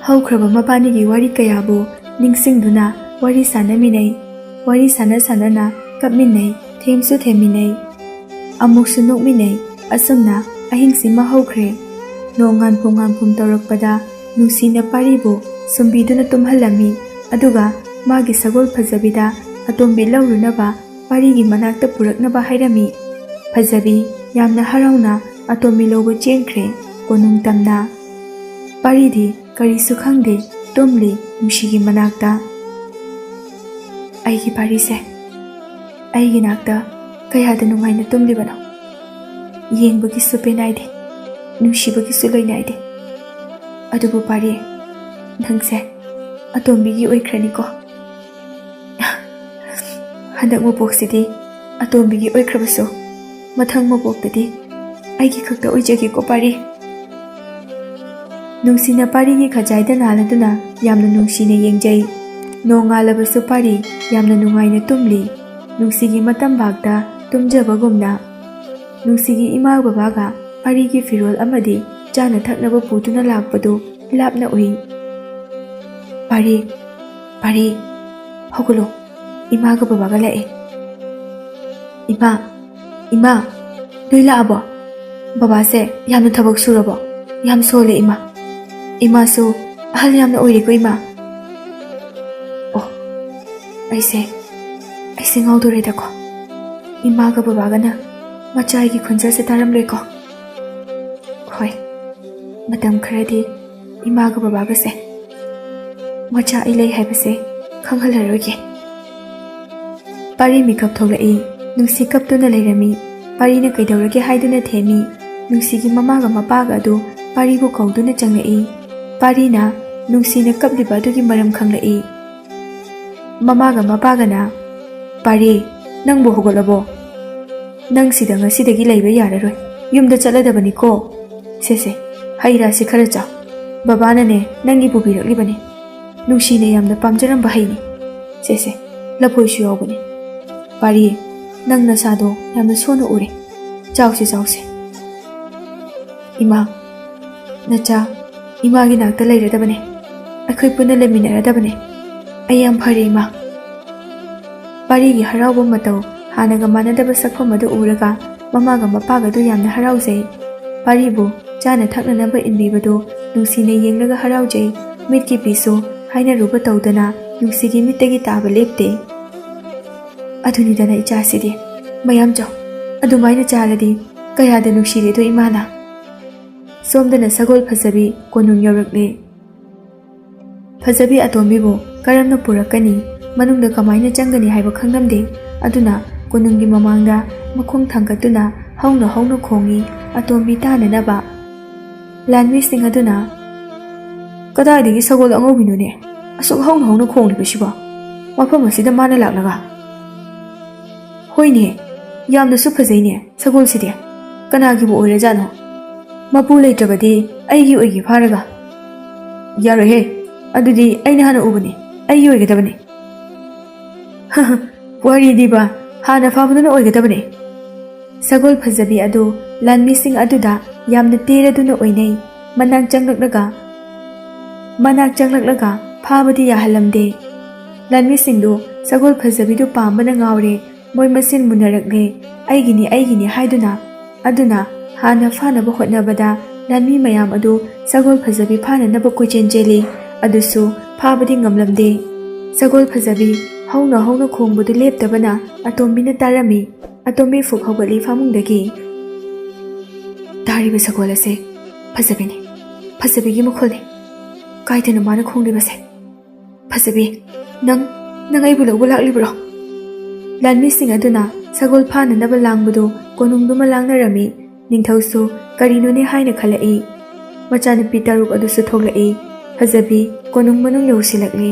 ꯍꯧꯈ꯭ꯔꯕ ꯃꯕꯥꯅꯤꯒꯤ ꯋꯥꯔꯤ ꯀꯌꯥꯕꯨ ꯅꯤꯡꯁꯤꯡꯗꯨꯅ ꯋꯥꯔꯤ ꯁꯥꯟꯅꯃꯤꯟꯅꯩ. ꯋꯥꯔꯤ ꯁꯥꯟꯅ ꯀꯞꯃꯤꯟꯅꯩ, ꯊꯦꯝꯁꯨ ꯊꯦꯝꯃꯤꯟꯅꯩ, ꯑꯃꯨꯛꯁꯨ ꯅꯣꯛꯃꯤꯟꯅꯩ. ꯑꯁꯨꯝꯅ ꯑꯍꯤꯡꯁꯤꯃ ꯍꯧꯈ꯭ꯔꯦ. ꯅꯣꯡ ꯉꯥꯟꯐꯨꯝ ꯇꯧꯔꯛꯄꯗ ꯅꯨꯡꯁꯤꯅ ꯄꯥꯔꯤꯕꯨ ꯁꯨꯝꯕꯤꯗꯨꯅ ꯇꯨꯝꯍꯜꯂꯝꯃꯤ. ꯑꯗꯨꯒ ꯃꯥꯒꯤ ꯁꯒꯣꯜ ꯐꯖꯕꯤꯗ ꯑꯇꯣꯝꯕꯤ ꯂꯧꯔꯨꯅꯕ ꯄꯥꯔꯤꯒꯤ ꯃꯅꯥꯛꯇ ꯄꯨꯔꯛꯅꯕ ꯍꯥꯏꯔꯝꯃꯤ. ꯐꯖꯕꯤ ꯌꯥꯝꯅ ꯍꯔꯥꯎꯅ ꯑꯇꯣꯝꯕꯤ ꯂꯧꯕ ꯆꯦꯟꯈ꯭ꯔꯦ ꯀꯣꯅꯨꯡ ꯇꯝꯅ. ꯄꯥꯔꯤꯗꯤ ꯀꯔꯤꯁꯨ ꯈꯪꯗꯦ, ꯇꯨꯝꯂꯤ ꯅꯨꯡꯁꯤꯒꯤ ꯃꯅꯥꯛꯇ. ꯑꯩꯒꯤ ꯄꯥꯔꯤꯁꯦ, ꯑꯩꯒꯤ ꯅꯥꯛꯇ ꯀꯌꯥꯗ ꯅꯨꯡꯉꯥꯏꯅ ꯇꯨꯝꯂꯤꯕꯅꯣ. ꯌꯦꯡꯕꯒꯤꯁꯨ ꯄꯦꯟꯅꯥꯏꯗꯦ, ꯅꯨꯡꯁꯤꯕꯒꯤꯁꯨ ꯂꯣꯏꯅꯥꯏꯗꯦ. ꯑꯗꯨꯕꯨ ꯄꯥꯔꯤ, ꯅꯪꯁꯦ ꯑꯇꯣꯝꯕꯤꯒꯤ ꯑꯣꯏꯈ꯭ꯔꯅꯤꯀꯣ. ꯍꯟꯗꯛ ꯃꯄꯣꯛꯁꯤꯗꯤ ꯑꯇꯣꯝꯕꯤꯒꯤ ꯑꯣꯏꯈ꯭ꯔꯕꯁꯨ ꯃꯊꯪ ꯃꯄꯣꯛꯇꯗꯤ ꯑꯩꯒꯤ ꯈꯛꯇ ꯑꯣꯏꯖꯒꯦꯀꯣ ꯄꯥꯔꯤ. ꯅꯨꯡꯁꯤꯅ ꯄꯥꯔꯤꯒꯤ ꯈꯖꯥꯏꯗ ꯅꯥꯜꯂꯗꯨꯅ ꯌꯥꯝꯅ ꯅꯨꯡꯁꯤꯅ ꯌꯦꯡꯖꯩ. ꯅꯣꯡꯉꯥꯜꯂꯕꯁꯨ ꯄꯥꯔꯤ ꯌꯥꯝꯅ ꯅꯨꯡꯉꯥꯏꯅ ꯇꯨꯝꯂꯤ. ꯅꯨꯡꯁꯤꯒꯤ ꯃꯇꯝꯕꯥꯛꯇ ꯇꯨꯝꯖꯕꯒꯨꯝꯅ. ꯅꯨꯡꯁꯤꯒꯤ ꯏꯃꯥ ꯕꯕꯥꯒ ꯄꯥꯔꯤꯒꯤ ꯐꯤꯔꯣꯜ ꯑꯃꯗꯤ ꯆꯥꯅ ꯊꯛꯅꯕ ꯄꯨꯗꯨꯅ ꯂꯥꯛꯄꯗꯨ ꯂꯥꯞꯅ ꯎꯏ. ꯄꯥꯔꯤ, ꯍꯧꯒꯠꯂꯣ. ꯏꯃꯥꯒ ꯕꯕꯥꯒ ꯂꯥꯛꯑꯦ. ꯏꯃꯥ, ꯅꯣꯏ ꯂꯥꯛꯑꯕꯣ? ꯕꯕꯥꯁꯦ ꯌꯥꯝꯅ ꯊꯕꯛ ꯁꯨꯔꯕꯣ? ꯌꯥꯝ ꯁꯣꯜꯂꯦ ꯏꯃꯥ. ꯏꯃꯥꯁꯨ ꯑꯍꯜ ꯌꯥꯝꯅ ꯑꯣꯏꯔꯦꯀꯣ ꯏꯃꯥ. ꯑꯣ, ꯑꯩꯁꯦ ꯉꯥꯎꯗꯣꯔꯦꯗꯀꯣ. ꯏꯃꯥꯒ ꯕꯕꯥꯒꯅ ꯃꯆꯥꯒꯤ ꯈꯣꯟꯖꯦꯜꯁꯦ ꯇꯥꯔꯝꯂꯣꯏꯀꯣ. ꯍꯣꯏ, ꯃꯇꯝ ꯈꯔꯗꯤ ꯏꯃꯥꯒ ꯕꯕꯥꯒꯁꯦ ꯃꯆꯥ ꯑꯩ ꯂꯩ ꯍꯥꯏꯕꯁꯦ ꯈꯪꯍꯜꯂꯔꯣꯏꯒꯦ. ꯄꯥꯔꯤ ꯃꯤꯀꯞ ꯊꯣꯛꯂꯛꯏ. ꯅꯨꯡꯁꯤ ꯀꯞꯇꯨꯅ ꯂꯩꯔꯝꯃꯤ. ꯄꯥꯔꯤꯅ ꯀꯩꯗꯧꯔꯒꯦ ꯍꯥꯏꯗꯨꯅ ꯊꯦꯝꯃꯤ. ꯅꯨꯡꯁꯤꯒꯤ ꯃꯃꯥꯒ ꯃꯄꯥꯒ ꯑꯗꯨ ꯄꯥꯔꯤꯕꯨ ꯀꯧꯗꯨꯅ ꯆꯪꯂꯛꯏ. ꯄꯥꯔꯤꯅ ꯅꯨꯡꯁꯤꯅ ꯀꯞꯂꯤꯕ ꯑꯗꯨꯒꯤ ꯃꯔꯝ ꯈꯪꯂꯛꯏ. ꯃꯃꯥꯒ ꯃꯄꯥꯒꯅ, ꯄꯥꯔꯤ, ꯅꯪꯕꯨ ꯍꯧꯒꯠꯂꯕꯣ? ꯅꯪ ꯁꯤꯗ ꯉꯁꯤꯗꯒꯤ ꯂꯩꯕ ꯌꯥꯔꯔꯣꯏ. ꯌꯨꯝꯗ ꯆꯠꯂꯗꯕꯅꯤꯀꯣ. ꯁꯦ, ꯍꯩ ꯔꯥꯁꯤ ꯈꯔ ꯆꯥꯎ. ꯕꯕꯥꯅꯅꯦ ꯅꯪꯒꯤ ꯄꯨꯕꯤꯔꯛꯂꯤꯕꯅꯤ. ꯅꯨꯡꯁꯤꯅ ꯌꯥꯝꯅ ꯄꯥꯝꯖꯔꯝꯕ ꯍꯩꯅꯤ. ꯁꯦ, ꯂꯐꯣꯏꯁꯨ ꯌꯥꯎꯕꯅꯤ. ꯄꯥꯔꯤ, ꯅꯪ ꯅꯁꯥꯗꯣ ꯌꯥꯝꯅ ꯁꯣꯟꯅ ꯎꯔꯦ. ꯆꯥꯎꯁꯦ. ꯏꯃꯥ, ꯅꯆꯥ ꯏꯃꯥꯒꯤ ꯅꯥꯛꯇ ꯂꯩꯔꯗꯕꯅꯦ. ꯑꯩꯈꯣꯏ ꯄꯨꯟꯅ ꯂꯩꯃꯤꯟꯅꯔꯗꯕꯅꯦ. ꯑꯩ ꯌꯥꯝ ꯐꯔꯦ ꯏꯃꯥ. ꯄꯥꯔꯤꯒꯤ ꯍꯔꯥꯎꯕ ꯃꯇꯧ ꯍꯥꯟꯅꯒ ꯃꯥꯟꯅꯗꯕ ꯁꯛꯐꯝ ꯑꯗꯨ ꯎꯔꯒ ꯃꯃꯥꯒ ꯃꯄꯥꯒꯗꯨ ꯌꯥꯝꯅ ꯍꯔꯥꯎꯖꯩ. ꯄꯥꯔꯤꯕꯨ ꯆꯥꯅ ꯊꯛꯅꯅꯕ ꯏꯟꯕꯤꯕꯗꯨ ꯅꯨꯡꯁꯤꯅ ꯌꯦꯡꯂꯒ ꯍꯔꯥꯎꯖꯩ. ꯃꯤꯠꯀꯤ ꯄꯤꯁꯨ ꯍꯥꯏꯅꯔꯨꯕ ꯇꯧꯗꯅ ꯅꯨꯡꯁꯤꯒꯤ ꯃꯤꯠꯇꯒꯤ ꯇꯥꯕ ꯂꯦꯞꯇꯦ. ꯑꯗꯨꯅꯤꯗꯅ ꯏꯆꯥꯁꯤꯗꯤ, ꯃꯌꯥꯝ ꯆꯥꯎ. ꯑꯗꯨꯃꯥꯏꯅ ꯆꯥꯔꯗꯤ ꯀꯌꯥꯗ ꯅꯨꯡꯁꯤꯔꯦꯗꯣ ꯏꯃꯥꯅ. ꯁꯣꯝꯗꯅ ꯁꯒꯣꯜ ꯐꯖꯕꯤ ꯀꯣꯅꯨꯡ ꯌꯧꯔꯛꯂꯦ. ꯐꯖꯕꯤ ꯑꯇꯣꯝꯕꯤꯕꯨ ꯀꯔꯝꯅ ꯄꯨꯔꯛꯀꯅꯤ, ꯃꯅꯨꯡꯗ ꯀꯃꯥꯏꯅ ꯆꯪꯒꯅꯤ ꯍꯥꯏꯕ ꯈꯪꯂꯝꯗꯦ. ꯑꯗꯨꯅ ꯀꯣꯅꯨꯡꯒꯤ ꯃꯃꯥꯡꯗ ꯃꯈꯣꯡ ꯊꯥꯡꯒꯠꯇꯨꯅ ꯍꯧꯅ ꯈꯣꯡꯉꯤ ꯑꯇꯣꯝꯕꯤ ꯇꯥꯅꯅꯕ. ꯂꯥꯟꯃꯤꯁꯤꯡ ꯑꯗꯨꯅ, ꯀꯗꯥꯏꯗꯒꯤ ꯁꯒꯣꯜ ꯑꯉꯧꯕꯤꯅꯣꯅꯦ ꯑꯁꯨꯛ ꯍꯧꯅ ꯈꯣꯡꯂꯤꯕꯁꯤꯕꯣ? ꯃꯐꯝ ꯑꯁꯤꯗ ꯃꯥꯅ ꯂꯥꯛꯂꯒ? ꯍꯣꯏꯅꯦ, ꯌꯥꯝꯅꯁꯨ ꯐꯖꯩꯅꯦ ꯁꯒꯣꯜꯁꯤꯗꯤ. ꯀꯅꯥꯒꯤꯕꯨ ꯑꯣꯏꯔꯖꯥꯠꯅꯣ? ꯃꯄꯨ ꯂꯩꯇ꯭ꯔꯕꯗꯤ ꯑꯩꯒꯤ ꯑꯣꯏꯒꯦ ꯐꯥꯔꯒ. ꯌꯥꯔꯣꯏꯍꯦ, ꯑꯗꯨꯗꯤ ꯑꯩꯅ ꯍꯥꯟꯅ ꯎꯕꯅꯤ. ꯑꯩꯒꯤ ꯑꯣꯏꯒꯗꯕꯅꯤ. ꯋꯥꯔꯤꯗꯤꯕ ꯍꯥꯟꯅ ꯐꯥꯕꯗꯨꯅ ꯑꯣꯏꯒꯗꯕꯅꯤ. ꯁꯒꯣꯜ ꯐꯖꯕꯤ ꯑꯗꯨ ꯂꯥꯟꯃꯤꯁꯤꯡ ꯑꯗꯨꯗ ꯌꯥꯝꯅ ꯇꯦꯔꯗꯨꯅ ꯑꯣꯏꯅꯩ ꯃꯅꯥꯛ ꯆꯪꯂꯛꯂꯒ ꯐꯥꯕꯗꯤ ꯌꯥꯍꯜꯂꯝꯗꯦ ꯂꯥꯟꯃꯤꯁꯤꯡꯗꯨ ꯁꯒꯣꯜ ꯐꯖꯕꯤꯗꯨ ꯄꯥꯝꯕꯅ ꯉꯥꯎꯔꯦ ꯃꯣꯏ ꯃꯁꯦꯟ ꯃꯨꯟꯅꯔꯛꯂꯦ ꯑꯩꯒꯤꯅꯤ ꯑꯗꯨꯅ ꯍꯥꯟꯅ ꯐꯥꯅꯕ ꯍꯣꯠꯅꯕꯗ ꯂꯥꯟꯃꯤ ꯃꯌꯥꯝ ꯑꯗꯨ ꯁꯒꯣꯜ ꯐꯖꯕꯤ ꯐꯥꯅꯅꯕ ꯀꯣꯏꯆꯦꯟ ꯆꯦꯜꯂꯤ ꯑꯗꯨꯁꯨ ꯐꯥꯕꯗꯤ ꯉꯝꯂꯝꯗꯦ ꯁꯒꯣꯜ ꯐꯖꯕꯤ ꯍꯧꯅ ꯈꯣꯡꯕꯗꯨ ꯂꯦꯞꯇꯕꯅ ꯑꯇꯣꯝꯕꯤꯅ ꯇꯥꯔꯝꯃꯤ ꯑꯇꯣꯝꯕꯤ ꯐꯨꯛ ꯍꯧꯒꯠꯂꯤ ꯐꯃꯨꯡꯗꯒꯤ ꯇꯥꯔꯤꯕ ꯁꯒꯣꯜ ꯑꯁꯦ ꯐꯖꯕꯤꯅꯤ ꯐꯖꯕꯤꯒꯤ ꯃꯈꯣꯜꯅꯤ ꯀꯥꯏꯗꯅꯣ ꯃꯥꯅ ꯈꯣꯡꯂꯤꯕꯁꯦ ꯐꯖꯕꯤ ꯅꯪ ꯑꯩꯕꯨ ꯂꯧꯕ ꯂꯥꯛꯂꯤꯕ꯭ꯔꯣ ꯂꯥꯟꯃꯤꯁꯤꯡ ꯑꯗꯨꯅ ꯁꯒꯣꯜ ꯐꯥꯅꯅꯕ ꯂꯥꯡꯕꯗꯨ ꯀꯣꯅꯨꯡꯗꯨꯃ ꯂꯥꯡꯅꯔꯝꯃꯤ ꯅꯤꯡꯊꯧꯁꯨ ꯀꯔꯤꯅꯣꯅꯦ ꯍꯥꯏꯅ ꯈꯜꯂꯛꯏ ꯃꯆꯥꯅꯨꯄꯤ 6 ꯑꯗꯨꯁꯨ ꯊꯣꯛꯂꯛꯏ ꯐꯖꯕꯤ ꯀꯣꯅꯨꯡ ꯃꯅꯨꯡ ꯌꯧꯁꯤꯜꯂꯛꯂꯤ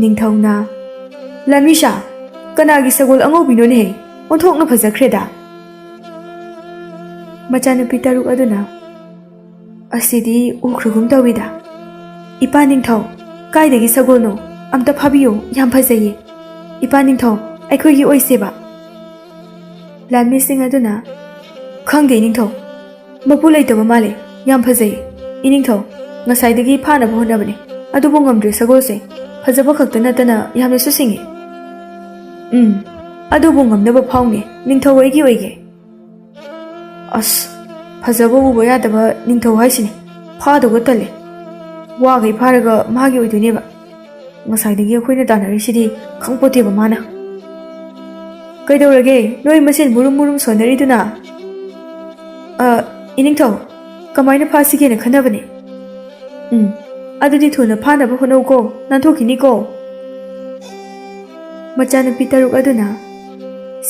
ꯅꯤꯡꯊꯧꯅ ꯂꯥꯟꯃꯤꯁꯥ ꯀꯅꯥꯒꯤ ꯁꯒꯣꯜ ꯑꯉꯧꯕꯤꯅꯣꯅꯦꯍꯦ ꯑꯣꯟꯊꯣꯛꯅ ꯐꯖꯈ꯭ꯔꯦꯗ ꯃꯆꯥꯅꯨꯄꯤ 6 ꯑꯗꯨꯅ ꯑꯁꯤꯗꯤ ꯎꯈ꯭ꯔꯒꯨꯝ ꯇꯧꯏꯗ ꯏꯄꯥ ꯅꯤꯡꯊꯧ ꯀꯥꯏꯗꯒꯤ ꯁꯒꯣꯜꯅꯣ ꯑꯝꯇ ꯐꯥꯕꯤꯌꯨ ꯌꯥꯝ ꯐꯖꯩꯌꯦ ꯏꯄꯥ ꯅꯤꯡꯊꯧ ꯑꯩꯈꯣꯏꯒꯤ ꯑꯣꯏꯁꯦꯕ ꯂꯥꯟꯃꯤꯁꯤꯡ ꯑꯗꯨꯅ ꯈꯪꯗꯦ ꯅꯤꯡꯊꯧ ꯃꯄꯨ ꯂꯩꯇꯕ ꯃꯥꯜꯂꯦ ꯌꯥꯝ ꯐꯖꯩ ꯏꯅꯤꯡꯊꯧ ꯉꯁꯥꯏꯗꯒꯤ ꯐꯥꯅꯕ ꯍꯣꯠꯅꯕꯅꯦ ꯑꯗꯨꯕꯨ ꯉꯝꯗ꯭ꯔꯦ ꯁꯒꯣꯜꯁꯦ ꯐꯖꯕ ꯈꯛꯇ ꯅꯠꯇꯅ ꯌꯥꯝꯅꯁꯨ ꯁꯤꯡꯉꯤ ꯑꯗꯨꯕꯨ ꯉꯝꯅꯕ ꯐꯥꯎꯅꯦ ꯅꯤꯡꯊꯧ ꯑꯩꯒꯤ ꯑꯣꯏꯒꯦ ꯑꯁ ꯐꯖꯕ ꯎꯕ ꯌꯥꯗꯕ ꯅꯤꯡꯊꯧ ꯍꯥꯏꯁꯤꯅꯦ ꯐꯥꯗꯧꯕ ꯇꯜꯂꯦ ꯋꯥꯒꯩ ꯐꯥꯔꯒ ꯃꯥꯒꯤ ꯑꯣꯏꯗꯣꯏꯅꯦꯕ ꯉꯁꯥꯏꯗꯒꯤ ꯑꯩꯈꯣꯏꯅ ꯇꯥꯟꯅꯔꯤꯁꯤꯗꯤ ꯈꯪꯄꯣꯠꯇꯦꯕ ꯃꯥꯅ ꯀꯩꯗꯧꯔꯒꯦ ꯅꯣꯏ ꯃꯁꯦꯟ ꯃꯨꯔꯨꯝ ꯁꯣꯟꯅꯔꯤꯗꯨꯅ ꯏꯅꯤꯡꯊꯧ ꯀꯃꯥꯏꯅ ꯐꯥꯁꯤꯒꯦꯅ ꯈꯟꯅꯕꯅꯦ ꯑꯗꯨꯗꯤ ꯊꯨꯅ ꯐꯥꯅꯕ ꯍꯣꯠꯅꯧꯀꯣ ꯅꯥꯟꯊꯣꯛꯈꯤꯅꯤꯀꯣ ꯃꯆꯥꯅꯨꯄꯤ 6 ꯑꯗꯨꯅ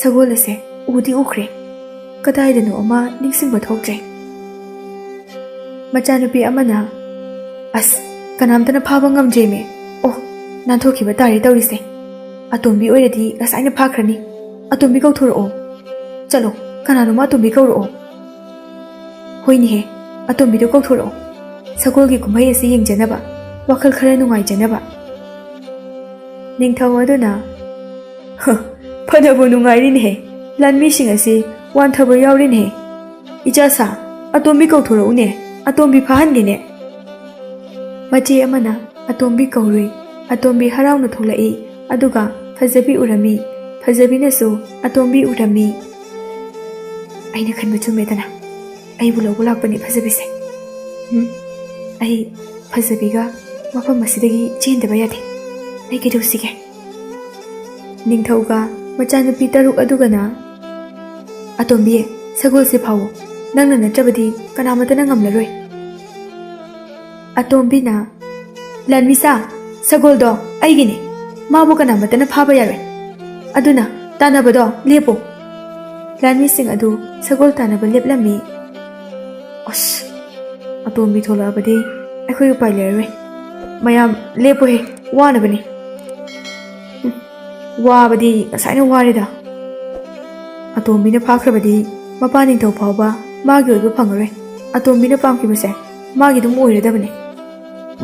ꯁꯒꯣꯜ ꯑꯁꯦ ꯎꯗꯤ ꯎꯈ꯭ꯔꯦ ꯀꯗꯥꯏꯗꯅꯣ ꯑꯃ ꯅꯤꯡꯁꯤꯡꯕ ꯊꯣꯛꯇ꯭ꯔꯦ ꯃꯆꯥꯅꯨꯄꯤ ꯑꯃꯅ ꯑꯁ ꯀꯅꯥꯝꯇꯅ ꯐꯥꯕ ꯉꯝꯗ꯭ꯔꯦꯃꯦ ꯑꯣ ꯅꯥꯟꯊꯣꯛꯈꯤꯕ ꯇꯥꯔꯦ ꯇꯧꯔꯤꯁꯦ ꯑꯇꯣꯝꯕꯤ ꯑꯣꯏꯔꯗꯤ ꯉꯁꯥꯏꯅ ꯐꯥꯈ꯭ꯔꯅꯤ ꯑꯇꯣꯝꯕꯤ ꯀꯧꯊꯣꯔꯛꯑꯣ ꯆꯠꯂꯣ ꯀꯅꯥꯅꯣꯃ ꯑꯇꯣꯝꯕꯤ ꯀꯧꯔꯛꯑꯣ ꯍꯣꯏꯅꯦꯍꯦ ꯑꯇꯣꯝꯕꯤꯗꯣ ꯀꯧꯊꯣꯔꯛꯑꯣ ꯁꯒꯣꯜꯒꯤ ꯀꯨꯝꯍꯩ ꯑꯁꯤ ꯌꯦꯡꯖꯅꯕ ꯋꯥꯈꯜ ꯈꯔ ꯅꯨꯡꯉꯥꯏꯖꯅꯕ ꯅꯤꯡꯊꯧ ꯑꯗꯨꯅ ꯐꯅꯕꯨ ꯅꯨꯡꯉꯥꯏꯔꯤꯅꯦꯍꯦ ꯂꯥꯟꯃꯤꯁꯤꯡ ꯑꯁꯤ ꯋꯥꯟꯊꯕ ꯌꯥꯎꯔꯤꯅꯦꯍꯦ ꯏꯆꯥꯁꯥ ꯑꯇꯣꯝꯕꯤ ꯀꯧꯊꯣꯔꯛꯎꯅꯦ ꯑꯇꯣꯝꯕꯤ ꯐꯥꯍꯟꯒꯦꯅꯦ ꯃꯆꯦ ꯑꯃꯅ ꯑꯇꯣꯝꯕꯤ ꯀꯧꯔꯨꯏ ꯑꯇꯣꯝꯕꯤ ꯍꯔꯥꯎꯅ ꯊꯣꯛꯂꯛꯏ ꯑꯗꯨꯒ ꯐꯖꯕꯤ ꯎꯔꯝꯃꯤ ꯐꯖꯕꯤꯅꯁꯨ ꯑꯇꯣꯝꯕꯤ ꯎꯔꯝꯃꯤ ꯑꯩꯅ ꯈꯟꯕ ꯆꯨꯝꯃꯦꯗꯅ ꯑꯩꯕꯨ ꯂꯧꯕ ꯂꯥꯛꯄꯅꯤ ꯐꯖꯕꯤꯁꯦ ꯑꯩ ꯐꯖꯕꯤꯒ ꯃꯐꯝ ꯑꯁꯤꯗꯒꯤ ꯆꯦꯟꯗꯕ ꯌꯥꯗꯦ ꯑꯩ ꯀꯩꯗꯧꯁꯤꯒꯦ ꯅꯤꯡꯊꯧꯒ ꯃꯆꯥꯅꯨꯄꯤ 6 ꯑꯗꯨꯒꯅ ꯑꯇꯣꯝꯕꯤ ꯁꯒꯣꯜꯁꯦ ꯐꯥꯎꯋꯣ ꯅꯪꯅ ꯅꯠꯇ꯭ꯔꯕꯗꯤ ꯀꯅꯥꯃꯠꯇꯅ ꯉꯝꯂꯔꯣꯏ ꯑꯇꯣꯝꯕꯤꯅ ꯂꯥꯟꯃꯤꯁꯥ ꯁꯒꯣꯜꯗꯣ ꯑꯩꯒꯤꯅꯤ ꯃꯥꯕꯨ ꯀꯅꯥꯃꯠꯇꯅ ꯐꯥꯕ ꯌꯥꯔꯣꯏ ꯑꯗꯨꯅ ꯇꯥꯟꯅꯕꯗꯣ ꯂꯦꯞꯄꯨ ꯂꯥꯟꯃꯤꯁꯤꯡ ꯑꯗꯨ ꯁꯒꯣꯜ ꯇꯥꯟꯅꯕ ꯂꯦꯞꯂꯝꯃꯤ ꯑꯁ ꯑꯇꯣꯝꯕꯤ ꯊꯣꯛꯂꯛꯑꯕꯗꯤ ꯑꯩꯈꯣꯏ ꯎꯄꯥꯏ ꯂꯩꯔꯔꯣꯏ ꯃꯌꯥꯝ ꯂꯦꯞꯄꯨꯍꯦ ꯋꯥꯅꯕꯅꯤ ꯋꯥꯕꯗꯤ ꯉꯁꯥꯏꯅ ꯋꯥꯔꯦꯗ ꯑꯇꯣꯝꯕꯤꯅ ꯐꯥꯈ꯭ꯔꯕꯗꯤ ꯃꯄꯥ ꯅꯤꯡꯊꯧ ꯐꯥꯎꯕ ꯃꯥꯒꯤ ꯑꯣꯏꯕ ꯐꯪꯉꯔꯣই ꯑꯇꯣꯝꯕꯤꯅ ꯄꯥꯝꯈꯤꯕꯁꯦ ꯃꯥꯒꯤ ꯑꯗꯨꯝ ꯑꯣꯏꯔꯗꯕꯅꯤ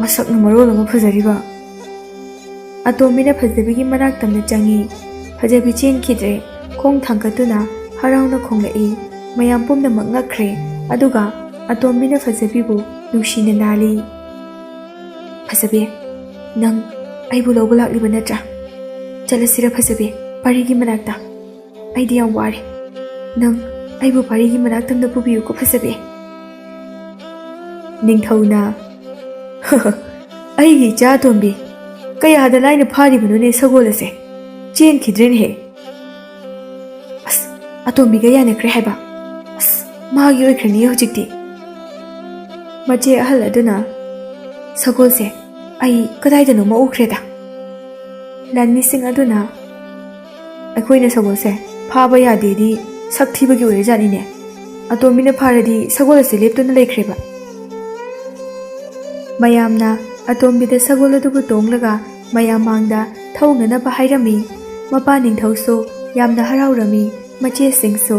ꯃꯁꯛꯅ ꯃꯔꯣꯜ ꯑꯃ ꯐꯖꯔꯤꯕ ꯑꯇꯣꯝꯕꯤꯅ ꯐꯖꯕꯤꯒꯤ ꯃꯅꯥꯛ ꯇꯝꯅ ꯆꯪꯉꯤ ꯐꯖꯕꯤ ꯆꯦꯟꯈꯤꯗ꯭ꯔꯦ ꯈꯣꯡ ꯊꯥꯡꯒꯠꯇꯨꯅ ꯍꯔꯥꯎꯅ ꯈꯣꯡꯂꯛꯏ ꯃꯌꯥꯝ ꯄꯨꯝꯅꯃꯛ ꯉꯛꯈ꯭ꯔꯦ ꯑꯗꯨꯒ ꯑꯇꯣꯝꯕꯤꯅ ꯐꯖꯕꯤꯕು ꯅꯨꯡꯁꯤꯅ ꯅꯥꯜꯂꯤ ꯐꯖꯕꯤ ꯅꯪ ꯑꯩꯕꯨ ꯂꯧꯕ ꯂꯥꯛꯂꯤꯕ ꯅꯠꯇ꯭ꯔꯥ ꯆꯠꯂꯁꯤꯔ ꯐꯖꯕꯤ ꯄꯥꯔꯤꯒꯤ ꯃꯅꯥꯛꯇ ꯑꯩꯗꯤ ꯌꯥꯝ ꯋꯥꯔꯦ ꯅꯪ ꯑꯩꯕꯨ ꯄꯥꯔꯤꯒꯤ ꯃꯅꯥꯛꯇꯝꯗ ꯄꯨꯕꯤꯌꯨꯀꯣ ꯐꯖꯕꯤ ꯅꯤꯡꯊꯧꯅ ꯑꯩꯒꯤ ꯏꯆꯥ ꯑꯇꯣꯝꯕꯤ ꯀꯌꯥꯗ ꯂꯥꯏꯅ ꯐꯥꯔꯤꯕꯅꯣꯅꯦ ꯁꯒꯣꯜ ꯑꯁꯦ ꯆꯦꯟꯈꯤꯗ꯭ꯔꯦꯅꯦꯍꯦ ꯑꯁ ꯑꯇꯣꯝꯕꯤꯒ ꯌꯥꯅꯈ꯭ꯔꯦ ꯍꯥꯏꯕ ꯑꯁ ꯃꯥꯒꯤ ꯑꯣꯏꯈ꯭ꯔꯅꯤ ꯍꯧꯖꯤꯛꯇꯤ ꯃꯆꯦ ꯑꯍꯜ ꯑꯗꯨꯅ ꯁꯒꯣꯜꯁꯦ ꯑꯩ ꯀꯗꯥꯏꯗꯅꯣꯃ ꯎꯈ꯭ꯔꯦꯗ ꯂꯥꯟꯃꯤꯁꯤꯡ ꯑꯗꯨꯅ ꯑꯩꯈꯣꯏꯅ ꯁꯒꯣꯜꯁꯦ ꯐꯥꯕ ꯌꯥꯗꯦꯗꯤ ꯁꯛ ꯊꯤꯕꯒꯤ ꯑꯣꯏꯔꯖꯥꯠꯅꯤꯅꯦ ꯑꯇꯣꯝꯕꯤꯅ ꯐꯥꯔꯗꯤ ꯁꯒꯣꯜ ꯑꯁꯤ ꯂꯦꯞꯇꯨꯅ ꯂꯩꯈ꯭ꯔꯦꯕ ꯃꯌꯥꯝꯅ ꯑꯇꯣꯝꯕꯤꯗ ꯁꯒꯣꯜ ꯑꯗꯨꯕꯨ ꯇꯣꯡꯂꯒ ꯃꯌꯥꯝ ꯃꯥꯡꯗ ꯊꯧꯅꯅꯕ ꯍꯥꯏꯔꯝꯃꯤ ꯃꯄꯥ ꯅꯤꯡꯊꯧꯁꯨ ꯌꯥꯝꯅ ꯍꯔꯥꯎꯔꯝꯃꯤ ꯃꯆꯦꯁꯤꯡꯁꯨ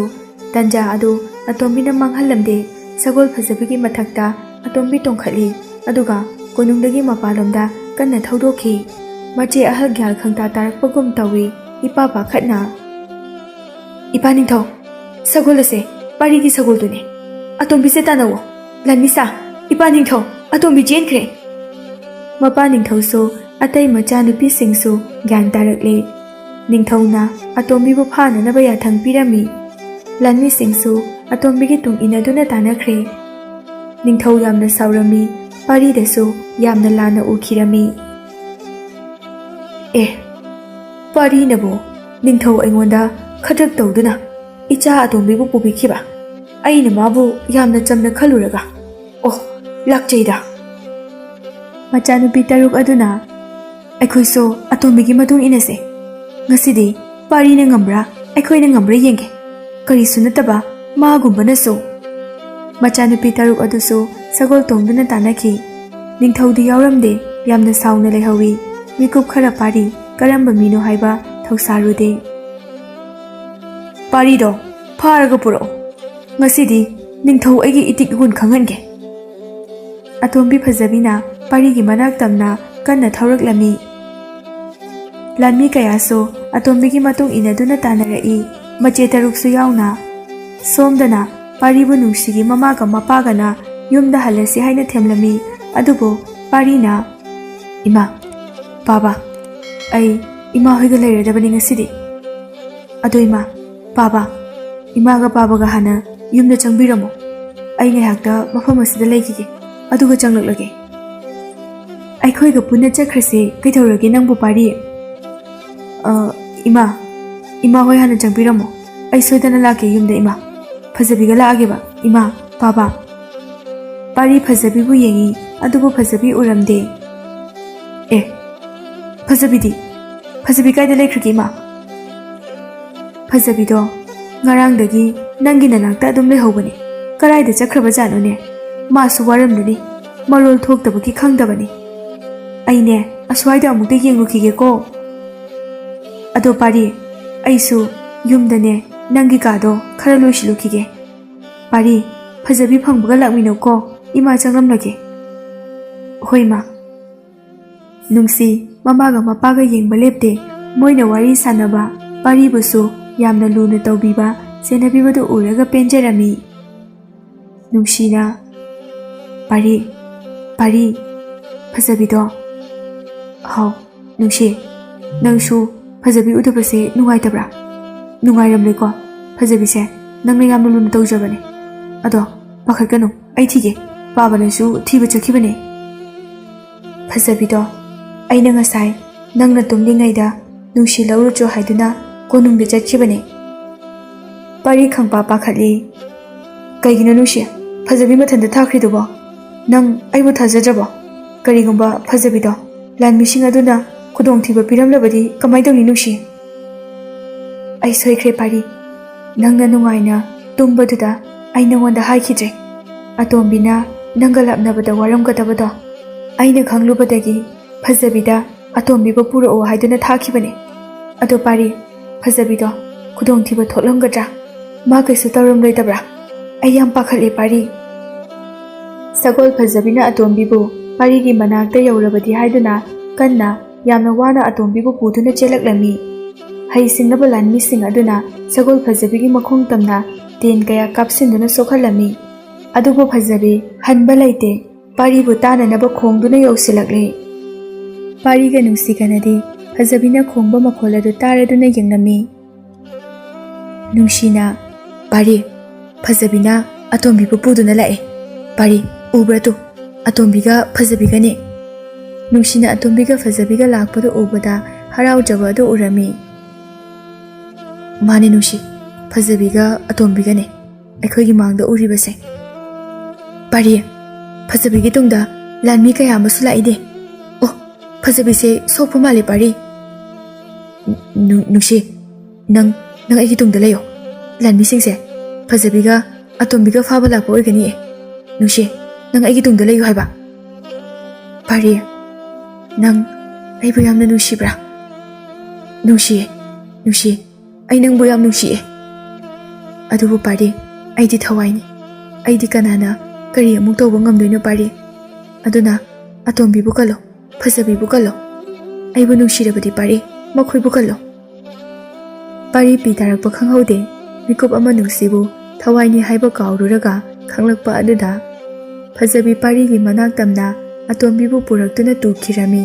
ꯇꯟꯖꯥ ꯑꯗꯨ ꯑꯇꯣꯝꯕꯤꯅ ꯃꯥꯡꯍꯜꯂꯝꯗꯦ ꯁꯒꯣꯜ ꯐꯖꯕꯒꯤ ꯃꯊꯛꯇ ꯑꯇꯣꯝꯕꯤ ꯇꯣꯡꯈꯠꯂꯤ ꯑꯗꯨꯒ ꯀꯣꯅꯨꯡꯗꯒꯤ ꯃꯄꯥꯟꯂꯣꯝꯗ ꯀꯟꯅ ꯊꯧꯗꯣꯛꯈꯤ ꯃꯆꯦ ꯑꯍꯜ ꯒ꯭ꯌꯥꯜ ꯈꯪꯇꯥ ꯇꯥꯔꯛꯄꯒꯨꯝ ꯇꯧꯏ ꯏꯄꯥ ꯄꯥꯈꯠꯅ ꯏꯄꯥ ꯅꯤꯡꯊꯧ ꯁꯒꯣꯜ ꯑꯁꯦ ꯄꯥꯔꯤꯒꯤ ꯁꯒꯣꯜꯗꯨꯅꯤ ꯑꯇꯣꯝꯕꯤꯁꯦ ꯇꯥꯟꯅꯧꯋꯣ ꯂꯥꯟꯃꯤꯁꯥ ꯏꯄꯥ ꯅꯤꯡꯊꯧ ꯑꯇꯣꯝꯕꯤ ꯆꯦꯟꯈ꯭ꯔꯦ ꯃꯄꯥ ꯅꯤꯡꯊꯧꯁꯨ ꯑꯇꯩ ꯃꯆꯥꯅꯨꯄꯤꯁꯤꯡꯁꯨ ꯒ꯭ꯌꯥꯟ ꯇꯥꯔꯛꯂꯦ ꯅꯤꯡꯊꯧꯅ ꯑꯇꯣꯝꯕꯤꯕꯨ ꯐꯥꯅꯅꯕ ꯌꯥꯊꯪ ꯄꯤꯔꯝꯃꯤ ꯂꯥꯟꯃꯤꯁꯤꯡꯁꯨ ꯑꯇꯣꯝꯕꯤꯒꯤ ꯇꯨꯡ ꯏꯟꯅꯗꯨꯅ ꯇꯥꯟꯅꯈ꯭ꯔꯦ ꯅꯤꯡꯊꯧ ꯌꯥꯝꯅ ꯁꯥꯎꯔꯝꯃꯤ ꯄꯥꯔꯤꯗꯁꯨ ꯌꯥꯝꯅ ꯂꯥꯟꯅ ꯎꯈꯤꯔꯝꯃꯤ ꯄꯥꯔꯤꯅꯕꯨ ꯅꯤꯡꯊꯧ ꯑꯩꯉꯣꯟꯗ ꯈꯗ꯭ꯔꯛ ꯇꯧꯗꯨꯅ ꯏꯆꯥ ꯑꯇꯣꯝꯕꯤꯕꯨ ꯄꯨꯕꯤꯈꯤꯕ ꯑꯩꯅ ꯃꯥꯕꯨ ꯌꯥꯝꯅ ꯆꯝꯅ ꯈꯜꯂꯨꯔꯒ ꯂꯥꯛꯆꯩꯗ ꯃꯆꯥꯅꯨꯄꯤ 6 ꯑꯗꯨꯅ ꯑꯩꯈꯣꯏꯁꯨ ꯑꯇꯣꯝꯕꯤꯒꯤ ꯃꯇꯨꯡ ꯏꯟꯅꯁꯦ ꯉꯁꯤꯗꯤ ꯄꯥꯔꯤꯅ ꯉꯝꯕ꯭ꯔꯥ ꯑꯩꯈꯣꯏꯅ ꯉꯝꯕ꯭ꯔꯥ ꯌꯦꯡꯒꯦ ꯀꯔꯤꯁꯨ ꯅꯠꯇꯕ ꯃꯥꯒꯨꯝꯕꯅꯁꯨ ꯃꯆꯥꯅꯨꯄꯤ 6 ꯑꯗꯨꯁꯨ ꯁꯒꯣꯜ ꯇꯣꯡꯗꯨꯅ ꯇꯥꯟꯅꯈꯤ ꯅꯤꯡꯊꯧꯗꯤ ꯌꯥꯎꯔꯝꯗꯦ ꯌꯥꯝꯅ ꯁꯥꯎꯅ ꯂꯩꯍꯧꯏ ꯃꯤꯀꯨꯞ ꯈꯔ ꯄꯥꯔꯤ ꯀꯔꯝꯕ ꯃꯤꯅꯣ ꯍꯥꯏꯕ ꯊꯧꯁꯥꯔꯨꯗꯦ ꯄꯥꯔꯤꯗꯣ ꯐꯥꯔꯒ ꯄꯨꯔꯛꯑꯣ ꯉꯁꯤꯗꯤ ꯅꯤꯡꯊꯧ ꯑꯩꯒꯤ ꯏꯇꯤꯛ ꯏꯒꯨꯟ ꯈꯪꯍꯟꯒꯦ ꯑꯇꯣꯝꯕꯤ ꯐꯖꯕꯤꯅ ꯄꯥꯔꯤꯒꯤ ꯃꯅꯥꯛ ꯇꯝꯅ ꯀꯟꯅ ꯊꯧꯔꯛꯂꯝꯃꯤ ꯂꯥꯟꯃꯤ ꯀꯌꯥꯁꯨ ꯑꯇꯣꯝꯕꯤꯒꯤ ꯃꯇꯨꯡ ꯏꯟꯅꯗꯨꯅ ꯇꯥꯟꯅꯔꯛꯏ ꯃꯆꯦ 6ꯁꯨ ꯌꯥꯎꯅ ꯁꯣꯝꯗꯅ ꯄꯥꯔꯤꯕꯨ ꯅꯨꯡꯁꯤꯒꯤ ꯃꯃꯥꯒ ꯃꯄꯥꯒꯅ ꯌꯨꯝꯗ ꯍꯜꯂꯁꯤ ꯍꯥꯏꯅ ꯊꯦꯝꯂꯝꯃꯤ ꯑꯗꯨꯕꯨ ꯄꯥꯔꯤꯅ ꯏꯃꯥ ꯕꯥꯕꯥ ꯑꯩ ꯏꯃꯥ ꯍꯣꯏꯒ ꯂꯩꯔꯗꯕꯅꯤ ꯉꯁꯤꯗꯤ ꯑꯗꯣ ꯏꯃꯥ ꯕꯥꯕꯥ ꯏꯃꯥꯒ ꯕꯥꯕꯥꯒ ꯍꯥꯟꯅ ꯌꯨꯝꯗ ꯆꯪꯕꯤꯔꯝꯃꯣ ꯑꯩ ꯉꯥꯏꯍꯥꯛꯇ ꯃꯐꯝ ꯑꯁꯤꯗ ꯂꯩꯈꯤꯒꯦ ꯑꯗꯨꯒ ꯆꯪꯂꯛꯂꯒꯦ ꯑꯩꯈꯣꯏꯒ ꯄꯨꯟꯅ ꯆꯠꯈ꯭ꯔꯁꯦ ꯀꯩꯗꯧꯔꯒꯦ ꯅꯪꯕꯨ ꯄꯥꯔꯤ ꯏꯃꯥ ꯍꯣꯏ ꯍꯥꯟꯅ ꯆꯪꯕꯤꯔꯝꯃꯣ ꯑꯩ ꯁꯣꯏꯗꯅ ꯂꯥꯛꯀꯦ ꯌꯨꯝꯗ ꯏꯃꯥ ꯐꯖꯕꯤꯒ ꯂꯥꯛꯑꯒꯦꯕ ꯏꯃꯥ ꯕꯥꯕꯥ ꯄꯥꯔꯤ ꯐꯖꯕꯤꯕꯨ ꯌꯦꯡꯉꯤ ꯑꯗꯨꯕꯨ ꯐꯖꯕꯤ ꯎꯔꯝꯗꯦ ꯐꯖꯕꯤ ꯀꯥꯏꯗ ꯂꯩꯈ꯭ꯔꯒꯦ ꯏꯃꯥ ꯐꯖꯕꯤꯗꯣ ꯉꯔꯥꯡꯗꯒꯤ ꯅꯪꯒꯤ ꯅꯅꯥꯛꯇ ꯑꯗꯨꯝ ꯂꯩꯍꯧꯕꯅꯤ ꯀꯔꯥꯏꯗ ꯆꯠꯈ꯭ꯔꯕꯖꯥꯠꯅꯣꯅꯦ ꯃꯥꯁꯨ ꯋꯥꯔꯝꯂꯅꯤ ꯃꯔꯣꯜ ꯊꯣꯛꯇꯕꯒꯤ ꯈꯪꯗꯕꯅꯤ ꯑꯩꯅꯦ ꯑꯁ꯭ꯋꯥꯏꯗ ꯑꯃꯨꯛꯇ ꯌꯦꯡꯂꯨꯈꯤꯒꯦꯀꯣ ꯑꯗꯣ ꯄꯥꯔꯤ ꯑꯩꯁꯨ ꯌꯨꯝꯗꯅꯦ ꯅꯪꯒꯤ ꯀꯥꯗꯣ ꯈꯔ ꯂꯣꯏꯁꯤꯜꯂꯨꯈꯤꯒꯦ ꯄꯥꯔꯤ ꯐꯖꯕꯤ ꯐꯪꯕꯒ ꯂꯥꯛꯃꯤꯟꯅꯧꯀꯣ ꯏꯃꯥ ꯆꯪꯂꯝꯂꯒꯦ ꯍꯣꯏ ꯏꯃꯥ ꯅꯨꯡꯁꯤ ꯃꯃꯥꯒ ꯃꯄꯥꯒ ꯌꯦꯡꯕ ꯂꯦꯞꯇꯦ ꯃꯣꯏꯅ ꯋꯥꯔꯤ ꯁꯥꯟꯅꯕ ꯄꯥꯔꯤꯕꯨꯁꯨ ꯌꯥꯝꯅ ꯂꯨꯅ ꯇꯧꯕꯤꯕ ꯁꯦꯟꯅꯕꯤꯕꯗꯨ ꯎꯔꯒ ꯄꯦꯟꯖꯔꯝꯃꯤ ꯅꯨꯡꯁꯤꯅ ꯄꯥꯔꯤ ꯐꯖꯕꯤꯗꯣ ꯍꯥꯎ ꯅꯨꯡꯁꯤ ꯅꯪꯁꯨ ꯐꯖꯕꯤ ꯎꯗꯕꯁꯦ ꯅꯨꯡꯉꯥꯏꯇꯕ꯭ꯔꯥ ꯅꯨꯡꯉꯥꯏꯔꯝꯂꯣꯏꯀꯣ ꯐꯖꯕꯤꯁꯦ ꯅꯪꯅ ꯌꯥꯝꯅ ꯂꯨꯅ ꯇꯧꯖꯕꯅꯦ ꯑꯗꯣ ꯄꯥꯈꯠꯀꯅꯨ ꯑꯩ ꯊꯤꯒꯦ ꯕꯥꯕꯥꯅꯁꯨ ꯊꯤꯕ ꯆꯠꯈꯤꯕꯅꯦ ꯐꯖꯕꯤꯗꯣ ꯑꯩꯅ ꯉꯁꯥꯏ ꯅꯪꯅ ꯇꯨꯝꯂꯤꯉꯩꯗ ꯅꯨꯡꯁꯤ ꯂꯧꯔꯨꯆꯣ ꯍꯥꯏꯗꯨꯅ ꯀꯣꯅꯨꯡꯗ ꯆꯠꯈꯤꯕꯅꯦ ꯄꯥꯔꯤ ꯈꯪꯄꯥ ꯄꯥꯈꯠꯂꯤ ꯀꯩꯒꯤꯅꯣ ꯅꯨꯡꯁꯤ ꯐꯖꯕꯤ ꯃꯊꯟꯇ ꯊꯥꯈ꯭ꯔꯤꯗꯨꯕꯣ ꯅꯪ ꯑꯩꯕꯨ ꯊꯥꯖꯗ꯭ꯔꯕꯣ ꯀꯔꯤꯒꯨꯝꯕ ꯐꯖꯕꯤꯗꯣ ꯂꯥꯟꯃꯤꯁꯤꯡ ꯑꯗꯨꯅ ꯈꯨꯗꯣꯡꯊꯤꯕ ꯄꯤꯔꯝꯂꯕꯗꯤ ꯀꯃꯥꯏ ꯇꯧꯅꯤ ꯅꯨꯡꯁꯤ ꯑꯩ ꯁꯣꯏꯈ꯭ꯔꯦ ꯄꯥꯔꯤ ꯅꯪꯅ ꯅꯨꯡꯉꯥꯏꯅ ꯇꯨꯝꯕꯗꯨꯗ ꯑꯩ ꯅꯉꯣꯟꯗ ꯍꯥꯏꯈꯤꯗ꯭ꯔꯦ ꯑꯇꯣꯝꯕꯤꯅ ꯅꯪꯒ ꯂꯥꯞꯅꯕꯗ ꯋꯥꯔꯝꯒꯗꯕꯗꯣ ꯑꯩꯅ ꯈꯪꯂꯨꯕꯗꯒꯤ ꯐꯖꯕꯤꯗ ꯑꯇꯣꯝꯕꯤꯕꯨ ꯄꯨꯔꯛꯑꯣ ꯍꯥꯏꯗꯨꯅ ꯊꯥꯈꯤꯕꯅꯦ ꯑꯗꯣ ꯄꯥꯔꯤ ꯐꯖꯕꯤꯗꯣ ꯈꯨꯗꯣꯡꯊꯤꯕ ꯊꯣꯛꯂꯝꯒꯗ꯭ꯔꯥ ꯃꯥ ꯀꯩꯁꯨ ꯇꯧꯔꯝꯂꯣꯏꯗꯕ꯭ꯔꯥ ꯑꯩ ꯌꯥꯝ ꯄꯥꯈꯠꯂꯦ ꯄꯥꯔꯤ ꯁꯒꯣꯜ ꯐꯖꯕꯤꯅ ꯑꯇꯣꯝꯕꯤꯕꯨ ꯄꯥꯔꯤꯒꯤ ꯃꯅꯥꯛꯇ ꯌꯧꯔꯕꯗꯤ ꯍꯥꯏꯗꯨꯅ ꯀꯟꯅ ꯌꯥꯝꯅ ꯋꯥꯅ ꯑꯇꯣꯝꯕꯤꯕꯨ ꯄꯨꯗꯨꯅ ꯆꯦꯜꯂꯛꯂꯝꯃꯤ ꯍꯩꯁꯤꯡꯅꯕ ꯂꯥꯟꯃꯤꯁꯤꯡ ꯑꯗꯨꯅ ꯁꯒꯣꯜ ꯐꯖꯕꯤꯒꯤ ꯃꯈꯣꯡ ꯇꯝꯅ ꯇꯦꯟ ꯀꯌꯥ ꯀꯥꯞꯁꯤꯟꯗꯨꯅ ꯁꯣꯛꯍꯜꯂꯝꯃꯤ ꯑꯗꯨꯕꯨ ꯐꯖꯕꯤ ꯍꯟꯕ ꯂꯩꯇꯦ ꯄꯥꯔꯤꯕꯨ ꯇꯥꯅꯅꯕ ꯈꯣꯡꯗꯨꯅ ꯌꯧꯁꯤꯜꯂꯛꯂꯦ ꯄꯥꯔꯤꯒ ꯅꯨꯡꯁꯤꯒꯅꯗꯤ ꯐꯖꯕꯤꯅ ꯈꯣꯡꯕ ꯃꯈꯣꯜ ꯑꯗꯨ ꯇꯥꯔꯗꯨꯅ ꯌꯦꯡꯂꯝꯃꯤ ꯅꯨꯡꯁꯤꯅ ꯄꯥꯔꯤ ꯐꯖꯕꯤꯅ ꯑꯇꯣꯝꯕꯤꯕꯨ ꯄꯨꯗꯨꯅ ꯂꯥꯛꯑꯦ ꯄꯥꯔꯤ ꯎꯕ꯭ꯔꯥ ꯇꯨ ꯑꯇꯣꯝꯕꯤꯒ ꯐꯖꯕꯤꯒꯅꯦ ꯅꯨꯡꯁꯤꯅ ꯑꯇꯣꯝꯕꯤꯒ ꯐꯖꯕꯤꯒ ꯂꯥꯛꯄꯗꯨ ꯎꯕꯗ ꯍꯔꯥꯎꯖꯕ ꯑꯗꯨ ꯎꯔꯝꯃꯤ ꯃꯥꯅꯦ ꯅꯨꯡꯁꯤ ꯐꯖꯕꯤꯒ ꯑꯇꯣꯝꯕꯤꯒꯅꯦ ꯑꯩꯈꯣꯏꯒꯤ ꯃꯥꯡꯗ ꯎꯔꯤꯕꯁꯦ ꯄꯥꯔꯤ ꯐꯖꯕꯤꯒꯤ ꯇꯨꯡꯗ ꯂꯥꯟꯃꯤ ꯀꯌꯥ ꯑꯃꯁꯨ ꯂꯥꯛꯏꯅꯦ ꯐꯖꯕꯤꯁꯦ ꯁꯣꯛꯄ ꯃꯥꯜꯂꯦ ꯄꯥꯔꯤ ꯅꯨꯡꯁꯤ ꯅꯪ ꯑꯩꯒꯤ ꯇꯨꯡꯗ ꯂꯩꯌꯣ ꯂꯥꯟꯃꯤꯁꯤꯡꯁꯦ ꯐꯖꯕꯤꯒ ꯑꯇꯣꯝꯕꯤꯒ ꯐꯥꯕ ꯂꯥꯛꯄ ꯑꯣꯏꯒꯅꯤꯌꯦ ꯅꯨꯡꯁꯤ ꯅꯪ ꯑꯩꯒꯤ ꯇꯨꯡꯗ ꯂꯩꯌꯨ ꯍꯥꯏꯕ ꯄꯥꯔꯤ ꯅꯪ ꯑꯩꯕꯨ ꯌꯥꯝꯅ ꯅꯨꯡꯁꯤꯕ꯭ꯔꯥ ꯅꯨꯡꯁꯤ ꯑꯩ ꯅꯪꯕꯨ ꯌꯥꯝ ꯅꯨꯡꯁꯤꯌꯦ ꯑꯗꯨꯕꯨ ꯄꯥꯔꯤ ꯑꯩꯗꯤ ꯊꯋꯥꯏꯅꯤ ꯑꯩꯗꯤ ꯀꯅꯥꯅ ꯀꯔꯤ ꯑꯃꯨꯛ ꯇꯧꯕ ꯉꯝꯗꯣꯏꯅꯣ ꯄꯥꯔꯤ ꯑꯗꯨꯅ ꯑꯇꯣꯝꯕꯤꯕꯨ ꯀꯜꯂꯣ ꯐꯖꯕꯤꯕꯨ ꯀꯜꯂꯣ ꯑꯩꯕꯨ ꯅꯨꯡꯁꯤꯔꯕꯗꯤ ꯄꯥꯔꯤ ꯃꯈꯣꯏꯕꯨ ꯀꯜꯂꯣ ꯄꯥꯔꯤ ꯄꯤ ꯇꯥꯔꯛꯄ ꯈꯪꯍꯧꯗꯦ ꯃꯤꯀꯨꯞ ꯑꯃ ꯅꯨꯡꯁꯤꯕꯨ ꯊꯋꯥꯏꯅꯤ ꯍꯥꯏꯕ ꯀꯥꯎꯔꯨꯔꯒ ꯈꯪꯂꯛꯄ ꯑꯗꯨꯗ ꯐꯖꯕꯤ ꯄꯥꯔꯤꯒꯤ ꯃꯅꯥꯛ ꯇꯝꯅ ꯑꯇꯣꯝꯕꯤꯕꯨ ꯄꯨꯔꯛꯇꯨꯅ ꯇꯨꯈꯤꯔꯝꯃꯤ꯫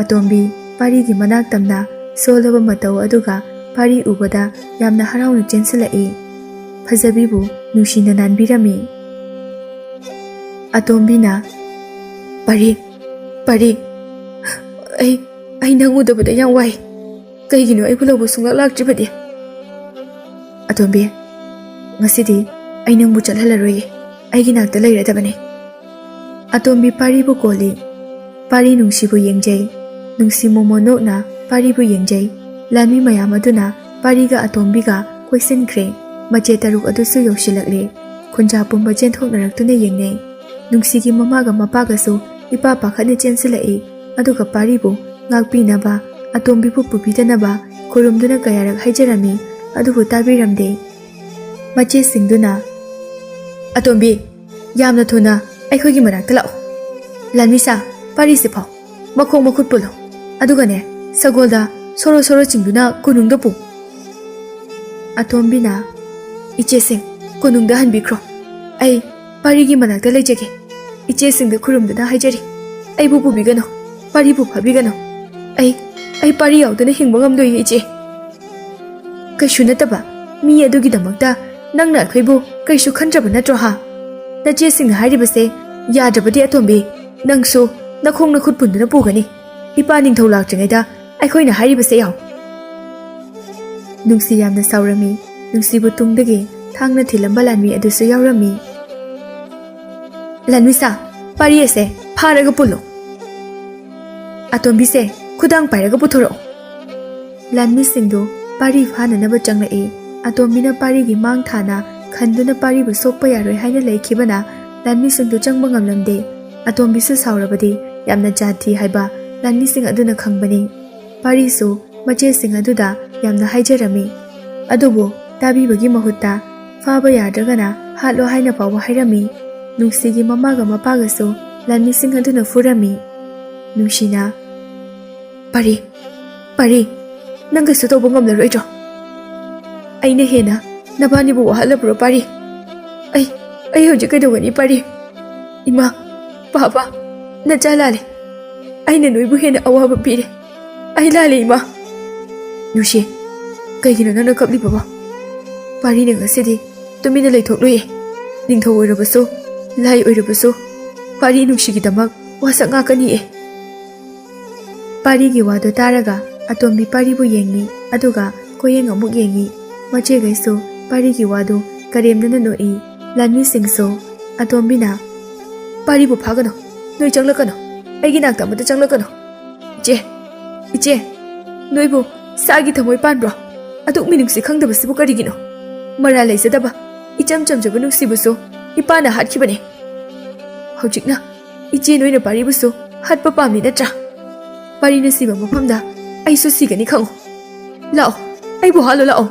ꯑꯇꯣꯝꯕꯤ ꯄꯥꯔꯤꯒꯤ ꯃꯅꯥꯛ ꯇꯝꯅ ꯁꯣꯜꯂꯕ ꯃꯇꯧ ꯑꯗꯨꯒ ꯄꯥꯔꯤ ꯎꯕꯗ ꯌꯥꯝꯅ ꯍꯔꯥꯎꯅ ꯆꯦꯟꯁꯤꯜꯂꯛꯏ꯫ ꯐꯖꯕꯤꯕꯨ ꯅꯨꯡꯁꯤꯅ ꯅꯥꯟꯕꯤꯔꯝꯃꯤ꯫ ꯑꯇꯣꯝꯕꯤꯅ ꯄꯥꯔꯤ ꯑꯩ ꯅꯪ ꯎꯗꯕꯗ ꯌꯥꯝ ꯋꯥꯏ꯫ ꯀꯩꯒꯤꯅꯣ ꯑꯩꯕꯨ ꯂꯧꯕ ꯁꯨꯡꯂꯥꯛ ꯂꯥꯛꯇ꯭ꯔꯤꯕꯗꯤ? ꯑꯇꯣꯝꯕꯤ, ꯉꯁꯤꯗꯤ ꯑꯩ ꯅꯪꯕు ꯆꯠꯍꯜꯂꯔꯣꯏꯌꯦ, ꯑꯩꯒꯤ ꯅꯥꯛꯇ ꯂꯩꯔꯗꯕꯅꯤ꯫ ꯑꯇꯣꯝꯕꯤ ꯄꯥꯔꯤꯕꯨ ꯀꯣꯜꯂꯤ꯫ ꯄꯥꯔꯤ ꯅꯨꯡꯁꯤꯕꯨ ꯌꯦꯡꯖꯩ꯫ ꯅꯨꯡꯁꯤ ꯃꯣꯃꯣ ꯅꯣꯛꯅ ꯄꯥꯔꯤꯕꯨ ꯌꯦꯡꯖꯩ꯫ ꯂꯥꯟꯃꯤ ꯃꯌꯥꯝ ꯑꯗꯨꯅ ꯄꯥꯔꯤꯒ ꯑꯇꯣꯝꯕꯤꯒ ꯀꯣꯏꯁꯤꯟꯈ꯭ꯔꯦ꯫ ꯃꯆꯦ ꯇꯔꯨꯛ ꯑꯗꯨꯁꯨ ꯌꯧꯁꯤꯜꯂꯛꯂꯦ꯫ ꯈꯨꯟꯖꯥ ꯄꯨꯝꯕ ꯆꯦꯟꯊꯣꯛꯅꯔꯛꯇꯨꯅ ꯌꯦꯡꯅꯩ꯫ ꯅꯨꯡꯁꯤꯒꯤ ꯃꯃꯥꯒ ꯃꯄꯥꯒꯁꯨ ꯏꯄꯥ ꯄꯥꯈꯠꯅ ꯆꯦꯟꯁꯤꯜꯂꯛꯏ꯫ ꯑꯗꯨꯒ ꯄꯥꯔꯤꯕꯨ ꯉꯥꯛꯄꯤꯅꯕ, ꯑꯇꯣꯝꯕꯤꯕꯨ ꯄꯨꯕꯤꯗꯅꯕ ꯈꯨꯔꯨꯝꯗꯨꯅ ꯀꯌꯥꯔꯛ ꯍꯥꯏꯖꯔꯝꯃꯤ, ꯑꯗꯨꯕꯨ ꯇꯥꯕꯤꯔꯝꯗꯦ꯫ ꯃꯆꯦꯁꯤꯡꯗꯨꯅ ꯑꯇꯣꯝꯕꯤ, ꯌꯥꯝꯅ ꯊꯨꯅ ꯑꯩꯈꯣꯏꯒꯤ ꯃꯅꯥꯛꯇ ꯂꯥꯛꯑꯣ꯫ ꯂꯥꯟꯃꯤꯁꯥ, ꯄꯥꯔꯤꯁꯦ ꯐꯥꯎ, ꯃꯈꯣꯡ ꯃꯈꯨꯠ ꯄꯨꯜꯂꯣ, ꯑꯗꯨꯒꯅꯦ ꯁꯒꯣꯜꯗ ꯁꯣꯔꯣ ꯁꯣꯔꯣ ꯆꯤꯡꯗꯨꯅ ꯀꯣꯅꯨꯡꯗ ꯄꯨ꯫ ꯑꯇꯣꯝꯕꯤꯅ ꯏꯆꯦꯁꯤꯡ, ꯀꯣꯅꯨꯡꯗ ꯍꯟꯕꯤꯈ꯭ꯔꯣ, ꯑꯩ ꯄꯥꯔꯤꯒꯤ ꯃꯅꯥꯛꯇ ꯂꯩꯖꯒꯦ꯫ ꯏꯆꯦꯁꯤꯡꯗ ꯈꯨꯔꯨꯝꯗꯨꯅ ꯍꯥꯏꯖꯔꯤ, ꯑꯩꯕꯨ ꯄꯨꯕꯤꯒꯅꯨ, ꯄꯥꯔꯤꯕꯨ ꯐꯥꯕꯤꯒꯅꯨ꯫ ꯑꯩ ꯄꯥꯔꯤ ꯌꯥꯎꯗꯅ ꯍꯤꯡꯕ ꯉꯝꯂꯣꯏꯌꯦ ꯏꯆꯦ꯫ ꯀꯩꯁꯨ ꯅꯠꯇꯕ ꯃꯤ ꯑꯗꯨꯒꯤꯗꯃꯛꯇ ꯅꯪꯅ ꯑꯩꯈꯣꯏꯕꯨ ꯀꯩꯁꯨ ꯈꯟꯗ꯭ꯔꯕ ꯅꯠꯇ꯭ꯔꯣ ꯍꯥ? ꯅꯆꯦꯁꯤꯡꯅ ꯍꯥꯏꯔꯤꯕꯁꯦ ꯌꯥꯗ꯭ꯔꯕꯗꯤ ꯑꯇꯣꯝꯕꯤ, ꯅꯪꯁꯨ ꯅꯈꯣꯡ ꯅꯈꯨꯠ ꯄꯨꯟꯗꯨꯅ ꯄꯨꯒꯅꯤ꯫ ꯏꯄꯥ ꯅꯤꯡꯊꯧ ꯂꯥꯛꯇ꯭ꯔꯤꯉꯩꯗ ꯑꯩꯈꯣꯏꯅ ꯍꯥꯏꯔꯤꯕꯁꯦ ꯌꯥꯎ꯫ ꯅꯨꯡꯁꯤ ꯌꯥꯝꯅ ꯁꯥꯎꯔꯝꯃꯤ꯫ ꯅꯨꯡꯁꯤꯕꯨ ꯇꯨꯡꯗꯒꯤ ꯊꯥꯡꯅ ꯊꯤꯜꯂꯝꯕ ꯂꯥꯟꯃꯤ ꯑꯗꯨꯁꯨ ꯌꯥꯎꯔꯝꯃꯤ꯫ ꯂꯥꯟꯃꯤꯁꯥ, ꯄꯥꯔꯤ ꯑꯁꯦ ꯐꯥꯔꯒ ꯄꯨꯜꯂꯨ꯫ ꯑꯇꯣꯝꯕꯤꯁꯦ ꯈꯨꯗꯥꯡ ꯄꯥꯏꯔꯒ ꯄꯨꯊꯣꯔꯛꯑꯣ꯫ ꯂꯥꯟꯃꯤꯁꯤꯡꯗꯨ ꯄꯥꯔꯤ ꯐꯥꯅꯅꯕ ꯆꯪꯂꯛꯏ꯫ ꯑꯇꯣꯝꯕꯤꯅ ꯄꯥꯔꯤꯒꯤ ꯃꯥꯡ ꯊꯥꯅ ꯈꯟꯗꯨꯅ ꯄꯥꯔꯤꯕꯨ ꯁꯣꯛꯄ ꯌꯥꯔꯣꯏ ꯍꯥꯏꯅ ꯂꯩꯈꯤꯕꯅ ꯂꯥꯟꯃꯤꯁꯤꯡꯗꯨ ꯆꯪꯕ ꯉꯝꯂꯝꯗꯦ꯫ ꯑꯇꯣꯝꯕꯤꯁꯨ ꯁꯥꯎꯔꯕꯗꯤ ꯌꯥꯝꯅ ꯖꯥꯊꯤ ꯍꯥꯏꯕ ꯂꯥꯟꯃꯤꯁꯤꯡ ꯑꯗꯨꯅ ꯈꯪꯕꯅꯤ꯫ ꯄꯥꯔꯤꯁꯨ ꯃꯆꯦꯁꯤꯡ ꯑꯗꯨꯗ ꯌꯥꯝꯅ ꯍꯥꯏꯖꯔꯝꯃꯤ, ꯑꯗꯨꯕꯨ ꯇꯥꯕꯤꯕꯒꯤ ꯃꯍꯨꯠꯇ ꯐꯥꯕ ꯌꯥꯗ꯭ꯔꯒꯅ ꯍꯥꯠꯂꯣ ꯍꯥꯏꯅ ꯐꯥꯎꯕ ꯍꯥꯏꯔꯝꯃꯤ꯫ ꯅꯨꯡꯁꯤꯒꯤ ꯃꯃꯥꯒ ꯃꯄꯥꯒꯁꯨ ꯂꯥꯟꯃꯤꯁꯤꯡ ꯑꯗꯨꯅ ꯐꯨꯔꯝꯃꯤ꯫ ꯅꯨꯡꯁꯤꯅ ꯄꯥꯔꯤ, ꯅꯪ ꯀꯩꯁꯨ ꯇꯧꯕ ꯉꯝꯂꯔꯣꯏꯗ꯭ꯔꯣ? ꯑꯩꯅ ꯍꯦꯟꯅ ꯅꯕꯥꯅꯤꯕꯨ ꯋꯥꯍꯜꯂꯕ꯭ꯔꯣ ꯄꯥꯔꯤ? ꯑꯩ ꯍꯧꯖꯤꯛ ꯀꯩꯗꯧꯒꯅꯤ ꯄꯥꯔꯤ? ꯏꯃꯥ, ꯄꯥꯄꯥ, ꯅꯆꯥ ꯂꯥꯜꯂꯦ, ꯑꯩꯅ ꯅꯣꯏꯕꯨ ꯍꯦꯟꯅ ꯑꯋꯥꯕ ꯄꯤꯔꯦ, ꯑꯩ ꯂꯥꯜꯂꯦ ꯏꯃꯥ꯫ ꯅꯨꯡꯁꯤ, ꯀꯩꯒꯤꯅꯣ ꯅꯪꯅ ꯀꯞꯂꯤꯕꯕꯣ? ꯄꯥꯔꯤꯅ ꯉꯁꯤꯗꯤ ꯇꯨꯃꯤꯟꯅ ꯂꯩꯊꯣꯛꯂꯣꯏꯌꯦ꯫ ꯅꯤꯡꯊꯧ ꯑꯣꯏꯔꯕꯁꯨ ꯂꯥꯏ ꯑꯣꯏꯔꯕꯁꯨ ꯄꯥꯔꯤ ꯅꯨꯡꯁꯤꯒꯤꯗꯃꯛ ꯋꯥꯁꯛ ꯉꯥꯛꯀꯅꯤꯌꯦ꯫ ꯄꯥꯔꯤꯒꯤ ꯋꯥꯗꯨ ꯇꯥꯔꯒ ꯑꯇꯣꯝꯕꯤ ꯄꯥꯔꯤꯕꯨ ꯌꯦꯡꯉꯤ, ꯑꯗꯨꯒ ꯀꯣꯌꯦꯡ ꯑꯃꯨꯛ ꯌꯦꯡꯉꯤ꯫ ꯃꯆꯦꯒꯩꯁꯨ ꯄꯥꯔꯤꯒꯤ ꯋꯥꯗꯨ ꯀꯔꯦꯝꯅꯅ ꯅꯣꯛꯏ꯫ ꯂꯥꯟꯃꯤꯁꯤꯡꯁꯨ ꯑꯇꯣꯝꯕꯤꯅ ꯄꯥꯔꯤꯕꯨ ꯐꯥꯒꯅꯨ, ꯅꯣꯏ ꯆꯪꯂꯛꯀꯅꯨ, ꯑꯩꯒꯤ ꯅꯥꯛꯇ ꯑꯃꯠꯇ ꯆꯪꯂꯛꯀꯅꯨ꯫ ꯏꯆꯦ, ꯅꯣꯏꯕꯨ ꯁꯥꯒꯤ ꯊꯃꯣꯏ ꯄꯥꯟꯕ꯭ꯔꯣ? ꯑꯗꯨꯛ ꯃꯤꯅꯨꯡꯁꯤ ꯈꯪꯗꯕꯁꯤꯕꯨ ꯀꯔꯤꯒꯤꯅꯣ? ꯃꯔꯥꯜ ꯂꯩꯖꯗꯕ ꯏꯆꯝ ꯆꯝꯖꯕ ꯅꯨꯡꯁꯤꯕꯨꯁꯨ ꯏꯄꯥꯅ ꯍꯥꯠꯈꯤꯕꯅꯤ꯫ ꯍꯧꯖꯤꯛꯅ ꯏꯆꯦ ꯅꯣꯏꯅ ꯄꯥꯔꯤꯕꯨꯁꯨ ꯍꯥꯠꯄ ꯄꯥꯝꯃꯤ ꯅꯠꯇ꯭ꯔꯥ? ꯄꯥꯔꯤꯅ ꯁꯤꯕ ꯃꯐꯝꯗ ꯑꯩꯁꯨ ꯁꯤꯒꯅꯤ ꯈꯪꯉꯨ꯫ ꯂꯥꯛꯑꯣ, ꯑꯩꯕꯨ ꯍꯥꯠꯂꯣ ꯂꯥꯛꯑꯣ꯫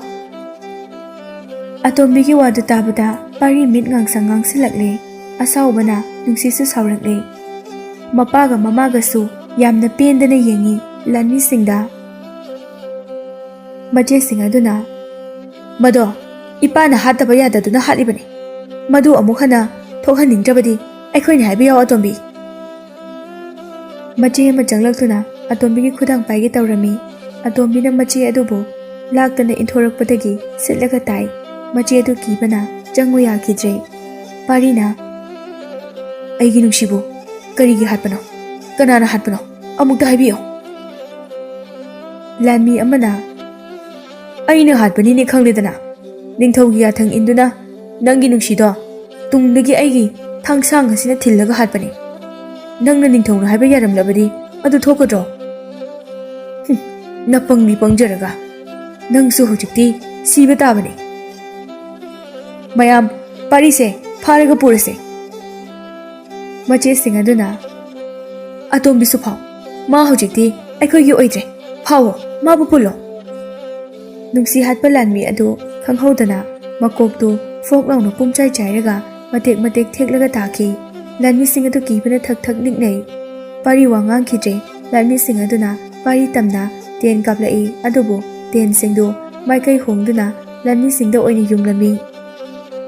ꯑꯇꯣꯝꯕꯤꯒꯤ ꯋꯥꯗꯨ ꯇꯥꯕꯗ ꯄꯥꯔꯤ ꯃꯤꯠ ꯉꯥꯡꯁꯪ ꯉꯥꯡꯁꯤꯜꯂꯛꯂꯦ꯫ ꯑꯁꯥꯎꯕꯅ ꯅꯨꯡꯁꯤꯁꯨ ꯁꯥꯎꯔꯛꯂꯦ꯫ ꯃꯄꯥꯒ ꯃꯃꯥꯒꯁꯨ ꯌꯥꯝꯅ ꯄꯦꯟꯗꯅ ꯌꯦꯡꯉꯤ ꯂꯥꯟꯃꯤꯁꯤꯡꯗ꯫ ꯃꯆꯦꯁꯤꯡ ꯑꯗꯨꯅ ꯃꯗꯣ ꯏꯄꯥꯅ ꯍꯥꯠꯇꯕ ꯌꯥꯗꯗꯨꯅ ꯍꯥꯠꯂꯤꯕꯅꯤ꯫ ꯃꯗꯨ ꯑꯃꯨꯛ ꯍꯟꯅ ꯊꯣꯛꯍꯟꯅꯤꯡꯗ꯭ꯔꯕꯗꯤ ꯑꯩꯈꯣꯏꯅ ꯍꯥꯏꯕ ꯌꯥꯎ ꯑꯇꯣꯝꯕꯤ꯫ ꯃꯆꯦ ꯑꯃ ꯆꯪꯂꯛꯇꯨꯅ ꯑꯇꯣꯝꯕꯤꯒꯤ ꯈꯨꯗꯥꯡ ꯄꯥꯏꯒꯦ ꯇꯧꯔꯝꯃꯤ꯫ ꯑꯇꯣꯝꯕꯤꯅ ꯃꯆꯦ ꯑꯗꯨꯕు ꯂꯥꯛꯇꯅ ꯏꯟꯊꯣꯔꯛꯄꯗꯒꯤ ꯁꯤꯠꯂꯒ ꯇꯥꯏ꯫ ꯃꯆꯦ ꯑꯗꯨ ꯀꯤꯕꯅ ꯆꯪꯉꯨ ꯌꯥꯈꯤꯗ꯭ꯔꯦ꯫ ꯄꯥꯔꯤꯅ ꯑꯩꯒꯤ ꯅꯨꯡꯁꯤꯕꯨ ꯀꯔꯤꯒꯤ ꯍꯥꯠꯄꯅꯣ? ꯀꯅꯥꯅ ꯍꯥꯠꯄꯅꯣ? ꯑꯃꯨꯛꯇ ꯍꯥꯏꯕꯤꯌꯨ꯫ ꯂꯥꯟꯃꯤ ꯑꯃꯅ ꯑꯩꯅ ꯍꯥꯠꯄꯅꯤꯅꯦ ꯈꯪꯂꯦꯗꯅ꯫ ꯅꯤꯡꯊꯧꯒꯤ ꯌꯥꯊꯪ ꯏꯟꯗꯨꯅ ꯅꯪꯒꯤ ꯅꯨꯡꯁꯤꯗꯣ ꯇꯨꯡꯗꯒꯤ ꯑꯩꯒꯤ ꯊꯥꯡꯁꯥꯡ ꯑꯁꯤꯅ ꯊꯤꯜꯂꯒ ꯍꯥꯠꯄꯅꯤ꯫ ꯅꯪꯅ ꯅꯤꯡꯊꯧꯅ ꯍꯥꯏꯕ ꯌꯥꯔꯝꯂꯕꯗꯤ ꯑꯗꯨ ꯊꯣꯛꯀꯗ꯭ꯔꯣ? ꯅꯄꯪꯗꯤ ꯄꯪꯖꯔꯒ ꯅꯪꯁꯨ ꯍꯧꯖꯤꯛꯇꯤ ꯁꯤꯕ ꯇꯥꯕꯅꯤ꯫ ꯃꯌꯥꯝ ꯄꯥꯔꯤꯁꯦ ꯐꯥꯔꯒ ꯄꯨꯔꯁꯦ꯫ ꯃꯆꯦꯁꯤꯡ ꯑꯗꯨꯅ ꯑꯇꯣꯝꯕꯤꯁꯨ ꯐꯥꯎ, ꯃꯥ ꯍꯧꯖꯤꯛꯇꯤ ꯑꯩꯈꯣꯏꯒꯤ ꯑꯣꯏꯗ꯭ꯔꯦ, ꯐꯥꯎꯋꯣ, ꯃꯥꯕꯨ ꯄꯨꯜꯂꯣ꯫ ꯅꯨꯡꯁꯤ ꯍꯥꯠꯄ ꯂꯥꯟꯃꯤ ꯑꯗꯨ ꯈꯪꯍꯧꯗꯅ ꯃꯀꯣꯛꯇꯨ ꯐꯣꯛ ꯂꯥꯎꯅ ꯄꯨꯡꯆꯥꯏ ꯆꯥꯏꯔꯒ ꯃꯇꯦꯛ ꯃꯇꯦꯛ ꯊꯦꯛꯂꯒ ꯇꯥꯈꯤ꯫ ꯂꯥꯟꯃꯤꯁꯤꯡ ꯑꯗꯨ ꯀꯤꯕꯅ ꯊꯛ ꯊꯛ ꯅꯤꯛꯅꯩ꯫ ꯄꯥꯔꯤ ꯋꯥ ꯉꯥꯡꯈꯤꯗ꯭ꯔꯦ꯫ ꯂꯥꯟꯃꯤꯁꯤꯡ ꯑꯗꯨꯅ ꯄꯥꯔꯤ ꯇꯝꯅ ꯇꯦꯟ ꯀꯥꯞꯂꯛꯏ, ꯑꯗꯨꯕꯨ ꯇꯦꯟꯁꯤꯡꯗꯨ ꯃꯥꯏꯀꯩ ꯍꯣꯡꯗꯨꯅ ꯂꯥꯟꯃꯤꯁꯤꯡꯗ ꯑꯣꯏꯅ ꯌꯨꯡꯂꯝꯃꯤ꯫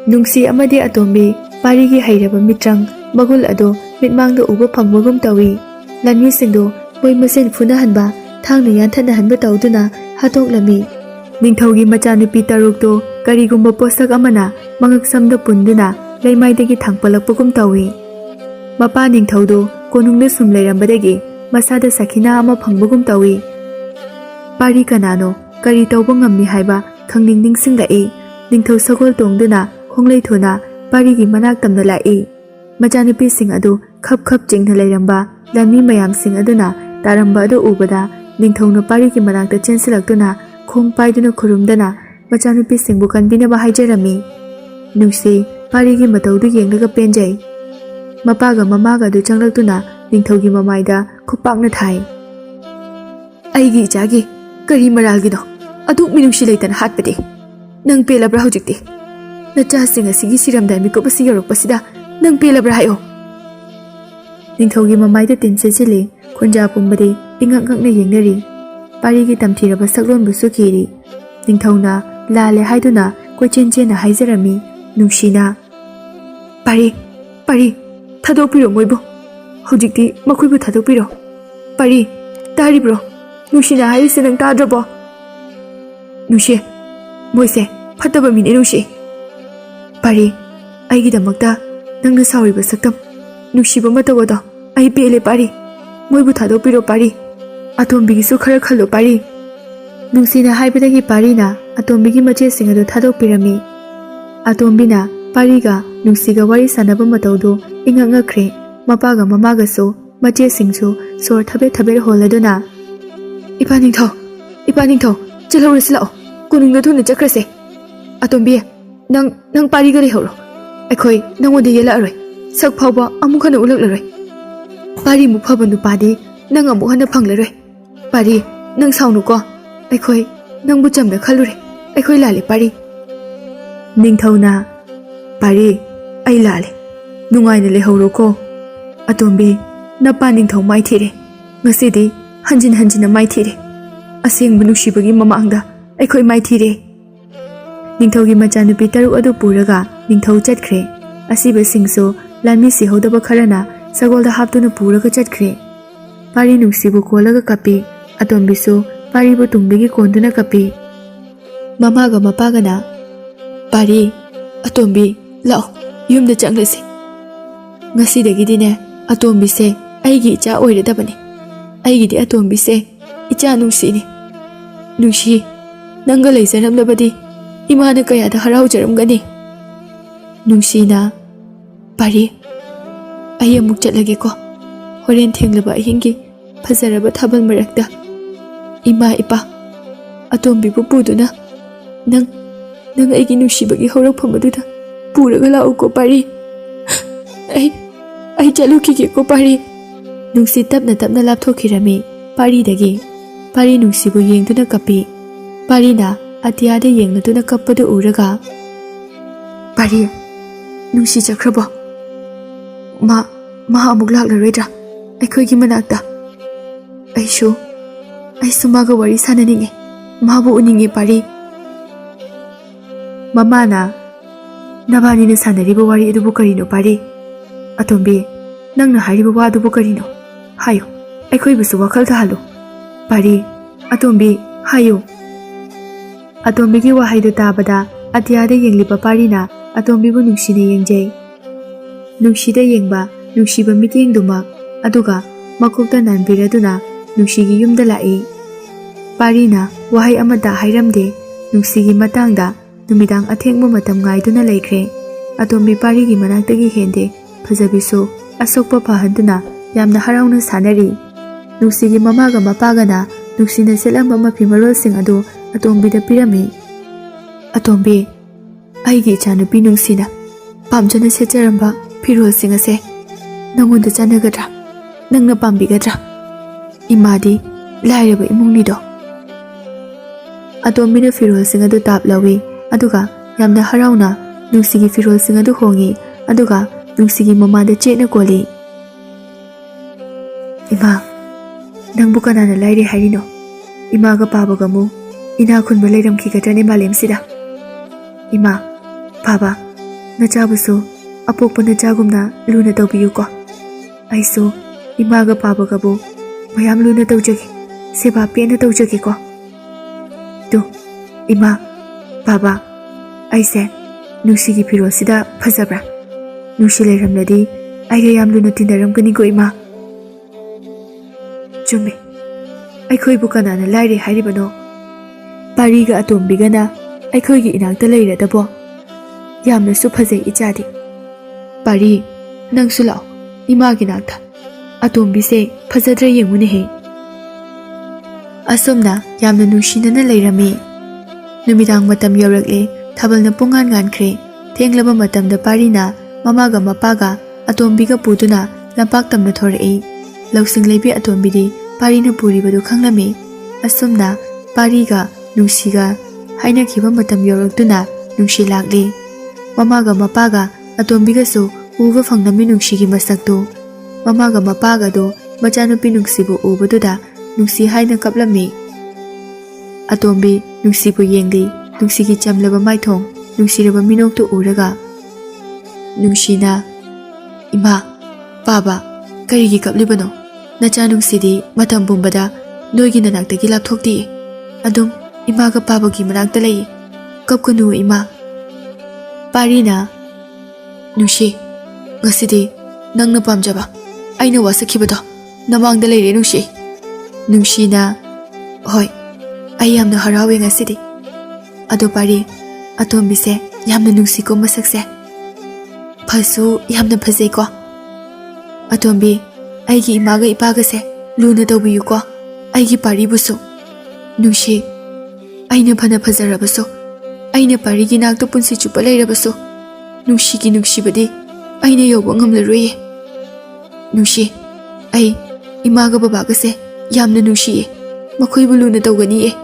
Nungsi amadi Atombi parigi hairaba mitrang magul ado mitmangda uba phangwagum tawi. Lanmi singdo moi masen funahanba thangna yanthanahanba tawduna hatoklami. Ningthaugi machanupi tarukto karigumba posak amana mangak samda punduna leimaidagi thangpalakpagum tawi. Mapa ningthaudo konungna sum leirambadagi masada sakina ama phangbagum tawi. Pari kanano kari tawba ngammi haiba khangning ningsinglai. Ningthau sagol tongduna khonglei thona parigi manak tamna lai. Machanupi sing adu khap khap chingna leiramba lanmi mayam sing aduna taramba adu ubada ningthauna parigi manakta chensilaktuna khong paiduna khurumdana machanupi singbu kanbinaba haijarami. Nungsi parigi mataudu yenglaga penjai. Mapaga mamaga du changlaktuna ningthaugi mamaida khupakna thai. Aigi ichagi kari maralgido aduk minungsi leitana hatpade. Nang pelabra hojikti. Nachasing asigi siramdai mikop asi yorokpasida nang pelabra hayo. Ningthaugi mamaida tinsesili khonja pumbadi ingak-ngakna yengnari. Parigi tamthiraba saklonbu sukiri. Ningthauna lale haiduna koichenchena haijarami. Nungsina Pari thadokpiro moibo. Hojikti makoibu thadokpiro. Pari taribro. Nungsina haise nang tadrabo. Nungsi moise fataba mine nungsi. Pari aigidamakta nangna sauriba saktam nungsiba matawado ai pele pari. Moibu thadokpiro Pari. Atombigisu khara khallo Pari. Nungsina haibadagi Parina Atombigi mache singadu thadokpirami. Atombina Pariga Nungsiga wari sanaba matawdo ingak-ngakre. Mapaga mamagasu mache singsu sor thabe holaduna. Ipa ningthau chalhorasi lao kunungna thuna chakrase. Atombi nang Pariga lehoro aikhoi nangonda yela aroi sak phawba amuk hana ulaklaroi. Pari muk phaba nupadi nang amuk hana phanglaroi. Pari nang saunuko aikhoi nangbu chamna khalure aikhoi lale Pari. Ningthauna Pari ai lale nungaina lehoro ko. Atombi napa ningthau mai thire ngasidi hanjina mai thire asengba nungsibagi mamangda aikhoi mai thire. Ningthaugi machanupi taruk adu puraga ningthau chatkre. Asiba singso lanmi sihodaba kharana sagolda haptuna puraga chatkre. Pari nungsibu kolaga kapi. Atombisu Paribu tungbigi konduna kapi. Mamaga mapagana Pari Atombi lao yumda changlasi. Ngasidagidine Atombise aigi icha oiradabani. Aigidi Atombise icha nungsini. Nungsi nanga leizaramlabadi imana kayada haraujaramgani. Nungsina Pari ai amuk chatlage ko. Horen thenglaba ahingi fazaraba thabal marakta ima ipa Atombibu puduna nang aigi nungsibagi horakpham aduda puraga lau ko Pari. Ai chalukige ko Pari. Nungsi tapna lapthokirami Paridagi. Pari nungsibu yengduna kapi. Parina atiyada yengnaduna kappadu uraga Pari nungsi chakrabo. Ma amuk laklaroi aikhoi manakta. Aisu maga wari sananinge mabu uninge Pari. Mamana nabanina sanariba wari adubu karino Pari. Atombi nangna hariba wa adubu karino hayo aikhoi busu wakhal thahalo Pari. Atombi hayo. Atombigi wahaidu tabada atiyada yengliba Parina Atombibu nungsina yengjai. Nungsida yengba nungsiba mityengdumak aduga makokta nanbiraduna nungsigi yumda lai. Parina wahai amata hairamde nungsigi matangda numidang athengba matam ngaiduna laikre. Atombi Parigi manaktagi hende phajabisu asokpa phahanduna yamna harauna sanari. Nungsigi mamaga mapagana nungsina selamba mafi marolsing adu Atombida pirami. Atombi aigi ichanupi nungsina pamjana sejaramba firolsing ase nangonda chanagadra nangna pambigadra. Imadi lairaba imungnido. Atombina firolsing adu taplawi aduga yamna harauna nungsigi firolsing adu hongi aduga nungsigi mamada chena koli. Ima nangbu kanana laire harino. Imaga pabagamu ina khunba leiramkhigadrane malemsida. Ima paba nachabusu apokpa nachagumna luna tawbiyuko. Aisu imaga pabagabu mayam luna tawjagi seba pena tawjagi ko. Tu ima baba aise nungsigi pirosida phajabra. Nungsi leiramnadi aiga yam luna tinaramgani ko ima. Chumi aikhoi bu kanana lairi hairibano. Pariga atombigana aikhoi gi inakta leiradabo. Yamna su phajai ichadi. Pari nangsu lao ima gi nakta. Atombi se phajadra yengmune he. Asomna yamna nungsinana leirami. Numidang matam yaurakle thabalna pungan ngankre. Thenglaba matamda parina mamaga mapaga atombiga puduna lampak tamna thorai. Lausing leibi atombidi parina puribadu khanglami. Asomna pariga nungsiga haina khiba matam yauraktuna nungsi lakle. Mamaga mapaga atombiga su uva fangnami nungsigi masaktu. Mamaga mapaga do machanupi nungsibu ubaduda nungsi haina kaplami. Atombi nungsibu yengli nungsigi chamlaba maithong nungsiraba minoktu uraga. Nungsina ima baba karigi kaplibano. Nacha nungsidi matam bumbada noigi nanaktagi lapthokti. Adum imaga babagi manakta lay. Kapkanu ima. Parina nungsi ngasidi nangna pamjaba aina wasakhibado namangda leire nungsi. Nungsina hoi ai yamna harawe ngasidi. Ado pari atombise yamna nungsi ko masakse. Phasu yamna phajai ko. Atombi aigi imaga ipaga se luna tawbiyu ko. Aigi pari busu. Nungsi aina phana phajarabasu. Aina parigi nakto punsi chupa leirabasu. Nungsigi nungsibadi aina yoba ngamlaroi. Nungsi ai imaga babaga se yamna nungsiye. Makhoibu luna tawgani e.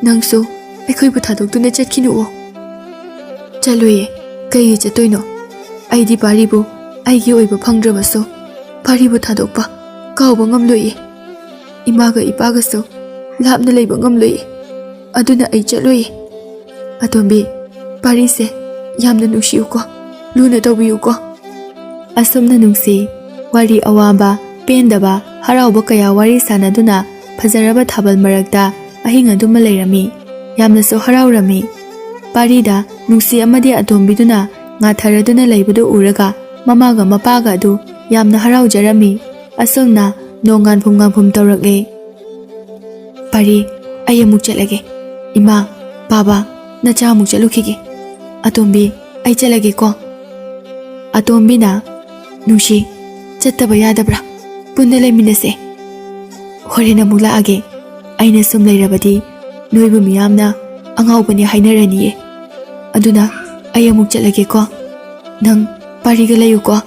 Nangso aikhoibu thadokduna chatkinu o. Chaloye kai chatoino. Aidi paribu aigi oiba phangdrabasu. Paribu thadokpa kauba ngamloi. Imaga ipaga so lapna leiba ngamloi. Aduna ai chaloye. Atombi parise yamna nungsiyu ko luna tawbiyu ko. Asomna nungsi wari awaba pendaba harauba kaya wari sanaduna phajaraba thabal marakta ahing aduma leirami. Yamna so haraurami. Parida nungsi amadi atombiduna ngatharaduna leibudu uraga mamaga mapaga adu yamna haraujarami. Asomna nongan phum tawrakle. Pari ayamuk chalage. Ima baba nacha amuk chalukhige. Atombi ai chalage ko. Atombi na nungsi chattaba yadabra punna leiminase. Horena mula age aina sum leirabadi noibu miyamna angaubani hainarani. Aduna ai amuk chalage ko. Nang pariga layu ko.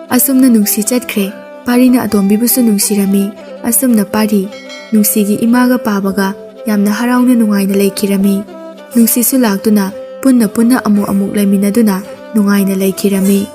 Asomna nungsi chatkre. Parina atombi busu nungsirami. Asomna pari nungsigi imaga pabaga yamna harauna nungaina leikirami. Nungsi su laktuna punna amuk amuk laiminaduna nungaina leikirami.